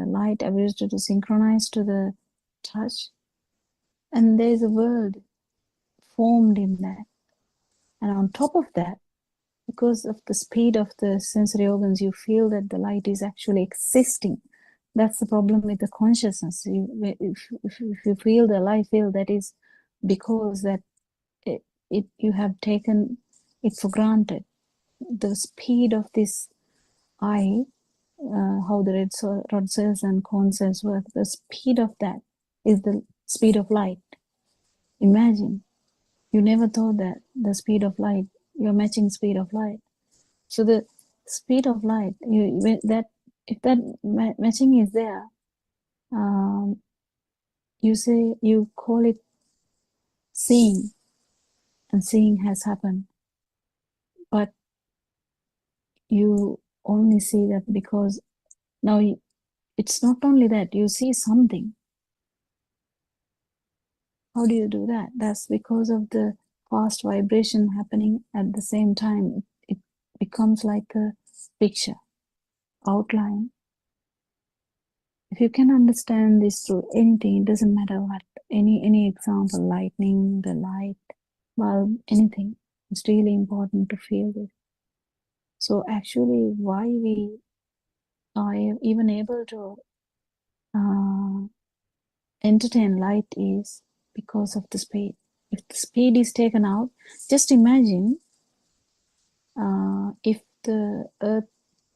light, ability to synchronize to the touch, and there is a world formed in that. And on top of that, because of the speed of the sensory organs, you feel that the light is actually existing. That's the problem with the consciousness. If you feel the light, feel that is because that you have taken it for granted. The speed of this eye, how the rod cells and cone cells work, the speed of that is the speed of light. Imagine, you never thought that the speed of light, your matching speed of light. So the speed of light, if that matching is there, you call it seeing, and seeing has happened. But you only see that because now it's not only that you see something. How do you do that? That's because of the fast vibration happening at the same time. It becomes like a picture, outline. If you can understand this through anything, it doesn't matter what, any example, lightning, the light, bulb, anything, it's really important to feel this. So actually, why we are even able to entertain light is because of the speed. If the speed is taken out, just imagine if the earth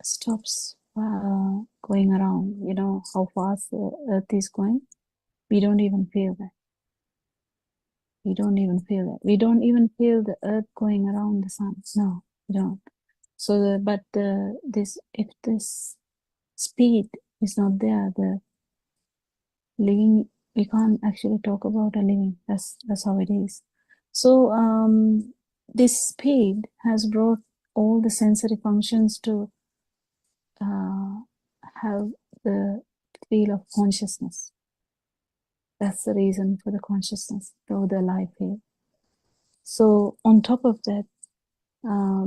stops going around, you know how fast the earth is going, we don't even feel that. We don't even feel that. We don't even feel the earth going around the sun. No, we don't. So, if this speed is not there, the living, we can't actually talk about a living. That's how it is. So this speed has brought all the sensory functions to have the feel of consciousness. That's the reason for the consciousness, or the life here. So on top of that,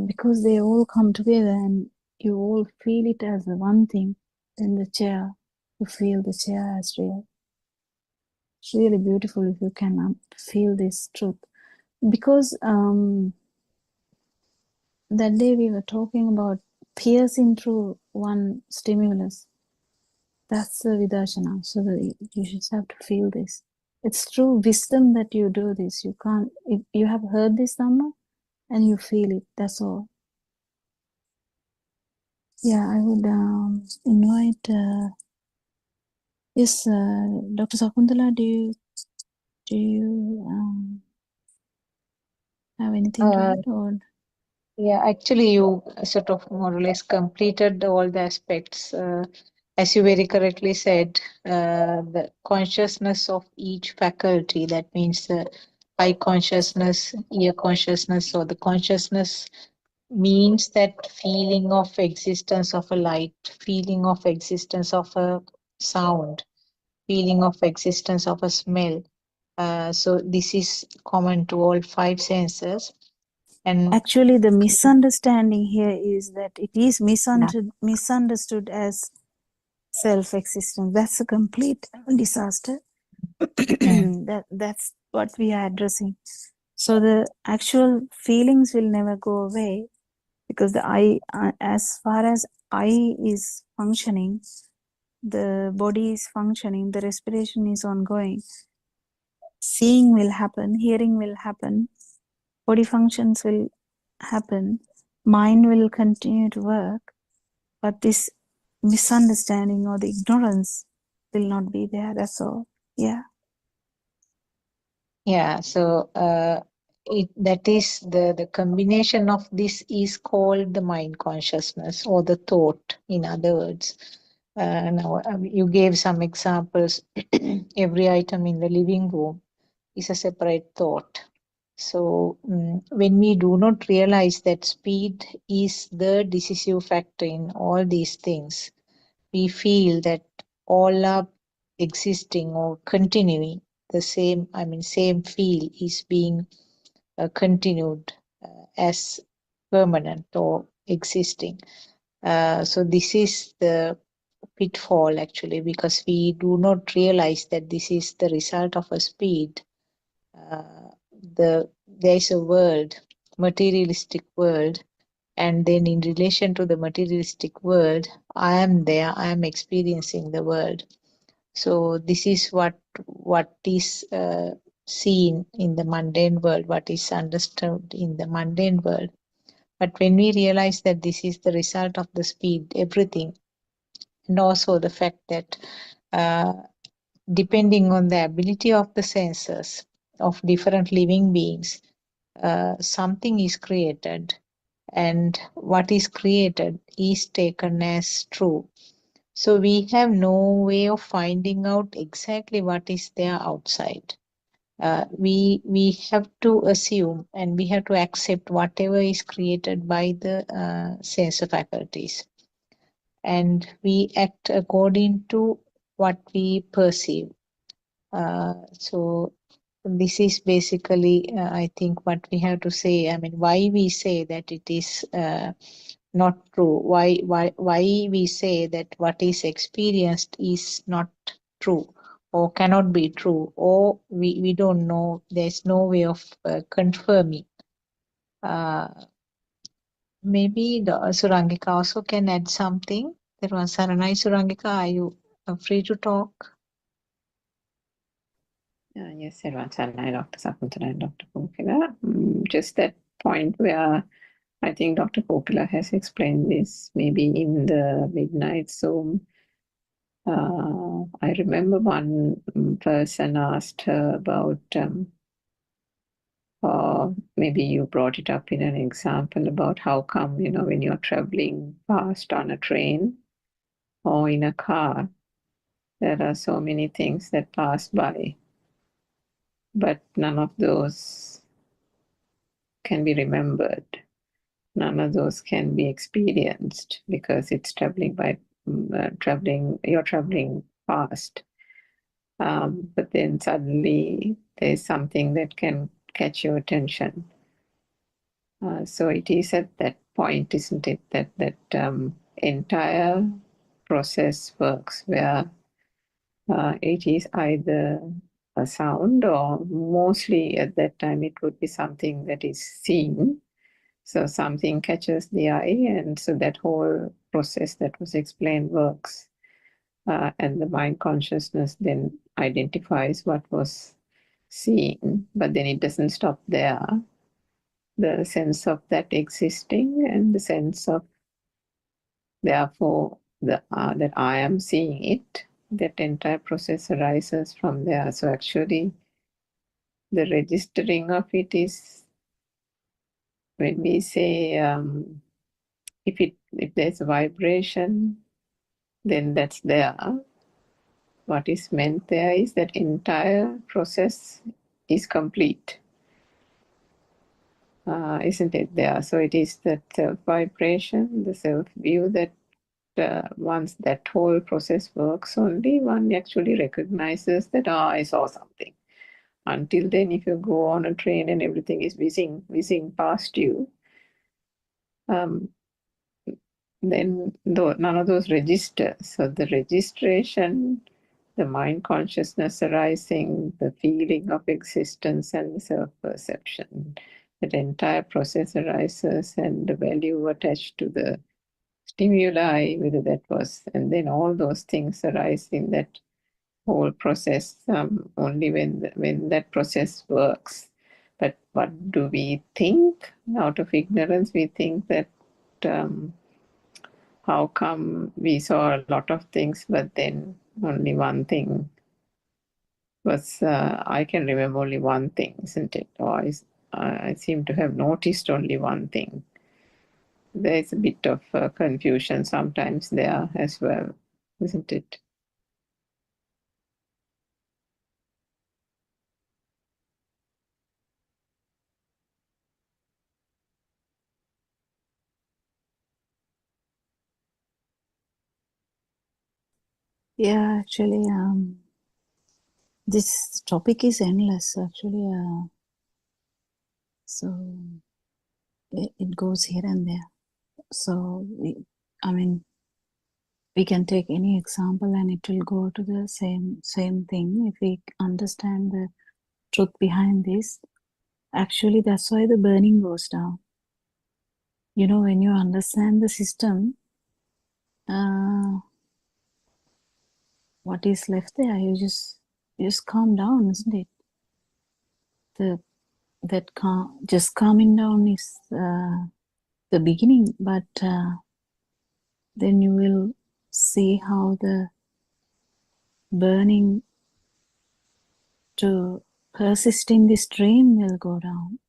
because they all come together and you all feel it as the one thing, then the chair, you feel the chair as real. It's really beautiful if you can feel this truth. Because that day we were talking about piercing through one stimulus. That's the vidarshana. So you just have to feel this. It's through wisdom that you do this. You can't, if you have heard this Dhamma and you feel it, that's all. Yeah, I would invite, yes, Dr. Sakuntala, do you have anything to add? Or Yeah, actually, you sort of more or less completed all the aspects. As you very correctly said, the consciousness of each faculty, that means the eye consciousness, ear consciousness, or the consciousness means that feeling of existence of a light, feeling of existence of a sound, feeling of existence of a smell. So this is common to all five senses. And Actually, the misunderstanding here is that it is misunderstood as self-existence. That's a complete disaster. That's what we are addressing. So the actual feelings will never go away, because the eye, as far as eye is functioning, the body is functioning, the respiration is ongoing, seeing will happen, hearing will happen, body functions will happen, mind will continue to work, but this misunderstanding or the ignorance will not be there. That's all. Yeah. yeah, so that is the combination of this is called the mind consciousness or the thought, in other words. Now, you gave some examples. Every item in the living room is a separate thought. So when we do not realize that speed is the decisive factor in all these things, we feel that all are existing or continuing the same, same feel is being continued as permanent or existing. So this is the pitfall actually, because we do not realize that this is the result of a speed. There is a world, materialistic world, and then in relation to the materialistic world, I am there, I am experiencing the world. So this is what is seen in the mundane world, what is understood in the mundane world. But when we realize that this is the result of the speed, everything, and also the fact that depending on the ability of the senses of different living beings, something is created, and what is created is taken as true. So we have no way of finding out exactly what is there outside. We have to assume and we have to accept whatever is created by the sense faculties, and we act according to what we perceive. So this is basically, I think, what we have to say. Why we say that it is not true. Why we say that what is experienced is not true or cannot be true, or we don't know. There's no way of confirming. Maybe the Surangika also can add something. There was Saranai. Surangika, are you free to talk? Yes, Sarvanchana, Dr. Sakuntala and Dr. Kokila. Just that point where I think Dr. Kokila has explained this maybe in the midnight Zoom. I remember one person asked her about, maybe you brought it up in an example about how come, when you're traveling fast on a train or in a car, there are so many things that pass by, but none of those can be remembered. None of those can be experienced because it's you're traveling fast. But then suddenly there's something that can catch your attention. So it is at that point, isn't it, that entire process works where it is either a sound or mostly at that time it would be something that is seen. So something catches the eye, and so that whole process that was explained works. And the mind consciousness then identifies what was seen, but then it doesn't stop there. The sense of that existing and the sense of, therefore, that I am seeing it, that entire process arises from there. So actually, the registering of it is when we say if there's a vibration, then that's there. What is meant there is that entire process is complete, isn't it there? So it is that self-vibration, the self-view that once that whole process works only, one actually recognizes that, I saw something. Until then, if you go on a train and everything is whizzing past you, then none of those register. So the registration, the mind consciousness arising, the feeling of existence and the self-perception, that entire process arises, and the value attached to the stimuli, whether that was, and then all those things arise in that whole process only when that process works. But what do we think? Out of ignorance, we think that how come we saw a lot of things, but then only one thing was, I can remember only one thing, isn't it? Or I seem to have noticed only one thing. There's a bit of confusion sometimes there as well, isn't it? Yeah, actually, this topic is endless, actually. So it goes here and there. So, we can take any example and it will go to the same thing if we understand the truth behind this. Actually, that's why the burning goes down. You know, when you understand the system, what is left there, you just calm down, isn't it? Just calming down is the beginning, but then you will see how the burning to persist in this dream will go down.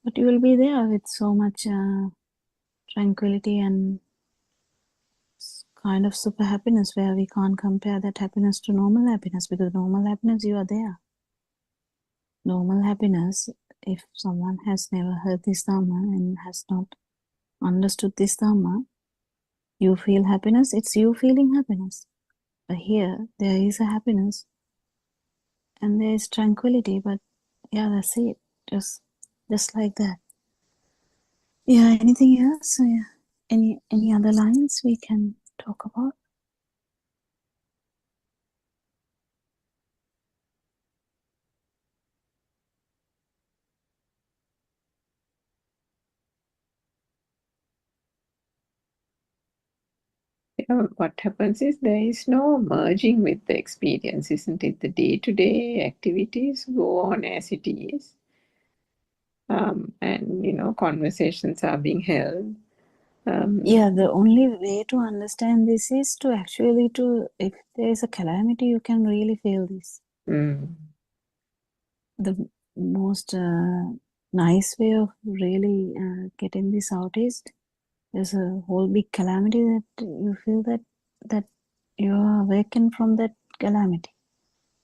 But you will be there with so much tranquility and kind of super happiness, where we can't compare that happiness to normal happiness, because normal happiness, you are there. Normal happiness, if someone has never heard this Dhamma and has not understood this Dhamma, you feel happiness, it's you feeling happiness. But here, there is a happiness and there is tranquility, but yeah, that's it. Just like that. Yeah, anything else? Yeah. Any other lines we can talk about? What happens is there is no merging with the experience, isn't it? The day-to-day activities go on as it is. And, conversations are being held. Yeah, the only way to understand this is to actually if there is a calamity, you can really feel this. The most nice way of really getting this out is, there's a whole big calamity that you feel that you are awakened from that calamity.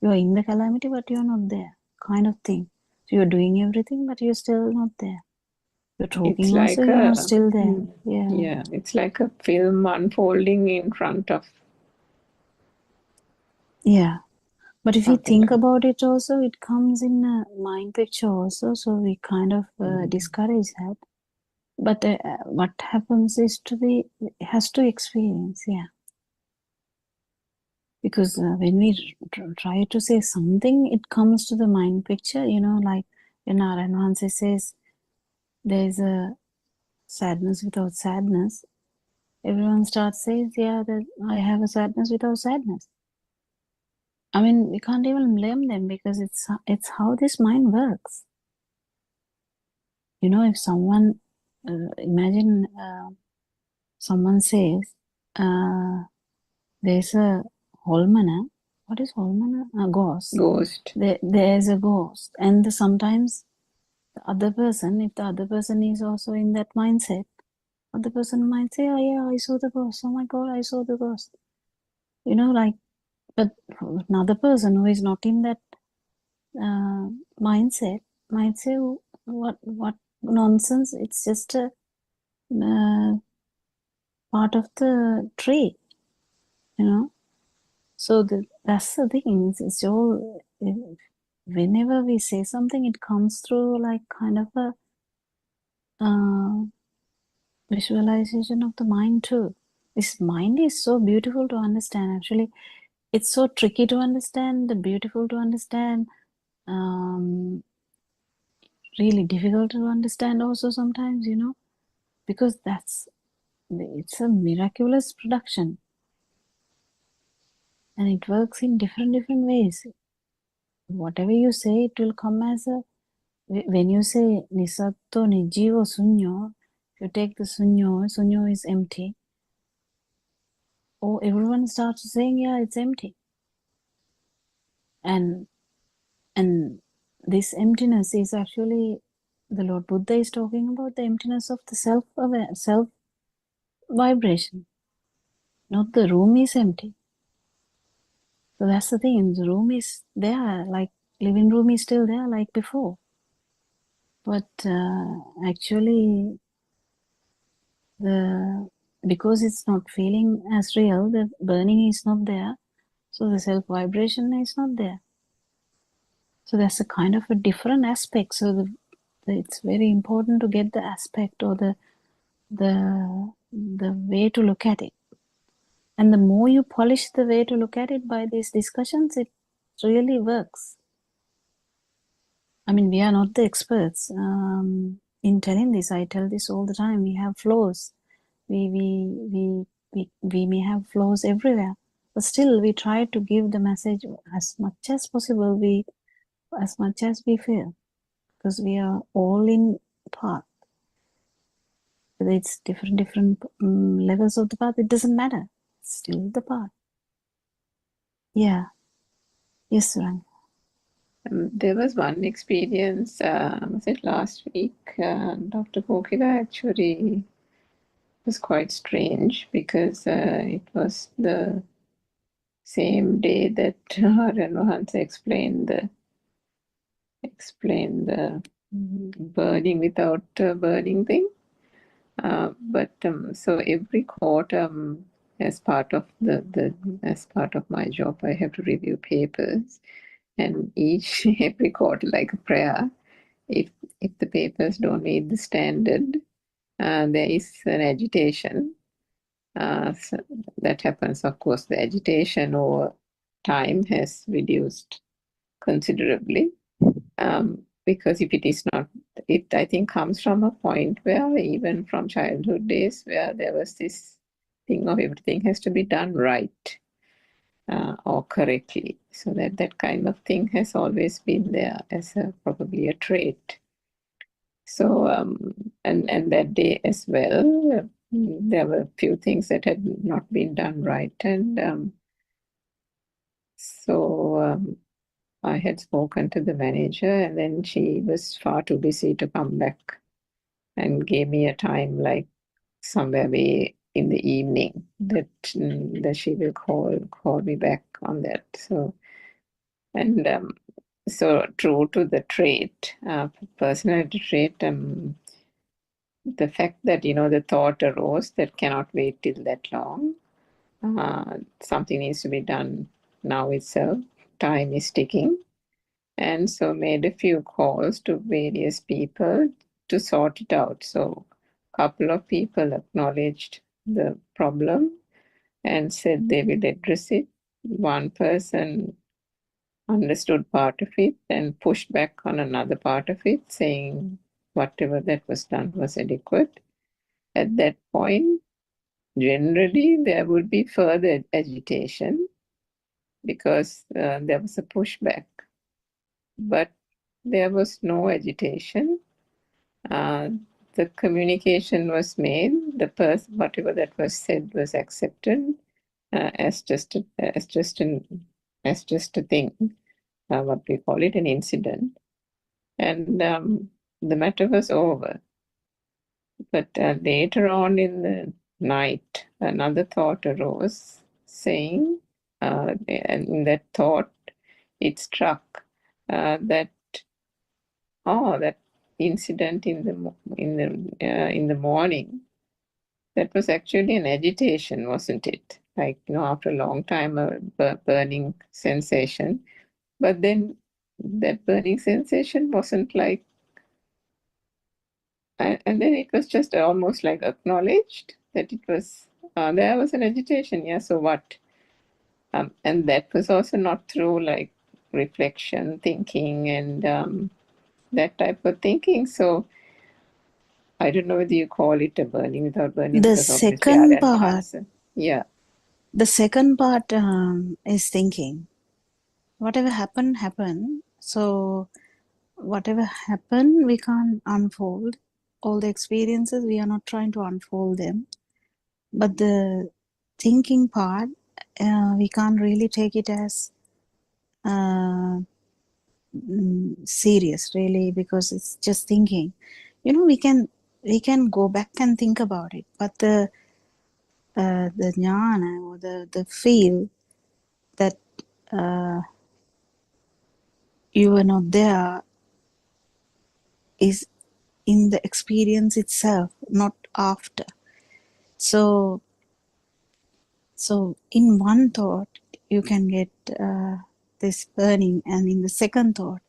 You are in the calamity, but you're not there, kind of thing. So you're doing everything, but you're still not there. You're talking It's also, like you're not still there. Yeah, it's like a film unfolding in front of. Yeah. But if you think about it also, it comes in a mind picture also, so we kind of discourage that. But what happens is has to experience, yeah. Because when we try to say something, it comes to the mind picture, like when Aranvansi says, there's a sadness without sadness. Everyone starts saying, yeah, I have a sadness without sadness. I mean, we can't even blame them, because it's how this mind works. If someone, imagine someone says, there's a holmana. What is holmana? A ghost. Ghost. There's a ghost. And sometimes the other person, if the other person is also in that mindset, other person might say, oh yeah, I saw the ghost. Oh my God, I saw the ghost. You know, like, but another person who is not in that mindset might say, what nonsense. It's just a part of the tree, you know. So that's the thing. It's all, whenever we say something, it comes through like kind of a visualization of the mind too. This mind is so beautiful to understand. Actually, it's so tricky to understand, beautiful to understand, really difficult to understand also sometimes, you know, because it's a miraculous production, and it works in different ways. Whatever you say, it will come as a, when you say nisatto nijivo sunyo, if you take the sunyo is empty. Oh, everyone starts saying, yeah, it's empty. And this emptiness is actually, the Lord Buddha is talking about the emptiness of the self vibration. Not the room is empty. So that's the thing. The room is there, like living room is still there, like before. But actually, because it's not feeling as real, the burning is not there. So the self vibration is not there. So that's a kind of a different aspect. So it's very important to get the aspect or the way to look at it. And the more you polish the way to look at it by these discussions, it really works. I mean, we are not the experts in telling this. I tell this all the time. We have flaws. We may have flaws everywhere, but still we try to give the message as much as possible. As much as we feel, because we are all in path. Whether it's different levels of the path, it doesn't matter. It's still the path. Yeah. Yes, Rang. There was one experience, was it last week? Dr. Kokila actually was quite strange because it was the same day that Renvahansa explained the burning without burning thing. So every quarter, as part of as part of my job, I have to review papers, and every quarter, like a prayer, if the papers don't meet the standard, there is an agitation. So that happens. Of course, the agitation over time has reduced considerably, because if it is not, it I think comes from a point where even from childhood days where there was this thing of everything has to be done right or correctly. So that kind of thing has always been there as probably a trait. So and that day as well, there were a few things that had not been done right, and so I had spoken to the manager, and then she was far too busy to come back and gave me a time, like somewhere way in the evening, that she will call me back on that. So and so true to the trait, personality trait, the fact that the thought arose that cannot wait till that long. Something needs to be done now itself. Time is ticking. And so made a few calls to various people to sort it out. So a couple of people acknowledged the problem and said they will address it. One person understood part of it and pushed back on another part of it, saying whatever that was done was adequate. At that point, generally there would be further agitation because there was a pushback. But there was no agitation. The communication was made. The person, whatever that was said, was accepted as just a thing. What we call it, an incident. And the matter was over. But later on in the night, another thought arose, saying, and in that thought, it struck that that incident in the morning, that was actually an agitation, wasn't it? Like, after a long time, a burning sensation. But then that burning sensation wasn't like, and then it was just almost like acknowledged that it was, there was an agitation. Yeah, so what? And that was also not through like reflection, thinking, and that type of thinking. So I don't know whether you call it a burning without burning, The because obviously second Aryan part, answer. Yeah. the second part is thinking. Whatever happened, happened. So whatever happened, we can't unfold. All the experiences, we are not trying to unfold them. But the thinking part, we can't really take it as serious, really, because it's just thinking. We can go back and think about it, but the jnana, or the feel that you were not there, is in the experience itself, not after. So in one thought you can get this burning, and in the second thought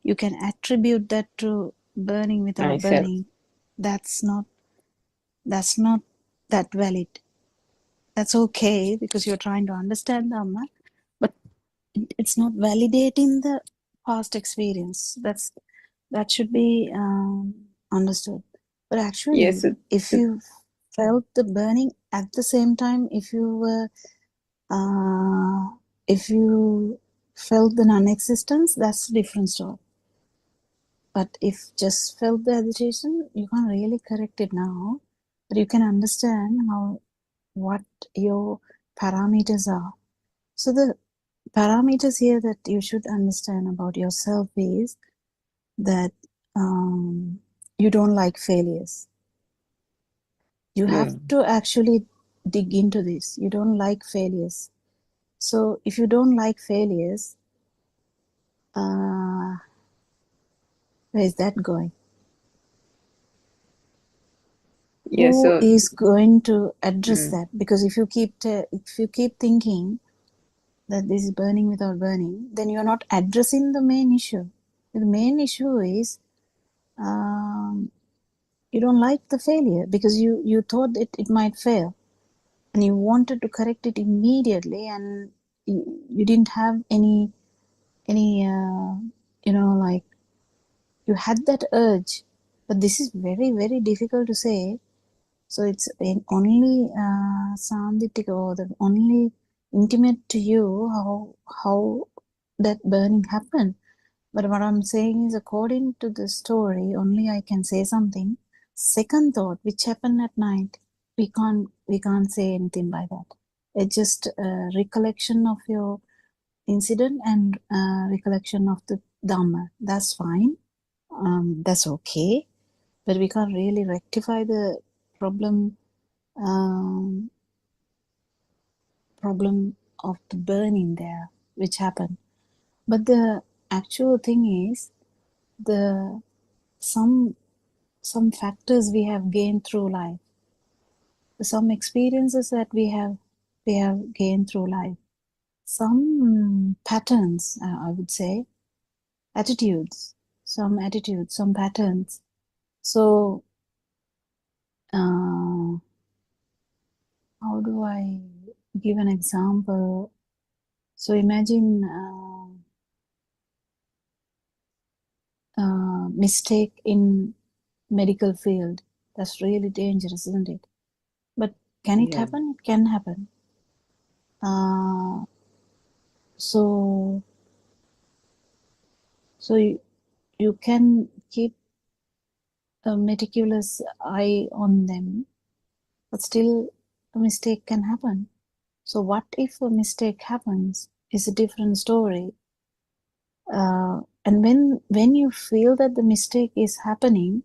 you can attribute that to burning without Myself. burning. That's not that valid. That's okay, because you're trying to understand Dhamma, but it's not validating the past experience. That should be understood. But actually, Yes. if you felt the burning at the same time, if you felt the non-existence, that's a different story. But if just felt the agitation, you can't really correct it now, but you can understand what your parameters are. So the parameters here that you should understand about yourself is that you don't like failures. You have to actually dig into this. You don't like failures. So if you don't like failures, where is that going? Yeah, Who is going to address that? Because if you keep thinking that this is burning without burning, then you're not addressing the main issue. The main issue is you don't like the failure because you thought it might fail, and you wanted to correct it immediately, and you didn't have any like, you had that urge. But this is very, very difficult to say. So it's only Sandhitika, or the only intimate to you how that burning happened. But what I'm saying is, according to the story, only I can say something. Second thought, which happened at night, we can't say anything by that. It's just a recollection of your incident and recollection of the Dhamma. That's fine. That's okay. But we can't really rectify the problem of the burning there, which happened. But the actual thing is, some factors we have gained through life, some experiences that we have gained through life, some patterns, I would say, attitudes, some patterns. So how do I give an example? So imagine mistake in medical field. That's really dangerous, isn't it? But can it happen? It can happen. So you can keep a meticulous eye on them, but still a mistake can happen. So what if a mistake happens is a different story. And when you feel that the mistake is happening,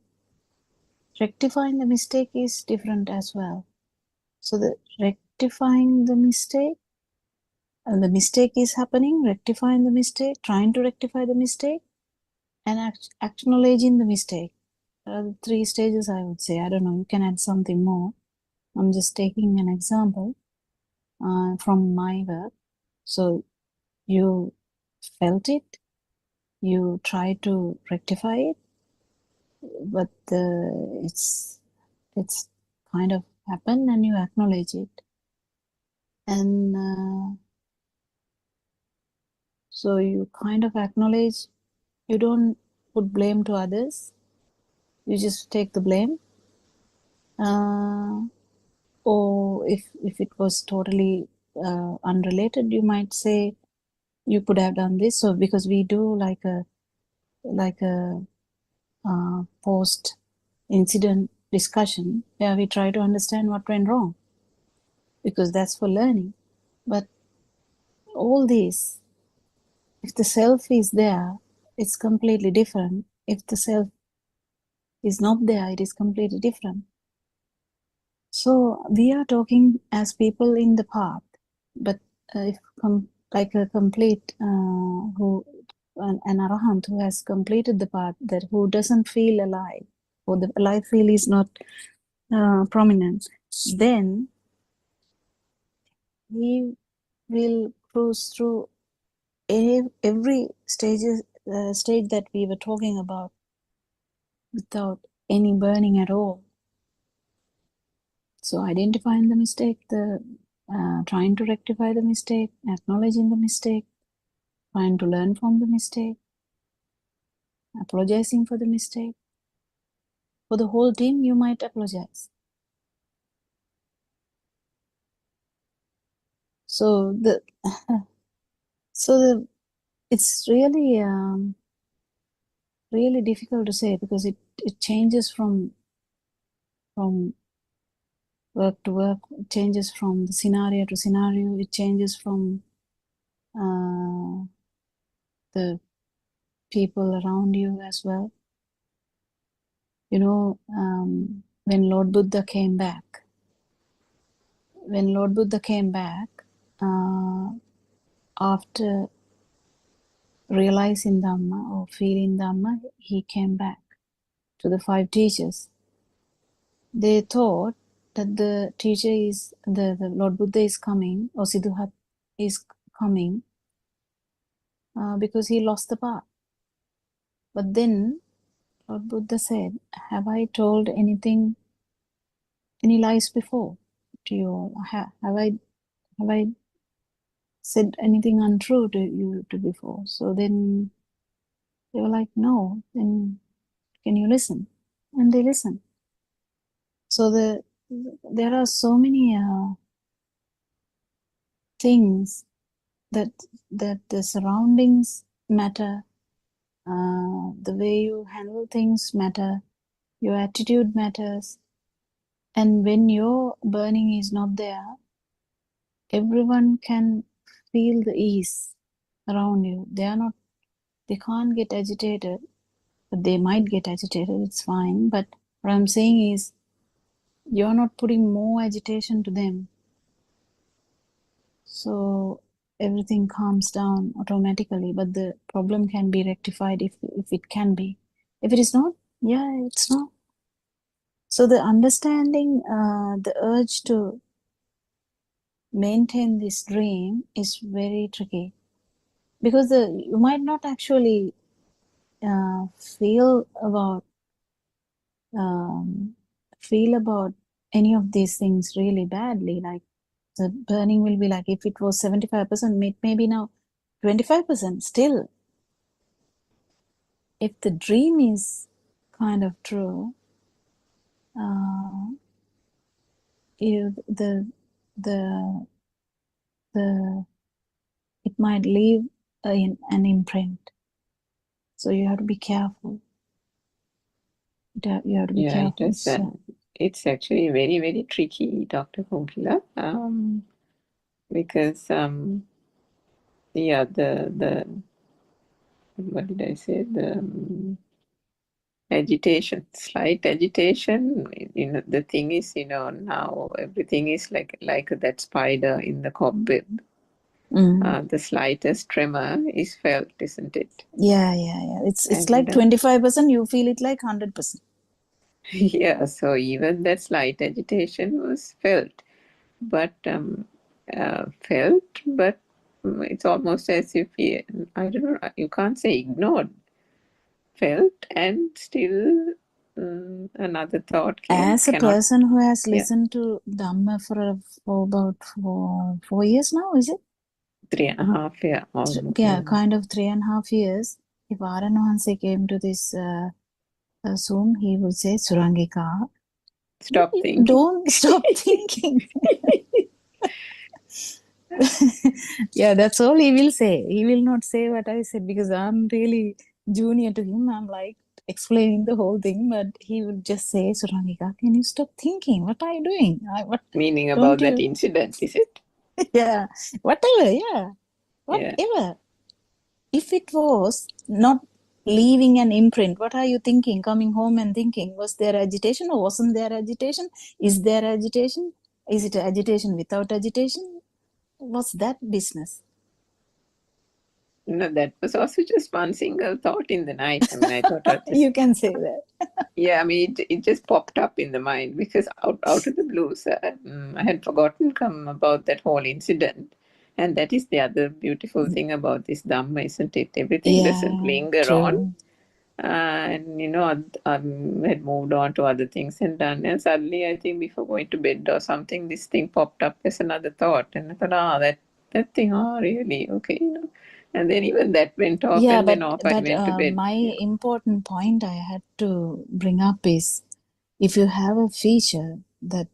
rectifying the mistake is different as well. So the rectifying the mistake, and the mistake is happening, rectifying the mistake, trying to rectify the mistake, and acknowledging the mistake. The 3 stages, I would say. I don't know, you can add something more. I'm just taking an example from my work. So you felt it, you try to rectify it, but it's kind of happened and you acknowledge it. And so you kind of acknowledge, you don't put blame to others, you just take the blame. Or if it was totally unrelated, you might say you could have done this. So because we do like a post incident discussion where we try to understand what went wrong, because that's for learning. But all this, if the self is there, it's completely different. If the self is not there, it is completely different. So we are talking as people in the path, but if like a complete who an arahant who has completed the path, that who doesn't feel alive, or the alive feel is not prominent, then he will cruise through every stage that we were talking about without any burning at all. So identifying the mistake, trying to rectify the mistake, acknowledging the mistake, trying to learn from the mistake, apologizing for the mistake. For the whole team, you might apologize. So it's really really difficult to say, because it changes from work to work, it changes from the scenario to scenario, it changes from the people around you as well. You know, when Lord Buddha came back, after realizing Dhamma or feeling Dhamma, he came back to the 5 teachers. They thought that the teacher is, the Lord Buddha is coming, or Siddhartha is coming, because he lost the path. But then Lord Buddha said, have I told any lies before to you all? Have I said anything untrue to you before? So then they were like, no, then can you listen? And they listened. So there are so many things that the surroundings matter, the way you handle things matter, your attitude matters. And when your burning is not there, everyone can feel the ease around you. They can't get agitated, but they might get agitated, it's fine. But what I'm saying is, you're not putting more agitation to them. So everything calms down automatically, but the problem can be rectified if it can be. If it is not, yeah, it's not. So the understanding, the urge to maintain this dream is very tricky, because you might not actually feel about any of these things really badly. Like the burning will be like, if it was 75%, maybe now 25%. Still, if the dream is kind of true, it might leave an imprint. So you have to be careful. You have to be careful. It's actually very, very tricky, Dr. Kunkila, because the what did I say? The agitation, slight agitation. The thing is, now everything is like that spider in the cobweb. The slightest tremor is felt, isn't it? Yeah. It's like And 25%. You feel it like 100%. yeah, so even that slight agitation was felt, but it's almost as if I don't know. You can't say ignored. Felt, and still another thought came. As a person who has listened to Dhamma for about 4 years now, is it? 3.5, yeah. Almost. Yeah, kind of 3.5 years. If Aran Hanse came to this Zoom, he would say, Surangika, stop thinking. Don't stop thinking. Yeah, that's all he will say. He will not say what I said because I'm really junior to him. I'm like explaining the whole thing, but he would just say, Surangika, can you stop thinking? What are you doing? Meaning about that incident, is it? Yeah, whatever, yeah. Whatever. Yeah. If it was not leaving an imprint, what are you thinking? Coming home and thinking, was there agitation or wasn't there agitation? Is there agitation? Is it agitation without agitation? What's that business? No, that was also just one single thought in the night. I mean, I thought you can say that. Yeah, I mean, it just popped up in the mind because out of the blue, I had forgotten about that whole incident. And that is the other beautiful thing about this Dhamma, isn't it? Everything doesn't linger on. And, I had moved on to other things and done. And suddenly, I think before going to bed or something, this thing popped up as another thought. And I thought, that thing, really? Okay, And then even that went off, and then off I went to bed. My important point I had to bring up is, if you have a feature that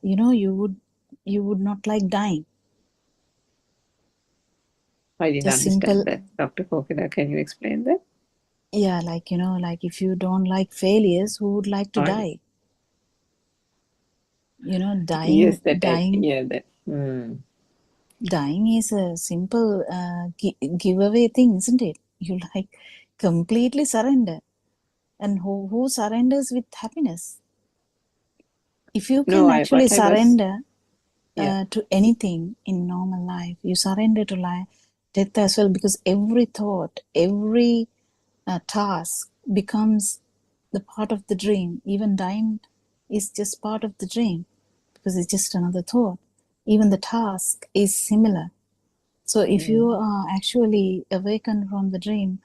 you would not like dying. I didn't understand that, Dr. Kokila. Can you explain that? Yeah, like if you don't like failures, who would like to die? Dying. Yes, dying. Dying is a simple giveaway thing, isn't it? You like completely surrender. And who surrenders with happiness? If you can actually surrender to anything in normal life, you surrender to life, death as well, because every thought, every task becomes the part of the dream. Even dying is just part of the dream because it's just another thought. Even the task is similar. So if you are actually awakened from the dream,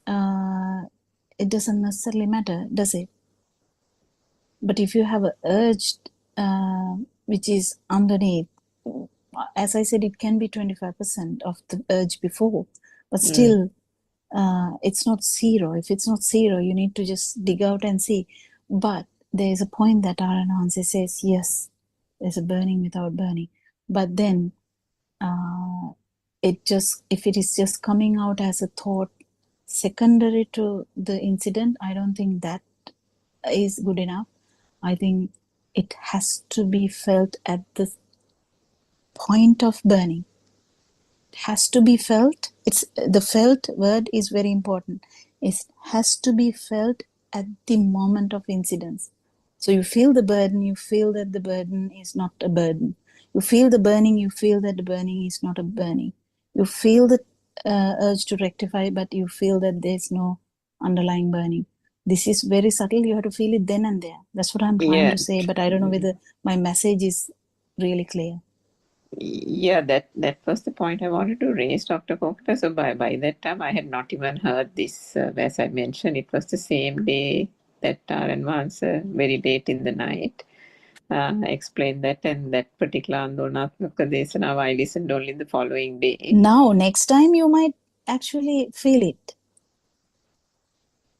it doesn't necessarily matter, does it? But if you have an urge which is underneath, as I said, it can be 25% of the urge before, but still it's not zero. If it's not zero, you need to just dig out and see. But there is a point that Aranhanse says, yes, there's a burning without burning. But then if it is just coming out as a thought secondary to the incident, I don't think that is good enough. I think it has to be felt at the point of burning. It has to be felt. The felt word is very important. It has to be felt at the moment of incidence. So you feel the burden, you feel that the burden is not a burden. You feel the burning, you feel that the burning is not a burning. You feel the urge to rectify, but you feel that there's no underlying burning. This is very subtle. You have to feel it then and there. That's what I'm trying to say, but I don't know whether my message is really clear. Yeah, that was the point I wanted to raise, Dr. Kokila. So by that time, I had not even heard this. As I mentioned, it was the same day that Aranhanse, very late in the night, explained that, and that particular Andolanathmaka Desana, I listened only the following day. Now, next time you might actually feel it.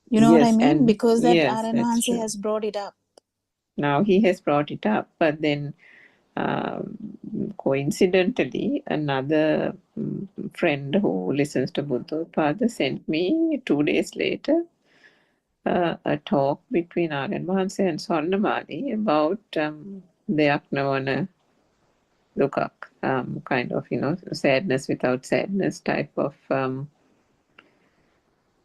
You know what I mean? Because that Aranhanse has brought it up. Now he has brought it up, but then coincidentally, another friend who listens to Buddothpada sent me 2 days later a talk between Aranhanse and Swarnamali about Deyak Navana Dukak, kind of, sadness without sadness type of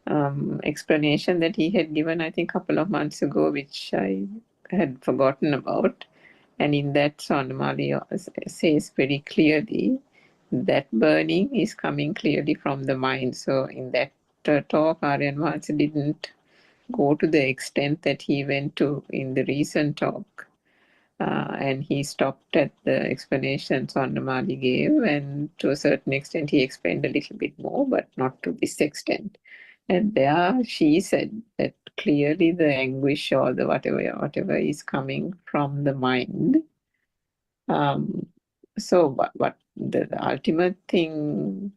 explanation that he had given, I think, a couple of months ago, which I had forgotten about. And in that, Sonamali says very clearly that burning is coming clearly from the mind. So in that talk, Aryan Vats didn't go to the extent that he went to in the recent talk. And he stopped at the explanations Sonamali gave, and to a certain extent he explained a little bit more, but not to this extent. And there she said that clearly the anguish or the whatever is coming from the mind. So what the ultimate thing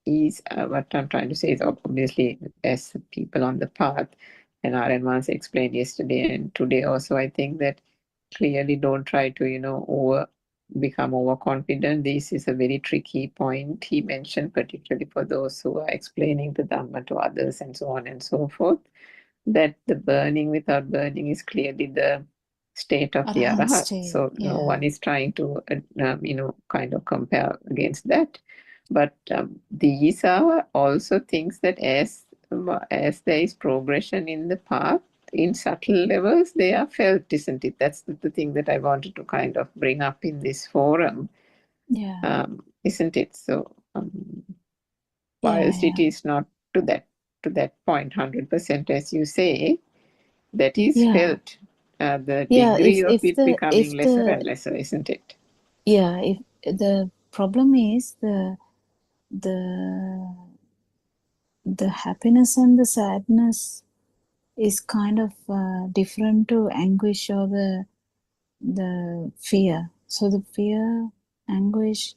is, what I'm trying to say is, obviously as people on the path, and Aryan once explained yesterday and today also, I think that clearly don't try to become overconfident. This is a very tricky point he mentioned, particularly for those who are explaining the Dhamma to others and so on and so forth, that the burning without burning is clearly the state of the Arahant Arahat. state, So no yeah. one is trying to, kind of compare against that. But these are also things that as there is progression in the path, in subtle levels, they are felt, isn't it? That's the thing that I wanted to kind of bring up in this forum, Yeah. isn't it? So whilst it is not to that point 100%, as you say, that is Yeah. felt. The Yeah, degree of if it becoming lesser the and lesser, isn't it? yeah, if the problem is the the happiness and the sadness is kind of different to anguish or the fear. So the fear, anguish,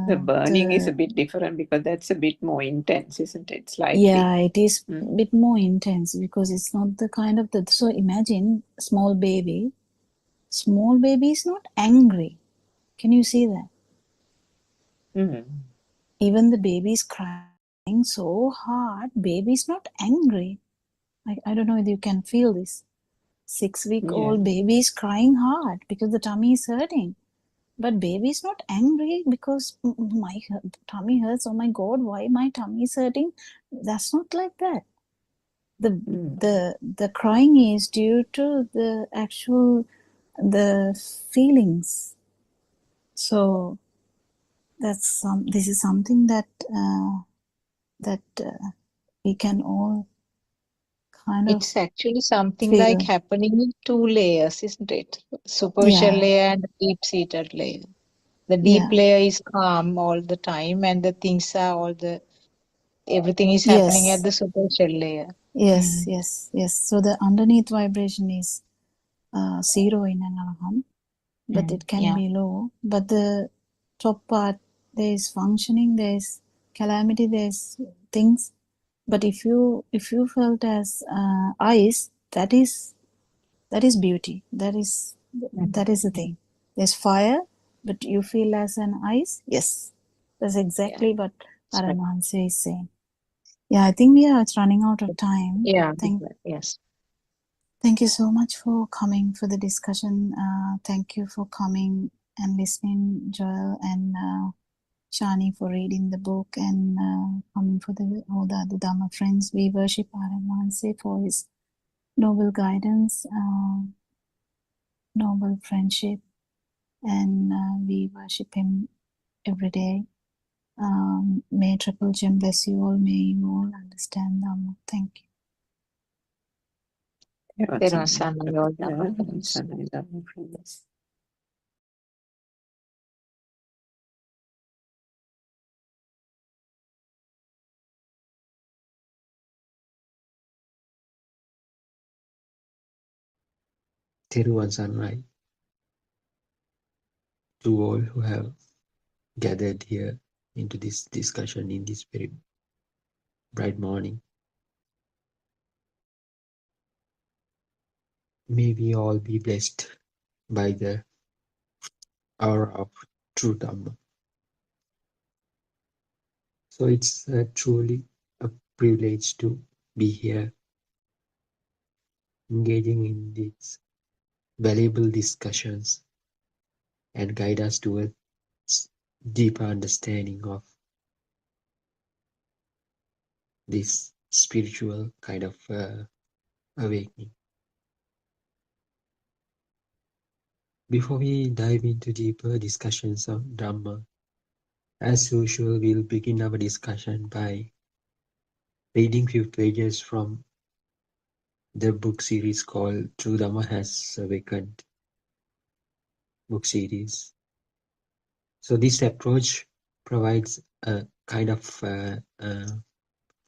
The burning is a the bit different because that's a bit more intense, isn't it? Slightly. yeah, it is a bit more intense because it's not the kind of the. So imagine small baby. Small baby is not angry. Can you see that? Even the baby is crying so hard. Baby is not angry. I don't know if you can feel this. 6-week-old baby is crying hard because the tummy is hurting. But baby is not angry because my tummy hurts. Oh my God, why my tummy is hurting? That's not like that. The crying is due to the actual the feelings. So this is something that we can all kind of It's actually something feel. like happening in 2 layers, isn't it? Superficial Yeah. layer and deep-seated layer. The deep Yeah. layer is calm all the time, and the things are everything is happening at Yes. the superficial layer. Yes. So the underneath vibration is 0 in an arahant, but it can Yeah. be low. But the top part, there is functioning, there is calamity, there is things. But if you felt as ice, that is beauty. That is the thing. There's fire, but you feel as an ice. Yes, that's exactly what Aranwanse is saying. Yeah, I think we are running out of time. Yeah. Yes. Thank you so much for coming for the discussion. Thank you for coming and listening, Joel and Shani, for reading the book and coming for all the other Dharma friends. We worship Aranwanse for his noble guidance, noble friendship, and we worship him every day. May Triple Gem bless you all. May you all understand Dhamma. Thank you. Theruvan Sanrai, to all who have gathered here into this discussion in this very bright morning. May we all be blessed by the hour of true Dhamma. So it's truly a privilege to be here, engaging in these valuable discussions and guide us towards deeper understanding of this spiritual kind of awakening. Before we dive into deeper discussions of Dhamma, as usual, we'll begin our discussion by reading few pages from the book series called True Dhamma Has Awakened book series. So this approach provides a kind of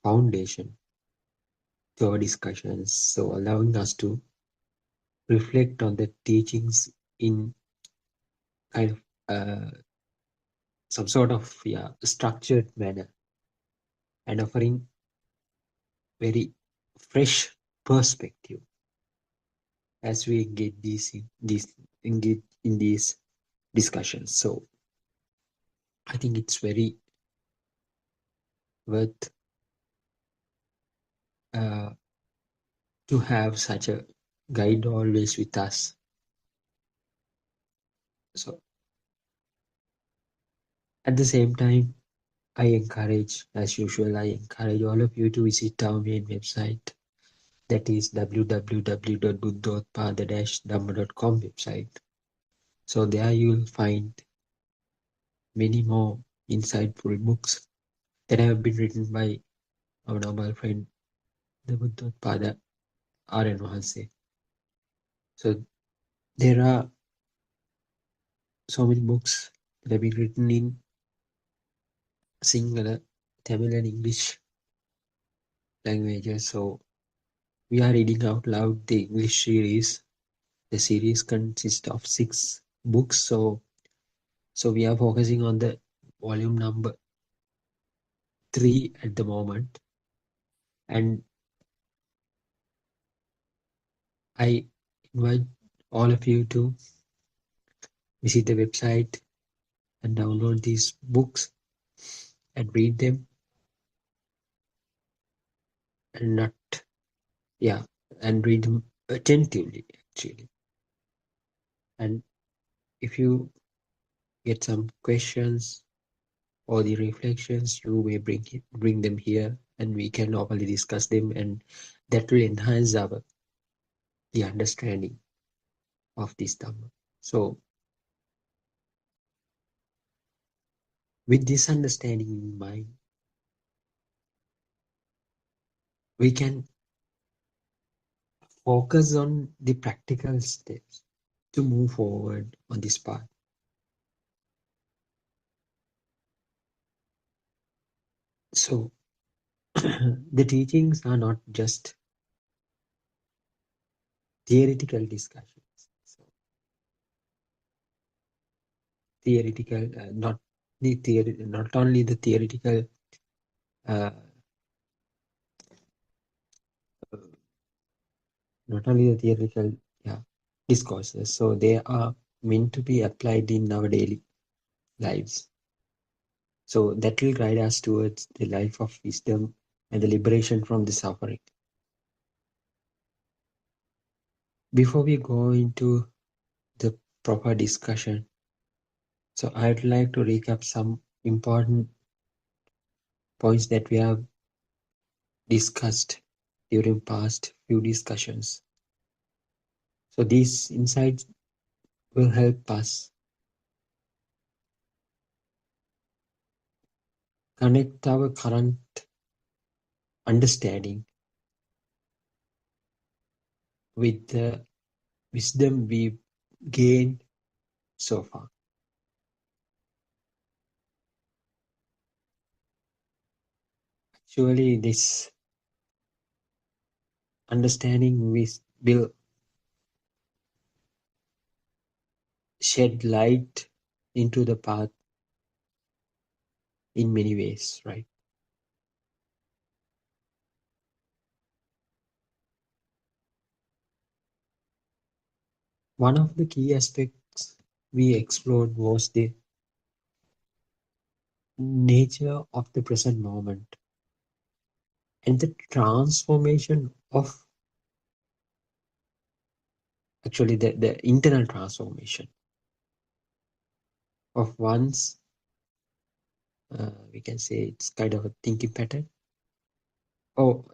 foundation to our discussions, so allowing us to reflect on the teachings in kind of some sort of structured manner and offering very fresh perspective as we engage in these discussions. So I think it's very worth to have such a guide always with us. So at the same time, I encourage, as usual, I encourage all of you to visit our main website, that is www.buddothpada-dhamma.com website. So there you will find many more insightful books that have been written by our noble friend, the Buddothpada R.N. So there are so many books that have been written in Sinhala, Tamil and English languages. So we are reading out loud the English series. The series consists of 6 books. So we are focusing on the volume number 3 at the moment. And I invite all of you to visit the website and download these books and read them and read them attentively actually. And if you get some questions or the reflections, you may bring them here and we can openly discuss them, and that will enhance the understanding of this Dhamma. So with this understanding in mind, we can focus on the practical steps to move forward on this path. So the teachings are not just theoretical discussions. So theoretical, not only the theoretical discourses. So they are meant to be applied in our daily lives. So that will guide us towards the life of wisdom and the liberation from the suffering. Before we go into the proper discussion, so I'd like to recap some important points that we have discussed during past few discussions. So these insights will help us connect our current understanding with the wisdom we've gained so far. Actually, this understanding will shed light into the path in many ways, right? One of the key aspects we explored was the nature of the present moment and the transformation of actually the internal transformation of one's we can say it's kind of a thinking pattern or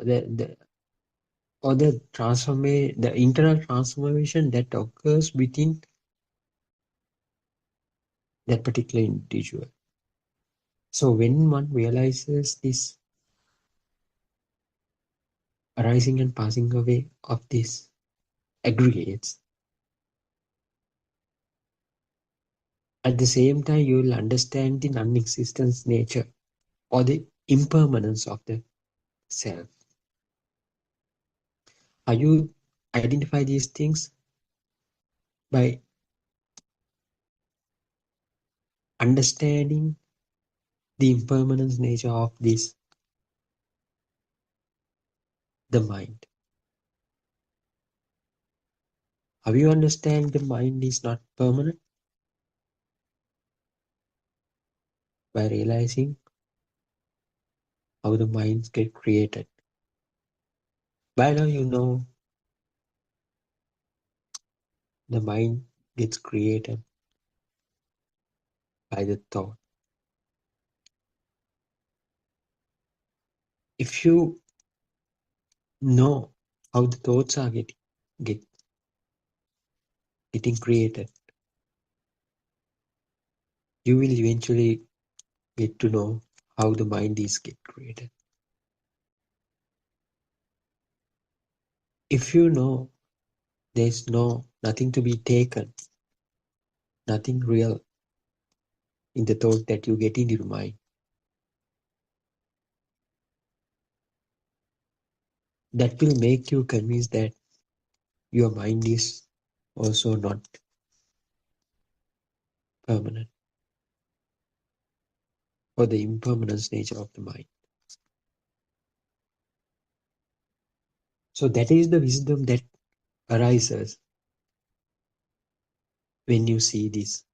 the transformation, the internal transformation that occurs within that particular individual. So when one realizes this arising and passing away of these aggregates, at the same time you will understand the non-existence nature or the impermanence of the self. How you identify these things? By understanding the impermanence nature of this, the mind. How you understand the mind is not permanent? By realizing how the minds get created. By now you know the mind gets created by the thought. If you know how the thoughts are getting created, you will eventually get to know how the mind is get created. If you know there's nothing to be taken, nothing real in the thought that you get into your mind, that will make you convinced that your mind is also not permanent, or the impermanence nature of the mind. So that is the wisdom that arises when you see this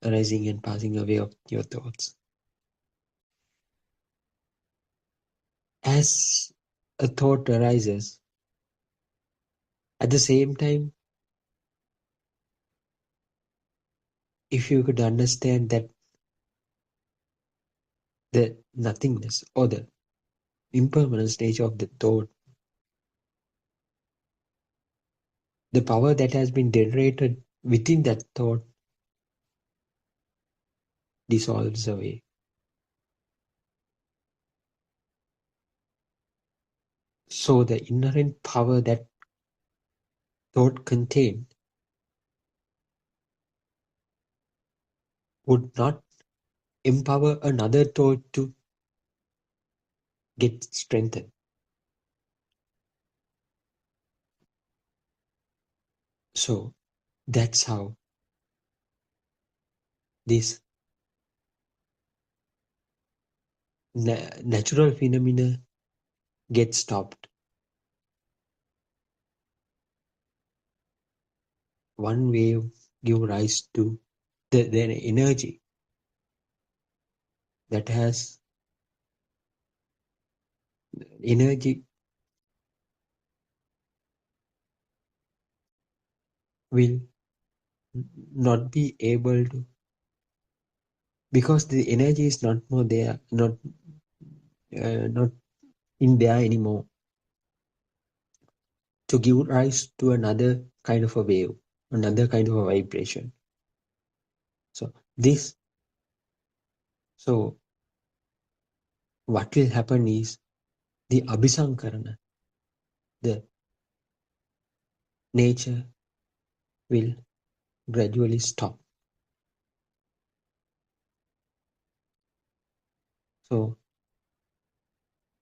arising and passing away of your thoughts. As a thought arises, at the same time, if you could understand that the nothingness or the impermanence nature of the thought, the power that has been generated within that thought dissolves away. So the inherent power that thought contained would not empower another thought to get strengthened. So that's how this natural phenomena gets stopped. One wave give rise to the energy that has energy will not be able to, because the energy is not more there, not in there anymore, to give rise to another kind of a wave, another kind of a vibration. So what will happen is the abhisankarana, the nature will gradually stop. So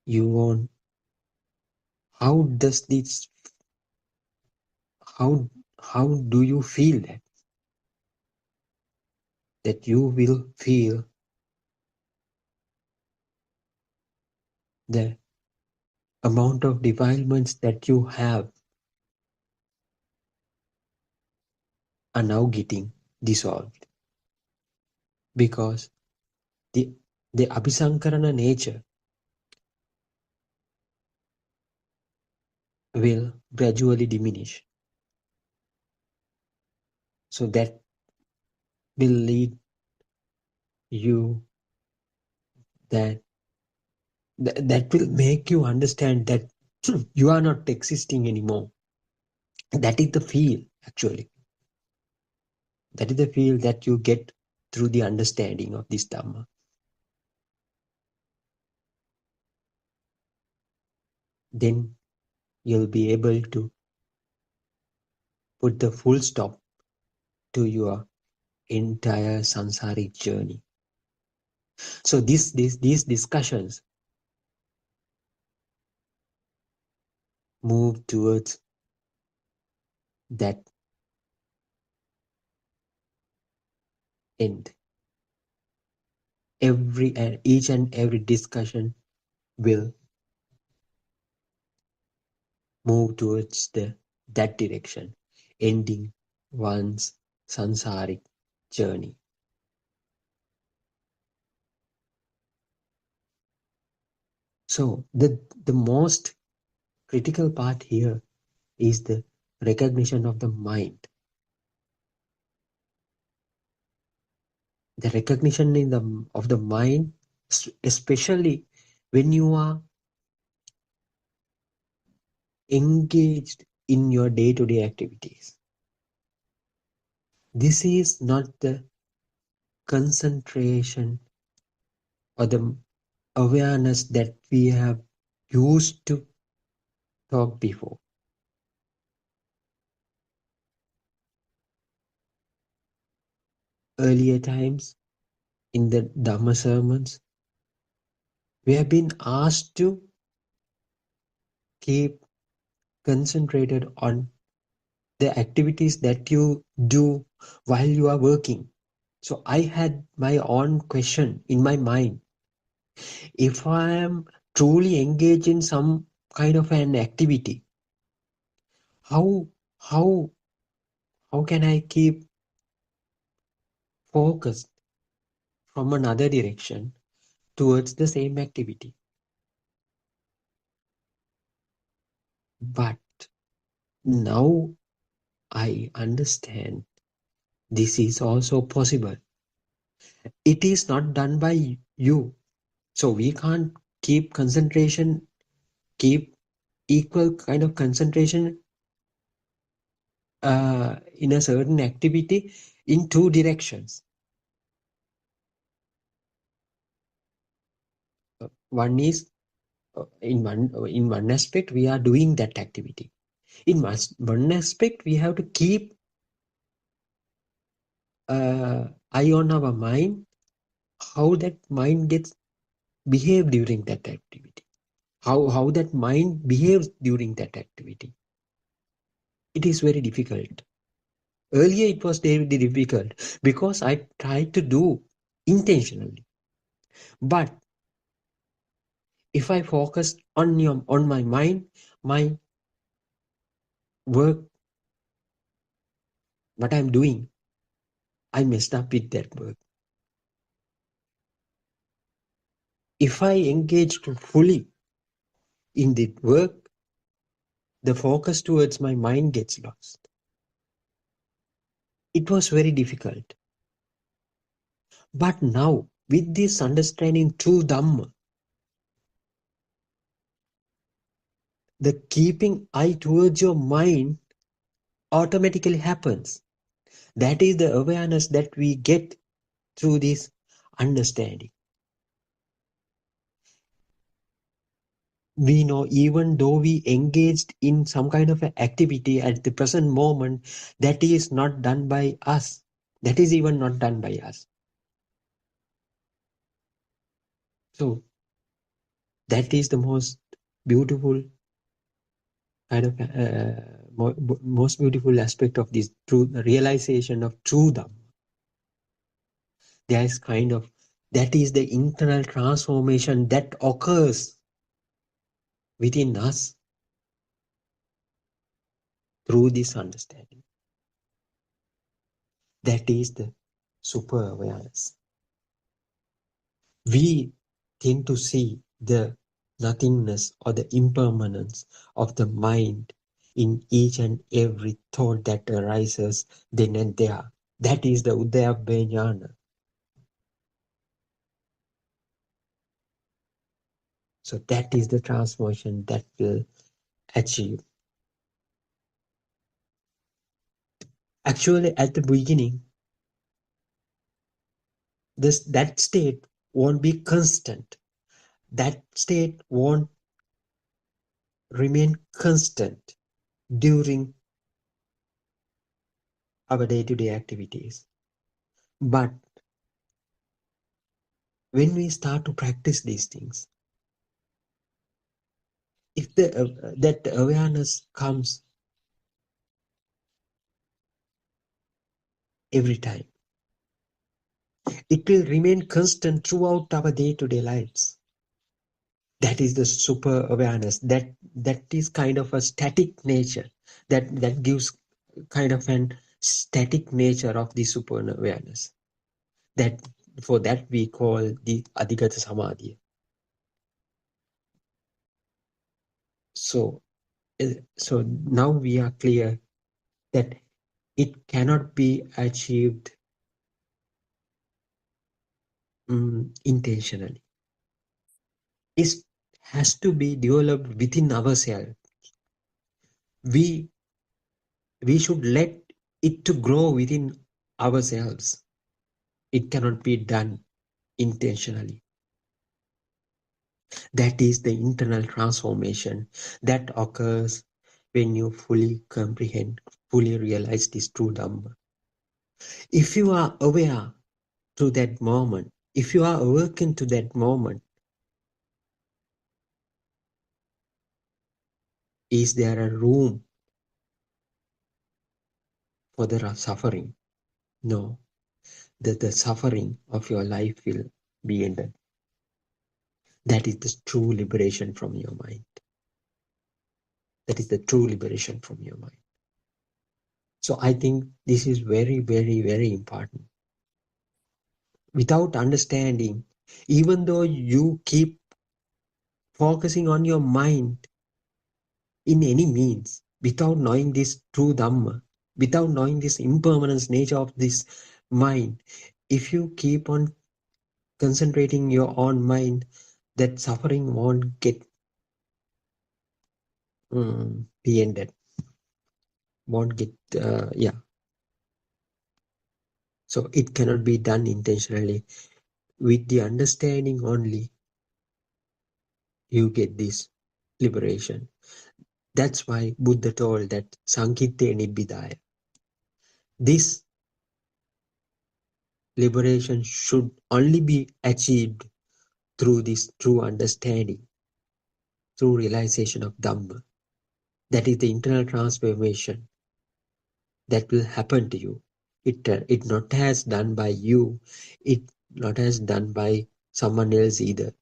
you want, how does this, how do you feel that you will feel the amount of defilements that you have are now getting dissolved, because the abhisankarana nature will gradually diminish. So that will lead you that that will make you understand that you are not existing anymore. That is the feel, actually. That is the feel that you get through the understanding of this Dhamma. Then you'll be able to put the full stop to your entire samsaric journey. So these discussions move towards that end. Each and every discussion will move towards that direction, ending one's samsaric journey. So the most critical part here is the recognition of the mind. The recognition of the mind, especially when you are engaged in your day-to-day activities. This is not the concentration or the awareness that we have used to talk before. Earlier times in the Dhamma sermons, we have been asked to keep concentrated on the activities that you do while you are working. So I had my own question in my mind. If I am truly engaged in some kind of an activity, how can I keep focused from another direction towards the same activity? But now I understand this is also possible. It is not done by you. So we can't keep equal kind of concentration in a certain activity in two directions. One is in one aspect we are doing that activity. In one aspect we have to keep eye on our mind, how that mind gets behave during that activity, how that mind behaves during that activity. It is very difficult. Earlier it was very difficult because I tried to do intentionally. But if I focus on my mind, my work, what I'm doing, I messed up with that work. If I engage fully in the work, the focus towards my mind gets lost. It was very difficult. But now, with this understanding through Dhamma, the keeping eye towards your mind automatically happens. That is the awareness that we get through this understanding. We know even though we engaged in some kind of an activity at the present moment, that is not done by us. That is even not done by us. So that is the most beautiful kind of most beautiful aspect of this true realization of true Dhamma. There is kind of, that is the internal transformation that occurs within us through this understanding. That is the super awareness. We tend to see the nothingness or the impermanence of the mind in each and every thought that arises then and there. That is the Udayabbe Jnana. So that is the transformation that will achieve. Actually, at the beginning, that state won't be constant. That state won't remain constant during our day-to-day activities. But when we start to practice these things, if that awareness comes every time, it will remain constant throughout our day-to-day lives. That is the super awareness. That is kind of a static nature. That gives kind of an static nature of the super awareness. That for that we call the adhigata samadhi. So now we are clear that it cannot be achieved intentionally. It has to be developed within ourselves. We should let it to grow within ourselves. It cannot be done intentionally. That is the internal transformation that occurs when you fully comprehend, fully realize this true Dhamma. If you are aware to that moment, if you are awakened to that moment, is there a room for the suffering? No. The suffering of your life will be ended. That is the true liberation from your mind. That is the true liberation from your mind. So I think this is very, very, very important. Without understanding, even though you keep focusing on your mind in any means, without knowing this true Dhamma, without knowing this impermanence nature of this mind, if you keep on concentrating your own mind, that suffering won't get be ended. Won't get, yeah. So it cannot be done intentionally. With the understanding only, you get this liberation. That's why Buddha told that Sankitte Nibbidaya. This liberation should only be achieved through this true understanding, through realization of Dhamma. That is the internal transformation that will happen to you. It not has done by you, it not has done by someone else either.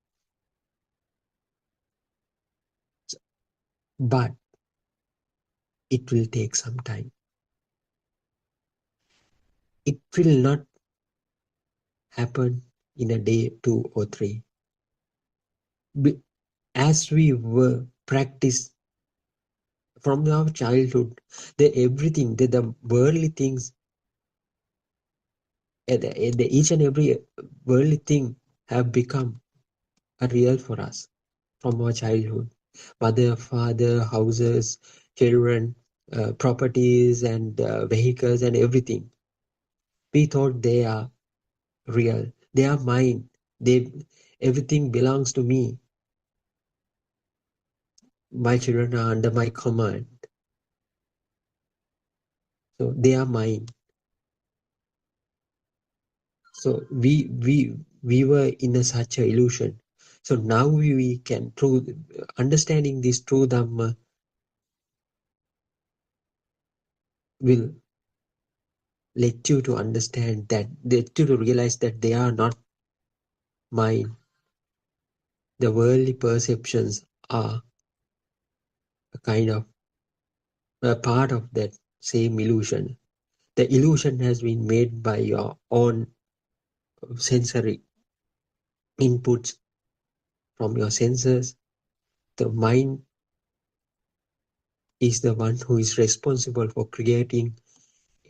But it will take some time. It will not happen in a day, 2 or 3. As we were practiced from our childhood, everything, the worldly things, each and every worldly thing have become a real for us from our childhood. Mother, father, houses, children, properties and vehicles and everything. We thought they are real. They are mine. Everything belongs to me. My children are under my command. So they are mine. So we were in such an illusion. So now we can, through understanding this true Dhamma, will let you to understand that, let you to realize that they are not mine. The worldly perceptions are a kind of a part of that same illusion. The illusion has been made by your own sensory inputs from your senses. The mind is the one who is responsible for creating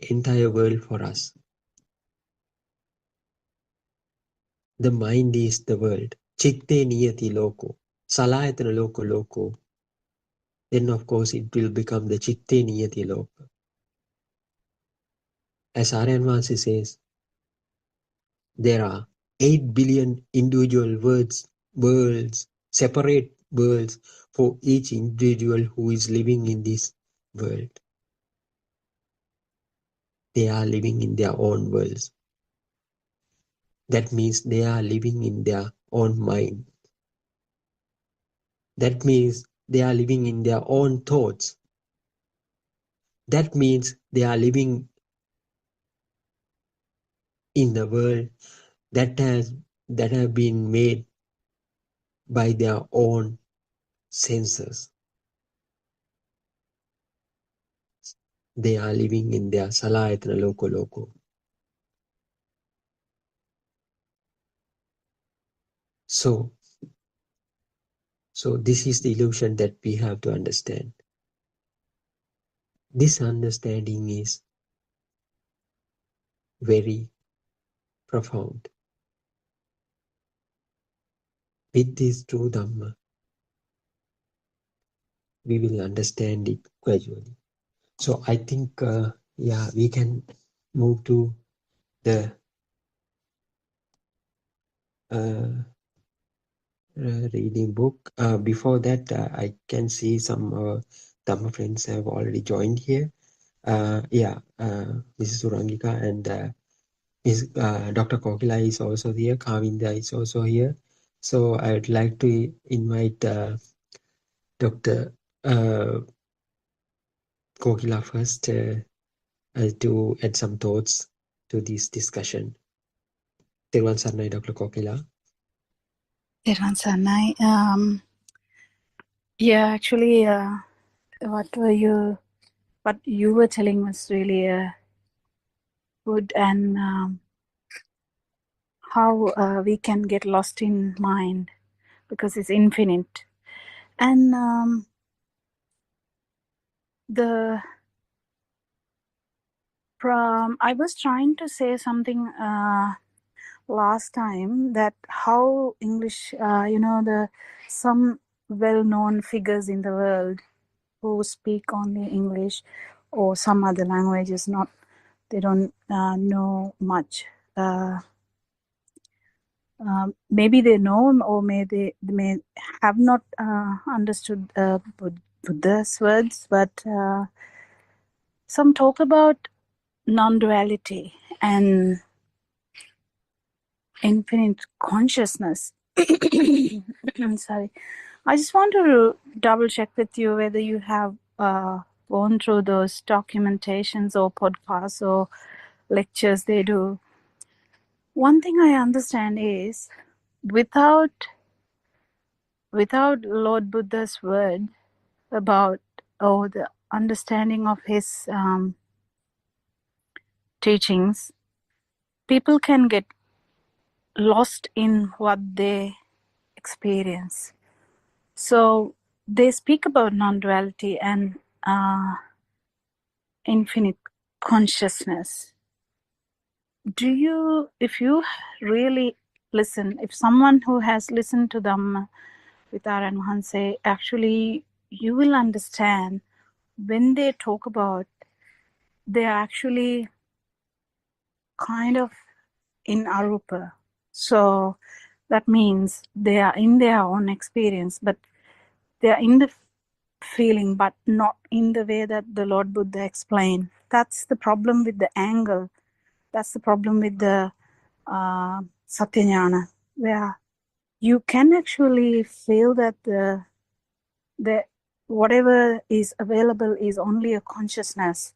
entire world for us. The mind is the world. Chitte niyati loko. salayatana loko, then of course it will become the chitte niyati loka. As Aryan Vasi says, there are 8 billion individual worlds, separate worlds for each individual who is living in this world. They are living in their own worlds. That means they are living in their own mind. That means they are living in their own thoughts. That means they are living in the world that have been made by their own senses. They are living in their salayatana loko. So this is the illusion that we have to understand. This understanding is very profound. With this true Dhamma, we will understand it gradually. So I think, we can move to the reading book. Before that, I can see some Dhamma friends have already joined here. Mrs. Surangika and Dr. Kokila is also here. Kavinda is also here. So I would like to invite Dr. Kokila first to add some thoughts to this discussion. Terwan Sarnai, Dr. Kokila. Terwan Sarnai. Actually, what you were telling was really good, and how we can get lost in mind because it's infinite. And I was trying to say something last time, that how English, some well-known figures in the world who speak only English or some other languages, they don't know much. Maybe they know, or they may have not understood Buddha's words, but some talk about non-duality and infinite consciousness. I'm sorry. I just want to double check with you whether you have gone through those documentations or podcasts or lectures they do. One thing I understand is without Lord Buddha's word about, the understanding of his teachings, people can get lost in what they experience. So they speak about non-duality and infinite consciousness. If you really listen, if someone who has listened to them with Aryan Mahanse, actually you will understand when they talk about, they are actually kind of in arupa. So that means they are in their own experience, but they are in the feeling, but not in the way that the Lord Buddha explained. That's the problem with the angle. That's the problem with the Satyajnana, where you can actually feel that the whatever is available is only a consciousness,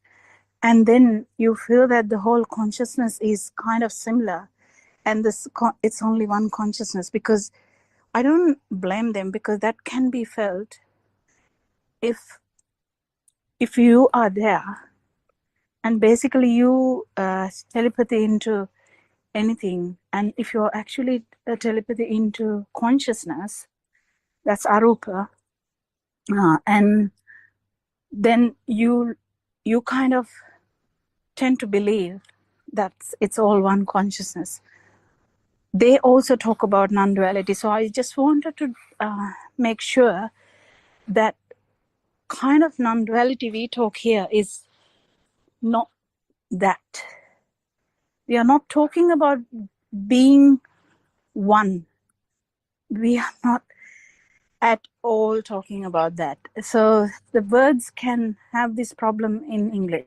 and then you feel that the whole consciousness is kind of similar, and it's only one consciousness. Because I don't blame them, because that can be felt if you are there, and basically you telepathy into anything, and if you're actually telepathy into consciousness, that's arupa, and then you kind of tend to believe that it's all one consciousness. They also talk about non-duality, so I just wanted to make sure that kind of non-duality we talk here is not that. We are not talking about being one. We are not at all talking about that. So the words can have this problem in English.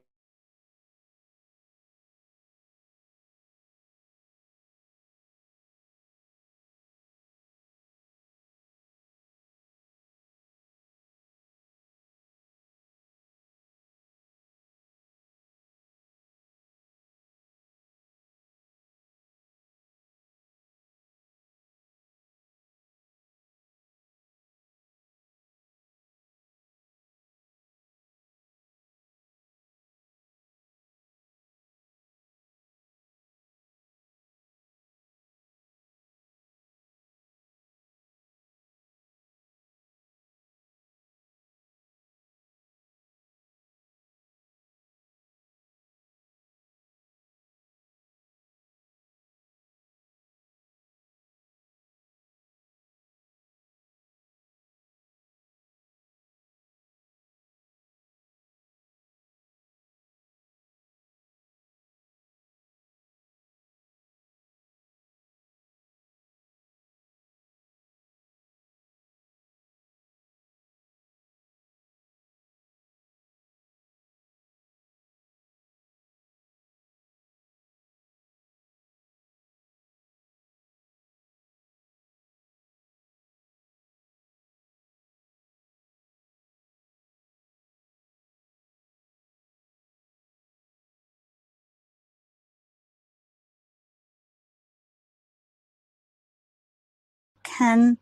Can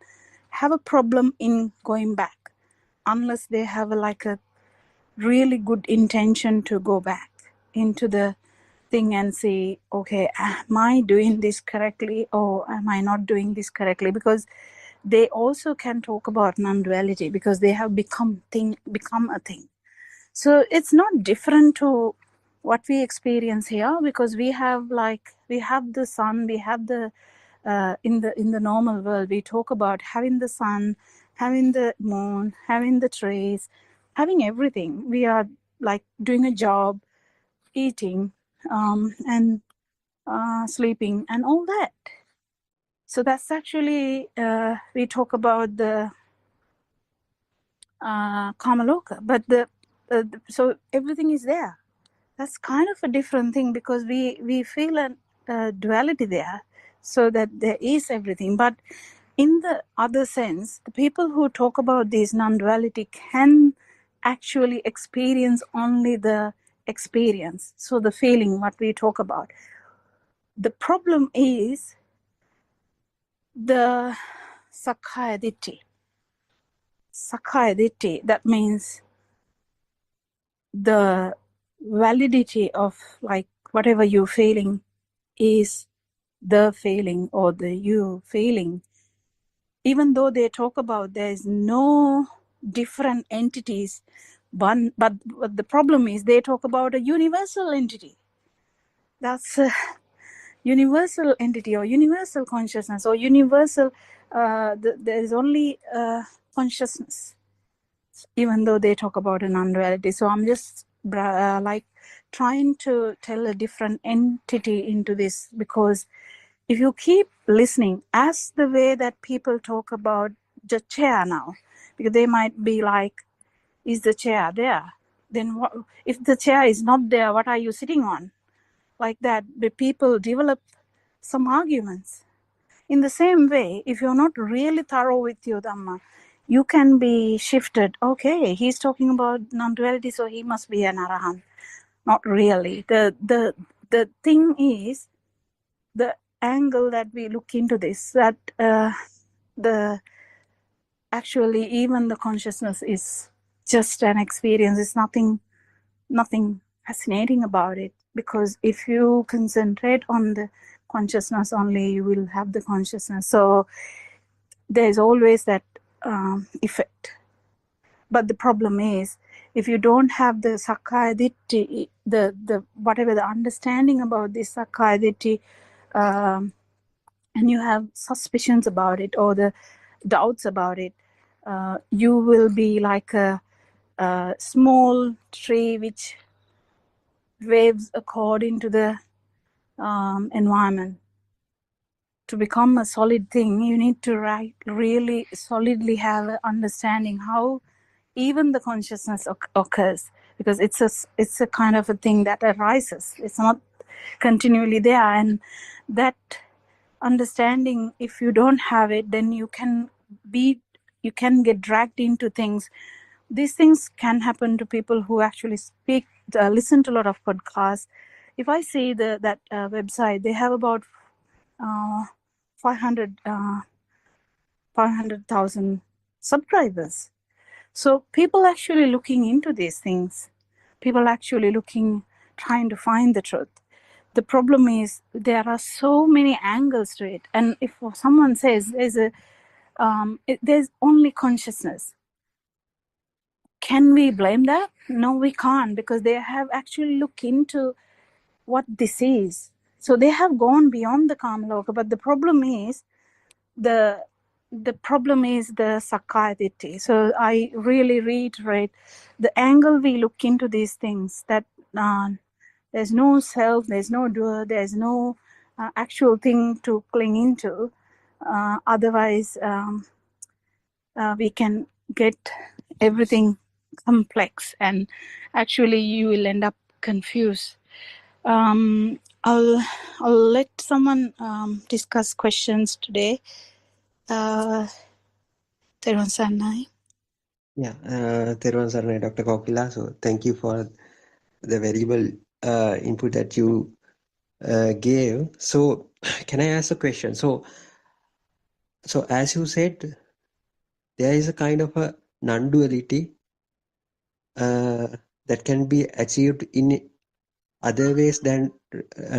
have a problem in going back unless they have like a really good intention to go back into the thing and say, okay, am I doing this correctly or am I not doing this correctly? Because they also can talk about non-duality because they have become a thing. So it's not different to what we experience here, because we have the sun, we have the in the normal world we talk about having the sun, having the moon, having the trees, having everything. We are like doing a job, eating, and sleeping and all that. So that's actually we talk about the Kamaloka, but so everything is there. That's kind of a different thing because we feel a duality there, so that there is everything. But in the other sense, the people who talk about this non-duality can actually experience only the experience, so the feeling what we talk about. The problem is the Sakkaya Ditthi. Sakkaya Ditthi, that means the validity of like whatever you're feeling is the feeling or the you feeling. Even though they talk about there's no different entities, but the problem is they talk about a universal entity. That's a universal entity or universal consciousness or universal, there's only consciousness, even though they talk about a non-duality. So I'm just like trying to tell a different entity into this, because if you keep listening as the way that people talk about the chair now, because they might be like, is the chair there? Then what, if the chair is not there, what are you sitting on? Like that, the people develop some arguments. In the same way, if you're not really thorough with your Dhamma, you can be shifted. Okay, he's talking about non-duality, so he must be an Arahant. Not really. The thing is, the angle that we look into this, that the actually even the consciousness is just an experience. It's nothing fascinating about it, because if you concentrate on the consciousness only, you will have the consciousness. So there's always that effect. But the problem is, if you don't have the Sakkaya Ditthi, the whatever the understanding about this Sakkaya Ditthi, and you have suspicions about it or the doubts about it, you will be like a small tree which waves according to the environment. To become a solid thing, you need to really solidly have an understanding how even the consciousness occurs, because it's a kind of a thing that arises. It's not continually there, and that understanding, if you don't have it, then you can get dragged into things. These things can happen to people who actually listen to a lot of podcasts. If I say that website, they have about 500,000 subscribers. So people actually looking into these things. People actually trying to find the truth. The problem is there are so many angles to it. And if someone says there's only consciousness, can we blame that? No, we can't, because they have actually looked into what this is. So they have gone beyond the Kamaloka, but the problem is the Sakayaditi. So I really reiterate the angle we look into these things, that there's no self, there's no doer, there's no actual thing to cling into. Otherwise, we can get everything complex, and actually you will end up confused. I'll let someone discuss questions today. Teruvan Saranai. Yeah, Teruvan Saranai, Dr. Kokila. So thank you for the valuable input that you gave. So can I ask a question? So as you said, there is a kind of a non-duality that can be achieved in other ways than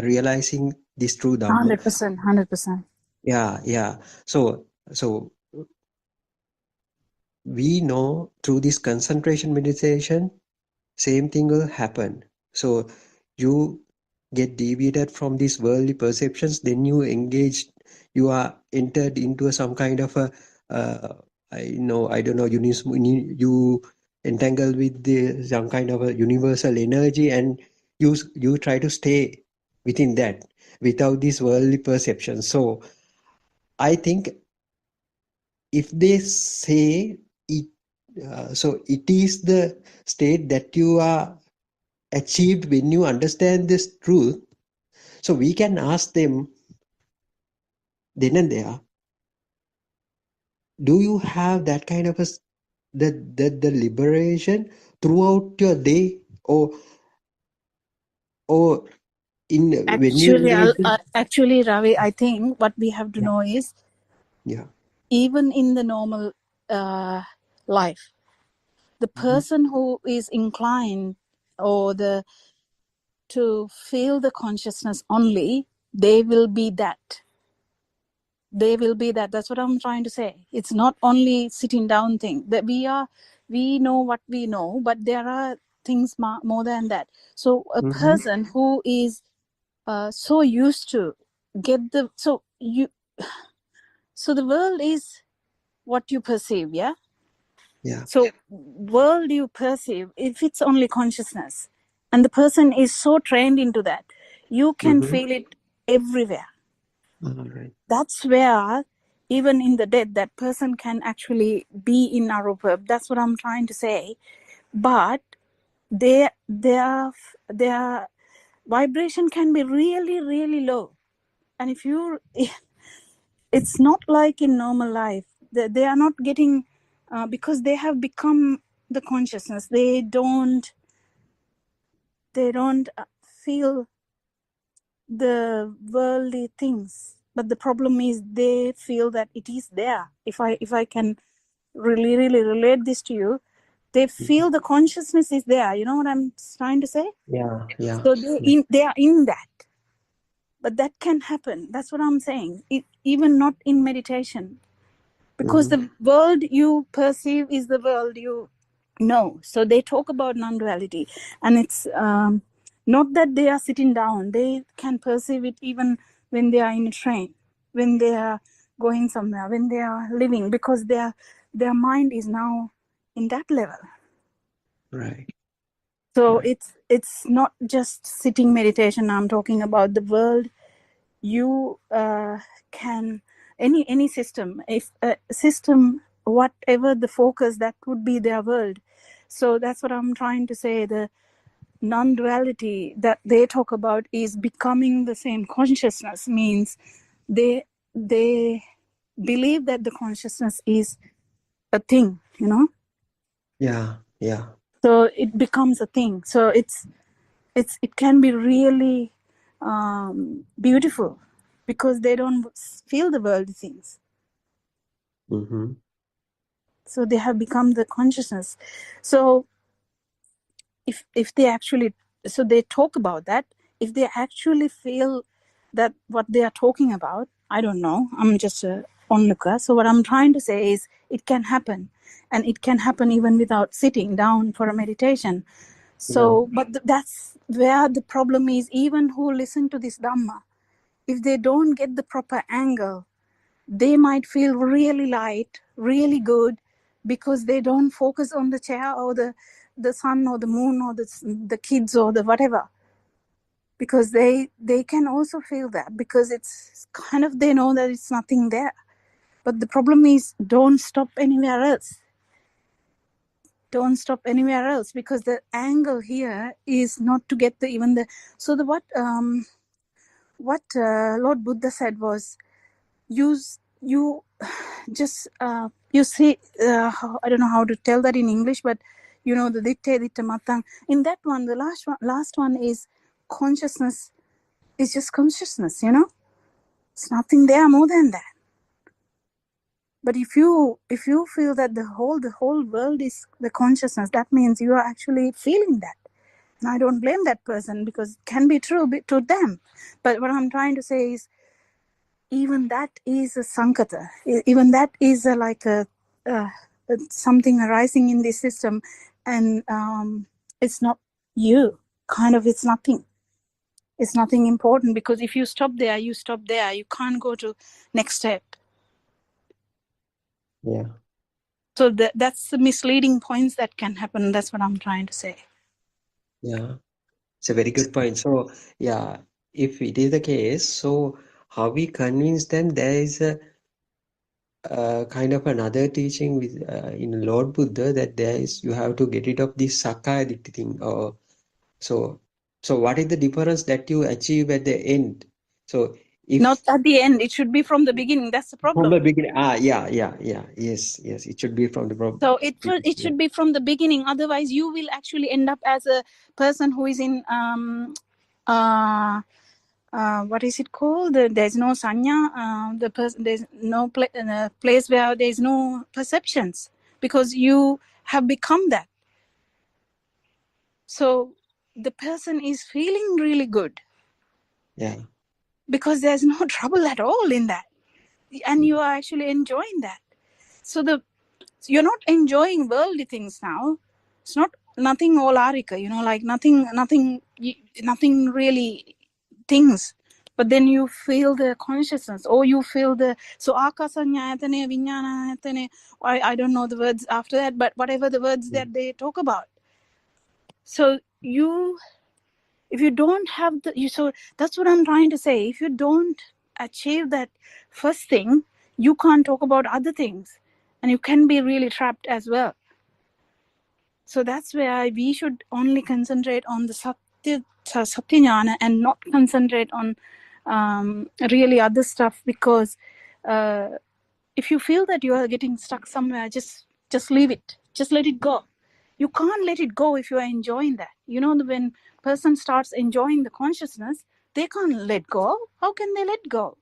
realizing this true Dhamma. 100%. Yeah. So we know through this concentration meditation, same thing will happen. So you get deviated from these worldly perceptions, then you are entered into some kind of a I don't know, you entangle with some kind of a universal energy, and you try to stay within that without these worldly perceptions. So I think if they say it, so it is the state that you are achieved when you understand this truth. So we can ask them then and there, do you have that kind of the liberation throughout your day, or in when you Actually, Ravi, I think what we have to know is, even in the normal life, the person who is inclined to feel the consciousness only, they will be that. That's what I'm trying to say. It's not only sitting down thing that we know what we know, but there are things more than that. So a person who is so used to so the world is what you perceive. Yeah. So world you perceive, if it's only consciousness, and the person is so trained into that, you can feel it everywhere. Right. That's where even in the dead, that person can actually be in arupa. That's what I'm trying to say. But their vibration can be really, really low. And it's not like in normal life. They are not getting, because they have become the consciousness. They don't feel the worldly things. But the problem is they feel that it is there. If I can really, really relate this to you, they feel the consciousness is there. You know what I'm trying to say? Yeah. So they are in that. But that can happen. That's what I'm saying. Even not in meditation. Because the world you perceive is the world you know. So they talk about non-duality. And it's not that they are sitting down. They can perceive it even when they are in a train, when they are going somewhere, when they are living, because they their mind is now in that level. Right. So Right. it's not just sitting meditation. I'm talking about the world. You can any system, if a system, whatever the focus, that would be their world. So that's what I'm trying to say. The non-duality that they talk about is becoming the same consciousness, means they believe that the consciousness is a thing, you know. Yeah. Yeah. So it becomes a thing. So it can be really beautiful because they don't feel the worldly things. Mm-hmm. So they have become the consciousness. So if they actually, so they talk about that, if they actually feel that what they are talking about, I don't know, I'm just a onlooker. So what I'm trying to say is it can happen, and it can happen even without sitting down for a meditation. So but that's where the problem is. Even who listen to this Dhamma, if they don't get the proper angle, they might feel really light, really good, because they don't focus on the chair or the sun or the moon or the kids or the whatever. Because they can also feel that, because it's kind of, they know that it's nothing there. But the problem is, don't stop anywhere else. Don't stop anywhere else, because the angle here is not to get the even the. So the what Lord Buddha said was, you just you see, I don't know how to tell that in English, but you know, the ditte matang. In that one, the last one is consciousness is just consciousness, you know. It's nothing there more than that. But if you feel that the whole world is the consciousness, that means you are actually feeling that. And I don't blame that person, because it can be true to them. But what I'm trying to say is, even that is a sankata. Even that is like a something arising in this system, and it's not you. Kind of, it's nothing. It's nothing important, because if you stop there, you stop there. You can't go to next step. Yeah. So that's the misleading points that can happen. That's what I'm trying to say. Yeah. It's a very good point. So, yeah, if it is the case, so how we convince them there is a kind of another teaching with in Lord Buddha, that there is, you have to get rid of this Sakkaya Ditthi thing. Or so what is the difference that you achieve at the end? So if not at the end, it should be from the beginning. That's the problem. from the beginning, yes, it should be from the problem. So it should be from the beginning. Otherwise, you will actually end up as a person who is in what is it called? There's no sanya. The person, there's no place where there's no perceptions, because you have become that. So the person is feeling really good. Yeah. Because there's no trouble at all in that, and you are actually enjoying that. So you're not enjoying worldly things now. It's not nothing olarika, you know, like nothing really things. But then you feel the consciousness, or you feel the, so akasanyayatane, viññānayatane, I don't know the words after that, but whatever the words that they talk about. So if you don't have so that's what I'm trying to say. If you don't achieve that first thing, you can't talk about other things, and you can be really trapped as well. So that's where we should only concentrate on the satya jnana, and not concentrate on really other stuff. Because if you feel that you are getting stuck somewhere, just leave it. Just let it go. You can't let it go if you are enjoying that. You know, when person starts enjoying the consciousness, they can't let go. How can they let go?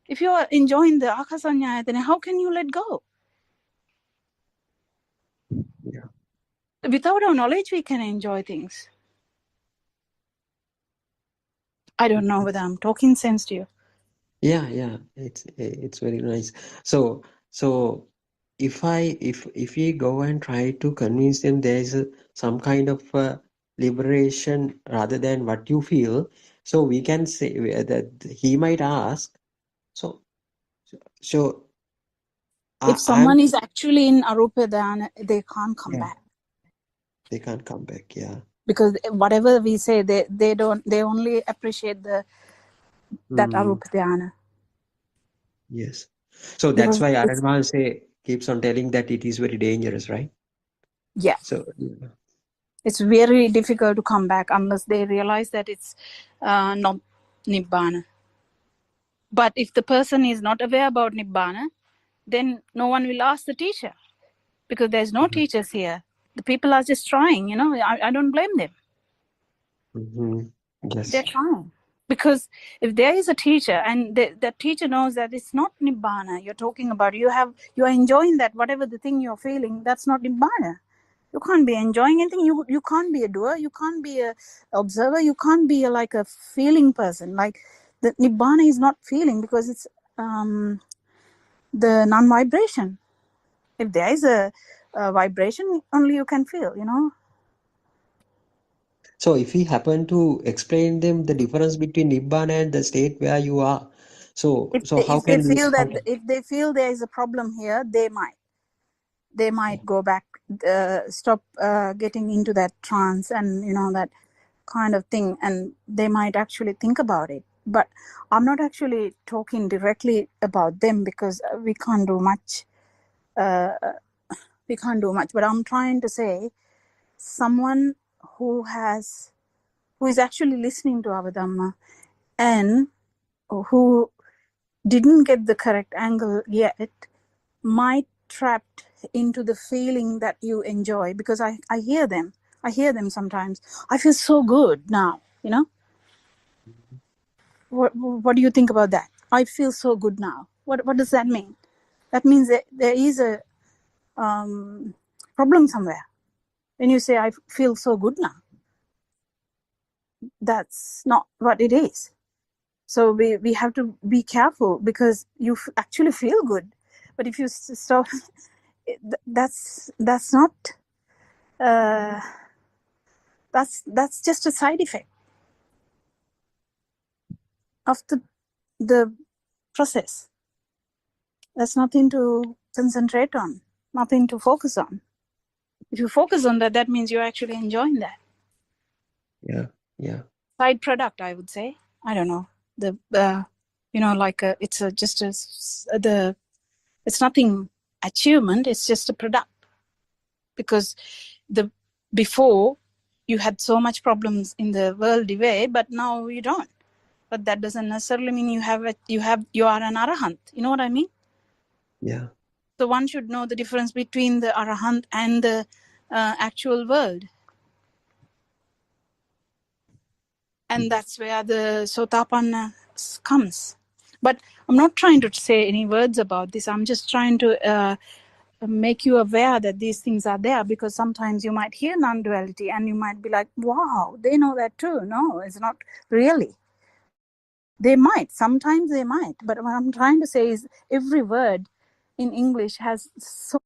If you are enjoying the akasanyaya, then how can you let go? Yeah. Without our knowledge, we can enjoy things. I don't know whether I'm talking sense to you. Yeah, it's very nice. So if we go and try to convince them there is some kind of liberation rather than what you feel, so we can say that he might ask, so If someone is actually in Arupa Dhyana, they can't come back. They can't come back, yeah. Because whatever we say, they only appreciate that Arupa Dhyana. Yes. So that's why Aranman keeps on telling that it is very dangerous, right? Yeah. So it's very difficult to come back unless they realize that it's not Nibbana. But if the person is not aware about Nibbana, then no one will ask the teacher, because there's no teachers here. The people are just trying, I don't blame them. Yes. They're trying. Because if there is a teacher and the teacher knows that it's not Nibbana you're talking about, you are enjoying that, whatever the thing you're feeling, that's not Nibbana. You can't be enjoying anything. You can't be a doer. You can't be a observer. You can't be like a feeling person. Like the Nibbana is not feeling, because it's the non-vibration. If there is a vibration, only you can feel, So if we happen to explain them the difference between Nibbana and the state where you are, if how they can feel that if they feel there is a problem here, they might go back, stop getting into that trance and that kind of thing, and they might actually think about it. But I'm not actually talking directly about them, because we can't do much. But I'm trying to say, someone who is actually listening to our Dhamma and who didn't get the correct angle yet might trapped into the feeling that you enjoy, because I hear them sometimes. I feel so good now, What do you think about that? I feel so good now. What does that mean? That means that there is a problem somewhere. When you say I feel so good now, that's not what it is. So we have to be careful, because you actually feel good. But if you stop, that's not. That's just a side effect of the process. That's nothing to concentrate on, nothing to focus on. If you focus on that, that means you're actually enjoying that. Yeah. Side product, I would say. I don't know. It's nothing achievement. It's just a product. Because before you had so much problems in the worldly way, but now you don't. But that doesn't necessarily mean you are an arahant. You know what I mean? Yeah. So one should know the difference between the arahant and the actual world. And that's where the sotapanna comes. But I'm not trying to say any words about this. I'm just trying to make you aware that these things are there, because sometimes you might hear non-duality and you might be like, wow, they know that too. No, it's not really. They might. Sometimes they might. But what I'm trying to say is every word in English has so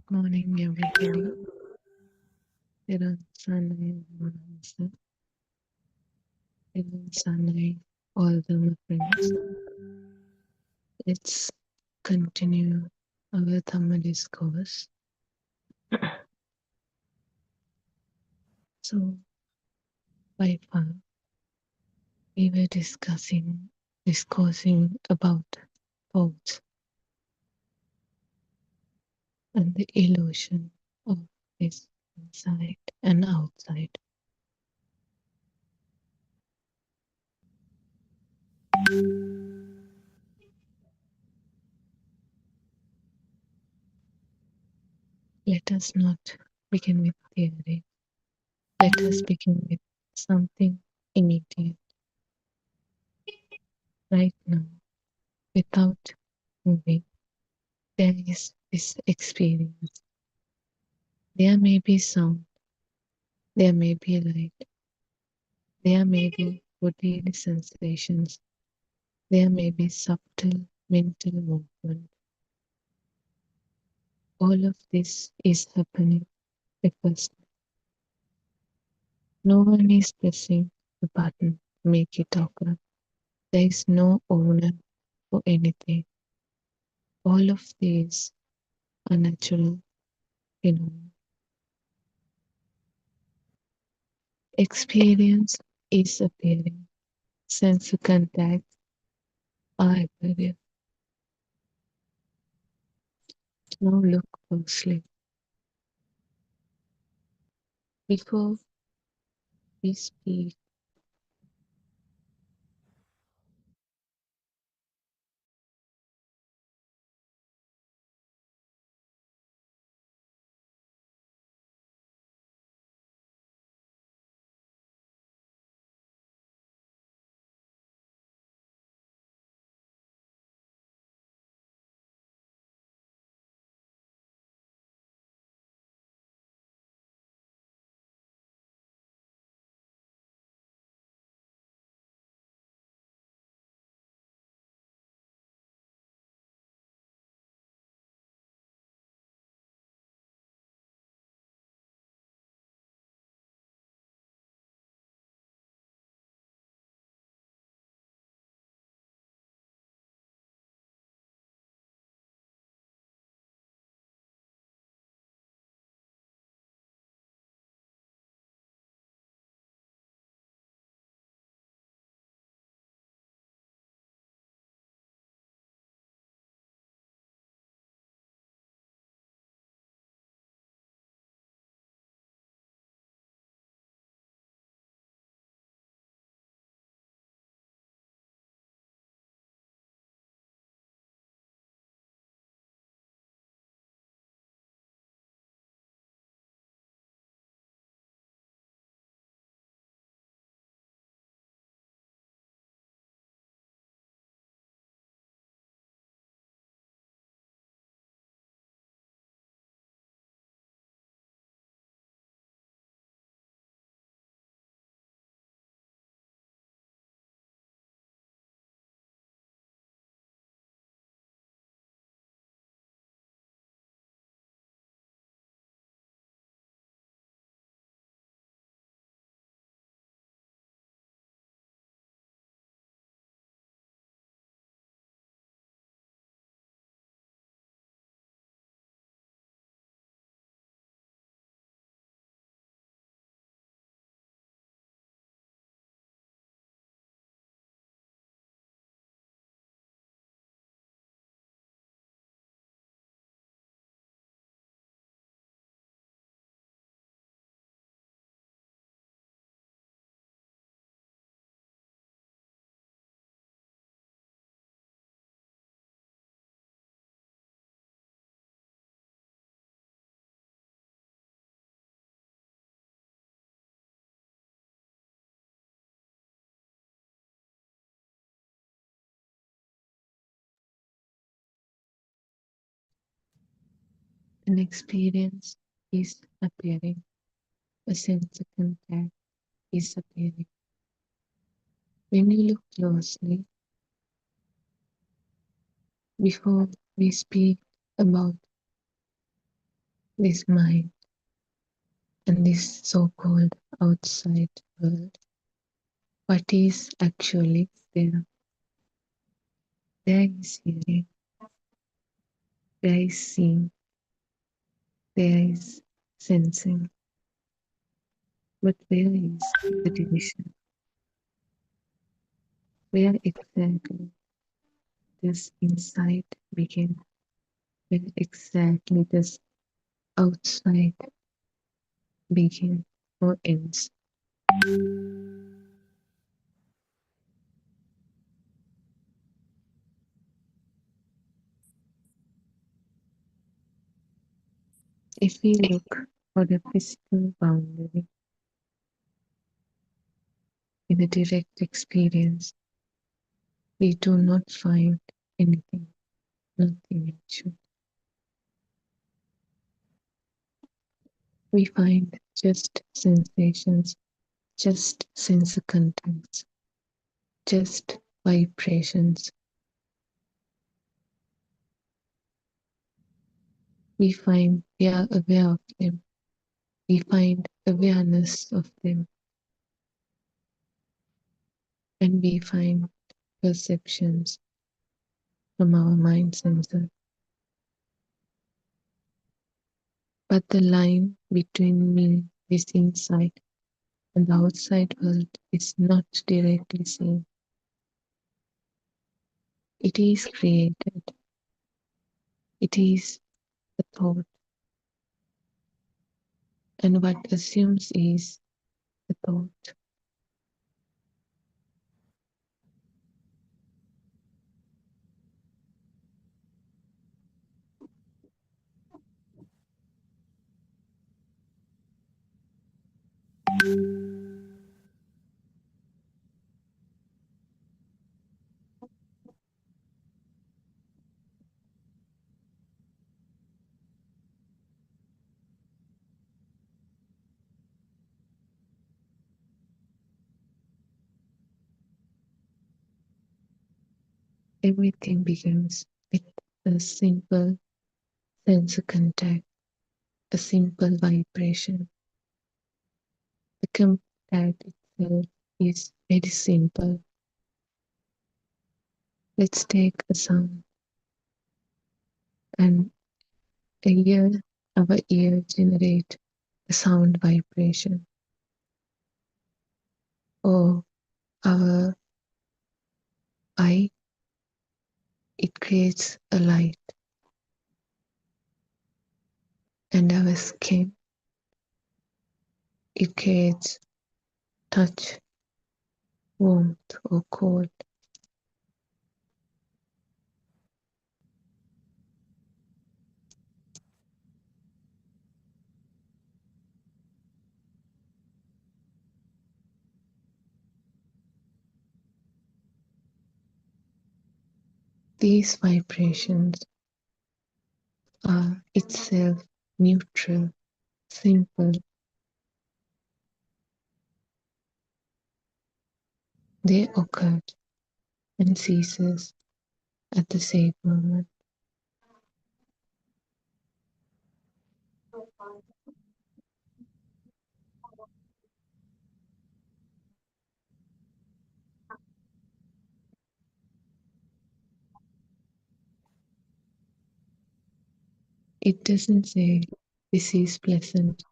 Good morning, everybody. Iran Sanai Mahansa. Iran Sanai, all the my friends. Let's continue our Dhamma discourse. So, by far, we were discussing about thoughts and the illusion of this inside and outside. Let us not begin with theory. Let us begin with something immediate. Right now, without moving, there is this experience. There may be sound, there may be light, there may be bodily sensations, there may be subtle mental movement. All of this is happening effortlessly. No one is pressing the button to make it occur. There is no owner for anything. All of these are natural phenomena. Experience is appearing. Sense contact are appearing. Now look closely. Before we speak, an experience is appearing. A sense of contact is appearing. When you look closely, before we speak about this mind, and this so-called outside world, what is actually there? There is hearing, there is seeing, there is sensing, but where is the division? Where exactly does inside begin? Where exactly does outside begin or ends? If we look for the physical boundary in a direct experience, we do not find anything, nothing actually. We find just sensations, just sense contacts, just vibrations. We find we are aware of them. We find awareness of them, and we find perceptions from our mind sensor. But the line between me, this inside, and the outside world is not directly seen. It is created. It is a thought, and what assumes is the thought. Everything begins with a simple sense of contact, a simple vibration. The contact itself is very simple. Let's take a sound, and our ear generate a sound vibration, or our eye, it creates a light, and our skin, it creates touch, warmth, or cold. These vibrations are itself neutral, simple. They occurred and ceases at the same moment. It doesn't say this is pleasant,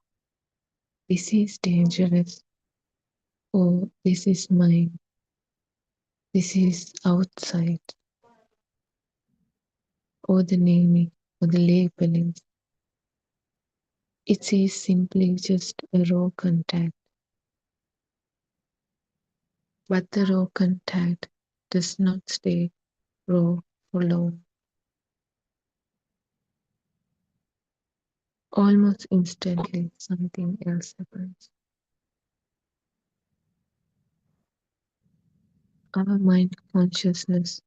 this is dangerous, or this is mine, this is outside, or the naming or the labeling. It is simply just a raw contact. But the raw contact does not stay raw for long. Almost instantly, something else happens. Our mind consciousness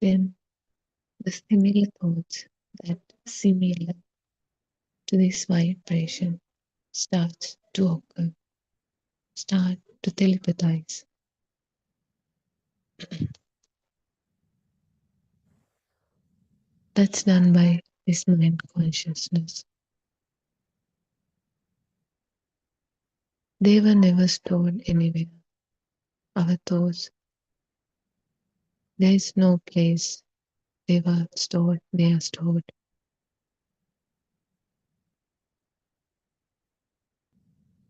Then the similar thoughts that similar to this vibration starts to occur, start to telepathize. That's done by this mind consciousness. They were never stored anywhere. Our thoughts, there is no place they were stored, they are stored.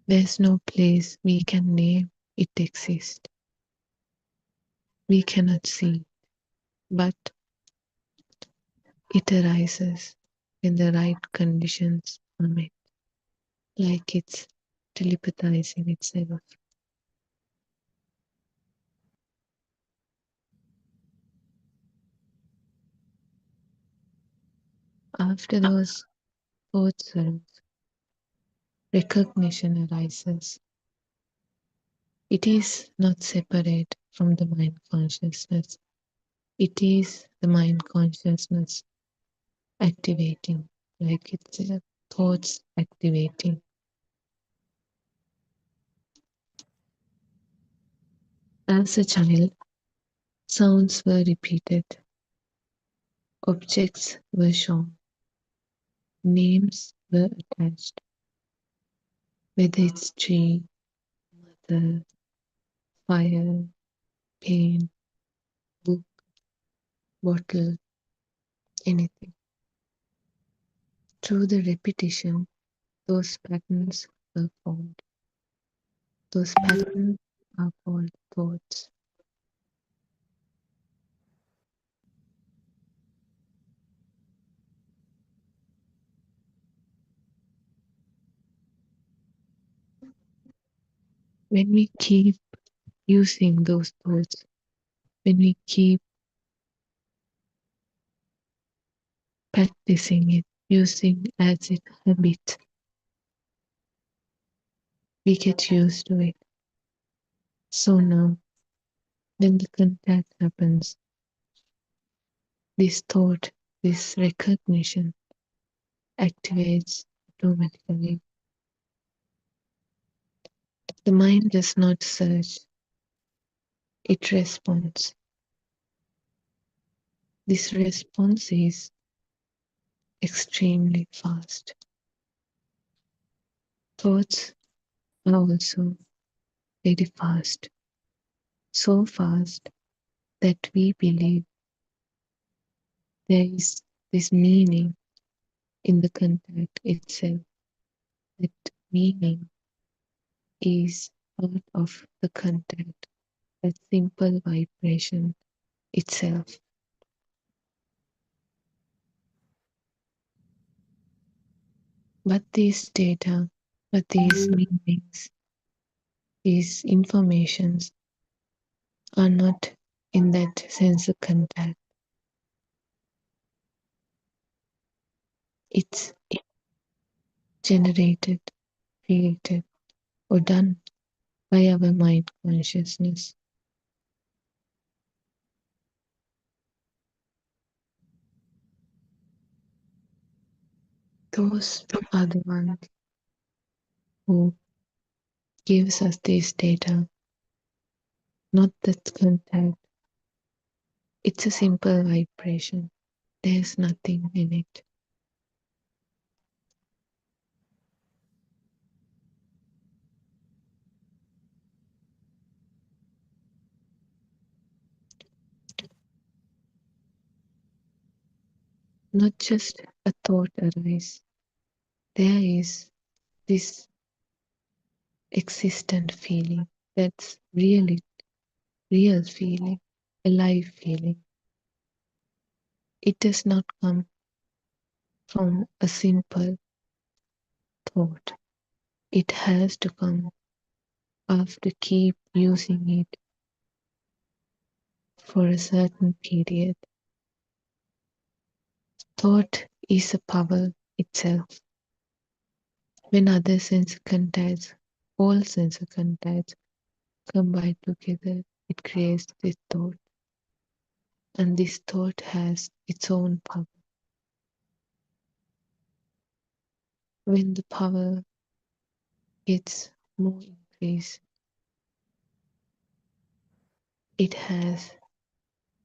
There's no place we can name it exists. We cannot see, but it arises when the right conditions are met, like it's telepathizing itself. After those thoughts arise, recognition arises. It is not separate from the mind consciousness. It is the mind consciousness activating, like it's thoughts activating. As a child, sounds were repeated, objects were shown, names were attached, whether it's tree, mother, fire, pain, book, bottle, anything. Through the repetition, those patterns were formed. Those patterns are called thoughts. When we keep using those thoughts, when we keep practicing it, using as a habit, we get used to it. So now, when the contact happens, this thought, this recognition activates automatically. The mind does not search, it responds. This response is extremely fast. Thoughts are also very fast, so fast that we believe there is this meaning in the contact itself. That meaning is part of the contact, that simple vibration itself. But these data, but these meanings, these informations are not in that sense of contact. It's generated, created, or done by our mind consciousness. Those are the ones who gives us this data, not the content. It's a simple vibration. There's nothing in it. Not just a thought arise. There is this existent feeling that's really real feeling, alive feeling. It does not come from a simple thought. It has to come after keep using it for a certain period. Thought is a power itself. When other sense contacts, all sense contacts combine together, it creates this thought. And this thought has its own power. When the power gets more increased, it has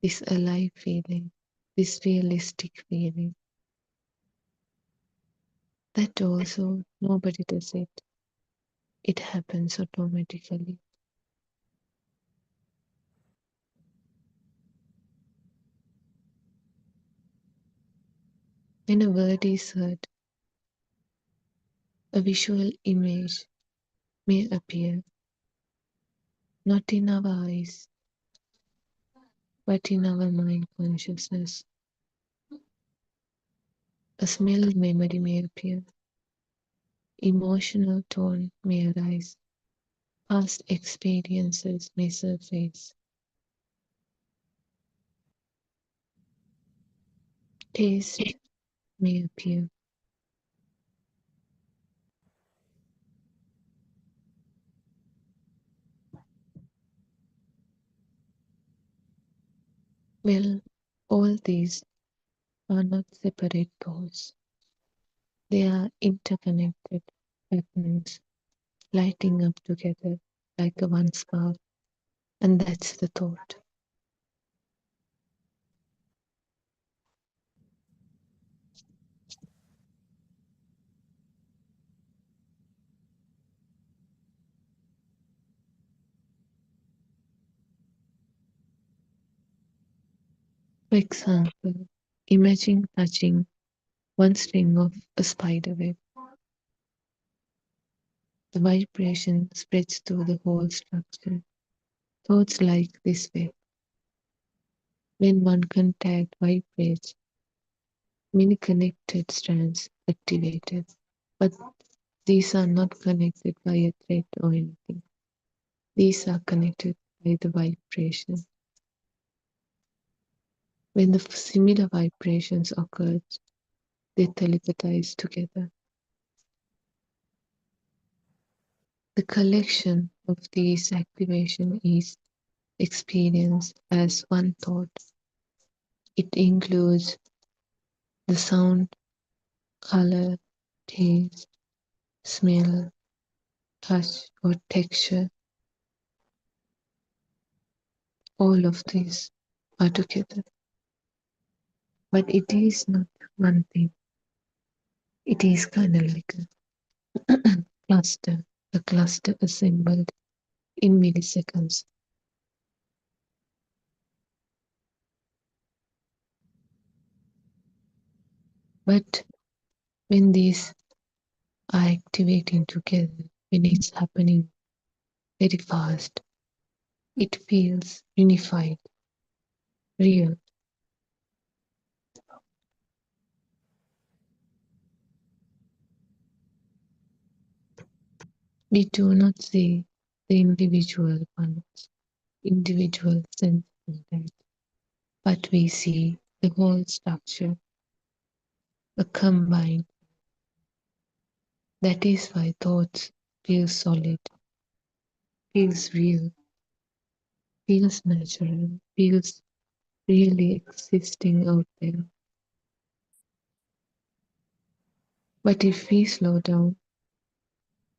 this alive feeling, this realistic feeling. That also nobody does it. It happens automatically. When a word is heard, a visual image may appear, not in our eyes, but in our mind consciousness. A smell memory may appear, emotional tone may arise, past experiences may surface, taste may appear. Well, all these are not separate thoughts. They are interconnected patterns lighting up together like a one spark, and that's the thought. For example, imagine touching one string of a spider web. The vibration spreads through the whole structure. Thoughts like this web. When one contact vibrates, many connected strands activated, but these are not connected by a thread or anything. These are connected by the vibration. When the similar vibrations occur, they telepathize together. The collection of these activation is experienced as one thought. It includes the sound, color, taste, smell, touch, or texture. All of these are together. But it is not one thing. It is kind of like a cluster assembled in milliseconds. But when these are activating together, when it's happening very fast, it feels unified, real. We do not see the individual ones, individual sense content, but we see the whole structure. a combined. That is why thoughts feel solid, feels real, feels natural, feels really existing out there. But if we slow down,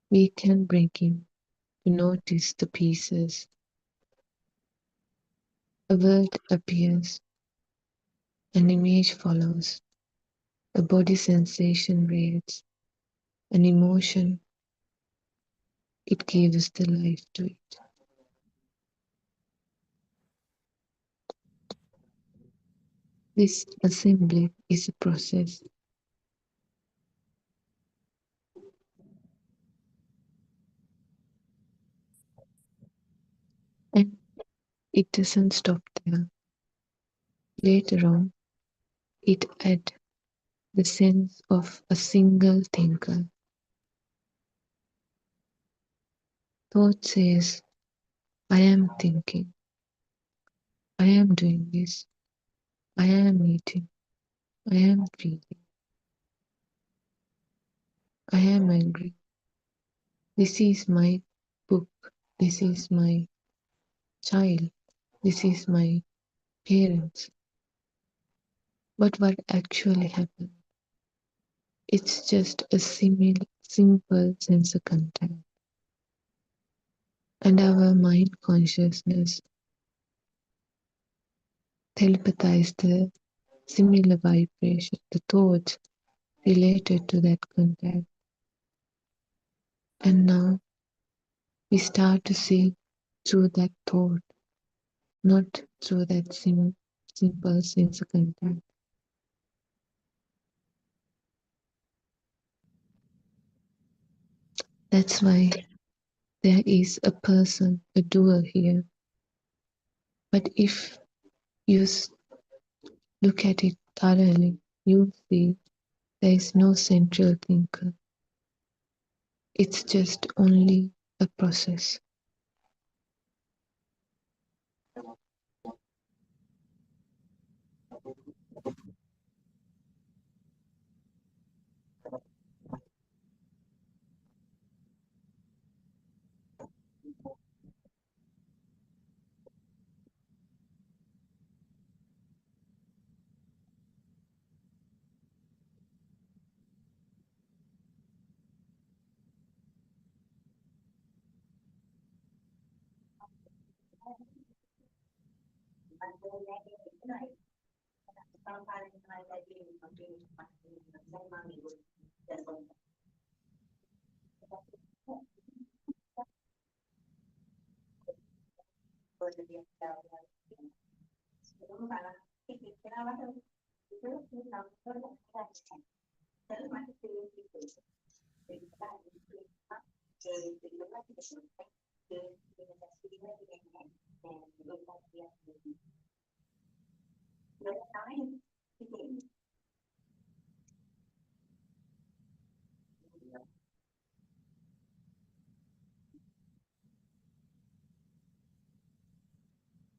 we can begin to notice the pieces. A word appears, an image follows, a body sensation reads, an emotion, it gives the life to it. This assembly is a process. And it doesn't stop there. Later on, it adds the sense of a single thinker. Thought says, I am thinking, I am doing this, I am eating, I am feeling, I am angry. This is my book, this is my child, this is my parents. But what actually happened? It's just a simple sensor contact. And our mind consciousness telepathize the similar vibration, the thoughts related to that contact. And now we start to see through that thought, not through that simple sensor contact. That's why there is a person, a doer here. But if you look at it thoroughly, you see there is no central thinker. It's just only a process.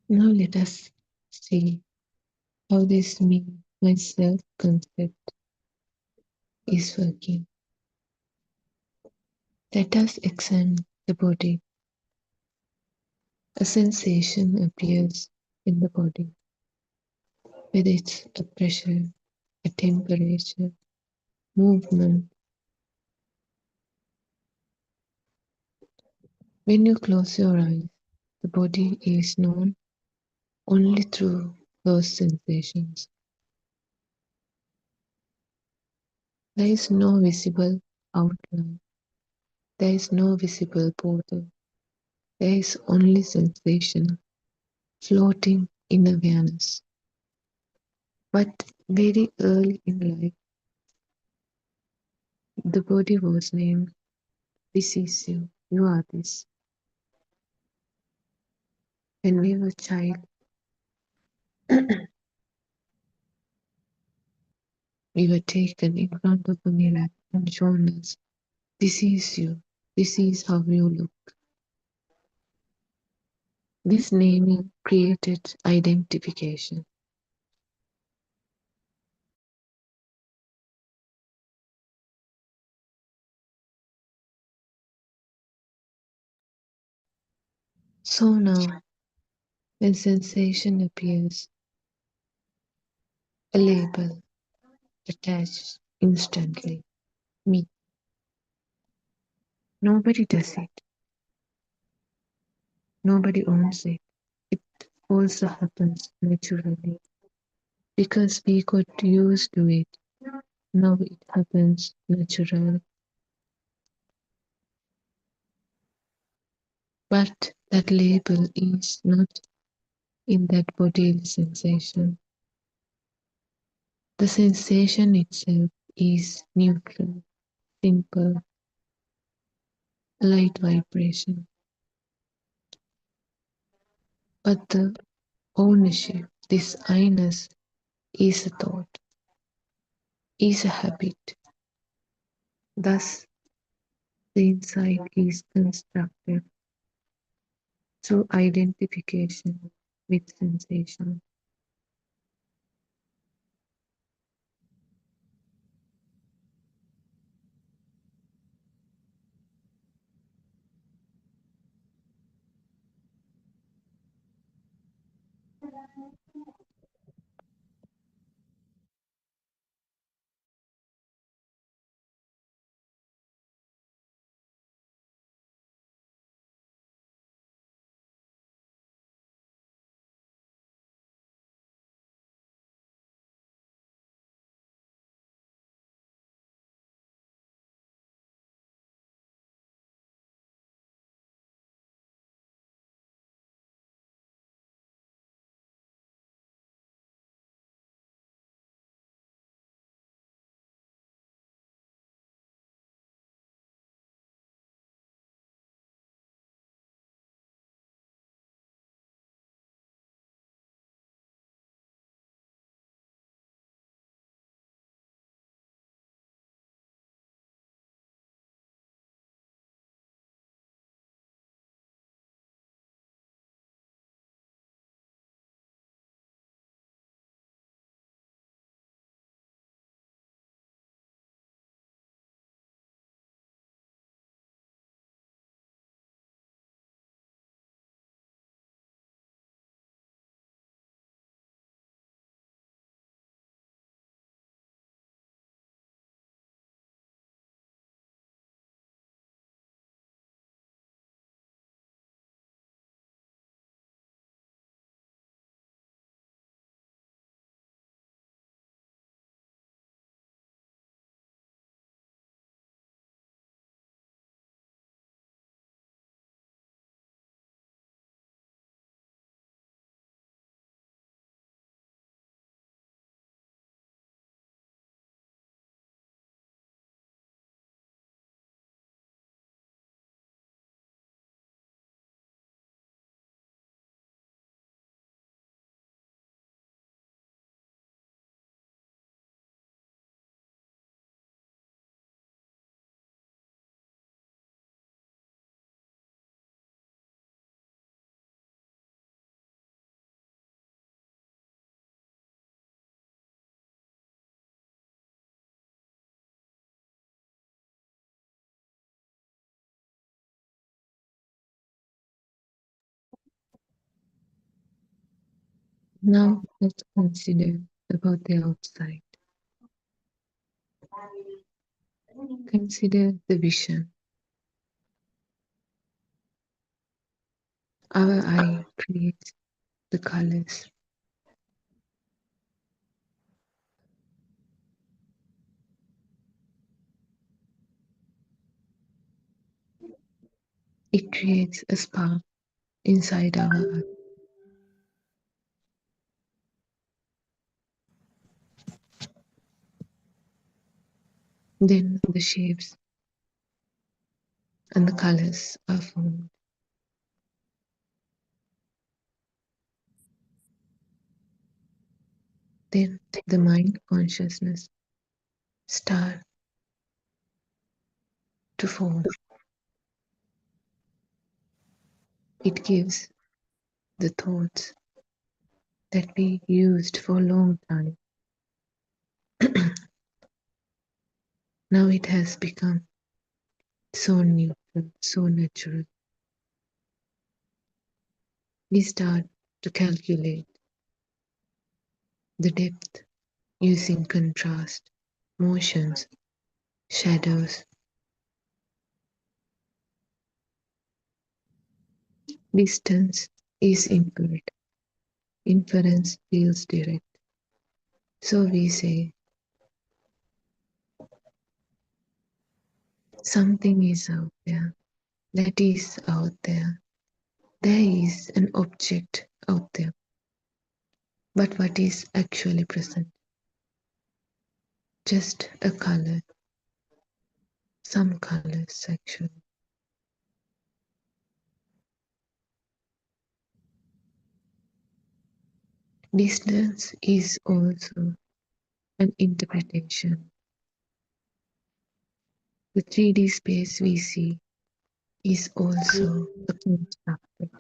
Now let us see how this me, myself concept is working. Let us examine the body. A sensation appears in the body, whether it's a pressure, a temperature, movement. When you close your eyes, the body is known only through those sensations. There is no visible outline. There is no visible border. There is only sensation floating in awareness. But very early in life, the body was named, this is you, you are this. When we were child, we were taken in front of a mirror and shown us, this is you, this is how you look. This naming created identification. So now, when sensation appears, a label attached instantly. Me. Nobody does it. Nobody owns it. It also happens naturally because we got used to it. Now it happens naturally. But that label is not in that bodily sensation. The sensation itself is neutral, simple, light vibration. But the ownership, this I-ness, is a thought, is a habit. Thus, the insight is constructed through identification with sensation. Now let's consider about the outside. Consider the vision. Our eye creates the colors. It creates a spark inside our eye. Then the shapes and the colors are formed. Then the mind consciousness starts to form. It gives the thoughts that we used for a long time. Now it has become so neutral, so natural. We start to calculate the depth using contrast, motions, shadows. Distance is inferred. Inference feels direct. So we say something is out there. That is out there. There is an object out there. But what is actually present? Just a color. Some colors actually. Distance is also an interpretation. The 3D space we see is also a constructed.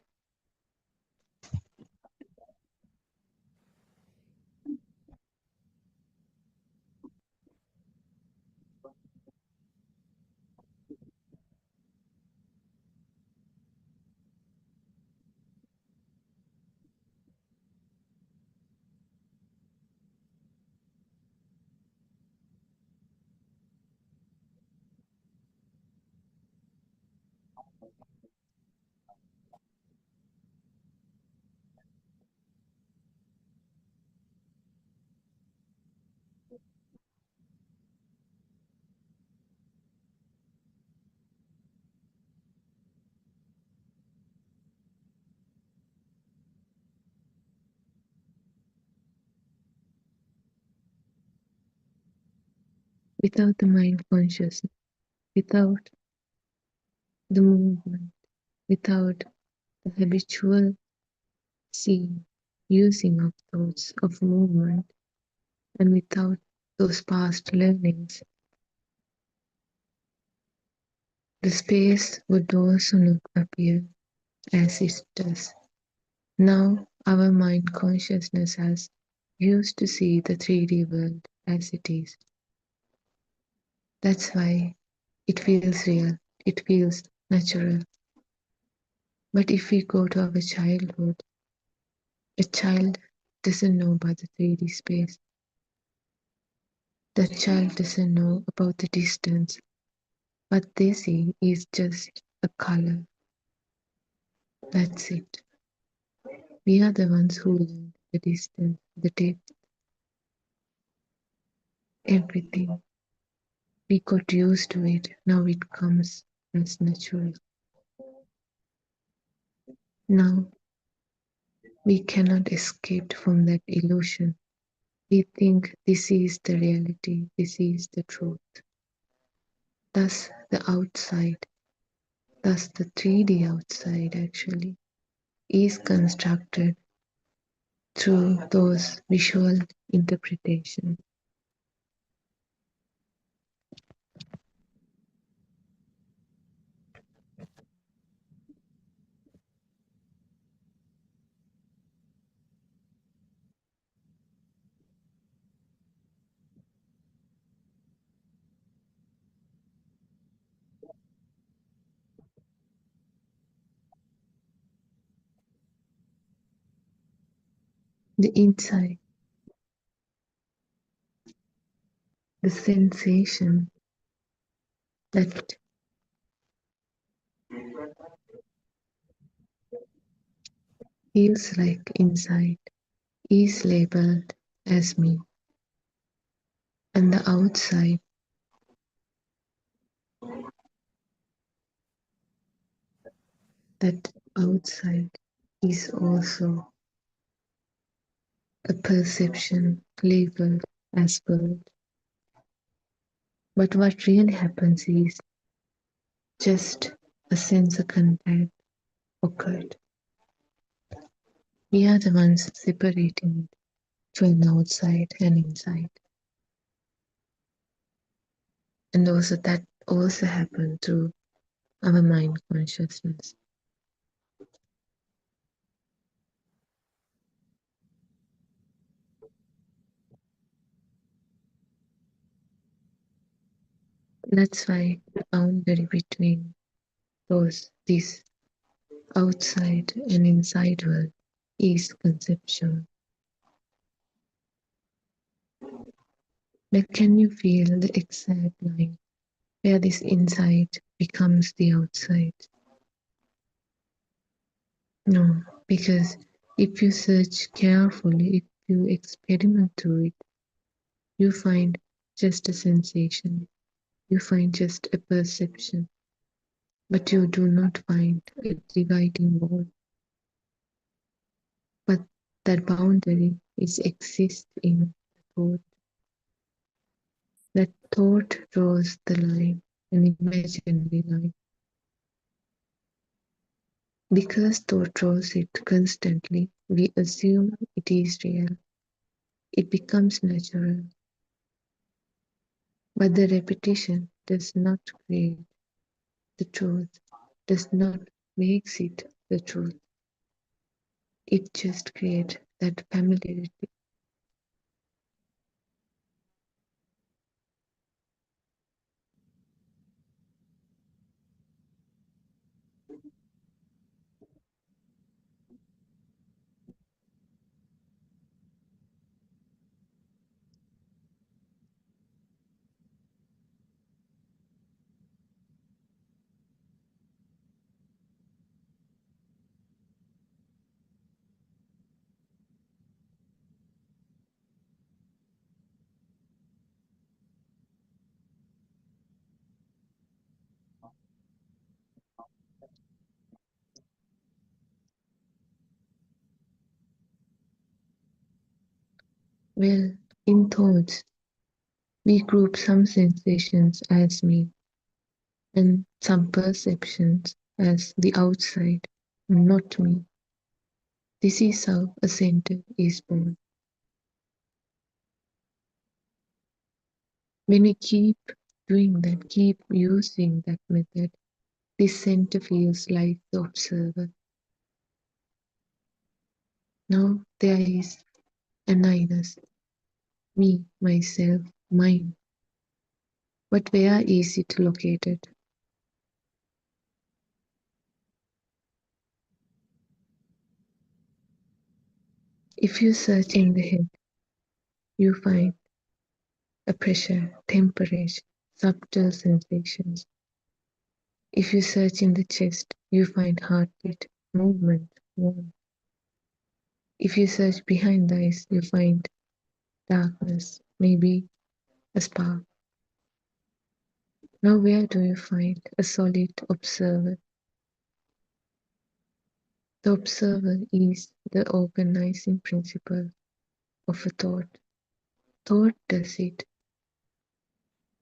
Without the mind consciousness, without the movement, without the habitual seeing, using of thoughts of movement, and without those past learnings, the space would also not appear as it does. Now our mind consciousness has used to see the 3D world as it is. That's why it feels real, it feels natural. But if we go to our childhood, a child doesn't know about the 3D space. The child doesn't know about the distance. What they see is just a color. That's it. We are the ones who learn the distance, the depth, everything. We got used to it. Now it comes as natural. Now we cannot escape from that illusion. We think this is the reality, this is the truth. Thus the outside, thus the 3D outside actually is constructed through those visual interpretations. The inside, the sensation that feels like inside is labeled as me, and the outside that outside is also a perception labeled as world. But what really happens is just a sensor contact occurred. We are the ones separating it between outside and inside. And also that also happened through our mind consciousness. That's why the boundary between these outside and inside world is conceptual. But can you feel the exact line where this inside becomes the outside? No, because if you search carefully, if you experiment through it, you find just a sensation, you find just a perception, but you do not find a dividing wall. But that boundary exists in thought. That thought draws the line, an imaginary line. Because thought draws it constantly, we assume it is real. It becomes natural. But the repetition does not create the truth, does not make it the truth. It just creates that familiarity. Well, in thoughts, we group some sensations as me and some perceptions as the outside, not me. This is how a center is born. When we keep doing that, keep using that method, this center feels like the observer. Now there is an I-ness, me, myself, mine. But where is it located? If you search in the head, you find a pressure, temperature, subtle sensations. If you search in the chest, you find heartbeat, movement, warmth. If you search behind the eyes, you find darkness, maybe a spark. Now where do you find a solid observer? The observer is the organizing principle of a thought. Thought does it.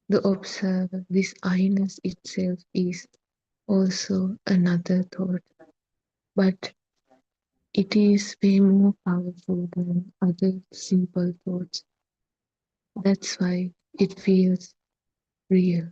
The observer, this I-ness itself is also another thought, but it is way more powerful than other simple thoughts. That's why it feels real.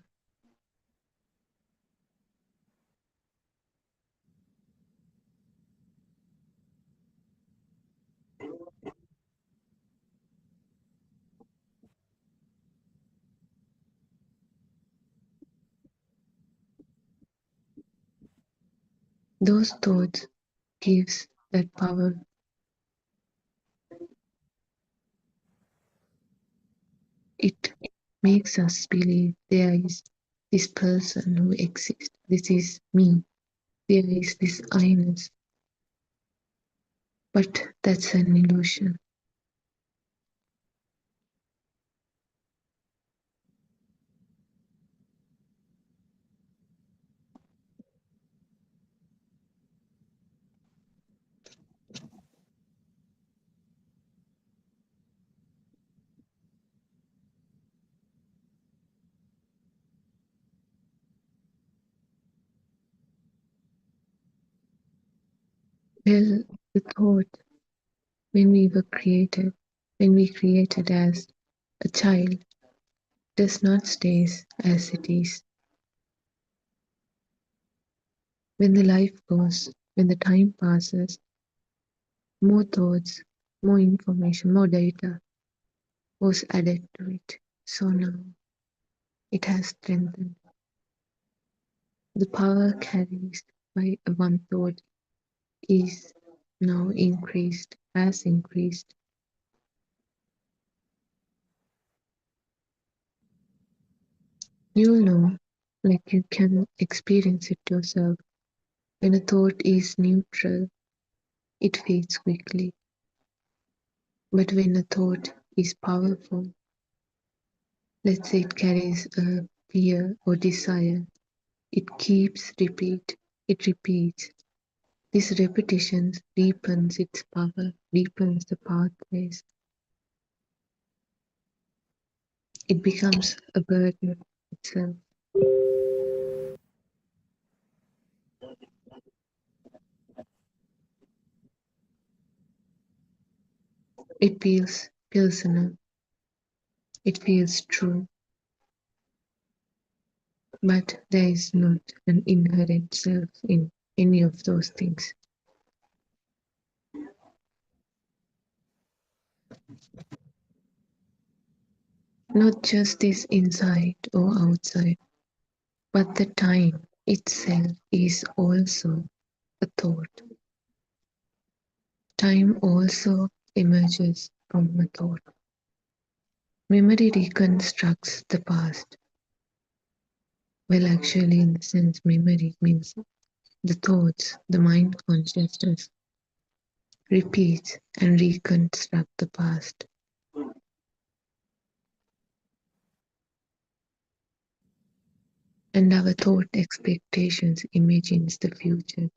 Those thoughts gives that power. It makes us believe there is this person who exists. This is me. There is this I-ness. But that's an illusion. Well, the thought when we created as a child, does not stay as it is. When the life goes, when the time passes, more thoughts, more information, more data was added to it. So now it has strengthened. The power carries by one thought is now increased, has increased. You'll know, like you can experience it yourself. When a thought is neutral, it fades quickly. But when a thought is powerful, let's say it carries a fear or desire, it repeats. This repetition deepens its power, deepens the pathways. It becomes a burden itself. It feels personal. It feels true. But there is not an inherent self in any of those things. Not just this inside or outside, but the time itself is also a thought. Time also emerges from a thought. Memory reconstructs the past. Well, actually, in the sense, memory means the thoughts, the mind consciousness repeats and reconstruct the past. And our thought expectations imagines the future.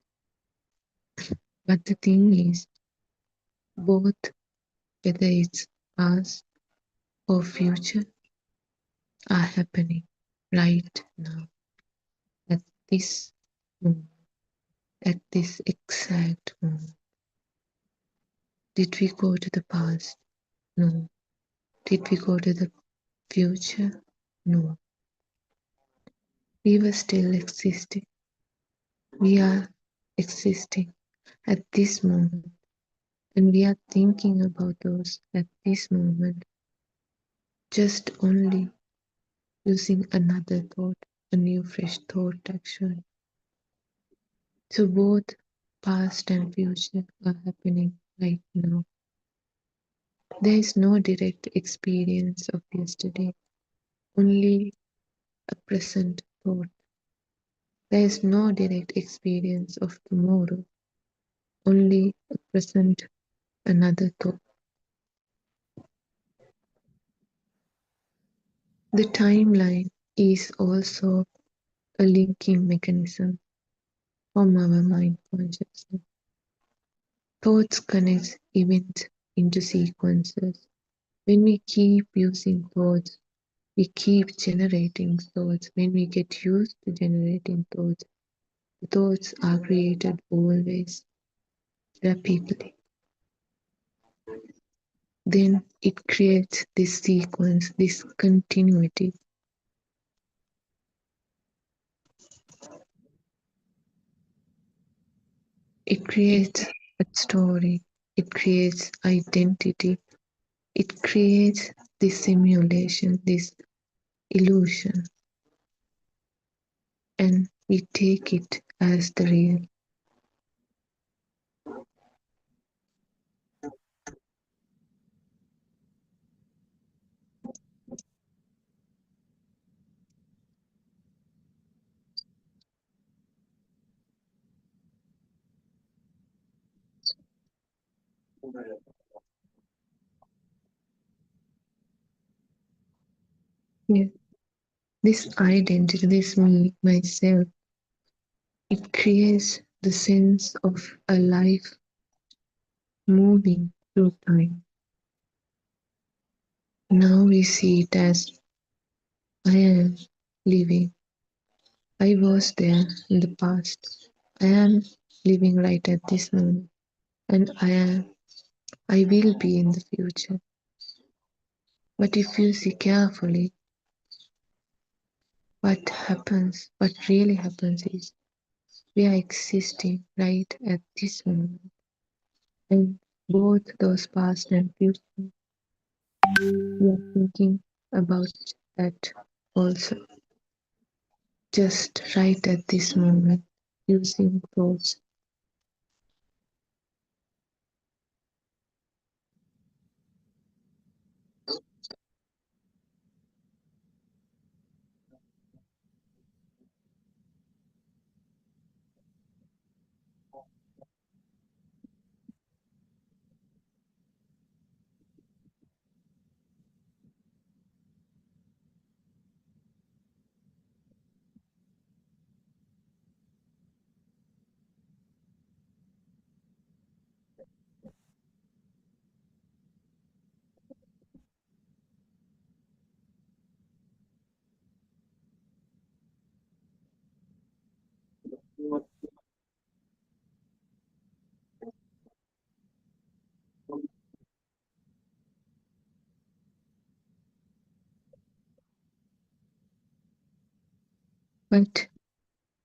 But the thing is, both, whether it's past or future, are happening right now, at this moment, at this exact moment. Did we go to the past? No. Did we go to the future? No. We were still existing. We are existing at this moment, and we are thinking about those at this moment, just only using another thought, a new fresh thought actually. So both past and future are happening right now. There is no direct experience of yesterday, only a present thought. There is no direct experience of tomorrow, only a present, another thought. The timeline is also a linking mechanism from our mind consciousness. Thoughts connect events into sequences. When we keep using thoughts, we keep generating thoughts. When we get used to generating thoughts, the thoughts are created always, rapidly. Then it creates this sequence, this continuity. It creates a story. It creates identity. It creates this simulation, this illusion. And we take it as the real. Yeah. This identity, this me, myself, it creates the sense of a life moving through time. Now we see it as I am living. I was there in the past. I am living right at this moment. And I will be in the future. But if you see carefully, what really happens is we are existing right at this moment. And both those past and future, we are thinking about that also. Just right at this moment, using thoughts. But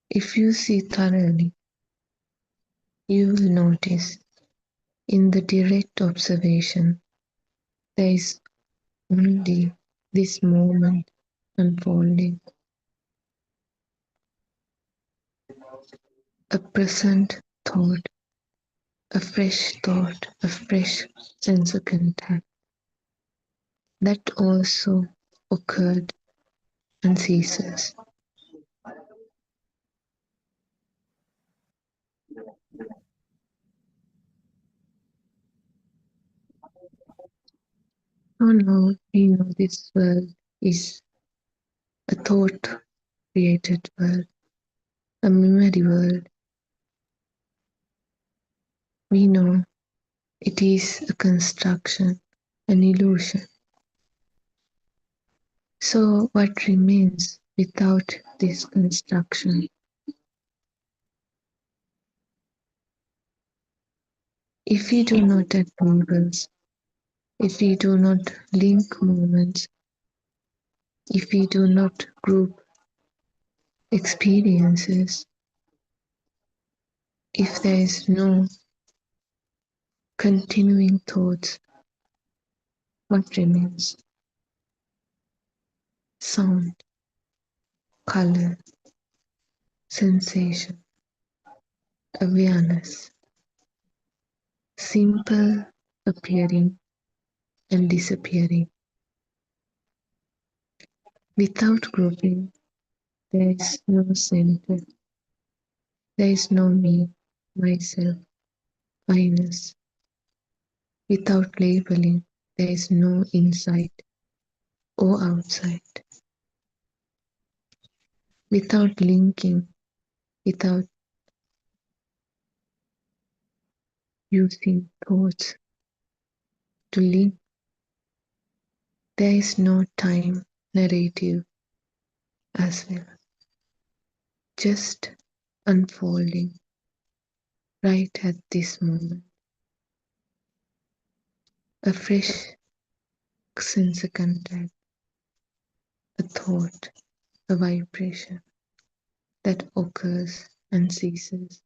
if you see thoroughly, you will notice in the direct observation there is only this moment unfolding. A present thought, a fresh thought, a fresh sense of contact that also occurred and ceases. So now we know this world is a thought created world, a memory world. We know it is a construction, an illusion. So what remains without this construction? If we do not add labels, if we do not link moments, if we do not group experiences, if there is no continuing thoughts, what remains? Sound, color, sensation, awareness, simple appearing and disappearing. Without grouping, there is no center. There is no me, myself, I-ness. Without labeling, there is no inside or outside. Without linking, without using thoughts to link, there is no time narrative as well. Just unfolding right at this moment. A fresh sense of contact, a thought, a vibration that occurs and ceases.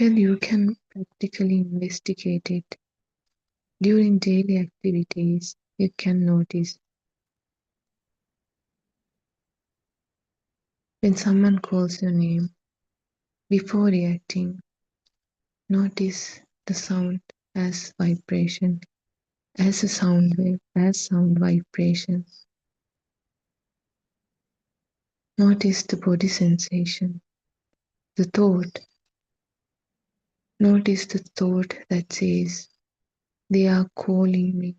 Well, you can practically investigate it. During daily activities, you can notice when someone calls your name, before reacting, notice the sound as vibration, as a sound wave, as sound vibration. Notice the body sensation, the thought. Notice the thought that says, they are calling me.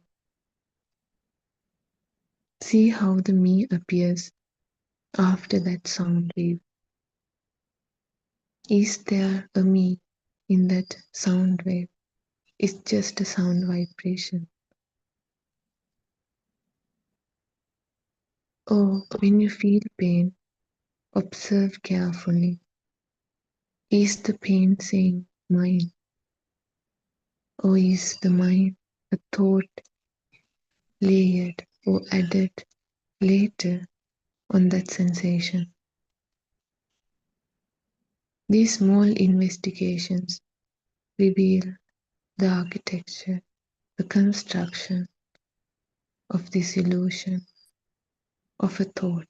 See how the me appears after that sound wave. Is there a me in that sound wave? It's just a sound vibration. Or when you feel pain, observe carefully. Is the pain saying mine? Or is the mind a thought layered or added later on that sensation? These small investigations reveal the architecture, the construction of this illusion of a thought.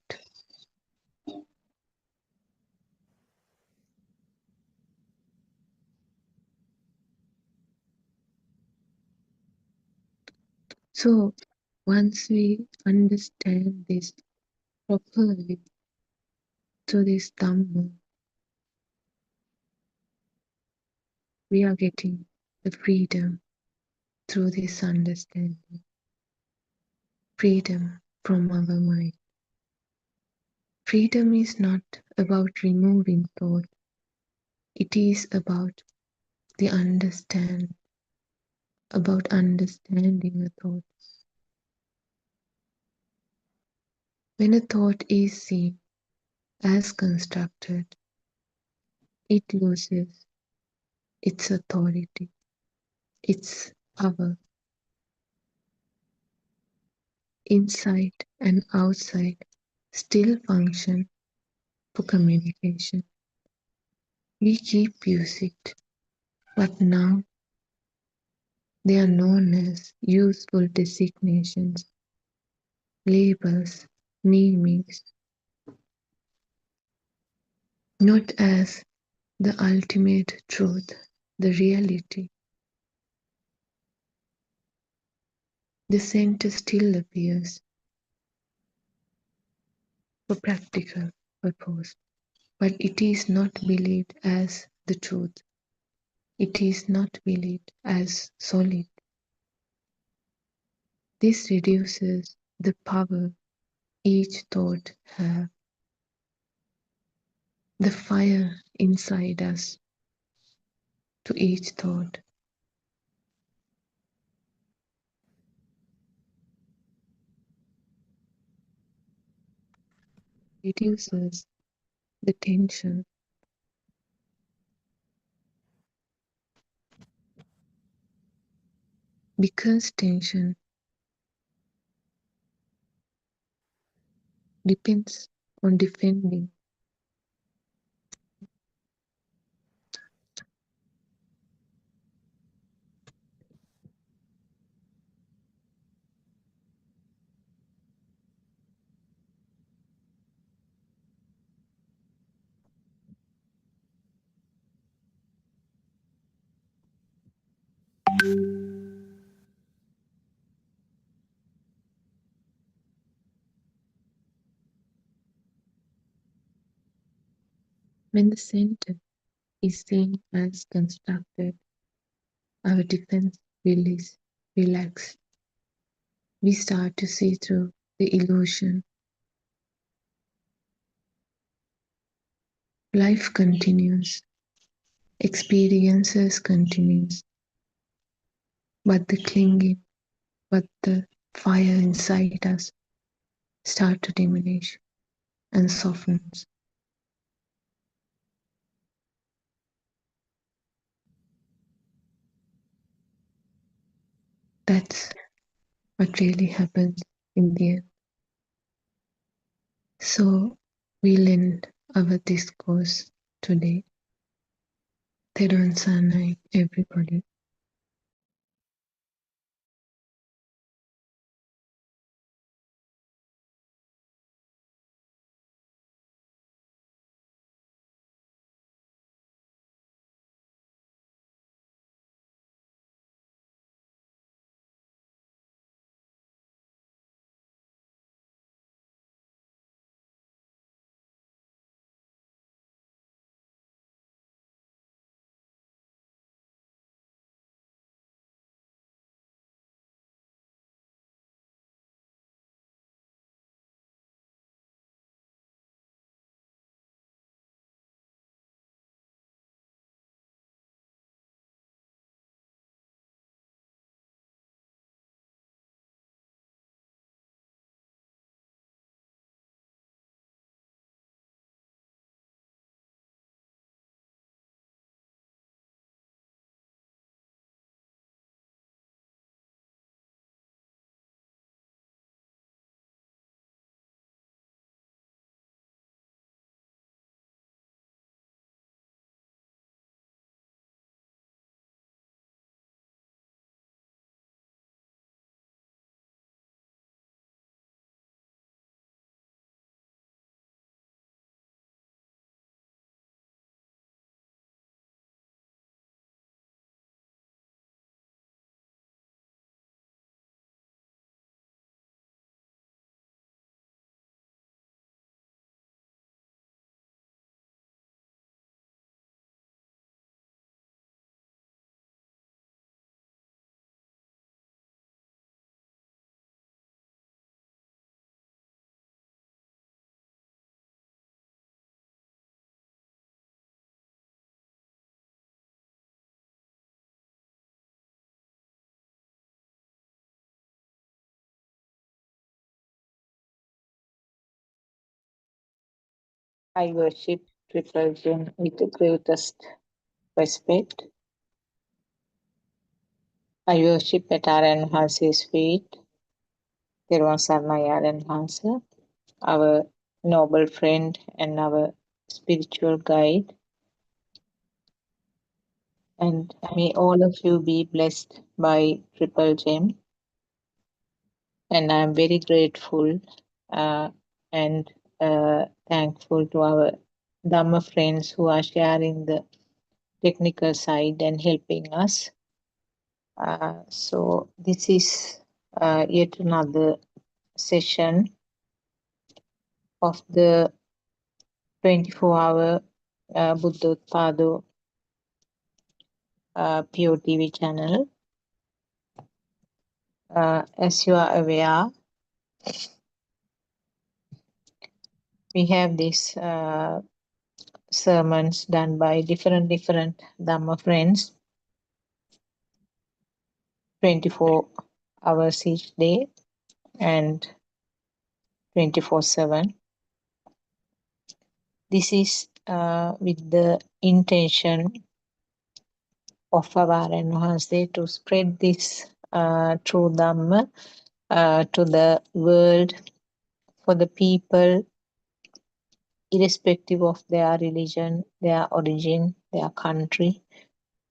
So once we understand this properly through this Dhamma, we are getting the freedom through this understanding. Freedom from our mind. Freedom is not about removing thought. It is about about understanding a thought. When a thought is seen as constructed, it loses its authority, its power. inside and outside, still function for communication. We keep using it, but now they are known as useful designations, labels, namings, not as the ultimate truth, the reality. The center still appears for practical purpose, but it is not believed as the truth. It is not believed as solid. This reduces the power each thought has, the fire inside us to each thought. Reduces the tension. Because tension depends on defending. When the center is seen as constructed, our defense will is relaxed. We start to see through the illusion. Life continues, experiences continues, but the clinging, but the fire inside us start to diminish and softens. That's what really happens in the end. So we'll end our discourse today. Therun Sanai, everybody. I worship Triple Gem with the greatest respect. I worship at Aran Hanse's feet. Therwan Sarnayaran Hansa, our noble friend and our spiritual guide. And may all of you be blessed by Triple Gem. And I'm very grateful and thankful to our Dhamma friends who are sharing the technical side and helping us. So this is yet another session of the 24-hour Buddothpado PeoTV channel. As you are aware, we have these sermons done by different Dhamma friends, 24 hours each day and 24/7. This is with the intention of our Enhancer to spread this true Dhamma to the world for the people, irrespective of their religion, their origin, their country,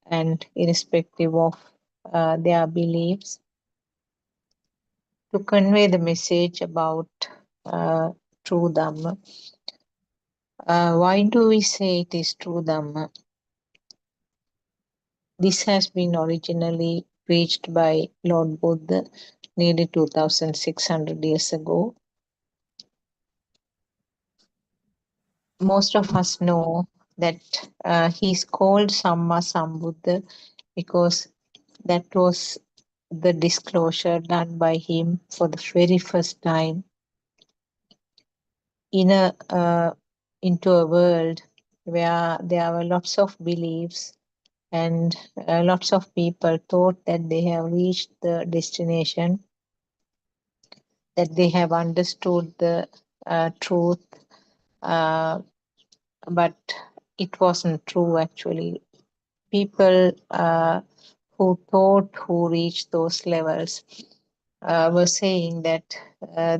and irrespective of their beliefs, to convey the message about true Dhamma. Why do we say it is true Dhamma? This has been originally preached by Lord Buddha nearly 2600 years ago. Most of us know that he is called Samma Sambuddha because that was the disclosure done by him for the very first time in into a world where there were lots of beliefs and lots of people thought that they have reached the destination, that they have understood the truth, but it wasn't true actually. People who thought who reached those levels were saying that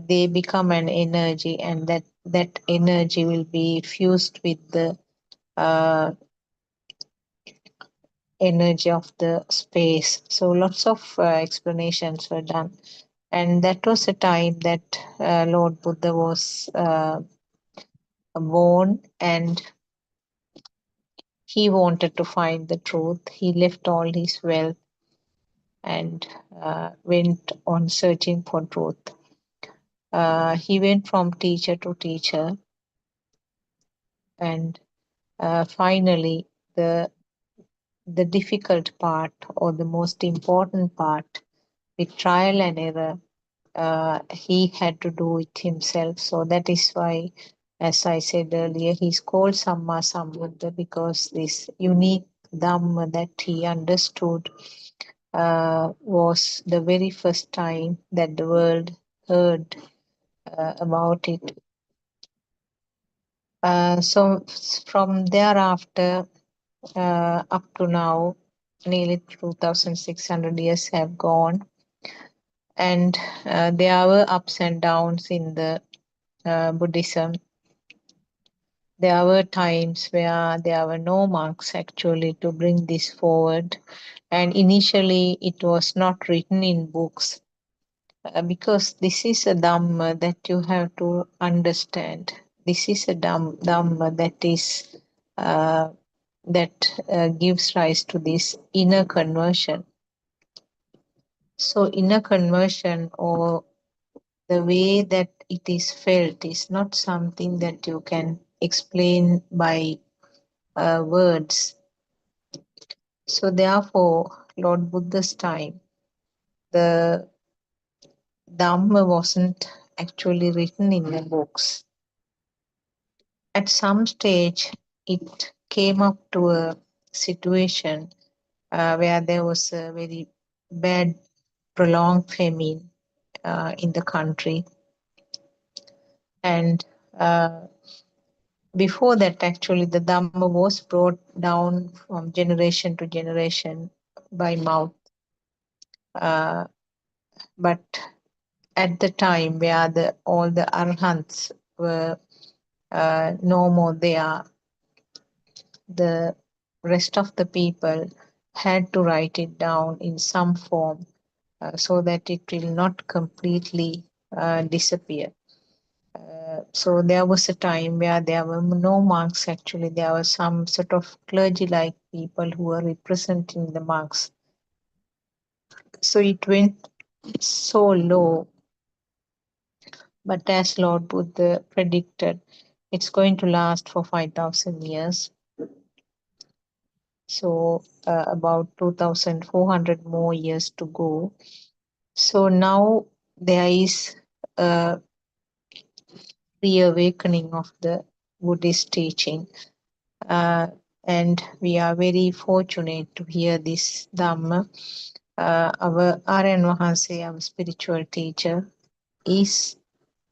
they become an energy and that energy will be fused with the energy of the space. So lots of explanations were done. And that was a time that Lord Buddha was born, and he wanted to find the truth. He left all his wealth and went on searching for truth. He went from teacher to teacher, and finally the difficult part, or the most important part, with trial and error, he had to do it himself. So that is why, as I said earlier, he's called Samma Sambuddha, because this unique Dhamma that he understood was the very first time that the world heard about it. So from thereafter up to now, nearly 2600 years have gone, and there were ups and downs in the Buddhism. There were times where there were no monks actually to bring this forward, and initially it was not written in books because this is a Dhamma that you have to understand. This is a Dhamma that is gives rise to this inner conversion. So inner conversion, or the way that it is felt, is not something that you can explain by words. So therefore, Lord Buddha's time, the Dhamma wasn't actually written in the books. At some stage, it came up to a situation where there was a very bad, prolonged famine in the country. And before that, actually, the Dhamma was brought down from generation to generation by mouth. But at the time where all the arhants were no more there, the rest of the people had to write it down in some form so that it will not completely disappear. So there was a time where there were no monks actually. There were some sort of clergy-like people who were representing the monks. So it went so low. But as Lord Buddha predicted, it's going to last for 5,000 years. So about 2,400 more years to go. So now there is a reawakening of the Buddhist teaching. And we are very fortunate to hear this Dhamma. Our Aryan Wahanse, our spiritual teacher, is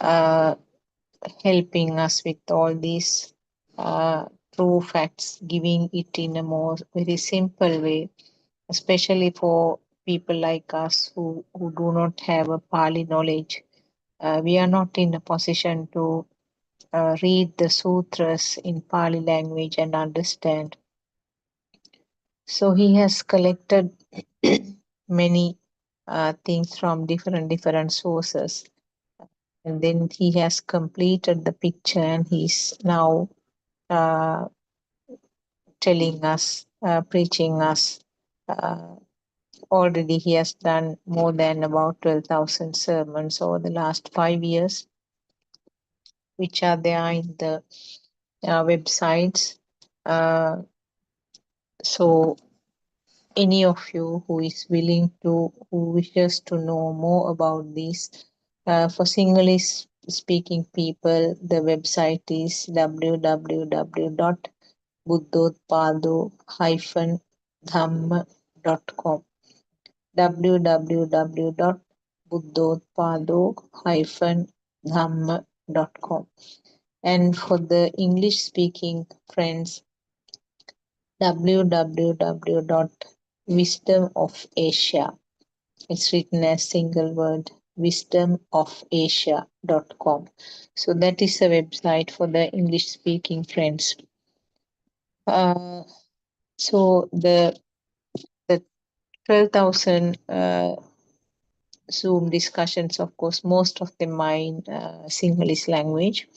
helping us with all these true facts, giving it in a more very simple way, especially for people like us who do not have a Pali knowledge. We are not in a position to read the sutras in Pali language and understand. So he has collected many things from different sources, and then he has completed the picture, and he's now telling us, preaching us. Already he has done more than about 12,000 sermons over the last 5 years, which are there in the websites. So any of you who is willing to, who wishes to know more about this, for Sinhalese speaking people, the website is www.buddothpado-dhamma.com. www.buddothpado-dhamma.com. And for the English speaking friends, www.wisdomofasia. It's written as single word, wisdomofasia.com. So that is a website for the English speaking friends. So the 12,000 Zoom discussions, of course, most of them are in Sinhalese language.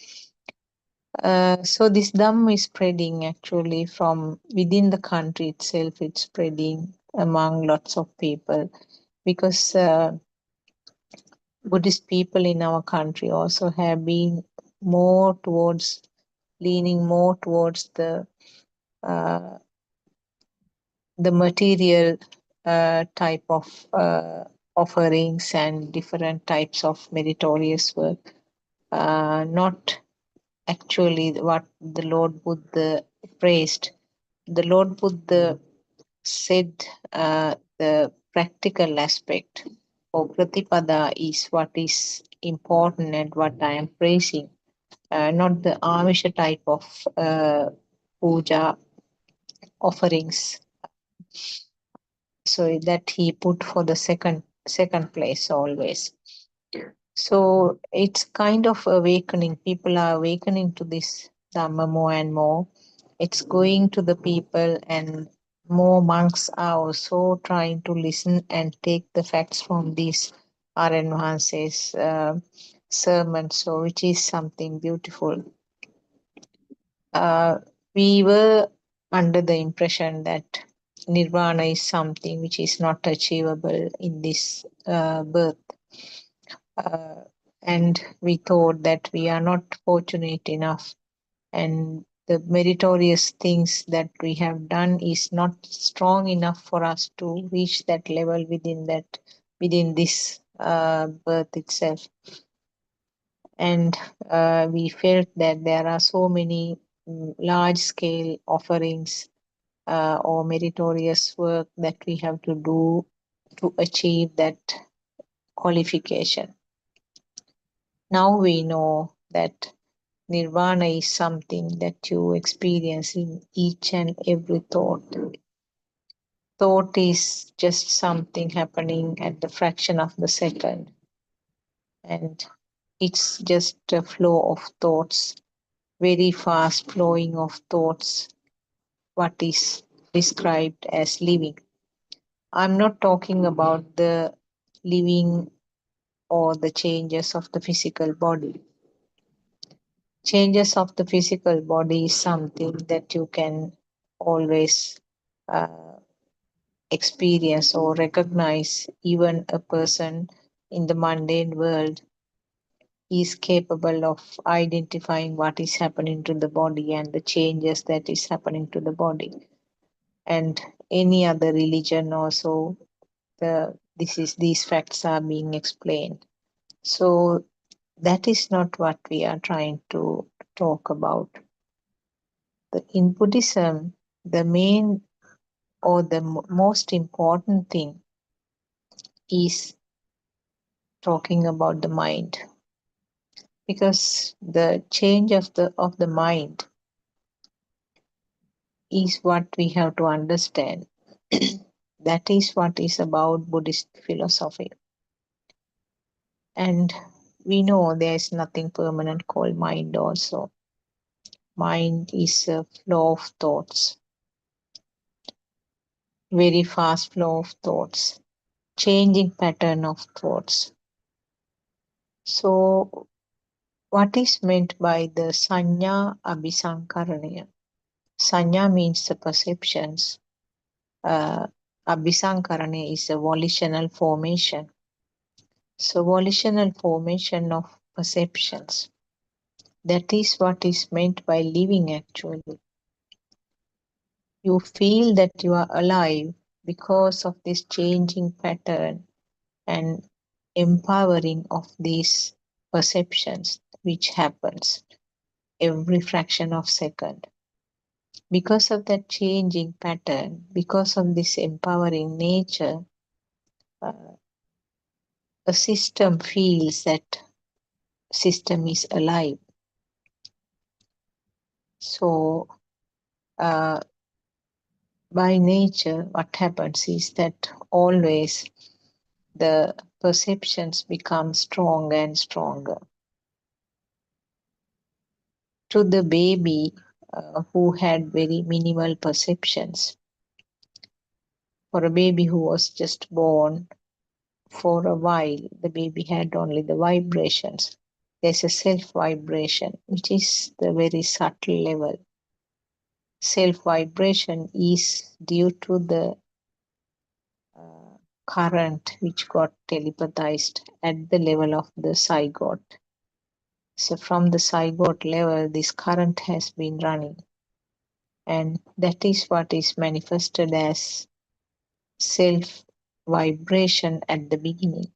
So this Dhamma is spreading actually from within the country itself. It's spreading among lots of people because Buddhist people in our country also have been more towards, leaning more towards the material type of offerings and different types of meritorious work, not actually what the Lord Buddha praised. The Lord Buddha said the practical aspect or Pratipada is what is important and what I am praising, not the Amisha type of puja offerings. So that he put for the second place always. So it's kind of awakening. People are awakening to this Dhamma more and more. It's going to the people, and more monks are also trying to listen and take the facts from these Aryan Wahanse's sermons, so which is something beautiful. We were under the impression that Nirvana is something which is not achievable in this birth. And we thought that we are not fortunate enough, and the meritorious things that we have done is not strong enough for us to reach that level within this birth itself. And we felt that there are so many large scale offerings or meritorious work that we have to do to achieve that qualification. Now we know that Nirvana is something that you experience in each and every thought. Thought is just something happening at the fraction of the second. and it's just a flow of thoughts, very fast flowing of thoughts, what is described as living. I'm not talking about the living or the changes of the physical body. Changes of the physical body is something that you can always experience or recognize. Even a person in the mundane world is capable of identifying what is happening to the body and the changes that is happening to the body. And any other religion also, these facts are being explained. So that is not what we are trying to talk about. In Buddhism, the main or the most important thing is talking about the mind, because the change of the mind is what we have to understand. That is what is about Buddhist philosophy. And we know there is nothing permanent called mind also. Mind is a flow of thoughts, very fast flow of thoughts, changing pattern of thoughts. So what is meant by the sanya abhisankarana? Sanya means the perceptions. Abhisankarana is a volitional formation. So volitional formation of perceptions. That is what is meant by living actually. You feel that you are alive because of this changing pattern and empowering of these perceptions which happens every fraction of second. Because of that changing pattern, because of this empowering nature, a system feels that system is alive. So by nature, what happens is that always the perceptions become stronger and stronger. To the baby who had very minimal perceptions, for a baby who was just born, for a while the baby had only the vibrations. There's a self-vibration, which is the very subtle level. Self-vibration is due to the current which got telepathized at the level of the zygote. So from the zygote level, this current has been running. And that is what is manifested as self-vibration at the beginning.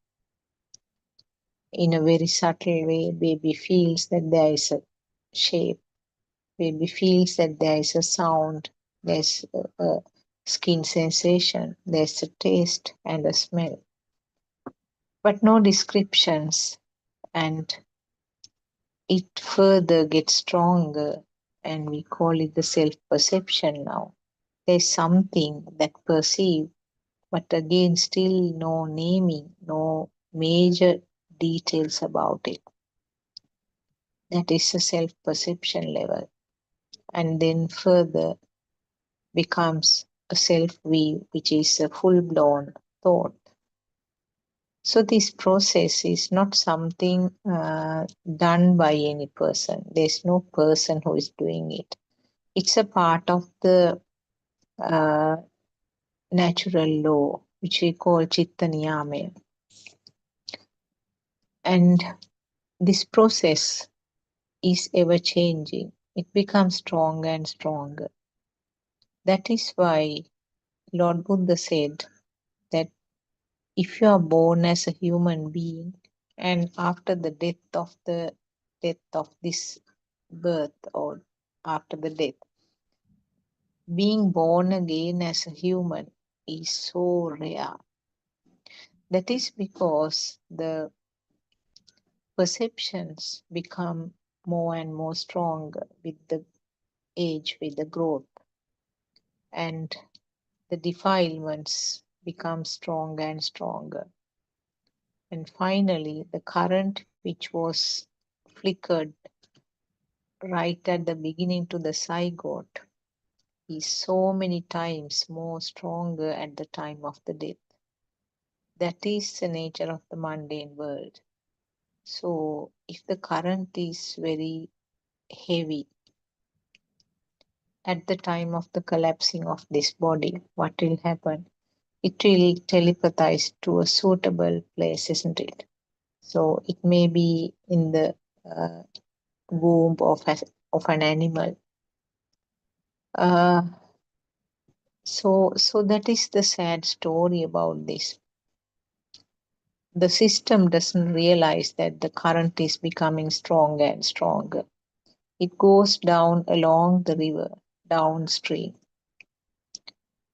In a very subtle way, baby feels that there is a shape. Baby feels that there is a sound. There's a skin sensation. There's a taste and a smell. But no descriptions. And it further gets stronger, and we call it the self-perception now. There's something that perceives, but again still no naming, no major details about it. That is a self-perception level. And then further becomes a self-view, which is a full-blown thought. So this process is not something done by any person. There's no person who is doing it. It's a part of the natural law, which we call Chitta Niyamaya. And this process is ever changing. It becomes stronger and stronger. That is why Lord Buddha said that if you are born as a human being and after the death of this birth or after the death, being born again as a human is so rare. That is because the perceptions become more and more stronger with the age, with the growth, and the defilements become stronger and stronger. And finally, the current which was flickered right at the beginning to the zygote is so many times more stronger at the time of the death. That is the nature of the mundane world. So if the current is very heavy at the time of the collapsing of this body, what will happen? It will telepathize to a suitable place, isn't it? So it may be in the womb of an animal. So that is the sad story about this. The system doesn't realize that the current is becoming stronger and stronger. It goes down along the river, downstream.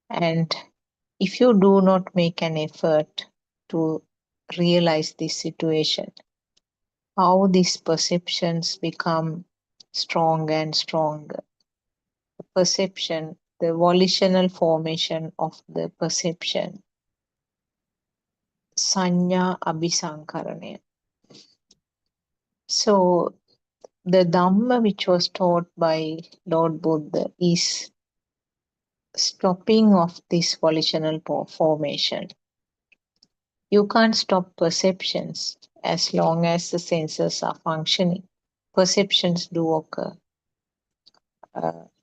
And if you do not make an effort to realize this situation, how these perceptions become stronger and stronger. The perception, the volitional formation of the perception, sanya abhisankarana. So the Dhamma which was taught by Lord Buddha is stopping of this volitional formation. You can't stop perceptions as long as the senses are functioning. Perceptions do occur.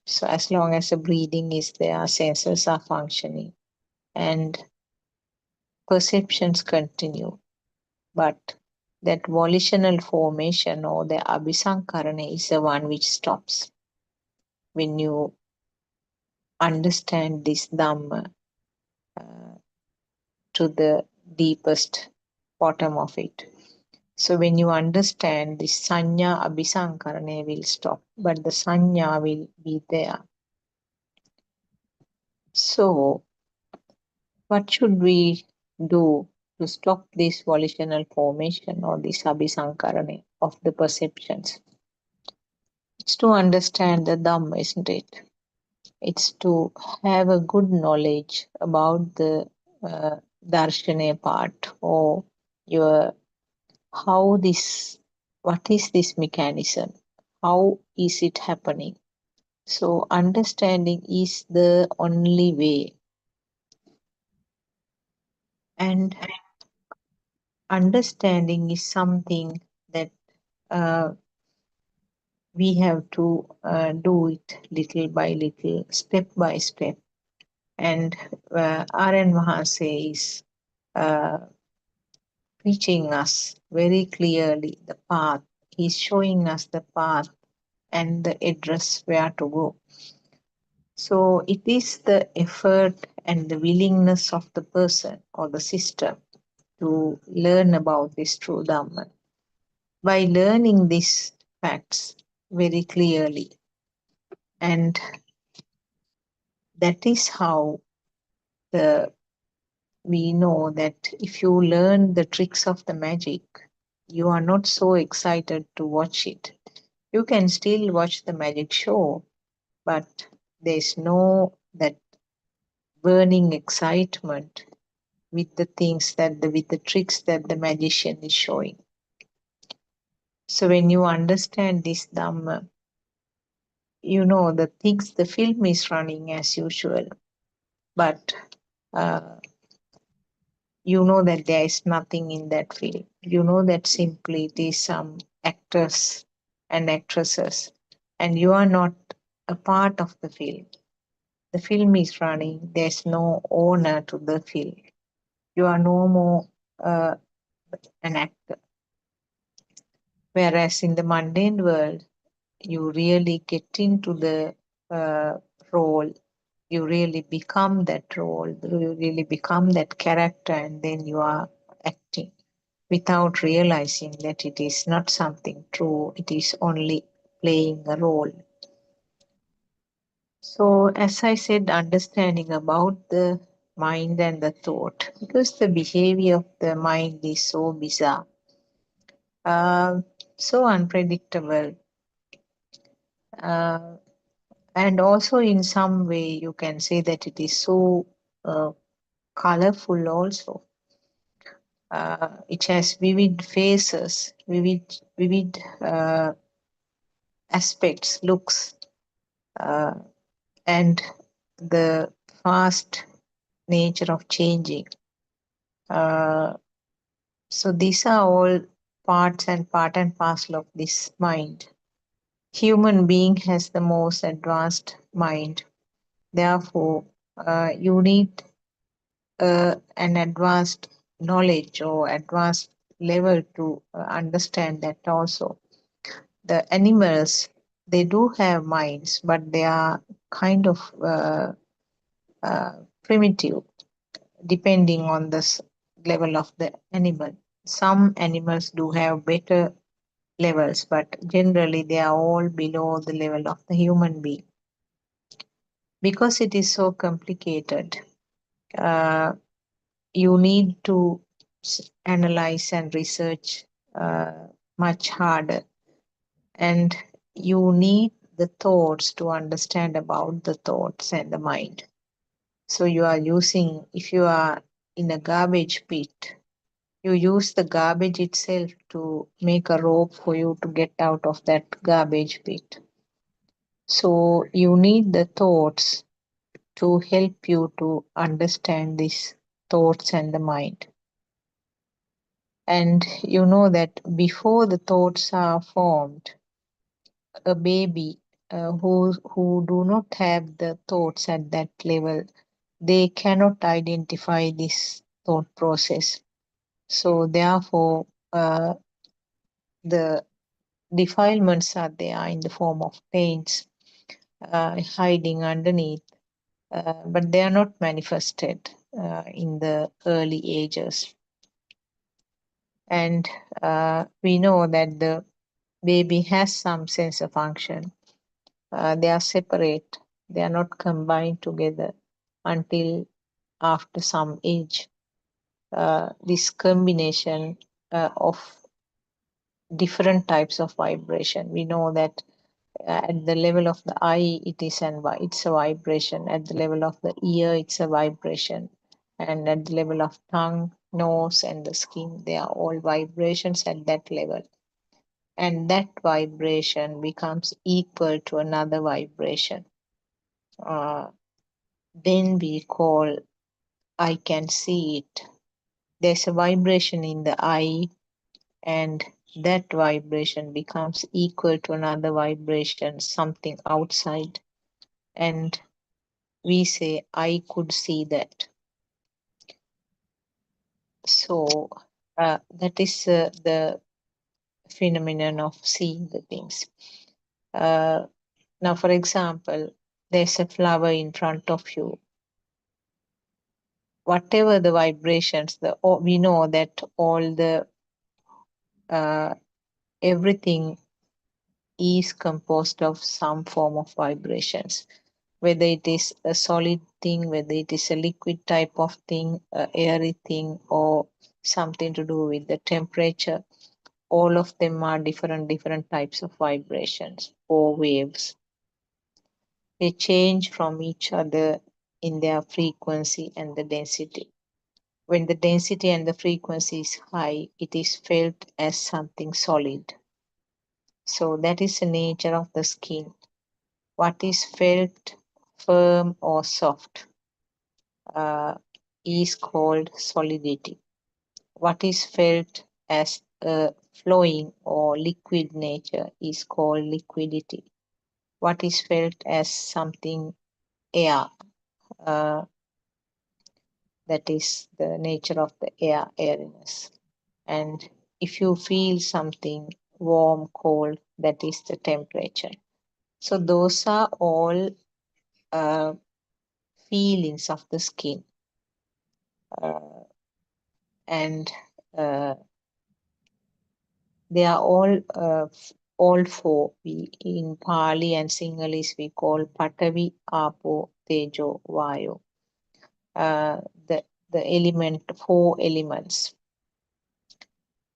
So as long as the breathing is there, senses are functioning and perceptions continue. But that volitional formation or the abhisankarana is the one which stops. When you understand this Dhamma to the deepest bottom of it. So when you understand this sanya abhisankarana will stop, but the sanya will be there. So what should we do to stop this volitional formation or this abhisankarana of the perceptions? It's to understand the Dhamma, isn't it? It's to have a good knowledge about the darshana part or your what is this mechanism? How is it happening? So understanding is the only way. And understanding is something that we have to do it little by little, step by step. And R.N. Mahase is teaching us very clearly the path. He's showing us the path and the address where to go. So it is the effort and the willingness of the person or the system to learn about this true Dhamma. By learning these facts very clearly, and that is how we know that if you learn the tricks of the magic, you are not so excited to watch it. You can still watch the magic show, but there's no that burning excitement with the things with the tricks that the magician is showing. So when you understand this Dhamma, you know the film is running as usual, but you know that there is nothing in that film. You know that simply it is some actors and actresses, and you are not a part of the film. The film is running, there's no owner to the film. You are no more an actor. Whereas in the mundane world, you really get into the role, you really become that role, you really become that character, and then you are acting without realizing that it is not something true, it is only playing a role. So, as I said, understanding about the mind and the thought, because the behavior of the mind is so bizarre, so unpredictable, and also in some way you can say that it is so colorful also. It has vivid faces, vivid aspects, looks, and the fast nature of changing. So these are all part and parcel of this mind. Human being has the most advanced mind. Therefore, you need an advanced knowledge or advanced level to understand that also. The animals, they do have minds, but they are kind of primitive, depending on the level of the animal. Some animals do have better levels, but generally they are all below the level of the human being. Because it is so complicated, you need to analyze and research much harder, and you need the thoughts to understand about the thoughts and the mind. So you are using, if you are in a garbage pit, you use the garbage itself to make a rope for you to get out of that garbage pit. So you need the thoughts to help you to understand these thoughts and the mind. And you know that before the thoughts are formed, a baby who do not have the thoughts at that level, they cannot identify this thought process. So therefore, the defilements are there in the form of pains hiding underneath, but they are not manifested in the early ages. And we know that the baby has some sense of function. They are separate. They are not combined together until after some age. This combination of different types of vibration. We know that at the level of the eye, it's a vibration. At the level of the ear, it's a vibration. And at the level of tongue, nose, and the skin, they are all vibrations at that level. And that vibration becomes equal to another vibration. Then we call, I can see it. There's a vibration in the eye, and that vibration becomes equal to another vibration, something outside. And we say, I could see that. So that is the phenomenon of seeing the things. Now, for example, there's a flower in front of you. Whatever the vibrations, we know that all the everything is composed of some form of vibrations, whether it is a solid thing, whether it is a liquid type of thing, a airy thing, or something to do with the temperature. All of them are different types of vibrations or waves. They change from each other in their frequency and the density. When the density and the frequency is high, it is felt as something solid. So that is the nature of the skin. What is felt firm or soft is called solidity. What is felt as a flowing or liquid nature is called liquidity. What is felt as something air, that is the nature of the air, airiness. And if you feel something warm, cold, that is the temperature. So those are all feelings of the skin. And they are all four. We in Pali and Sinhalese we call Patavi, Apo, Tejo, Vayu. The element, 4 elements.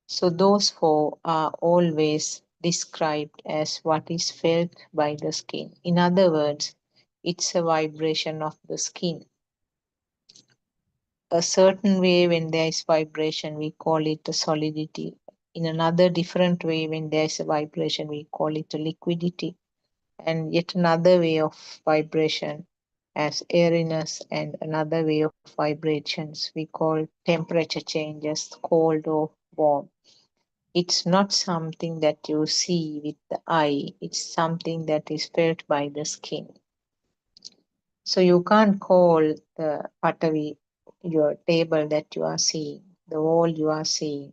So those 4 are always described as what is felt by the skin. In other words, it's a vibration of the skin. a certain way when there is vibration, we call it a solidity. In another different way, when there is a vibration, we call it a liquidity. And yet another way of vibration as airiness, and another way of vibrations we call temperature changes, cold or warm. It's not something that you see with the eye, it's something that is felt by the skin. So you can't call the patavi your table that you are seeing, the wall you are seeing,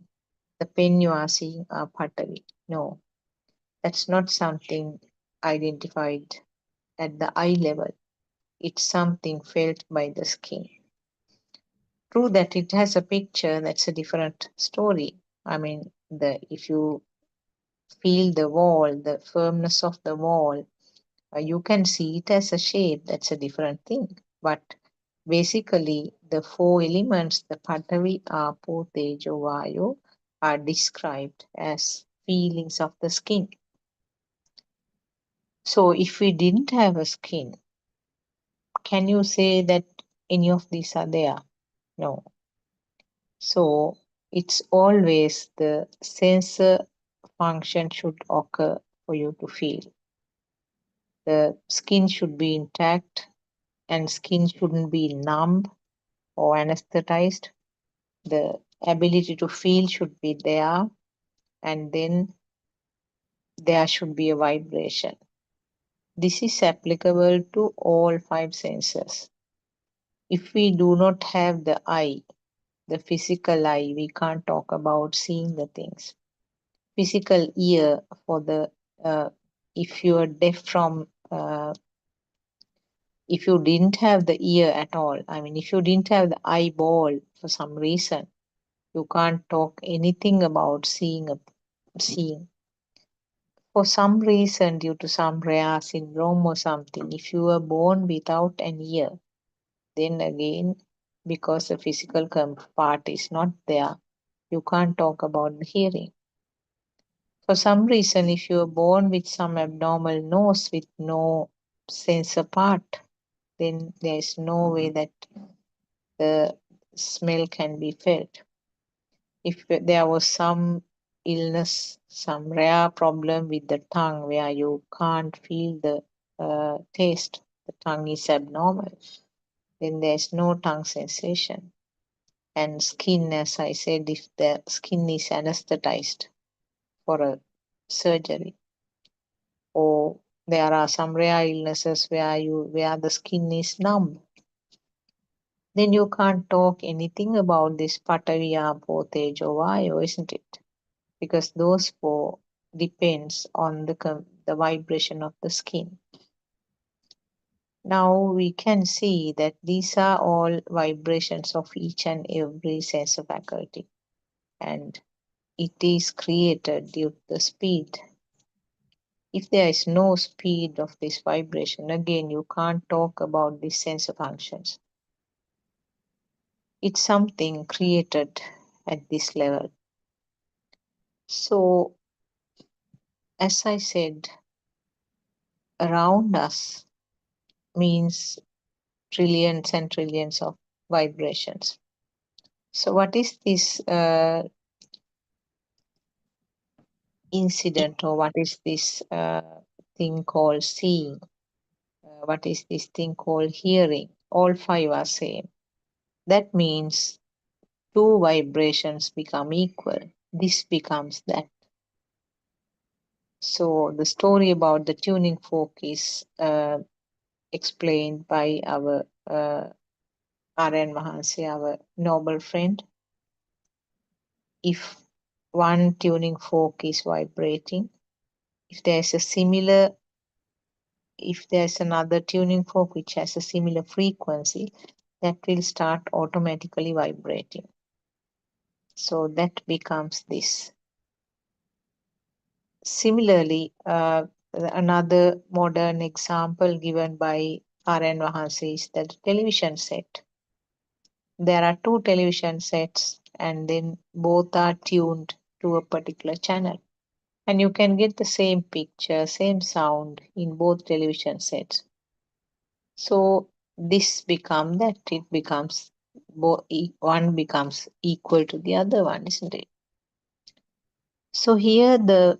the pen you are seeing are patavi. No, that's not something identified at the eye level. It's something felt by the skin. True that it has a picture, that's a different story. I mean, if you feel the wall, the firmness of the wall, you can see it as a shape, that's a different thing. But basically, the four elements, the Patavi, Apo, Tejo, Vayu, are described as feelings of the skin. So if we didn't have a skin, can you say that any of these are there? No. So it's always the sensor function should occur for you to feel. The skin should be intact and skin shouldn't be numb or anesthetized. The ability to feel should be there, and then there should be a vibration. This is applicable to all five senses. If we do not have the eye, the physical eye, we can't talk about seeing the things. Physical ear for the if you are deaf from if you didn't have the ear at all, I mean if you didn't have the eyeball for some reason, you can't talk anything about seeing. For some reason, due to some rare syndrome or something, if you were born without an ear, then again, because the physical part is not there, you can't talk about the hearing. For some reason, if you are born with some abnormal nose with no sensor part, then there is no way that the smell can be felt. If there was some illness, some rare problem with the tongue where you can't feel the taste, the tongue is abnormal, then there is no tongue sensation. And skin, as I said, if the skin is anesthetized for a surgery, or there are some rare illnesses where the skin is numb, then you can't talk anything about this Patavi, Apo, Tejo, Vayu, isn't it? Because those four depends on the vibration of the skin. Now we can see that these are all vibrations of each and every sensor faculty, and it is created due to the speed. If there is no speed of this vibration, again, you can't talk about these sensor functions. It's something created at this level. So, as I said, around us means trillions and trillions of vibrations. So, what is this incident, or what is this thing called seeing? What is this thing called hearing? All five are same. That means two vibrations become equal. This becomes that. So the story about the tuning fork is explained by our R.N. Mahansi, our noble friend. If one tuning fork is vibrating, if there's another tuning fork which has a similar frequency, that will start automatically vibrating. So that becomes this. Similarly, another modern example given by R.N. Mahansi is the television set. There are two television sets, and then both are tuned to a particular channel. And you can get the same picture, same sound in both television sets. So this becomes that. It becomes one becomes equal to the other one, isn't it? So here the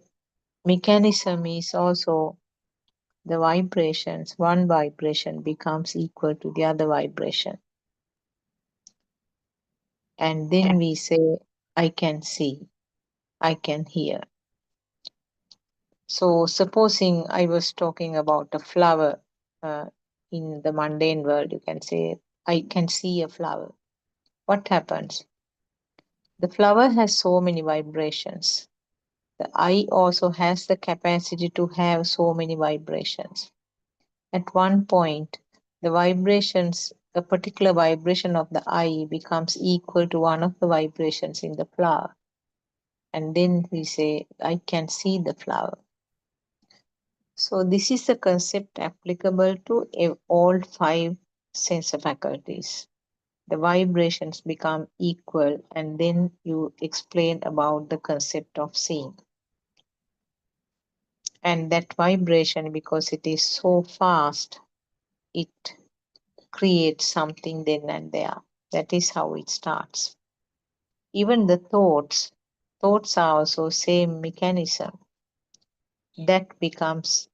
mechanism is also the vibrations. One vibration becomes equal to the other vibration. And then we say, I can see, I can hear. So supposing I was talking about a flower in the mundane world, you can say, I can see a flower. What happens? The flower has so many vibrations. The eye also has the capacity to have so many vibrations. At one point, the vibrations, a particular vibration of the eye becomes equal to one of the vibrations in the flower. And then we say, I can see the flower. So this is a concept applicable to all 5 sense faculties. The vibrations become equal, and then you explain about the concept of seeing. And that vibration, because it is so fast, it creates something then and there. That is how it starts. Even the thoughts are also same mechanism. That becomes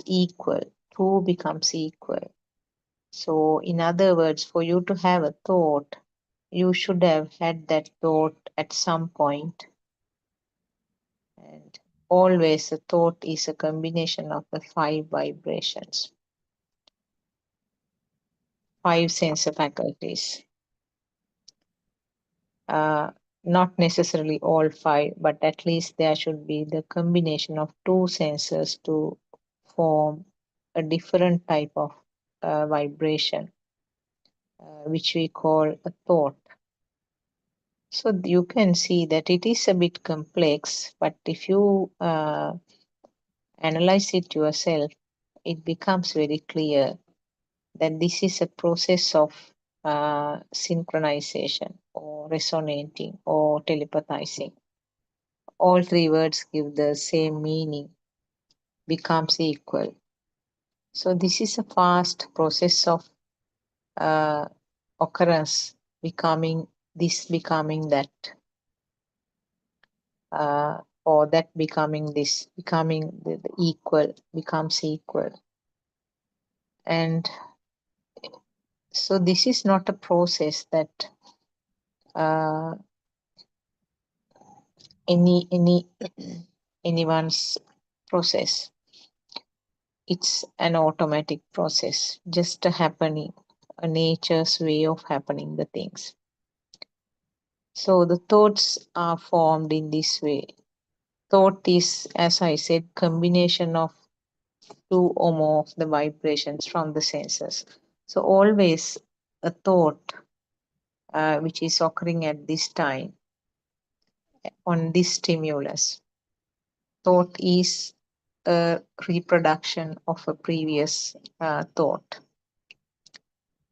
equal. 2 becomes equal. So in other words, for you to have a thought, you should have had that thought at some point. And always a thought is a combination of the 5 vibrations, 5 sense faculties. Not necessarily all 5, but at least there should be the combination of 2 senses to form a different type of vibration, which we call a thought. So you can see that it is a bit complex, but if you analyze it yourself, it becomes very clear that this is a process of synchronization or resonating or telepathizing. All 3 words give the same meaning, becomes equal. So this is a fast process of occurrence, becoming that, or that becoming this, becoming the equal, becomes equal. And so this is not a process that anyone's process. It's an automatic process, just a happening, a nature's way of happening the things. So the thoughts are formed in this way. Thought is, as I said, combination of 2 or more of the vibrations from the senses. So always a thought which is occurring at this time on this stimulus. Thought is a reproduction of a previous thought.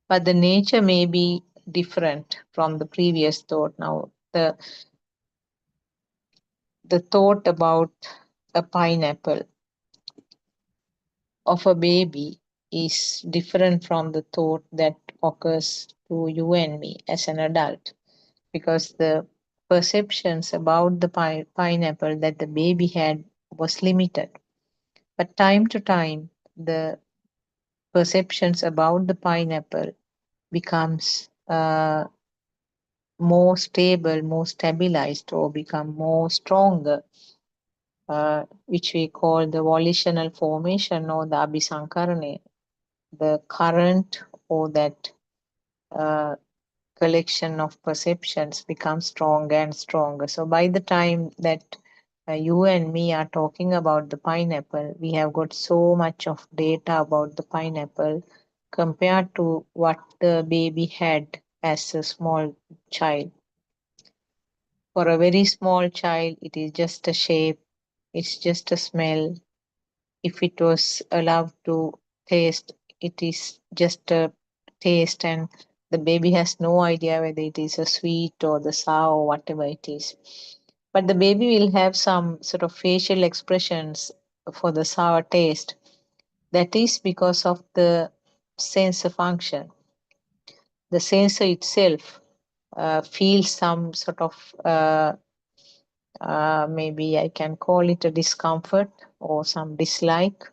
But the nature may be different from the previous thought. Now, the thought about a pineapple of a baby is different from the thought that occurs to you and me as an adult, because the perceptions about the pineapple that the baby had was limited. But time to time, the perceptions about the pineapple becomes more stable, more stabilized, or become more stronger, which we call the volitional formation or the abhisankarane, the current or that collection of perceptions becomes stronger and stronger. So by the time that you and me are talking about the pineapple, we have got so much of data about the pineapple compared to what the baby had as a small child. For a very small child, it is just a shape, it's just a smell. If it was allowed to taste, it is just a taste, and the baby has no idea whether it is a sweet or the sour or whatever it is. But the baby will have some sort of facial expressions for the sour taste. That is because of the sensor function. the sensor itself feels some sort of maybe I can call it a discomfort or some dislike,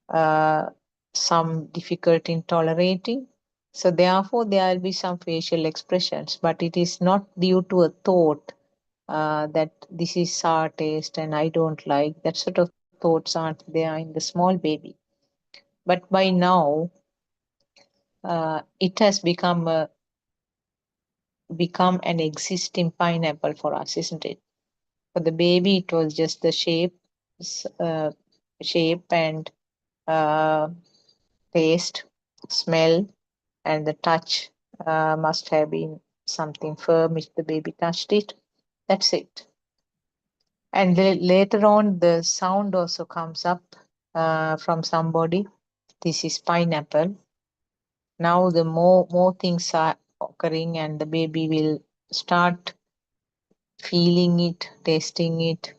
some difficulty in tolerating. So therefore, there will be some facial expressions, but it is not due to a thought that this is sour taste and I don't like. That sort of thoughts aren't there in the small baby. But by now, it has become an existing pineapple for us, isn't it? For the baby, it was just the shape and taste, smell, and the touch must have been something firm if the baby touched it. That's it. And later on, the sound also comes up from somebody. This is pineapple. Now the more things are occurring, and the baby will start feeling it, tasting it,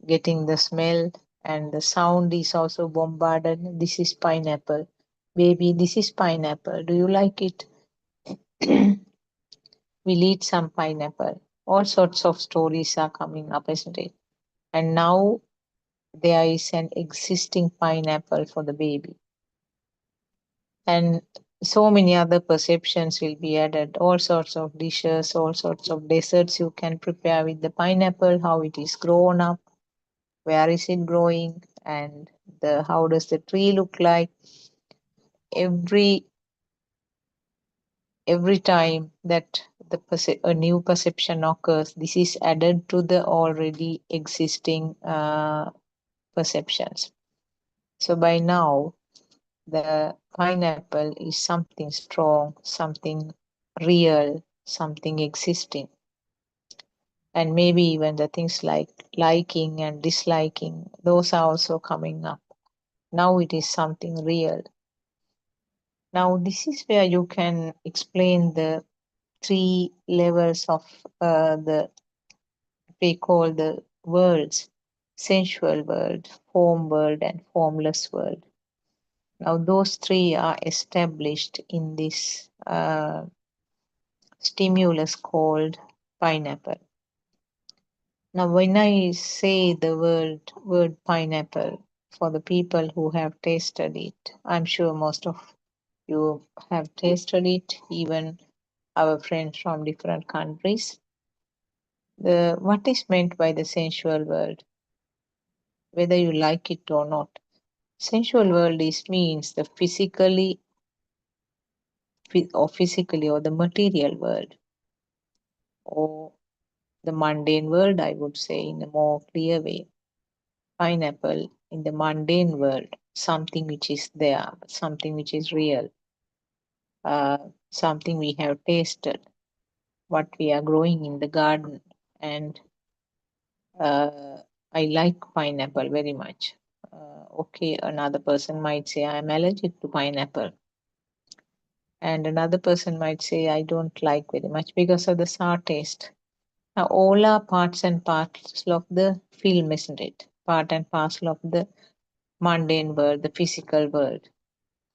getting the smell, and the sound is also bombarded. This is pineapple. Baby, this is pineapple. Do you like it? We'll eat some pineapple. All sorts of stories are coming up, isn't it? And now there is an existing pineapple for the baby. And so many other perceptions will be added. All sorts of dishes, all sorts of desserts you can prepare with the pineapple, how it is grown up, where is it growing, and how does the tree look like. Every time that a new perception occurs, this is added to the already existing perceptions. So by now, the pineapple is something strong, something real, something existing. And maybe even the things like liking and disliking, those are also coming up. Now it is something real. Now this is where you can explain the 3 levels of we call the worlds: sensual world, form world, and formless world. Now those 3 are established in this stimulus called pineapple. Now when I say the word pineapple, for the people who have tasted it, I'm sure most of you have tasted it, even our friends from different countries. What is meant by the sensual world, whether you like it or not? Sensual world means the physically or the material world, or the mundane world, I would say, in a more clear way. Pineapple in the mundane world, something which is there, something which is real, something we have tasted, what we are growing in the garden. And I like pineapple very much. Okay, another person might say I'm allergic to pineapple. And another person might say I don't like very much because of the sour taste. Now, all are parts and parcel of the film, isn't it? Part and parcel of the mundane world, the physical world.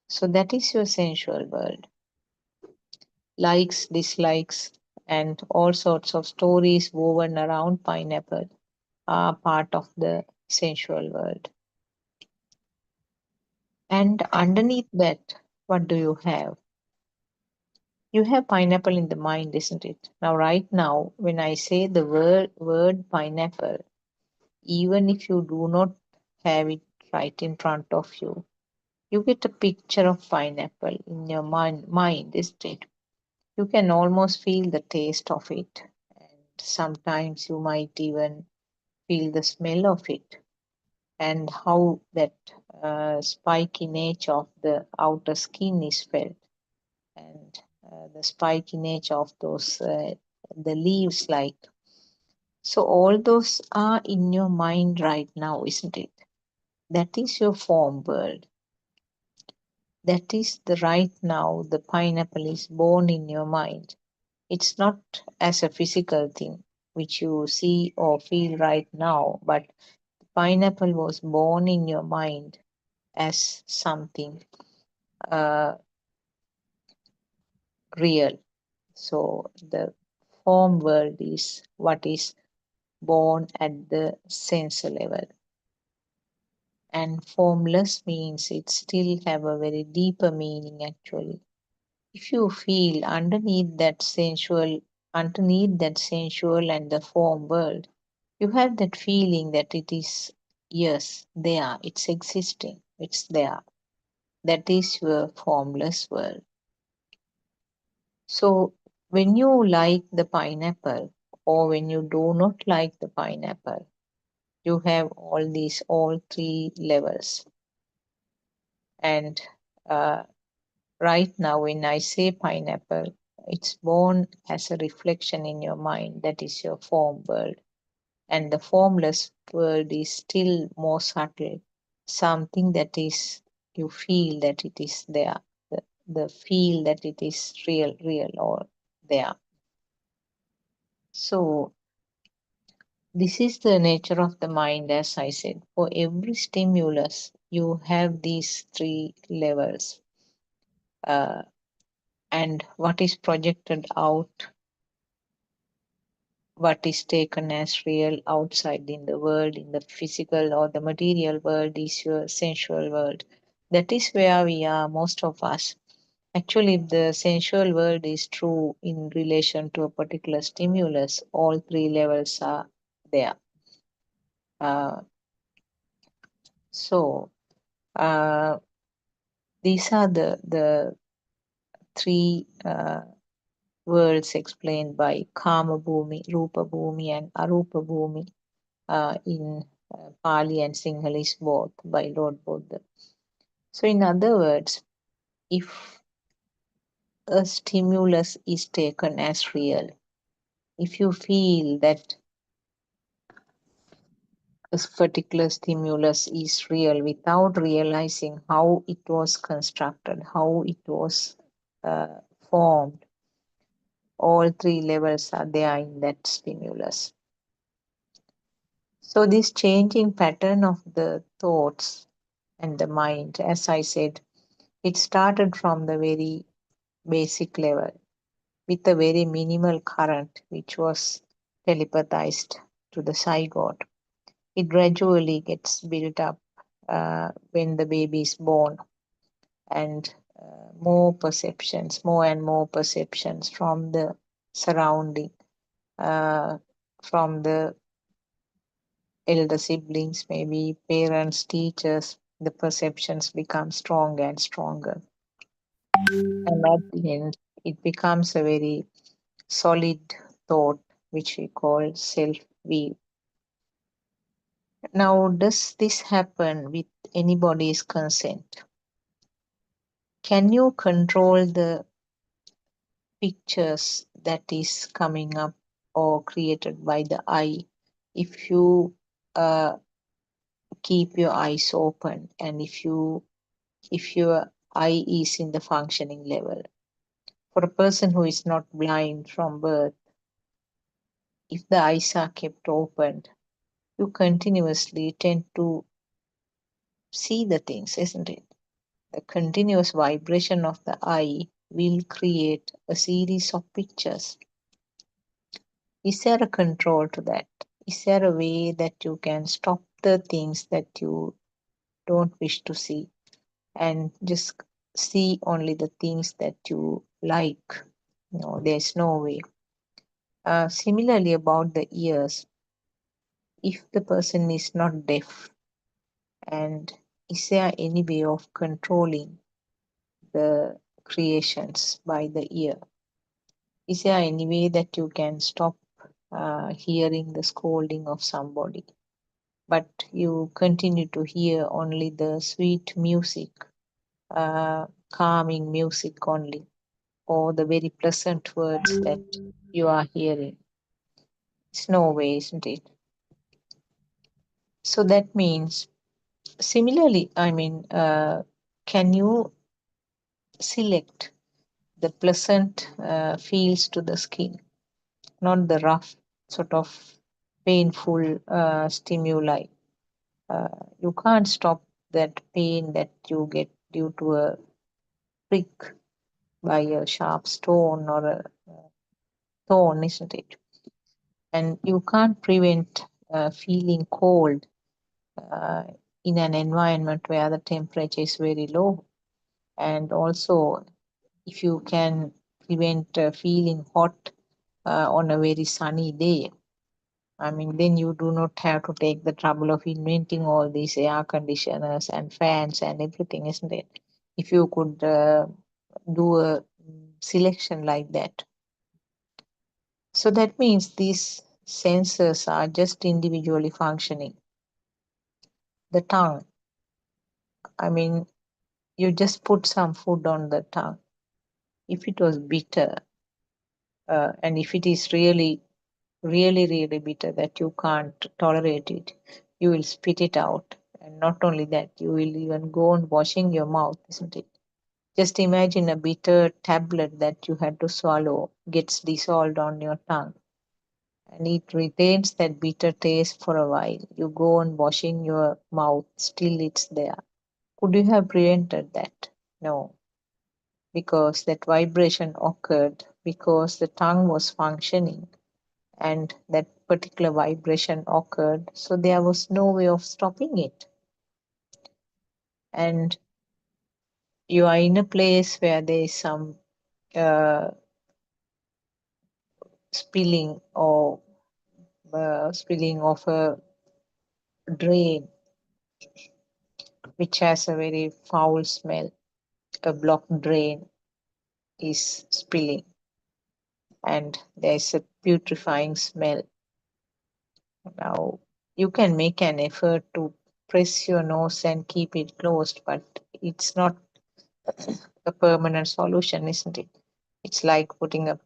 So that is your sensual world. Likes, dislikes, and all sorts of stories woven around pineapple are part of the sensual world. And underneath that, what do you have? You have pineapple in the mind, isn't it? Now, right now, when I say the word pineapple, even if you do not have it right in front of you, you get a picture of pineapple in your mind, isn't it? You can almost feel the taste of it. And sometimes you might even feel the smell of it, and how that spiky nature of the outer skin is felt, and the spiky nature of those the leaves like. So all those are in your mind right now, isn't it? That is your form world. That is the right now the pineapple is born in your mind. It's not as a physical thing which you see or feel right now, but the pineapple was born in your mind as something real. So the form world is what is born at the sense level. And formless means it still have a very deeper meaning actually. If you feel underneath that sensual and the form world, you have that feeling that it is, yes, there, it's existing, it's there. That is your formless world. So when you like the pineapple or when you do not like the pineapple, you have all three levels. And right now, when I say pineapple, it's born as a reflection in your mind. That is your form world. And the formless world is still more subtle, something that is, you feel that it is there, the feel that it is real or there. So this is the nature of the mind, as I said. For every stimulus, you have these three levels. And what is projected out, what is taken as real outside in the world, in the physical or the material world, is your sensual world. That is where we are, most of us. Actually, if the sensual world is true in relation to a particular stimulus, all three levels are there. So these are the three worlds explained by Kama Bhumi, Rupa Bhumi, and Arupa Bhumi in Pali and Sinhalese both by Lord Buddha. So, in other words, if a stimulus is taken as real, if you feel that a particular stimulus is real without realizing how it was constructed, how it was formed, all three levels are there in that stimulus. So this changing pattern of the thoughts and the mind, as I said, it started from the very basic level with a very minimal current which was telepathized to the zygote. It gradually gets built up when the baby is born, and more and more perceptions from the surrounding, from the elder siblings, maybe parents, teachers, the perceptions become stronger and stronger. And at the end, it becomes a very solid thought, which we call self-view. Now, does this happen with anybody's consent? Can you control the pictures that is coming up or created by the eye if you keep your eyes open and if your eye is in the functioning level? For a person who is not blind from birth, if the eyes are kept open, you continuously tend to see the things, isn't it? The continuous vibration of the eye will create a series of pictures. Is there a control to that? Is there a way that you can stop the things that you don't wish to see and just see only the things that you like? No, there's no way. Similarly, about the ears, if the person is not deaf, and is there any way of controlling the creations by the ear? Is there any way that you can stop hearing the scolding of somebody, but you continue to hear only the sweet music, calming music only, or the very pleasant words that you are hearing? It's no way, isn't it? So that means, similarly, can you select the pleasant feels to the skin, not the rough, sort of painful stimuli? You can't stop that pain that you get due to a prick by a sharp stone or a thorn, isn't it? And you can't prevent feeling cold uh, in an environment where the temperature is very low. And also, if you can prevent feeling hot on a very sunny day, I mean, then you do not have to take the trouble of inventing all these air conditioners and fans and everything, isn't it? If you could do a selection like that. So that means these sensors are just individually functioning. The tongue, I mean, you just put some food on the tongue. If it was bitter, and if it is really bitter that you can't tolerate it, you will spit it out. And not only that, you will even go on washing your mouth, isn't it? Just imagine a bitter tablet that you had to swallow gets dissolved on your tongue, and it retains that bitter taste for a while. You go on washing your mouth, still it's there. Could you have prevented that? No, because that vibration occurred because the tongue was functioning and that particular vibration occurred, so there was no way of stopping it. And you are in a place where there is some spilling or spilling of a drain which has a very foul smell. A blocked drain is spilling and there's a putrefying smell. Now you can make an effort to press your nose and keep it closed, but it's not a permanent solution, isn't it? It's like putting a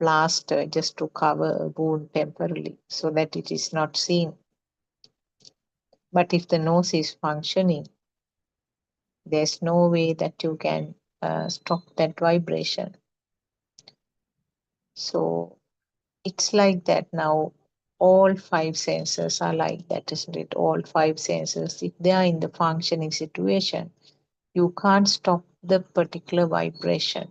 plaster just to cover a wound temporarily so that it is not seen. But if the nose is functioning, there's no way that you can stop that vibration. So it's like that now. All five senses are like that, isn't it? All five senses, if they are in the functioning situation, you can't stop the particular vibration.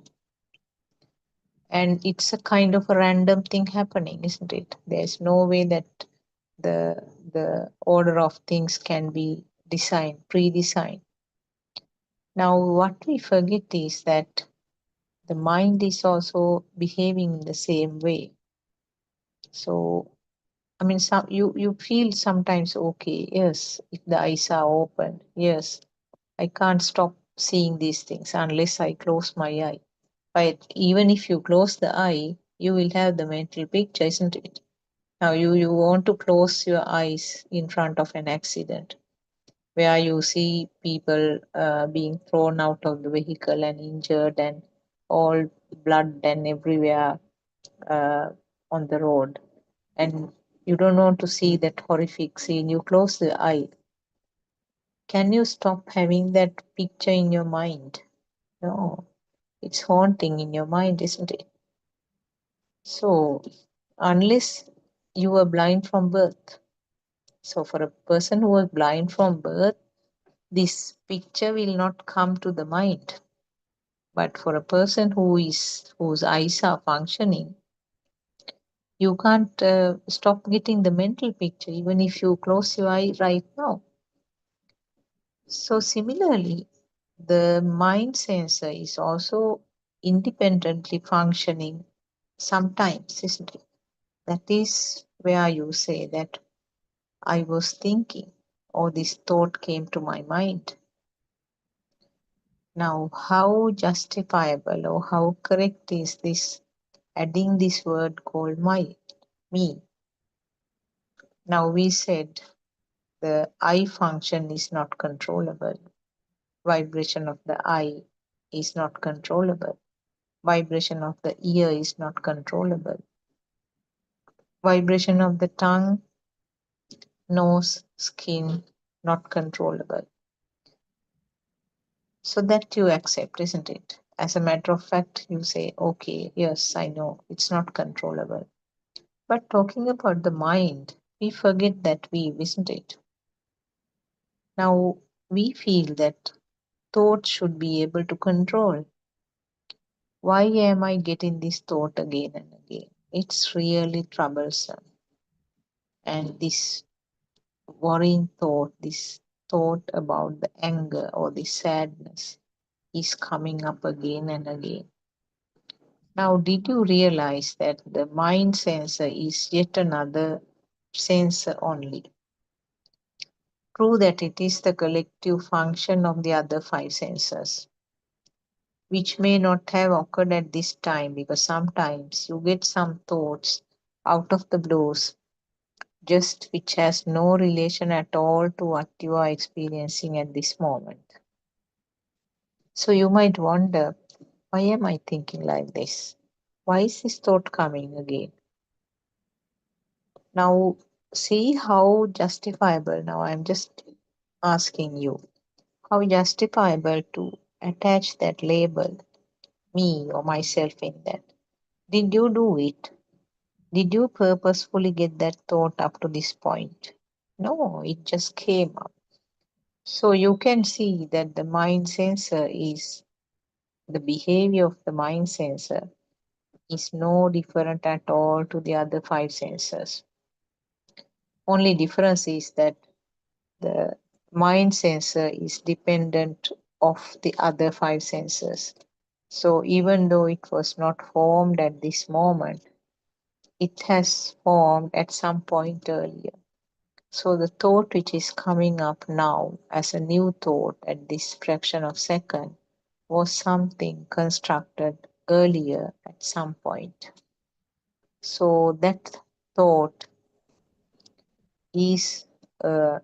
And it's a kind of a random thing happening, isn't it? There's no way that the order of things can be designed, pre-designed. Now, what we forget is that the mind is also behaving in the same way. So, I mean, you feel sometimes, okay, yes, if the eyes are open, yes, I can't stop seeing these things unless I close my eye. But even if you close the eye, you will have the mental picture, isn't it? Now you want to close your eyes in front of an accident where you see people being thrown out of the vehicle and injured and all blood and everywhere on the road. And you don't want to see that horrific scene. You close the eye. Can you stop having that picture in your mind? No, it's haunting in your mind, isn't it? So, unless you were blind from birth, so for a person who was blind from birth, this picture will not come to the mind. But for a person whose eyes are functioning, you can't stop getting the mental picture even if you close your eye right now. So similarly, the mind sensor is also independently functioning sometimes, isn't it? That is where you say that I was thinking or this thought came to my mind. Now, how justifiable or how correct is this adding this word called me? Now, we said the eye function is not controllable. Vibration of the eye is not controllable. Vibration of the ear is not controllable. Vibration of the tongue, nose, skin, not controllable. So that you accept, isn't it? As a matter of fact, you say, okay, yes, I know, it's not controllable. But talking about the mind, we forget that isn't it? Now, we feel that thoughts should be able to control. Why am I getting this thought again and again? It's really troublesome. And this worrying thought, this thought about the anger or the sadness is coming up again and again. Now, did you realize that the mind sensor is yet another sensor only? True that it is the collective function of the other 5 sensors, which may not have occurred at this time, because sometimes you get some thoughts out of the blues, just which has no relation at all to what you are experiencing at this moment. So you might wonder, why am I thinking like this? Why is this thought coming again? Now, see how justifiable, now I'm just asking you, how justifiable to attach that label, me or myself, in that. Did you do it? Did you purposefully get that thought up to this point? No, it just came up. So you can see that the mind sensor is, the behavior of the mind sensor is no different at all to the other 5 sensors. Only difference is that the mind sensor is dependent of the other 5 sensors. So even though it was not formed at this moment, it has formed at some point earlier. So the thought which is coming up now as a new thought at this fraction of second was something constructed earlier at some point. So that thought is a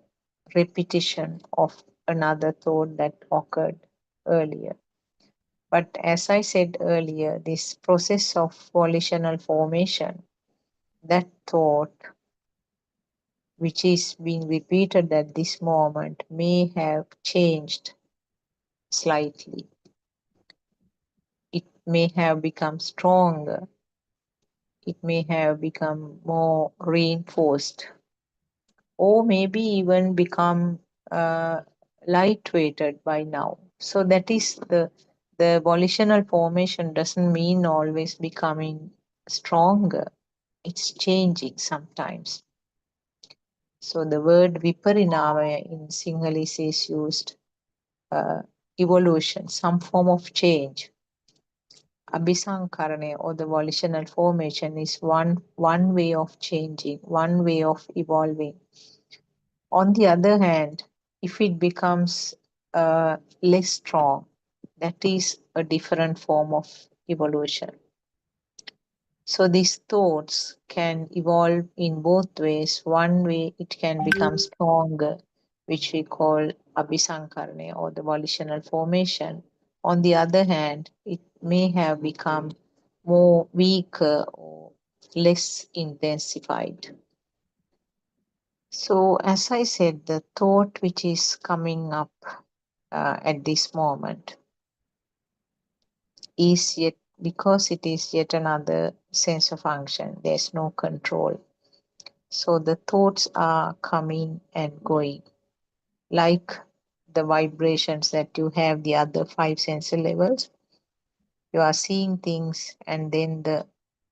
repetition of another thought that occurred earlier. But as I said earlier, this process of volitional formation, that thought which is being repeated at this moment may have changed slightly. It may have become stronger. It may have become more reinforced, or maybe even become lightweighted by now. So that is the volitional formation doesn't mean always becoming stronger. It's changing sometimes. So the word viparinama in Sinhalese is used, evolution, some form of change. Abhisankarane, or the volitional formation, is one way of changing, one way of evolving. On the other hand, if it becomes less strong, that is a different form of evolution. So these thoughts can evolve in both ways. One way it can become stronger, which we call abhisankarane, or the volitional formation. On the other hand, it may have become more weaker or less intensified. So as I said, the thought which is coming up at this moment is yet, because it is yet another sense of function, there's no control. So the thoughts are coming and going, like the vibrations that you have, the other 5 sensor levels. You are seeing things, and then the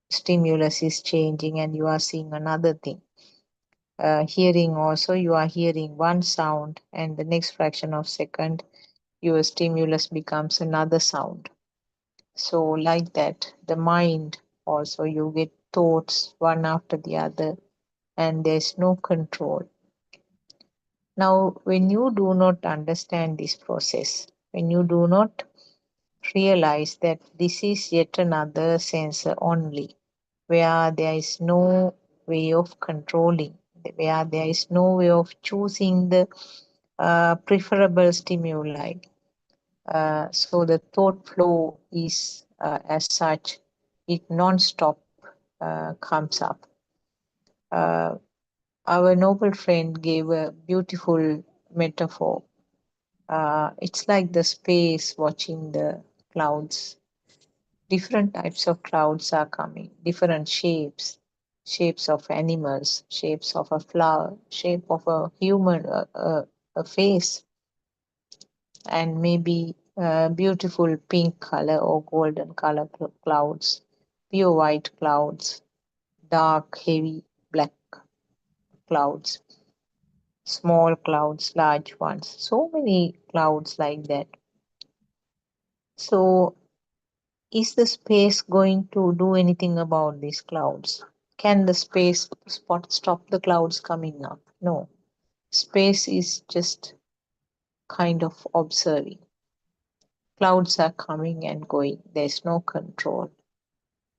stimulus is changing and you are seeing another thing. Hearing also, you are hearing one sound, and the next fraction of second your stimulus becomes another sound. So like that, the mind also, you get thoughts one after the other, and there's no control. Now, when you do not understand this process, when you do not realize that this is yet another sensor only, where there is no way of controlling, where there is no way of choosing the preferable stimuli. So the thought flow is as such, it non-stop comes up. Our noble friend gave a beautiful metaphor. It's like the space watching the clouds. Different types of clouds are coming, different shapes, shapes of animals, shapes of a flower, shape of a human, a face, and maybe beautiful pink color or golden color clouds, pure white clouds, dark, heavy black clouds, small clouds, large ones, so many clouds like that. So, is the space going to do anything about these clouds? Can the space stop the clouds coming up? No. Space is just kind of observing. Clouds are coming and going. There's no control.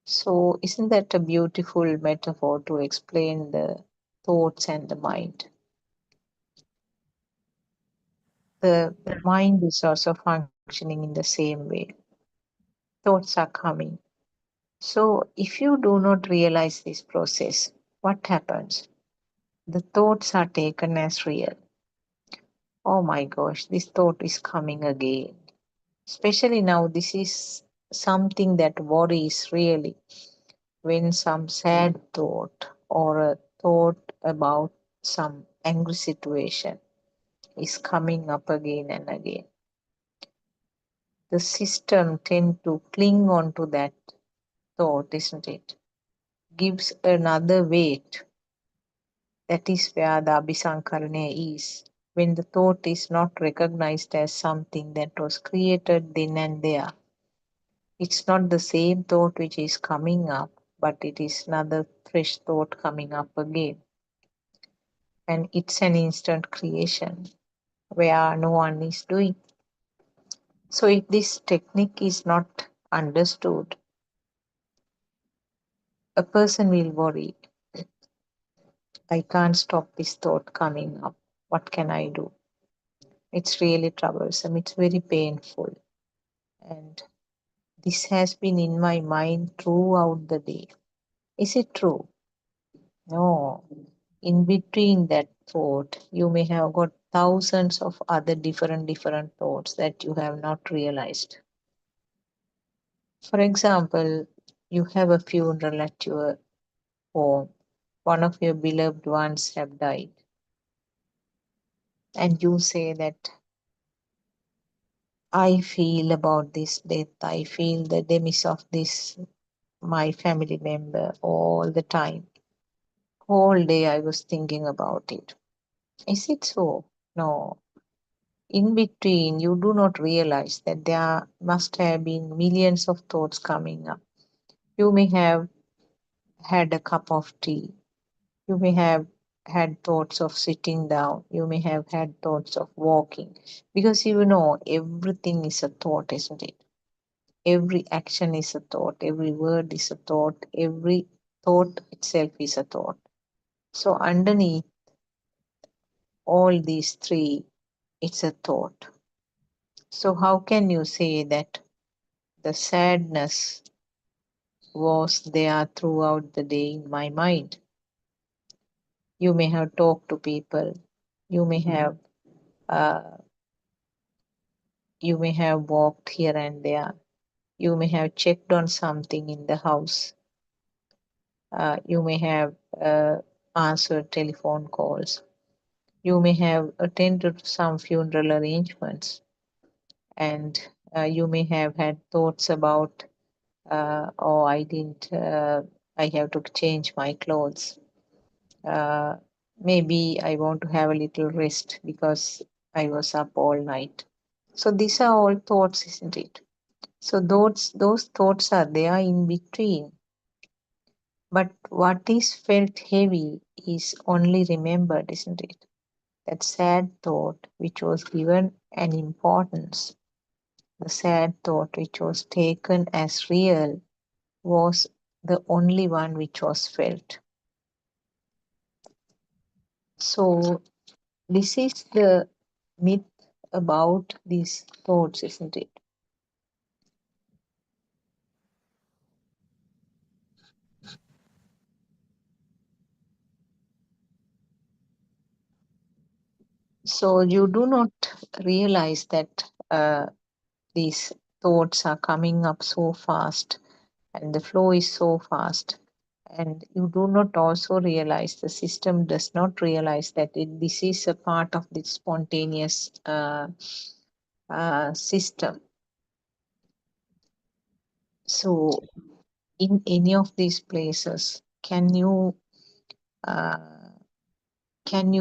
So, isn't that a beautiful metaphor to explain the thoughts and the mind? The mind is also functioning in the same way. Thoughts are coming. So, if you do not realize this process, what happens? The thoughts are taken as real. Oh my gosh, this thought is coming again. Especially now, this is something that worries really. When some sad thought or a thought about some angry situation is coming up again and again, the system tend to cling on to that thought, isn't it? Gives another weight. That is where the Abhisankarana is. When the thought is not recognized as something that was created then and there. It's not the same thought which is coming up, but it is another fresh thought coming up again. And it's an instant creation where no one is doing. So if this technique is not understood, a person will worry. I can't stop this thought coming up. What can I do? It's really troublesome. It's very painful. And this has been in my mind throughout the day. Is it true? No. In between that thought, you may have got thousands of other different thoughts that you have not realized. For example, you have a funeral at your home. One of your beloved ones have died. And you say that, I feel about this death. I feel the demise of this, my family member, all the time. Whole day I was thinking about it. Is it so? No. In between, you do not realize that there must have been millions of thoughts coming up. You may have had a cup of tea. You may have had thoughts of sitting down. You may have had thoughts of walking. Because you know, everything is a thought, isn't it? Every action is a thought. Every word is a thought. Every thought itself is a thought. So underneath all these three, it's a thought. So how can you say that the sadness was there throughout the day in my mind? You may have talked to people. You may have walked here and there. You may have checked on something in the house. You may have answered telephone calls. You may have attended some funeral arrangements, and you may have had thoughts about, oh, I have to change my clothes. Maybe I want to have a little rest because I was up all night. So these are all thoughts, isn't it? So those thoughts are there in between. But what is felt heavy is only remembered, isn't it? That sad thought which was given an importance, the sad thought which was taken as real, was the only one which was felt. So this is the myth about these thoughts, isn't it? So you do not realize that these thoughts are coming up so fast and the flow is so fast. And you do not also realize, the system does not realize that this is a part of the spontaneous system. So in any of these places, can you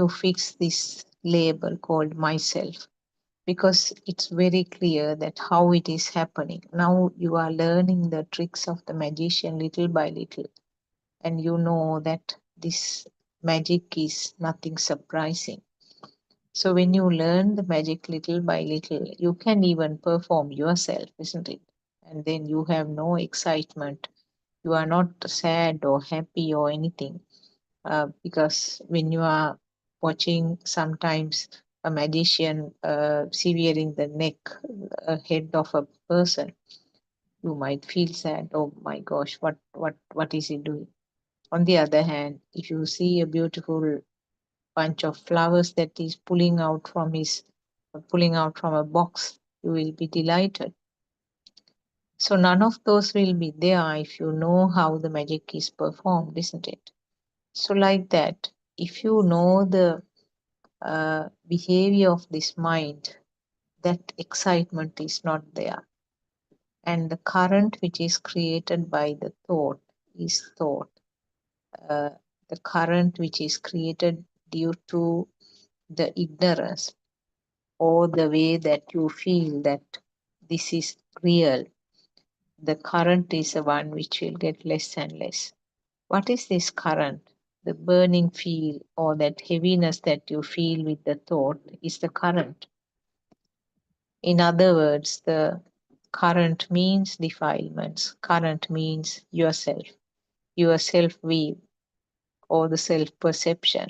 fix this label called myself? Because it's very clear that how it is happening. Now you are learning the tricks of the magician little by little, and you know that this magic is nothing surprising. So when you learn the magic little by little, you can even perform yourself, isn't it? And then you have no excitement. You are not sad or happy or anything, because when you are watching sometimes a magician severing the neck, head of a person, you might feel sad. Oh my gosh, what is he doing? On the other hand, if you see a beautiful bunch of flowers that is pulling out from a box, you will be delighted. So none of those will be there if you know how the magic is performed, isn't it? So like that, if you know the behavior of this mind, that excitement is not there. And the current which is created by the thought is thought. The current which is created due to the ignorance, or the way that you feel that this is real, the current is the one which will get less and less. What is this current? The burning feel or that heaviness that you feel with the thought is the current. In other words, the current means defilements. Current means yourself, your self-view or the self-perception.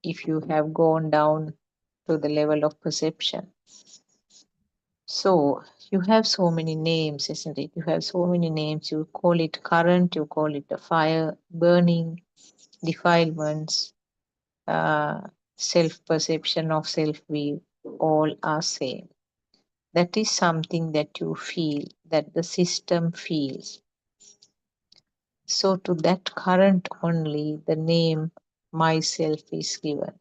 If you have gone down to the level of perception. So you have so many names, isn't it? You have so many names. You call it current, you call it the fire, burning, defilements, self-perception of self-view, all are same. That is something that you feel, that the system feels. So to that current only the name myself is given.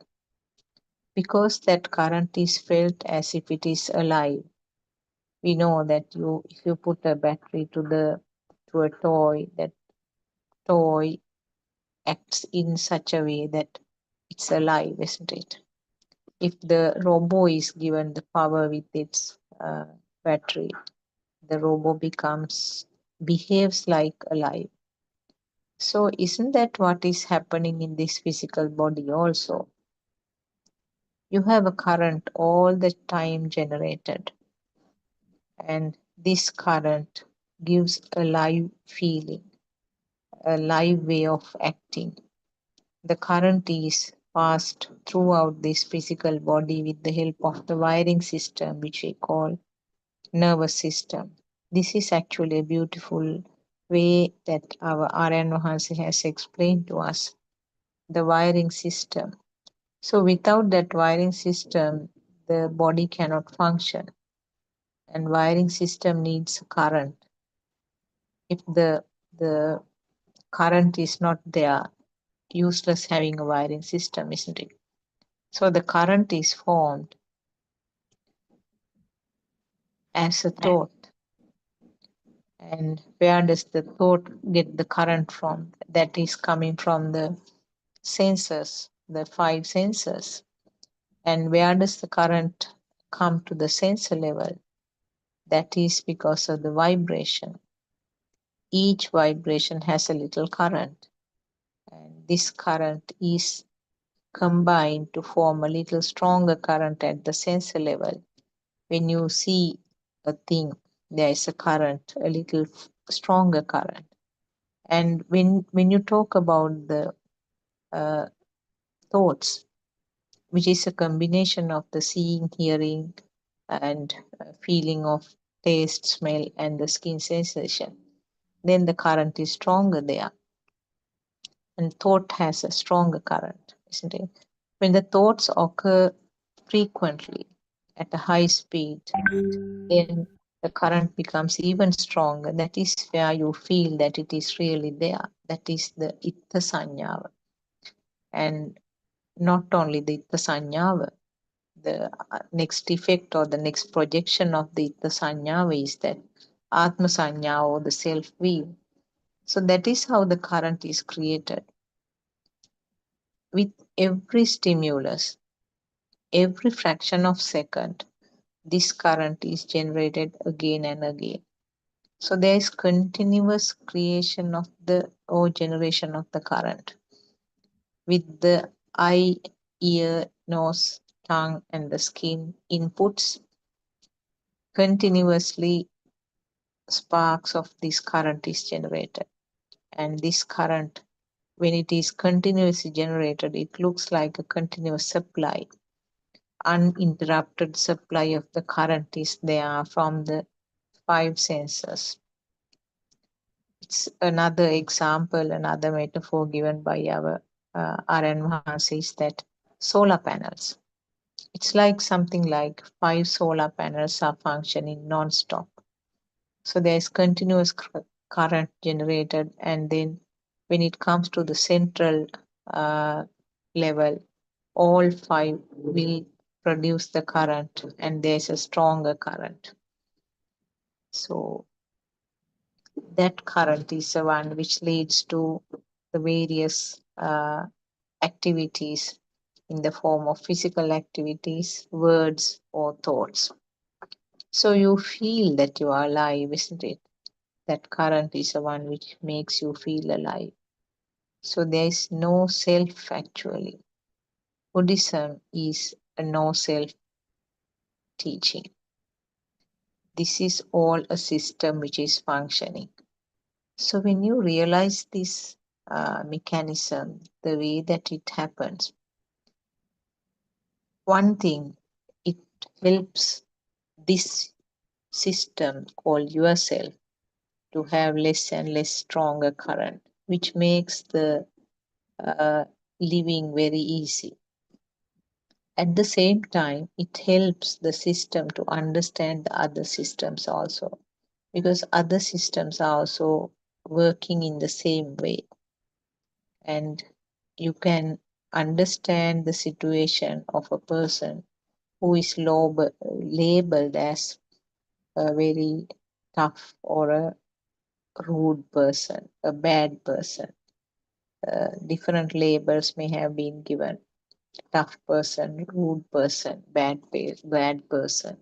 Because that current is felt as if it is alive. We know that if you put a battery to a toy, that toy acts in such a way that it's alive, isn't it? If the robot is given the power with its battery, the robot behaves like alive. So isn't that what is happening in this physical body also? You have a current all the time generated, and this current gives a live feeling, a live way of acting. The current is passed throughout this physical body with the help of the wiring system, which we call nervous system. This is actually a beautiful way that our Aryan Vahansi has explained to us, the wiring system. So without that wiring system, the body cannot function. And wiring system needs current. If the current is not there, useless having a wiring system, isn't it? So the current is formed as a thought. And where does the thought get the current from? That is coming from the senses, the 5 senses. And where does the current come to the sensor level? That is because of the vibration. Each vibration has a little current. And this current is combined to form a little stronger current at the sensor level. When you see a thing, there is a current, a little stronger current. And when you talk about the thoughts, which is a combination of the seeing, hearing, and feeling of taste, smell, and the skin sensation, then the current is stronger there. And thought has a stronger current, isn't it? When the thoughts occur frequently at a high speed, then the current becomes even stronger. That is where you feel that it is really there. That is the itta sanyava. And not only the itta sanyava, the next effect or the next projection of the itta sanyava is that Atma Sanya or the self view. So that is how the current is created. With every stimulus, every fraction of second, this current is generated again and again. So there is continuous creation of the or generation of the current with the eye, ear, nose, tongue, and the skin inputs. Continuously sparks of this current is generated, and this current, when it is continuously generated, it looks like a continuous supply. Uninterrupted supply of the current is there from the 5 senses. It's another example, another metaphor given by our R.N. Maharshi is that solar panels. It's like something like 5 solar panels are functioning non-stop. So there is continuous current generated, and then when it comes to the central level, all 5 will produce the current, and there's a stronger current. So that current is the one which leads to the various activities in the form of physical activities, words, or thoughts. So you feel that you are alive, isn't it? That current is the one which makes you feel alive. So there is no self actually. Buddhism is a no self teaching. This is all a system which is functioning. So when you realize this mechanism, the way that it happens, one thing, it helps this system called yourself to have less and less stronger current, which makes the living very easy. At the same time, it helps the system to understand the other systems also, because other systems are also working in the same way. And you can understand the situation of a person who is labeled as a very tough or a rude person, a bad person. Different labels may have been given: tough person, rude person, bad person,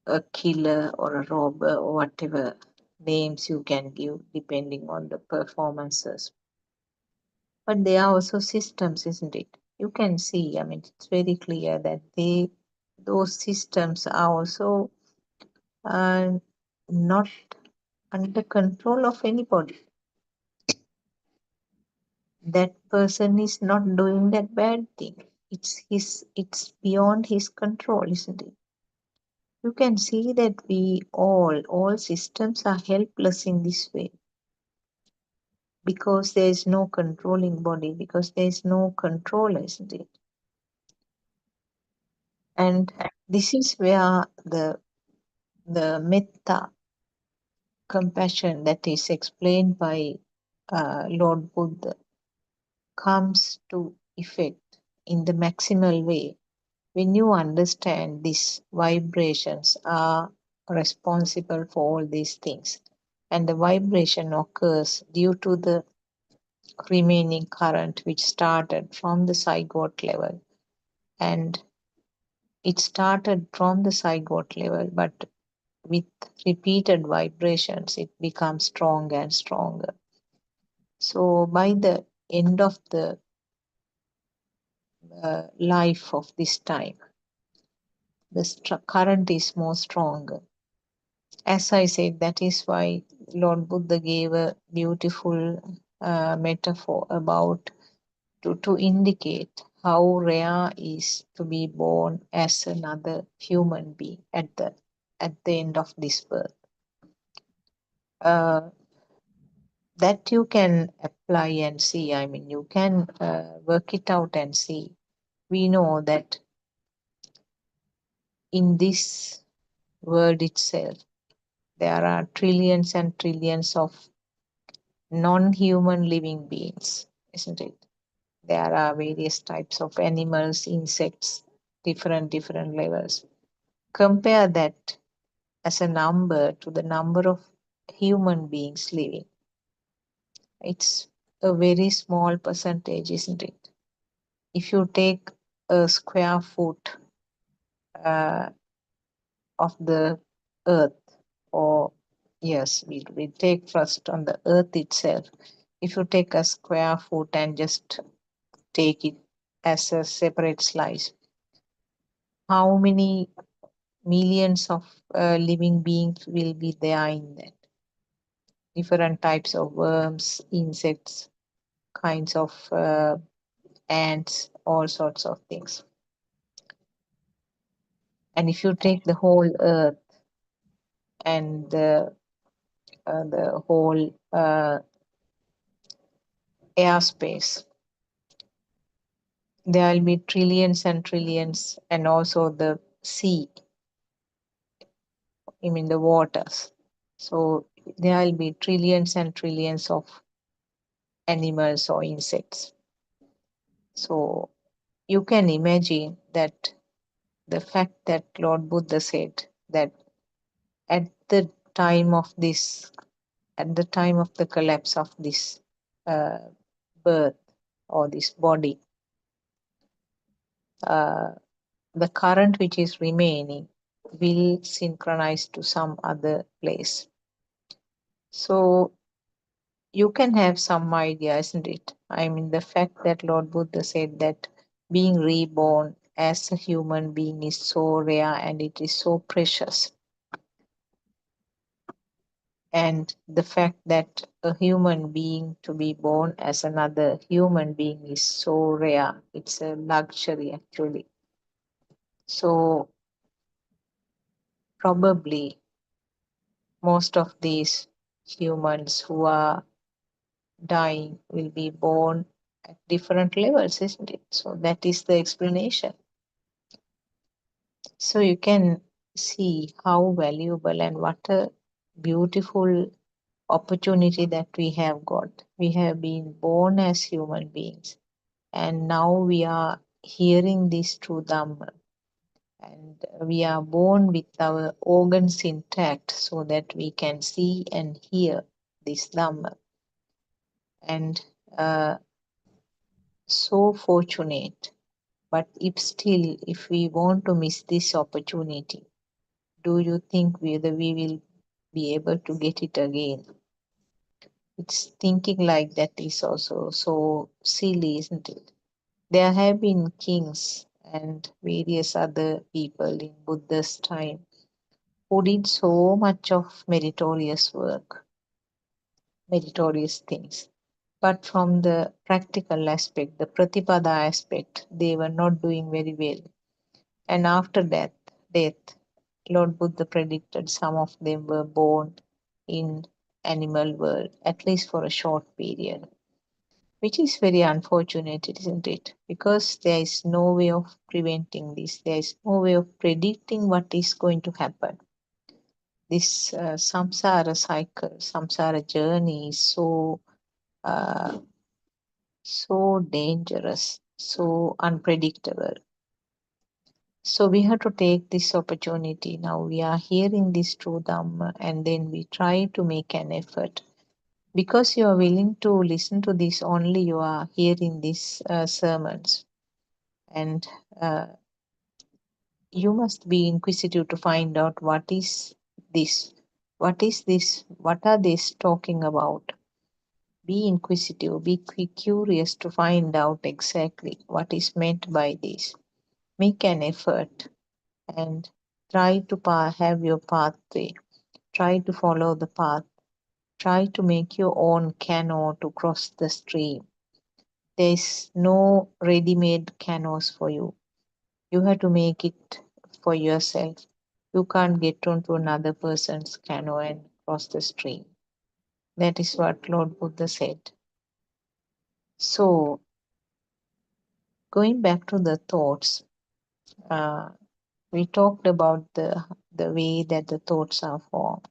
a killer or a robber, or whatever names you can give depending on the performances. But they are also systems, isn't it? You can see, I mean, it's very clear that those systems are also not under control of anybody. That person is not doing that bad thing. It's beyond his control, isn't it? You can see that all systems are helpless in this way, because there is no controlling body, because there is no control, isn't it? And this is where the metta, compassion that is explained by Lord Buddha, comes to effect in the maximal way. When you understand these vibrations are responsible for all these things, and the vibration occurs due to the remaining current which started from the zygote level, and it started from the zygote level, but with repeated vibrations it becomes stronger and stronger. So by the end of the life of this time, the current is more stronger. As I said, that is why Lord Buddha gave a beautiful metaphor about to indicate how rare is to be born as another human being at the end of this birth. That you can apply and see. I mean, you can work it out and see. We know that in this world itself, there are trillions and trillions of non-human living beings, isn't it? There are various types of animals, insects, different levels. Compare that as a number to the number of human beings living. It's a very small percentage, isn't it? If you take a square foot of the earth, or yes, we take first on the earth itself. If you take a square foot and just take it as a separate slice, how many millions of living beings will be there in that? Different types of worms, insects, kinds of ants, all sorts of things. And if you take the whole earth and the whole airspace, there will be trillions and trillions, and also the sea, I mean the waters. So there will be trillions and trillions of animals or insects. So you can imagine that the fact that Lord Buddha said that at the time of this, at the time of the collapse of this birth or this body, the current which is remaining will synchronize to some other place. So you can have some idea, isn't it? I mean, the fact that Lord Buddha said that being reborn as a human being is so rare and it is so precious. And the fact that a human being to be born as another human being is so rare. It's a luxury, actually. So probably most of these humans who are dying will be born at different levels, isn't it? So that is the explanation. So you can see how valuable and what a beautiful opportunity that we have got. We have been born as human beings, and now we are hearing this true Dhamma. And we are born with our organs intact so that we can see and hear this Dhamma. And so fortunate. But if we want to miss this opportunity, do you think whether we will be able to get it again? It's thinking like that is also so silly, isn't it? There have been kings and various other people in Buddha's time who did so much of meritorious work, meritorious things. But from the practical aspect, the Pratipada aspect, they were not doing very well. And after death, Lord Buddha predicted some of them were born in animal world, at least for a short period, which is very unfortunate, isn't it? Because there is no way of preventing this. There is no way of predicting what is going to happen. This samsara cycle, samsara journey is so dangerous, so unpredictable. So we have to take this opportunity. Now we are hearing this true Dhamma, and then we try to make an effort. Because you are willing to listen to this, only you are hearing these sermons. And you must be inquisitive to find out what is this? What is this? What are they talking about? Be inquisitive, be curious to find out exactly what is meant by this. Make an effort and try to have your pathway. Try to follow the path. Try to make your own canoe to cross the stream. There is no ready-made canoes for you. You have to make it for yourself. You can't get onto another person's canoe and cross the stream. That is what Lord Buddha said. So, going back to the thoughts, we talked about the way that the thoughts are formed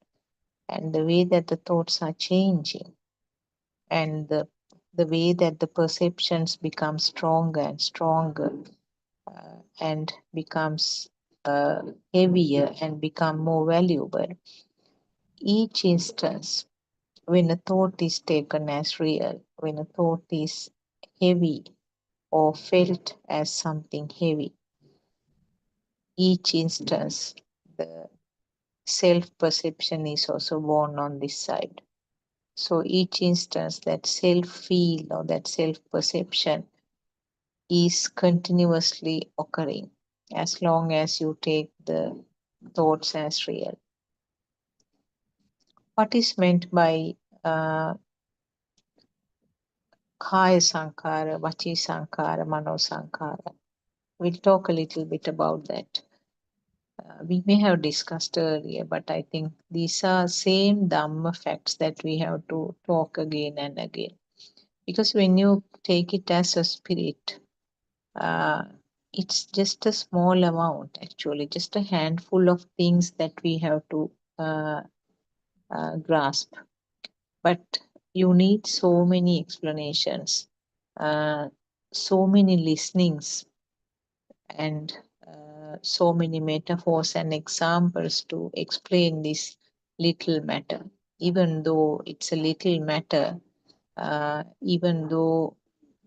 and the way that the thoughts are changing and the way that the perceptions become stronger and stronger and becomes heavier and become more valuable. Each instance, when a thought is taken as real, when a thought is heavy or felt as something heavy, each instance, the self-perception is also born on this side. So each instance, that self-feel or that self-perception is continuously occurring as long as you take the thoughts as real. What is meant by Kaya Sankara, Vachi Sankara, Mano Sankara? We'll talk a little bit about that. We may have discussed earlier, but I think these are same Dhamma facts that we have to talk again and again. Because when you take it as a spirit, it's just a small amount, actually, just a handful of things that we have to grasp. But you need so many explanations, so many listenings, and so many metaphors and examples to explain this little matter. Even though it's a little matter, even though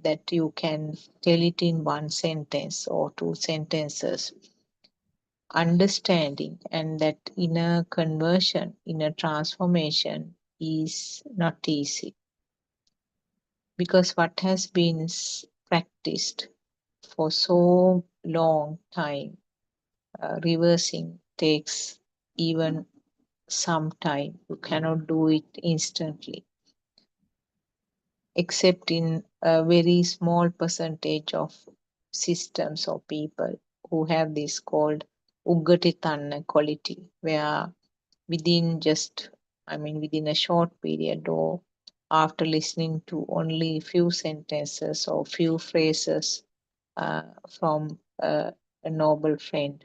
that you can tell it in one sentence or two sentences, understanding and that inner conversion, inner transformation is not easy. Because what has been practiced for so long time, reversing takes even some time. You cannot do it instantly, except in a very small percentage of systems or people who have this called Uggatitanna quality, where within within a short period or after listening to only few sentences or few phrases from a noble friend,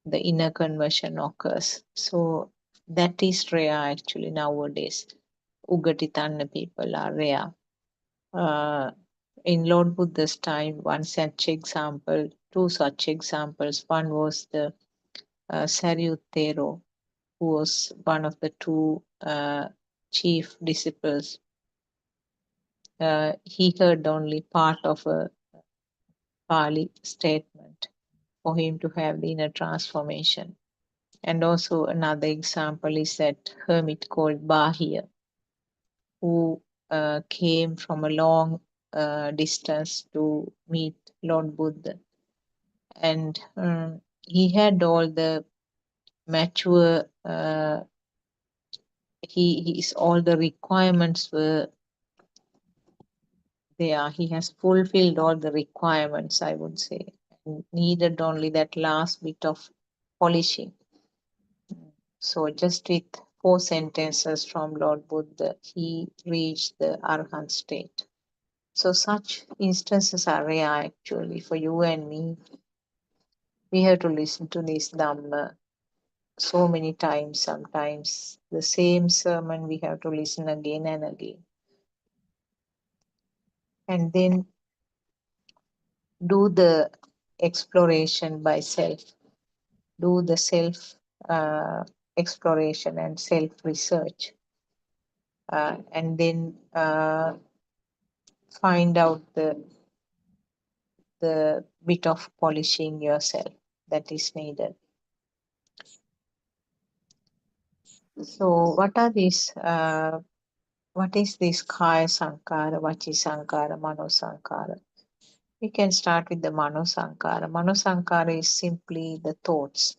the inner conversion occurs. So that is rare actually nowadays. Uggatitanna people are rare. In Lord Buddha's time, one such example, two such examples. One was the Sariputta, who was one of the two chief disciples. He heard only part of a Pali statement for him to have the inner transformation. And also another example is that hermit called Bahia, who came from a long distance to meet Lord Buddha. And he had all the mature, all the requirements were there. He has fulfilled all the requirements, I would say, and needed only that last bit of polishing. So just with 4 sentences from Lord Buddha, he reached the Arhat state. So such instances are rare actually for you and me. We have to listen to this Dhamma so many times, sometimes the same sermon we have to listen again and again. And then do the exploration by self. Do the self exploration and self research. And then find out the bit of polishing yourself that is needed. So what are these? What is this Kaya Sankara, Vachi Sankara, Mano Sankara? We can start with the Mano Sankara. Mano Sankara is simply the thoughts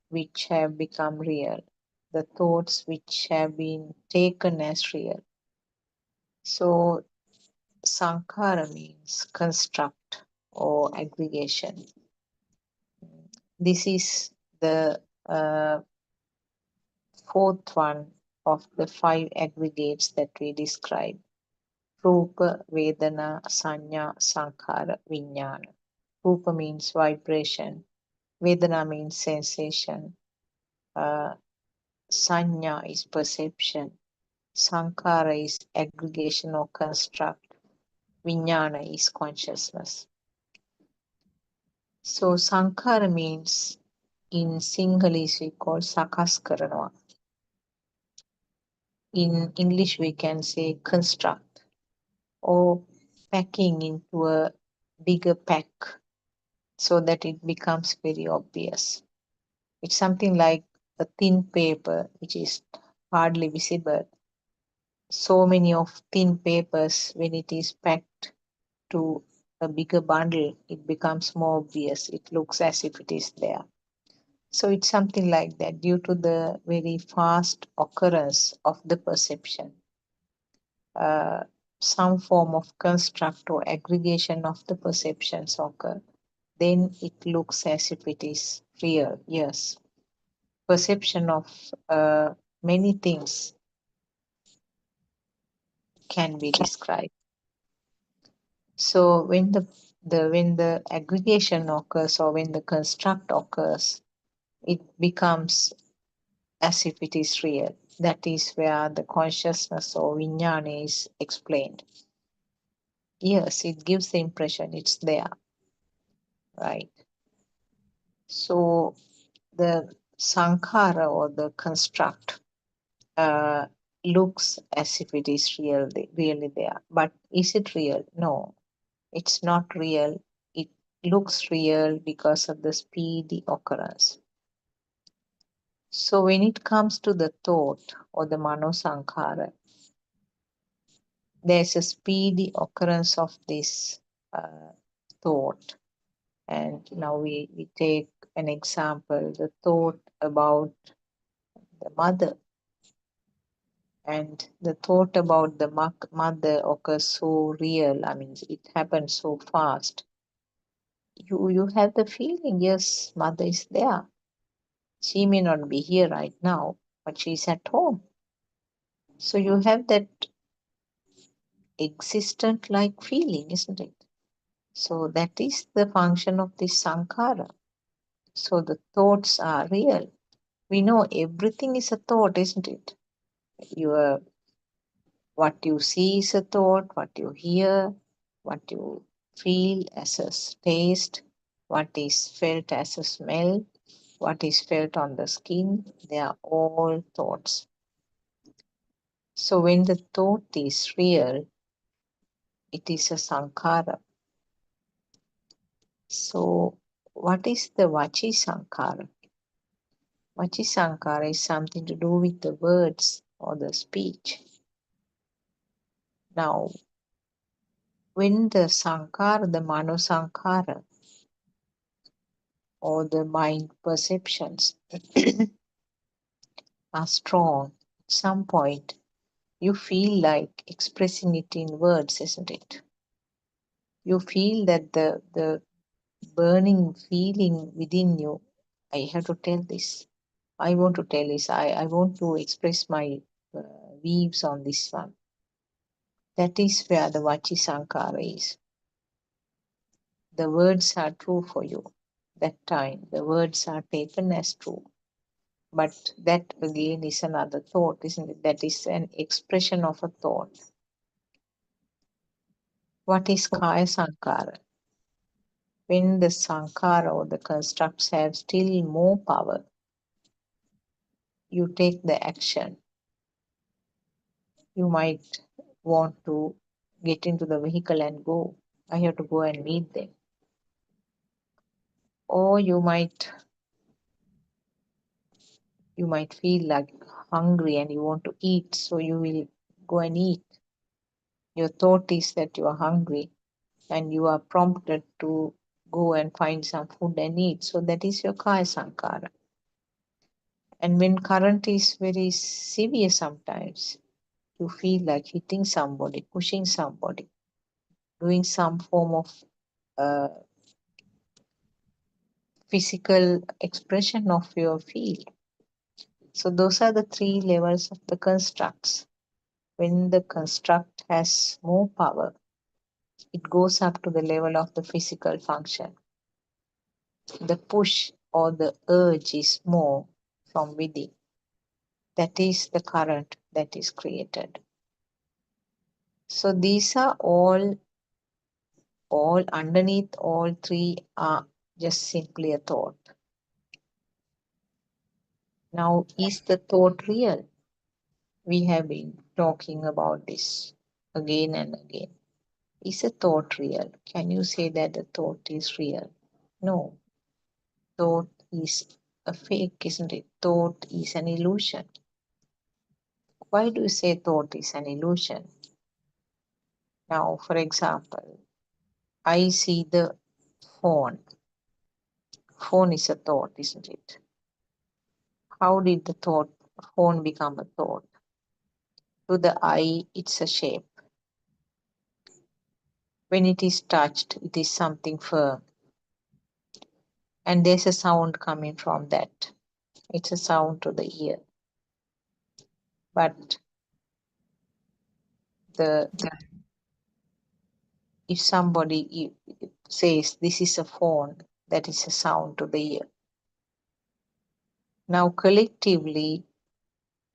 which have become real, the thoughts which have been taken as real. So Sankara means construct or aggregation. This is the 4th one of the 5 aggregates that we describe. Rupa, Vedana, Sanya, Sankhara, Vijnana. Rupa means vibration. Vedana means sensation. Sanya is perception. Sankhara is aggregation or construct. Vijnana is consciousness. So sankhara means in Sinhalese we call sakas karanawa. In English we can say construct or packing into a bigger pack so that it becomes very obvious. It's something like a thin paper which is hardly visible. So many of thin papers, when it is packed to a bigger bundle, it becomes more obvious. It looks as if it is there. So it's something like that due to the very fast occurrence of the perception. Some form of construct or aggregation of the perceptions occur, then it looks as if it is real. Yes, perception of many things can be described. So when the aggregation occurs or when the construct occurs, it becomes as if it is real. That is where the consciousness or vijnana is explained. Yes, it gives the impression it's there, right? So the sankhara or the construct looks as if it is really there. But is it real? No, it's not real. It looks real because of the speedy occurrence. So when it comes to the thought or the mano sankhara, there's a speedy occurrence of this thought. And now we take an example, the thought about the mother. And the thought about the mother occurs so real. I mean, it happens so fast. You have the feeling, yes, mother is there. She may not be here right now, but she's at home. So you have that existent like feeling, isn't it? So that is the function of this sankhara. So the thoughts are real. We know everything is a thought, isn't it? What you see is a thought, what you hear, what you feel as a taste, what is felt as a smell, what is felt on the skin, they are all thoughts. So when the thought is real, it is a sankhara. So what is the vachi sankhara? Vachi sankhara is something to do with the words or the speech. Now, when the sankhara, the mano sankhara, or the mind perceptions are strong, at some point you feel like expressing it in words, isn't it? You feel that the burning feeling within you, I have to tell this. I want to tell this. I want to express my views on this one. That is where the Vachi Sankara is. The words are true for you. That time, the words are taken as true. But that again is another thought, isn't it? That is an expression of a thought. What is Kaya Sankara? When the Sankara or the constructs have still more power, you take the action. You might want to get into the vehicle and go. I have to go and meet them. Or you might feel like hungry and you want to eat, so you will go and eat. Your thought is that you are hungry and you are prompted to go and find some food and eat. So that is your Kaya Sankara. And when current is very severe sometimes, you feel like hitting somebody, pushing somebody, doing some form of physical expression of your feel. So those are the three levels of the constructs. When the construct has more power, it goes up to the level of the physical function. The push or the urge is more from within. That is the current that is created. So these are all underneath all three are just simply a thought. Now, is the thought real? We have been talking about this again and again. Is a thought real? Can you say that the thought is real? No. Thought is a fake, isn't it? Thought is an illusion. Why do you say thought is an illusion? Now, for example, I see the phone. Phone is a thought, isn't it? How did the phone become a thought? To the eye, it's a shape. When it is touched, it is something firm. And there's a sound coming from that. It's a sound to the ear. But if somebody says this is a phone, that is a sound to the ear. Now collectively,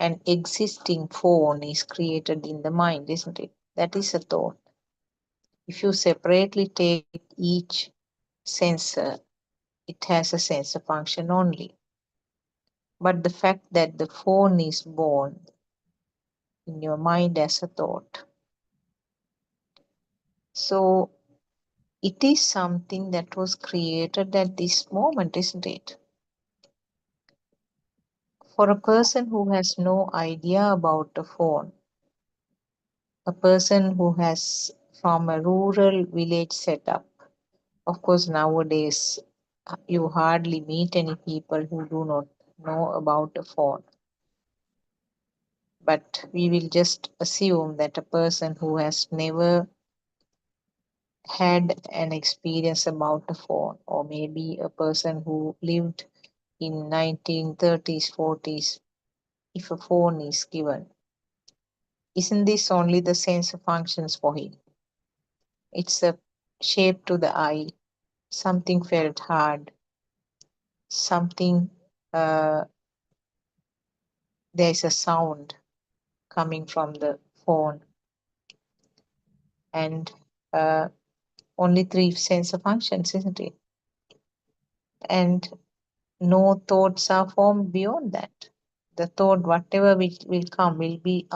an existing phone is created in the mind, isn't it? That is a thought. If you separately take each sensor, it has a sensor function only. But the fact that the phone is born in your mind as a thought. So it is something that was created at this moment, isn't it? For a person who has no idea about a phone, a person who has from a rural village setup, of course nowadays you hardly meet any people who do not know about a phone. But we will just assume that a person who has never had an experience about a phone, or maybe a person who lived in 1930s, 40s, if a phone is given, isn't this only the sensor functions for him? It's a shape to the eye, something felt hard, something, there's a sound coming from the phone, and only 3 sensor functions, isn't it? And no thoughts are formed beyond that. The thought, whatever will come, will be,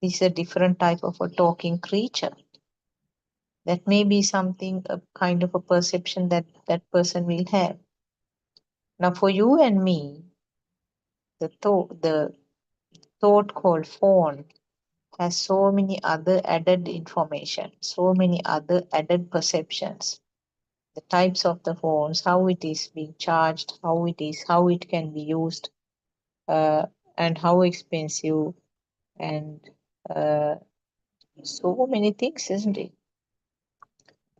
this is a different type of a talking creature. That may be something, a kind of a perception that that person will have. Now, for you and me, the thought called phone has so many other added information, so many other added perceptions. The types of the phones, how it is being charged, how it can be used, and how expensive, and so many things, isn't it?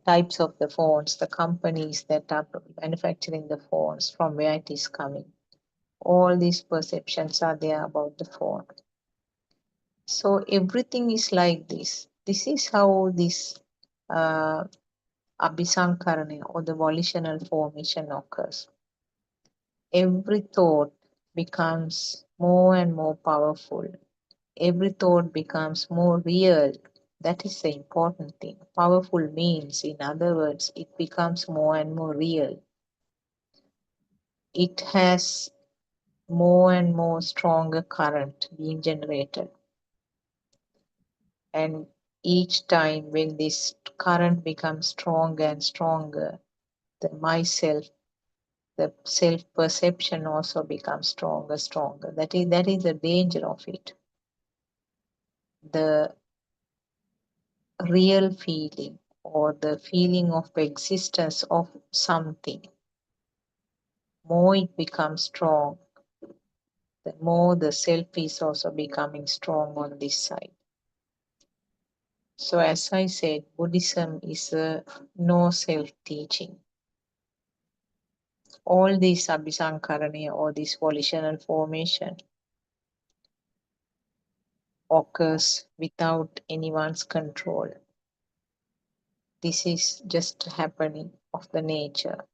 Types of the phones, the companies that are manufacturing the phones, from where it is coming. All these perceptions are there about the phone. So everything is like this. This is how this abhisankarana, or the volitional formation, occurs. Every thought becomes more and more powerful. Every thought becomes more real. That is the important thing. Powerful means, in other words, it becomes more and more real. It has more and more stronger current being generated. And each time when this current becomes stronger and stronger, the myself, the self-perception also becomes stronger. That is the danger of it. The real feeling, or the feeling of existence of something, more it becomes strong, the more the self is also becoming strong on this side. So as I said, Buddhism is a no self-teaching. All these abhisankarana, or this volitional formation, occurs without anyone's control. This is just happening of the nature.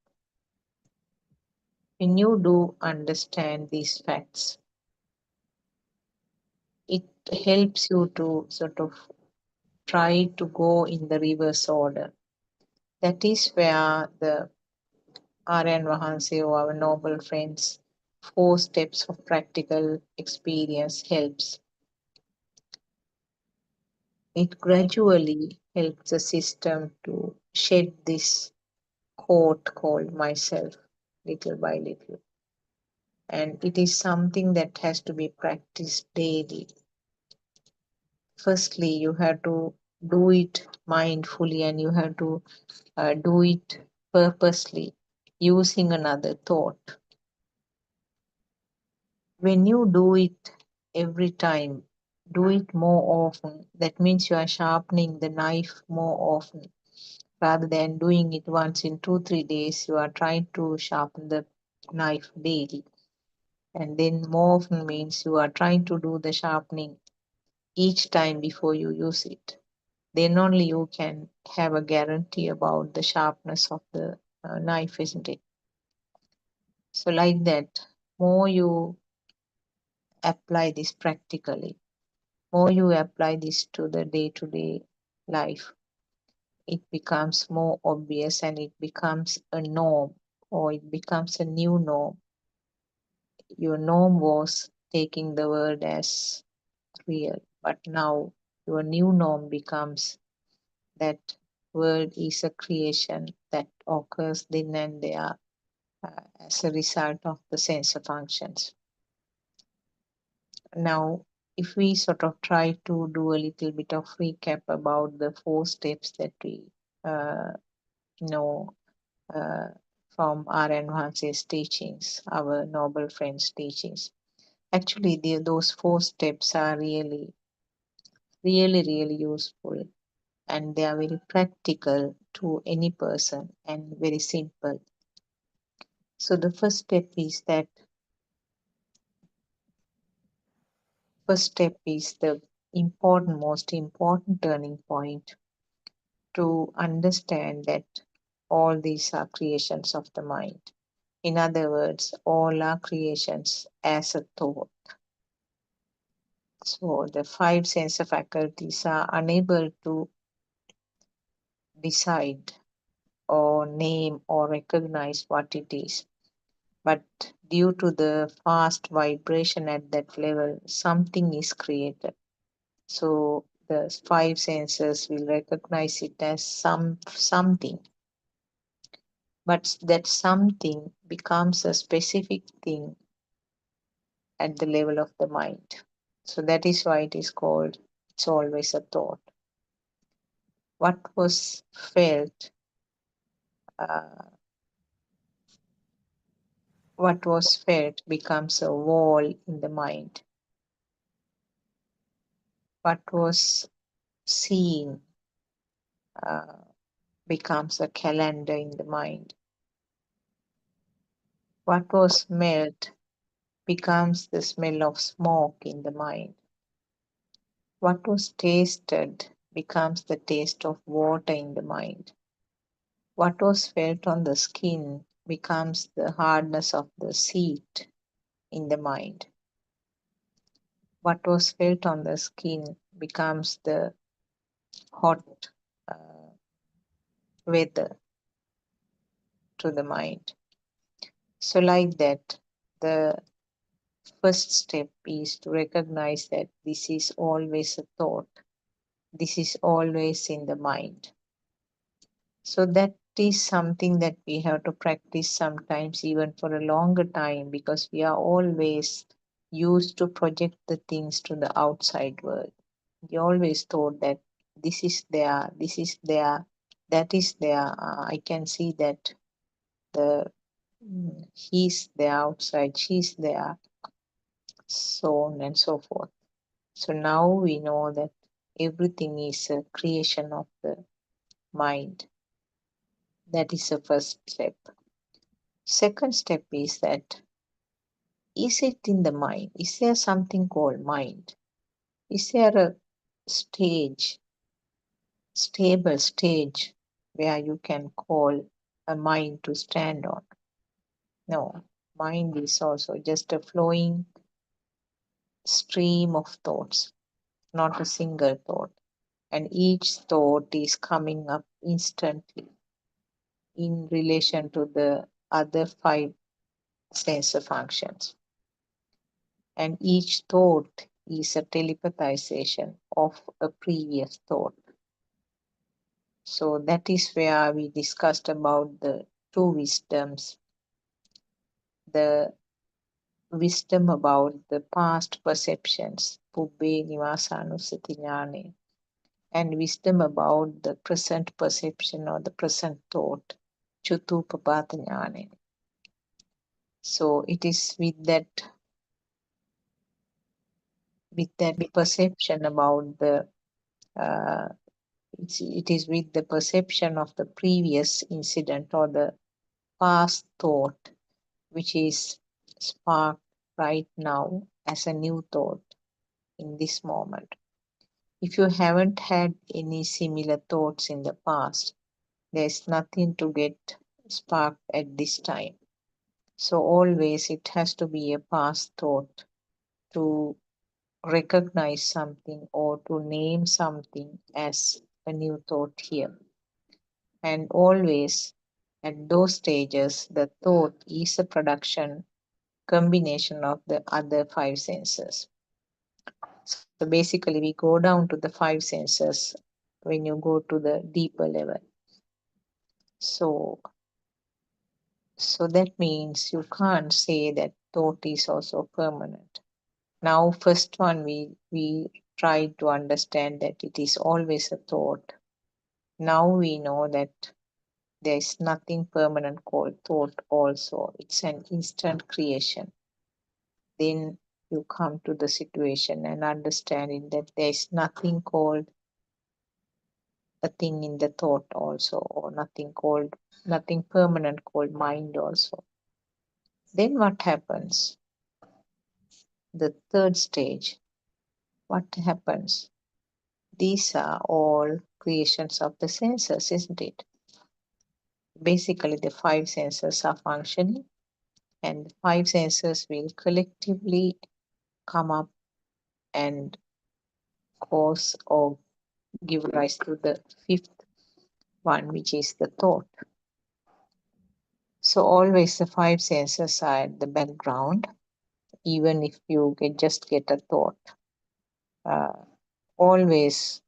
When you do understand these facts, it helps you to sort of try to go in the reverse order. That is where the Aryan Vahanse or our noble friends, 4 steps of practical experience helps. It gradually helps the system to shed this coat called myself little by little. And it is something that has to be practiced daily. Firstly, you have to do it mindfully and you have to do it purposely using another thought. When you do it every time, do it more often. That means you are sharpening the knife more often. Rather than doing it once in 2-3 days, you are trying to sharpen the knife daily. And then more often means you are trying to do the sharpening each time before you use it. Then only you can have a guarantee about the sharpness of the knife, isn't it? So like that, more you apply this practically, more you apply this to the day-to-day life, it becomes more obvious and it becomes a norm, or it becomes a new norm. Your norm was taking the world as real, but now your new norm becomes that world is a creation that occurs then and there as a result of the sensor functions. Now, if we sort of try to do a little bit of recap about the 4 steps that we know from our advances teachings, our noble friends teachings. Actually, those 4 steps are really useful, and they are very practical to any person and very simple. So the first step is the most important turning point to understand that all these are creations of the mind. In other words, all are creations as a thought. So the 5 sensor faculties are unable to decide or name or recognize what it is. But due to the fast vibration at that level, something is created. So the 5 senses will recognize it as something. But that something becomes a specific thing at the level of the mind. So that is why it is called, it's always a thought. What was felt, becomes a wall in the mind. What was seen becomes a calendar in the mind. What was smelled becomes the smell of smoke in the mind. What was tasted becomes the taste of water in the mind. What was felt on the skin becomes the hardness of the seat in the mind. What was felt on the skin becomes the hot weather to the mind. So like that, the first step is to recognize that this is always a thought. This is always in the mind. So that is something that we have to practice sometimes even for a longer time, because we are always used to project the things to the outside world. We always thought that this is there, that is there. I can see that he's there outside, she's there, so on and so forth. So now we know that everything is a creation of the mind. That is the first step. Second step is that, is it in the mind? Is there something called mind? Is there a stable stage where you can call a mind to stand on? No, mind is also just a flowing stream of thoughts, not a single thought. And each thought is coming up instantly in relation to the other 5 sensor functions. And each thought is a telepathization of a previous thought. So that is where we discussed about the 2 wisdoms, the wisdom about the past perceptions, Pubbē Nivasanussati ஞානේ, and wisdom about the present perception or the present thought, Chuttuppapāta ඥානේ. So it is with that perception about the it is with the perception of the previous incident or the past thought which is sparked right now as a new thought in this moment. If you haven't had any similar thoughts in the past, there's nothing to get sparked at this time. So always it has to be a past thought to recognize something or to name something as a new thought here. And always at those stages, the thought is a production combination of the other 5 senses. So basically we go down to the 5 senses when you go to the deeper level. So that means you can't say that thought is also permanent. Now first one we try to understand that it is always a thought. Now we know that there is nothing permanent called thought also. It's an instant creation. Then you come to the situation and understanding that there is nothing called a thing in the thought also, or nothing permanent called mind also. Then what happens? The third stage, what happens? These are all creations of the senses, isn't it? Basically, the 5 senses are functioning, and the 5 senses will collectively come up and cause or give rise to the 5th one, which is the thought. So always the 5 senses are at the background, even if you just get a thought. Always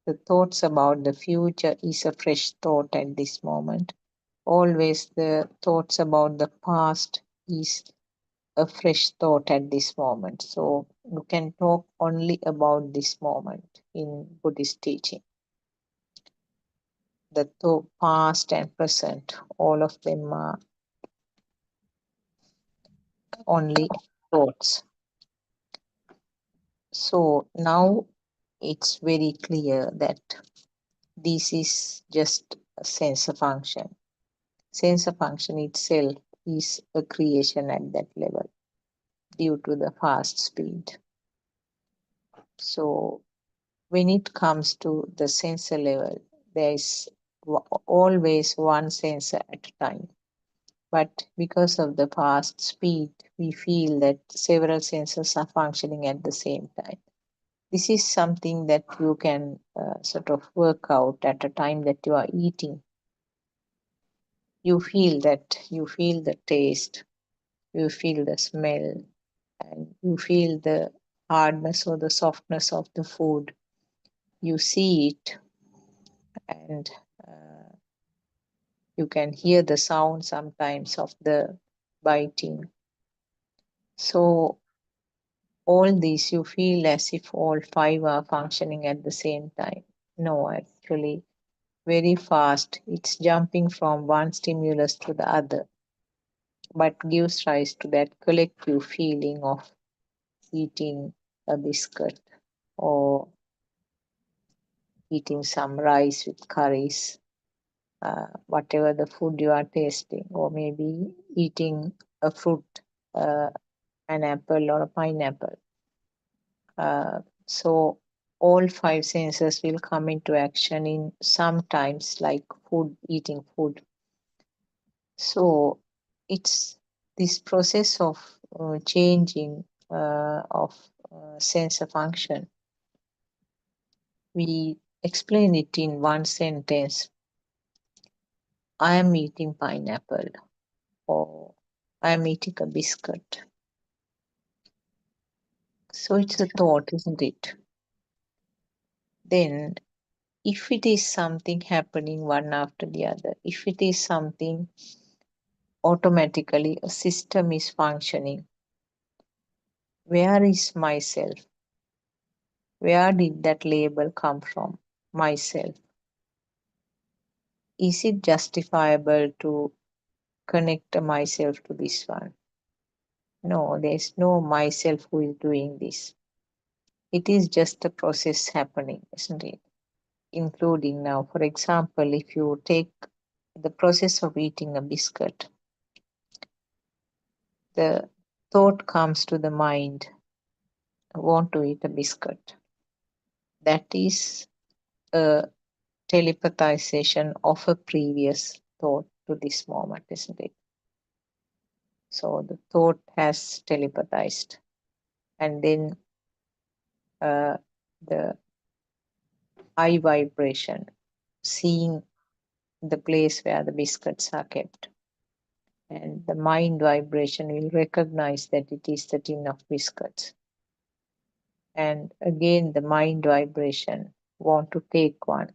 the thoughts about the future is a fresh thought at this moment. Always the thoughts about the past is a fresh thought at this moment. So you can talk only about this moment in Buddhist teaching. The past and present, all of them are only thoughts. So now it's very clear that this is just a sensor function. Sensor function itself is a creation at that level due to the fast speed. So when it comes to the sensor level, there is always one sensor at a time. But because of the fast speed, we feel that several sensors are functioning at the same time. This is something that you can sort of work out at a time that you are eating. You feel the taste, you feel the smell, and you feel the hardness or the softness of the food. You see it, and you can hear the sound sometimes of the biting. So all these, you feel as if all 5 are functioning at the same time. No, actually, very fast. It's jumping from one stimulus to the other, but gives rise to that collective feeling of eating a biscuit or eating some rice with curries, whatever the food you are tasting, or maybe eating a fruit, an apple or a pineapple. So all 5 senses will come into action in sometimes like food, eating food. So it's this process of changing of sensor function. We explain it in one sentence. I am eating pineapple. or I am eating a biscuit. So it's a thought, isn't it? Then if it is something happening one after the other, if it is something automatically a system is functioning, where is myself? Where did that label come from? Myself. Is it justifiable to connect myself to this one? No, there's no myself who is doing this. It is just a process happening, isn't it? Including now, for example, if you take the process of eating a biscuit, the thought comes to the mind, I want to eat a biscuit. That is a telepathization of a previous thought to this moment, isn't it? So the thought has telepathized, and then the eye vibration, seeing the place where the biscuits are kept, and the mind vibration will recognize that it is the tin of biscuits. And again, the mind vibration want to take one,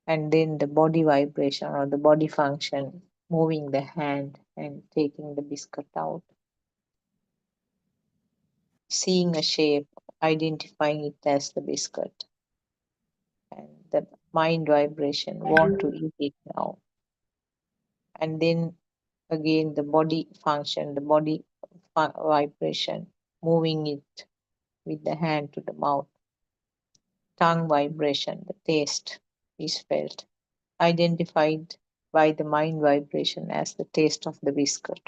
and then the body vibration or the body function moving the hand and taking the biscuit out, seeing a shape, identifying it as the biscuit, and the mind vibration want to eat it now. And then again the body function, the body vibration, moving it with the hand to the mouth, tongue vibration, the taste is felt, identified by the mind vibration as the taste of the biscuit.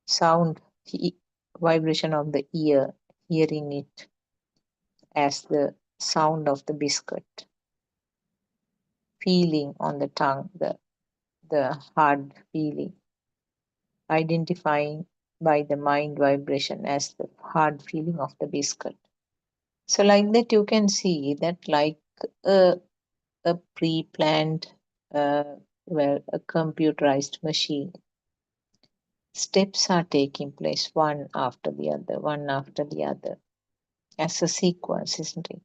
Sound, vibration of the ear, hearing it as the sound of the biscuit. Feeling on the tongue, the hard feeling, identifying by the mind vibration as the hard feeling of the biscuit. So like that you can see that like a pre-planned, a computerized machine. Steps are taking place one after the other, as a sequence, isn't it?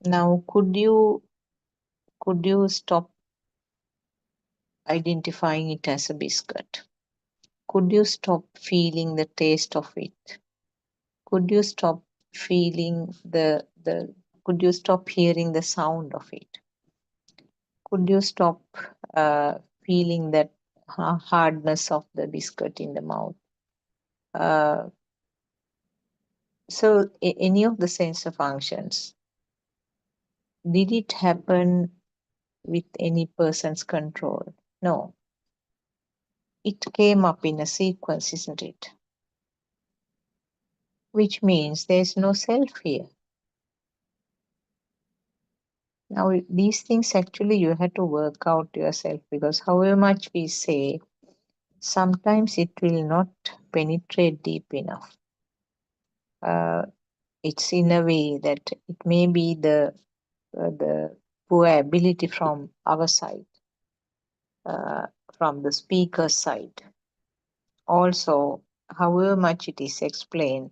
Now, could you stop identifying it as a biscuit? Could you stop feeling the taste of it? Could you stop feeling could you stop hearing the sound of it? Could you stop feeling that hardness of the biscuit in the mouth? So any of the sensor functions, did it happen with any person's control? No. It came up in a sequence, isn't it? Which means there's no self here. Now, these things actually you have to work out yourself, because however much we say, sometimes it will not penetrate deep enough. It's in a way that it may be the poor ability from our side, from the speaker's side. Also, however much it is explained,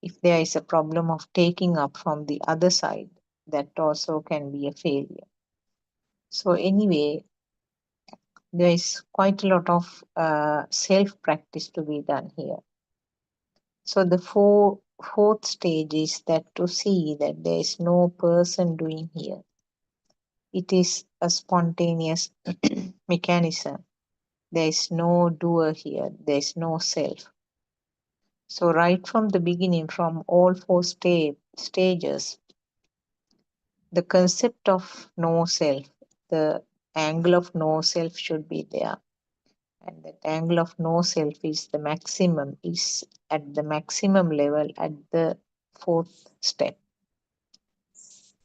if there is a problem of taking up from the other side, that also can be a failure. So anyway, there is quite a lot of self-practice to be done here. So the fourth stage is that to see that there is no person doing here. It is a spontaneous mechanism. There is no doer here. There is no self. So right from the beginning, from all four stages, the concept of no self, the angle of no self should be there. And that angle of no self is the maximum, is at the maximum level at the fourth step.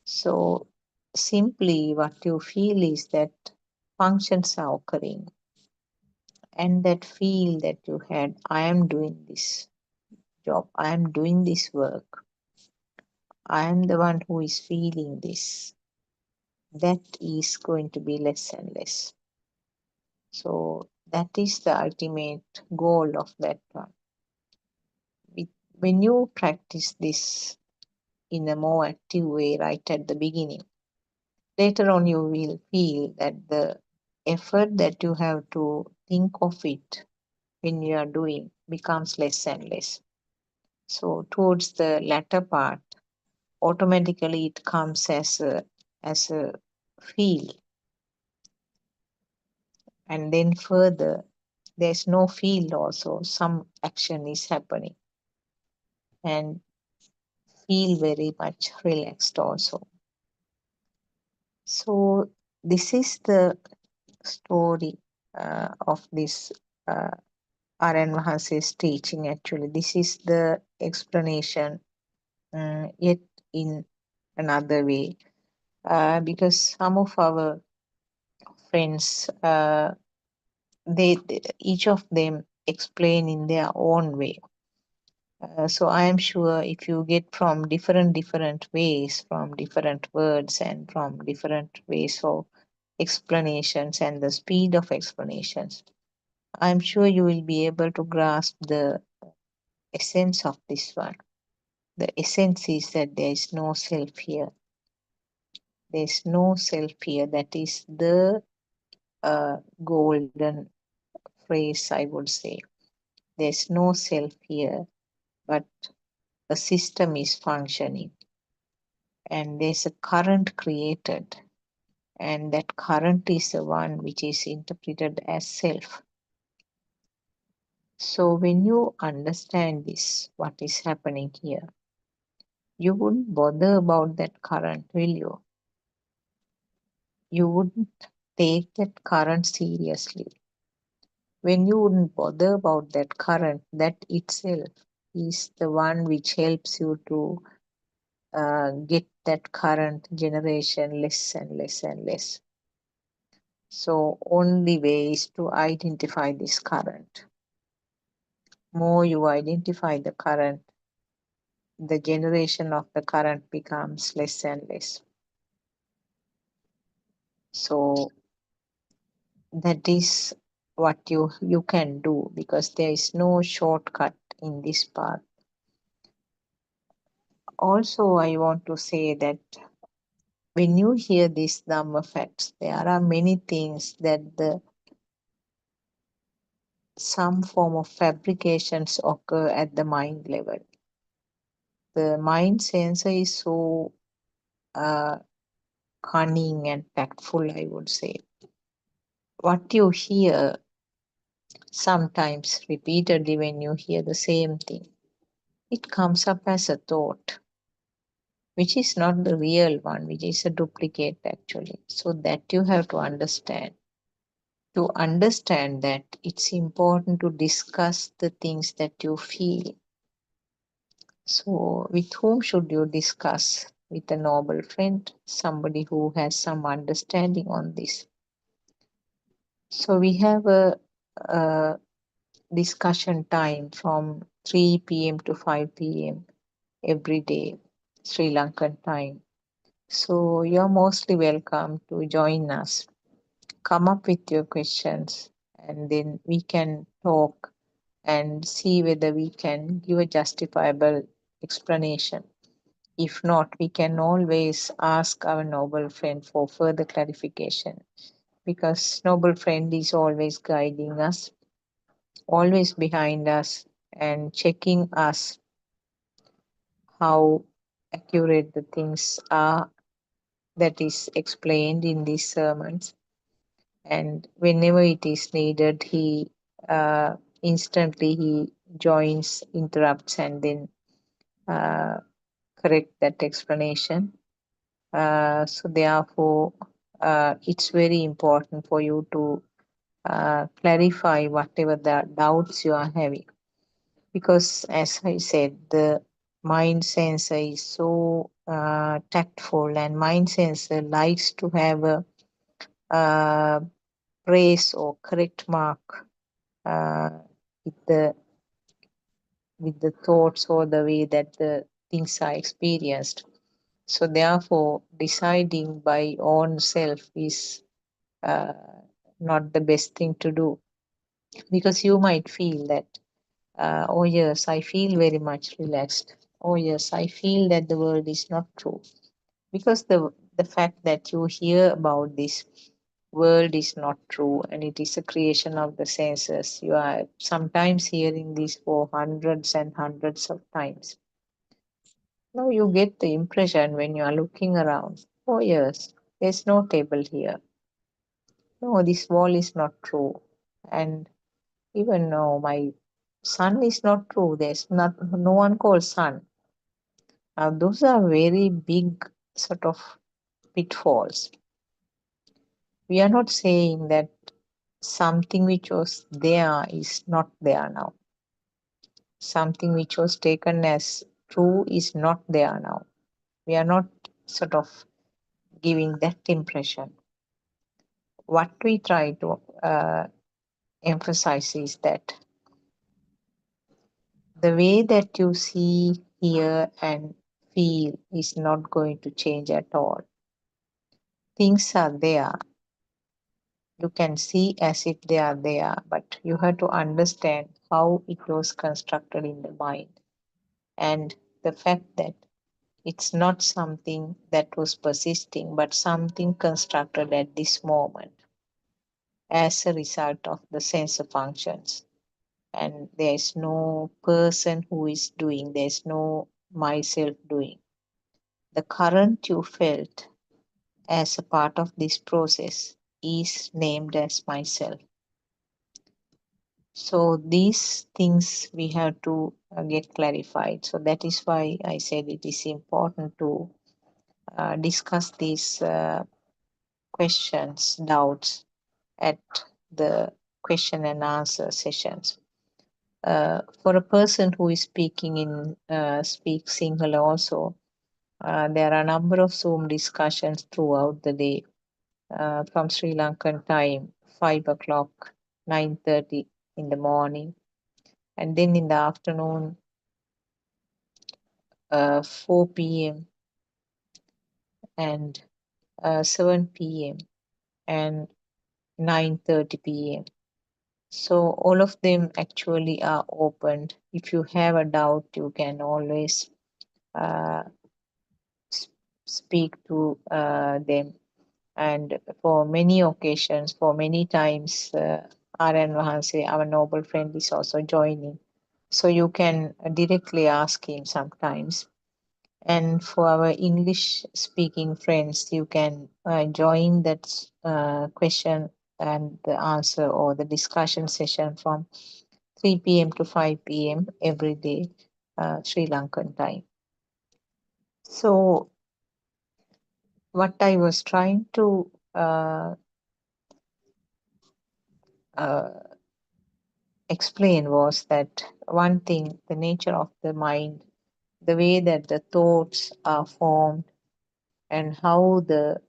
So simply what you feel is that functions are occurring, and that feel that you had, I am doing this job, I am doing this work, I am the one who is feeling this. That is going to be less and less. So that is the ultimate goal of that one. When you practice this in a more active way right at the beginning, later on you will feel that the effort that you have to think of it when you are doing becomes less and less. So towards the latter part, automatically it comes as a feel, and then further there's no feel also, some action is happening, and feel very much relaxed also. So this is the story of this R.N. Mahase's teaching. Actually, this is the explanation, yet in another way, because some of our friends, they each of them explain in their own way. So I am sure if you get from different ways, from different words and from different ways of explanations and the speed of explanations, I'm sure you will be able to grasp the essence of this one. The essence is that there is no self here. There is no self here. That is the golden phrase, I would say. There is no self here, but a system is functioning, and there's a current created, and that current is the one which is interpreted as self. So when you understand this, what is happening here, you wouldn't bother about that current, will you? You wouldn't take that current seriously. When you wouldn't bother about that current, that itself is the one which helps you to get that current generation less and less and less. So only way is to identify this current. More you identify the current, the generation of the current becomes less and less. So that is what you can do, because there is no shortcut in this path. Also, I want to say that when you hear these Dhamma facts, there are many things that some form of fabrications occur at the mind level. The mind sensor is so cunning and tactful, I would say. What you hear sometimes repeatedly, when you hear the same thing, it comes up as a thought, which is not the real one, which is a duplicate actually. So that you have to understand. To understand that, it's important to discuss the things that you feel. So with whom should you discuss? With a noble friend, somebody who has some understanding on this. So we have a discussion time from 3 p.m. to 5 p.m. every day, Sri Lankan time. So you're mostly welcome to join us. Come up with your questions, and then we can talk and see whether we can give a justifiable explanation. If not, we can always ask our noble friend for further clarification, because noble friend is always guiding us, always behind us and checking us how accurate the things are that is explained in these sermons. And whenever it is needed, he instantly he joins, interrupts, and then correct that explanation. So therefore, it's very important for you to clarify whatever the doubts you are having, because as I said, the mind sensor is so tactful, and mind sensor likes to have a praise or correct mark with the thoughts or the way that the things are experienced. So therefore, deciding by own self is not the best thing to do, because you might feel that, oh yes, I feel very much relaxed. Oh yes, I feel that the world is not true. Because the fact that you hear about this world is not true and it is a creation of the senses, you are sometimes hearing this for hundreds and hundreds of times. Now you get the impression when you are looking around, oh yes, there's no table here. No, this wall is not true. And even no, my sun is not true. There's no one called sun. Now those are very big sort of pitfalls. We are not saying that something which was there is not there now. Something which was taken as true is not there now. We are not sort of giving that impression. What we try to emphasize is that the way that you see, hear, and feel is not going to change at all. Things are there. You can see as if they are there, but you have to understand how it was constructed in the mind. And the fact that it's not something that was persisting, but something constructed at this moment as a result of the sensor functions. And there is no person who is doing, there's no myself doing. The current you felt as a part of this process is named as myself. So these things we have to get clarified. So that is why I said it is important to discuss these questions, doubts at the question and answer sessions. For a person who is speaking in Speak Sinhala also, there are a number of Zoom discussions throughout the day from Sri Lankan time, 5 o'clock, 9:30 in the morning. And then in the afternoon, 4 p.m. and 7 p.m. and 9:30 p.m. So all of them actually are opened. If you have a doubt, you can always speak to them. And for many occasions, for many times, R.N. Wahanse, our noble friend, is also joining. So you can directly ask him sometimes. And for our English speaking friends, you can join that question and the answer or the discussion session from 3 p.m. to 5 p.m. every day, Sri Lankan time. So what I was trying to explain was that one thing, the nature of the mind, the way that the thoughts are formed and how the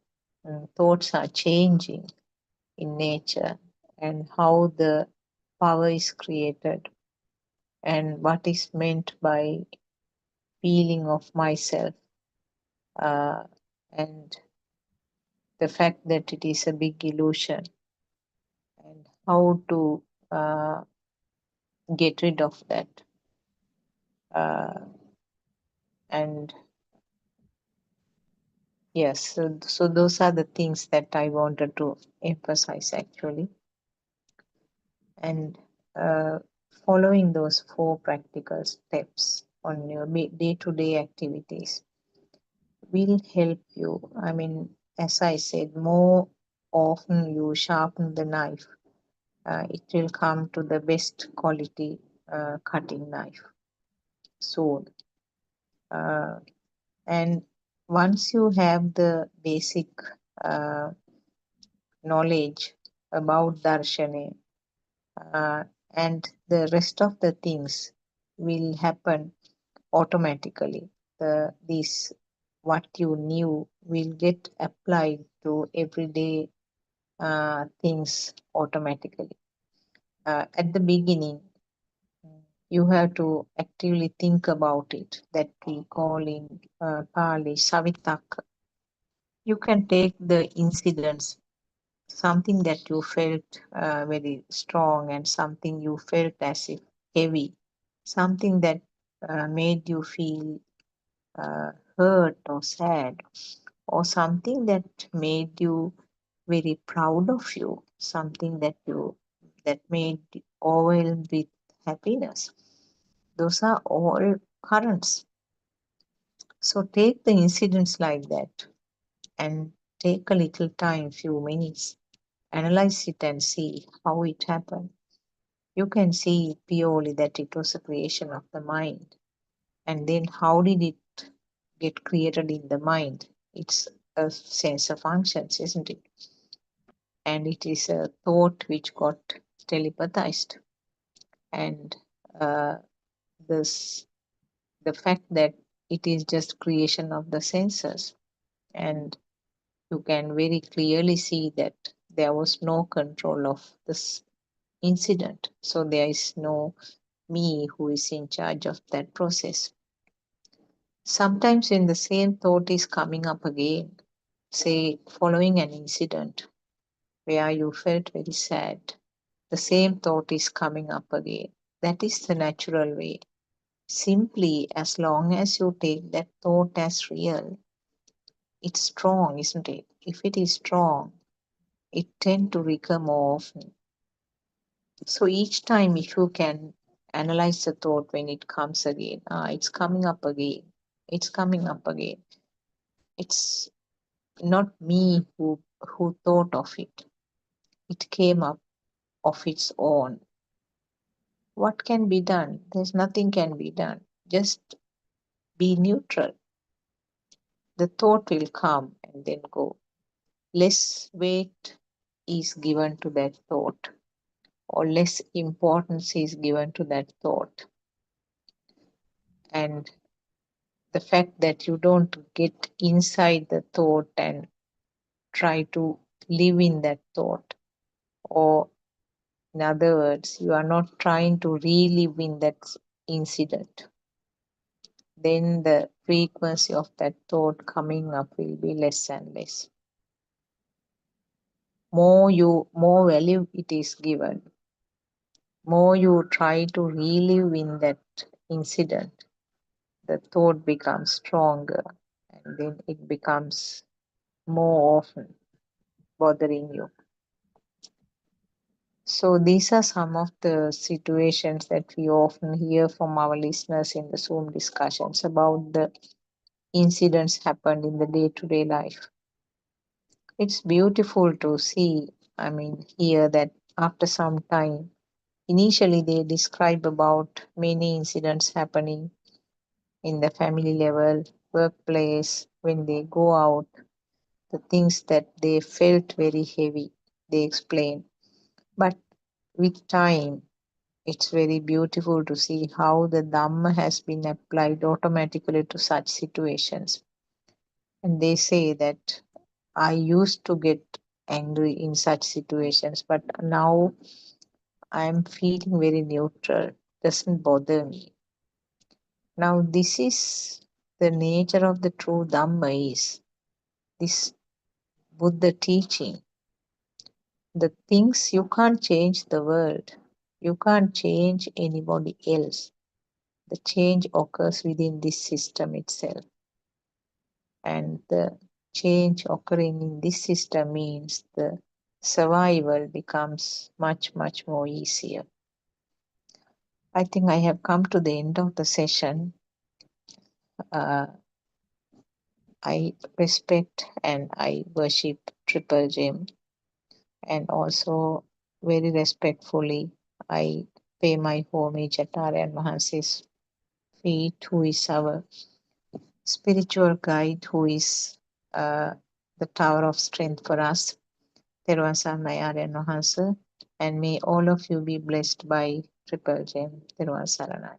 thoughts are changing in nature and how the power is created and what is meant by feeling of myself, and the fact that it is a big illusion and how to get rid of that. And yes, so those are the things that I wanted to emphasize actually. And following those 4 practical steps on your day-to-day activities will help you. I mean, as I said, more often you sharpen the knife, it will come to the best quality cutting knife soon. And once you have the basic knowledge about Darshana, and the rest of the things will happen automatically. This what you knew will get applied to everyday things automatically. At the beginning, you have to actively think about it, that we call in Pali Savitaka. You can take the incidents something that you felt very strong, and something you felt as if heavy, something that made you feel hurt or sad, or something that made you very proud of you, something that made you overwhelmed with happiness. Those are all currents. So take the incidents like that and take a little time, few minutes, analyze it and see how it happened. You can see purely that it was a creation of the mind. And then how did it get created in the mind? It's a sensor functions, isn't it? And it is a thought which got telepathized. And this the fact that it is just creation of the sensors, and you can very clearly see that there was no control of this incident. So there is no me who is in charge of that process. Sometimes when the same thought is coming up again, say following an incident where you felt very sad, the same thought is coming up again. That is the natural way. Simply, as long as you take that thought as real, it's strong, isn't it? If it is strong, it tends to recur more often. So each time, if you can analyze the thought when it comes again, it's coming up again, it's coming up again. It's not me who thought of it. It came up of its own. What can be done? There's nothing can be done. Just be neutral. The thought will come and then go. Less weight is given to that thought, or less importance is given to that thought. And the fact that you don't get inside the thought and try to live in that thought, or in other words, you are not trying to relive in that incident, then the frequency of that thought coming up will be less and less. More value it is given, more you try to relive in that incident, the thought becomes stronger, and then it becomes more often bothering you. So these are some of the situations that we often hear from our listeners in the Zoom discussions about the incidents happened in the day-to-day life. It's beautiful to see, hear that after some time, initially they describe about many incidents happening in the family level, workplace, when they go out, the things that they felt very heavy, they explain. But with time, it's very beautiful to see how the Dhamma has been applied automatically to such situations. And they say that I used to get angry in such situations, but now I'm feeling very neutral, doesn't bother me. Now this is the nature of the true Dhamma, is this Buddha teaching. The things, you can't change the world. You can't change anybody else. The change occurs within this system itself. And the change occurring in this system means the survival becomes much, much more easier. I think I have come to the end of the session. I respect and I worship Triple Gem, and also very respectfully I pay my homage at Aryan Mahansi's feet, who is our spiritual guide, who is the tower of strength for us. Therwan Saranai Aryan Mahansa, and may all of you be blessed by Triple Gem. Therwan Saranai.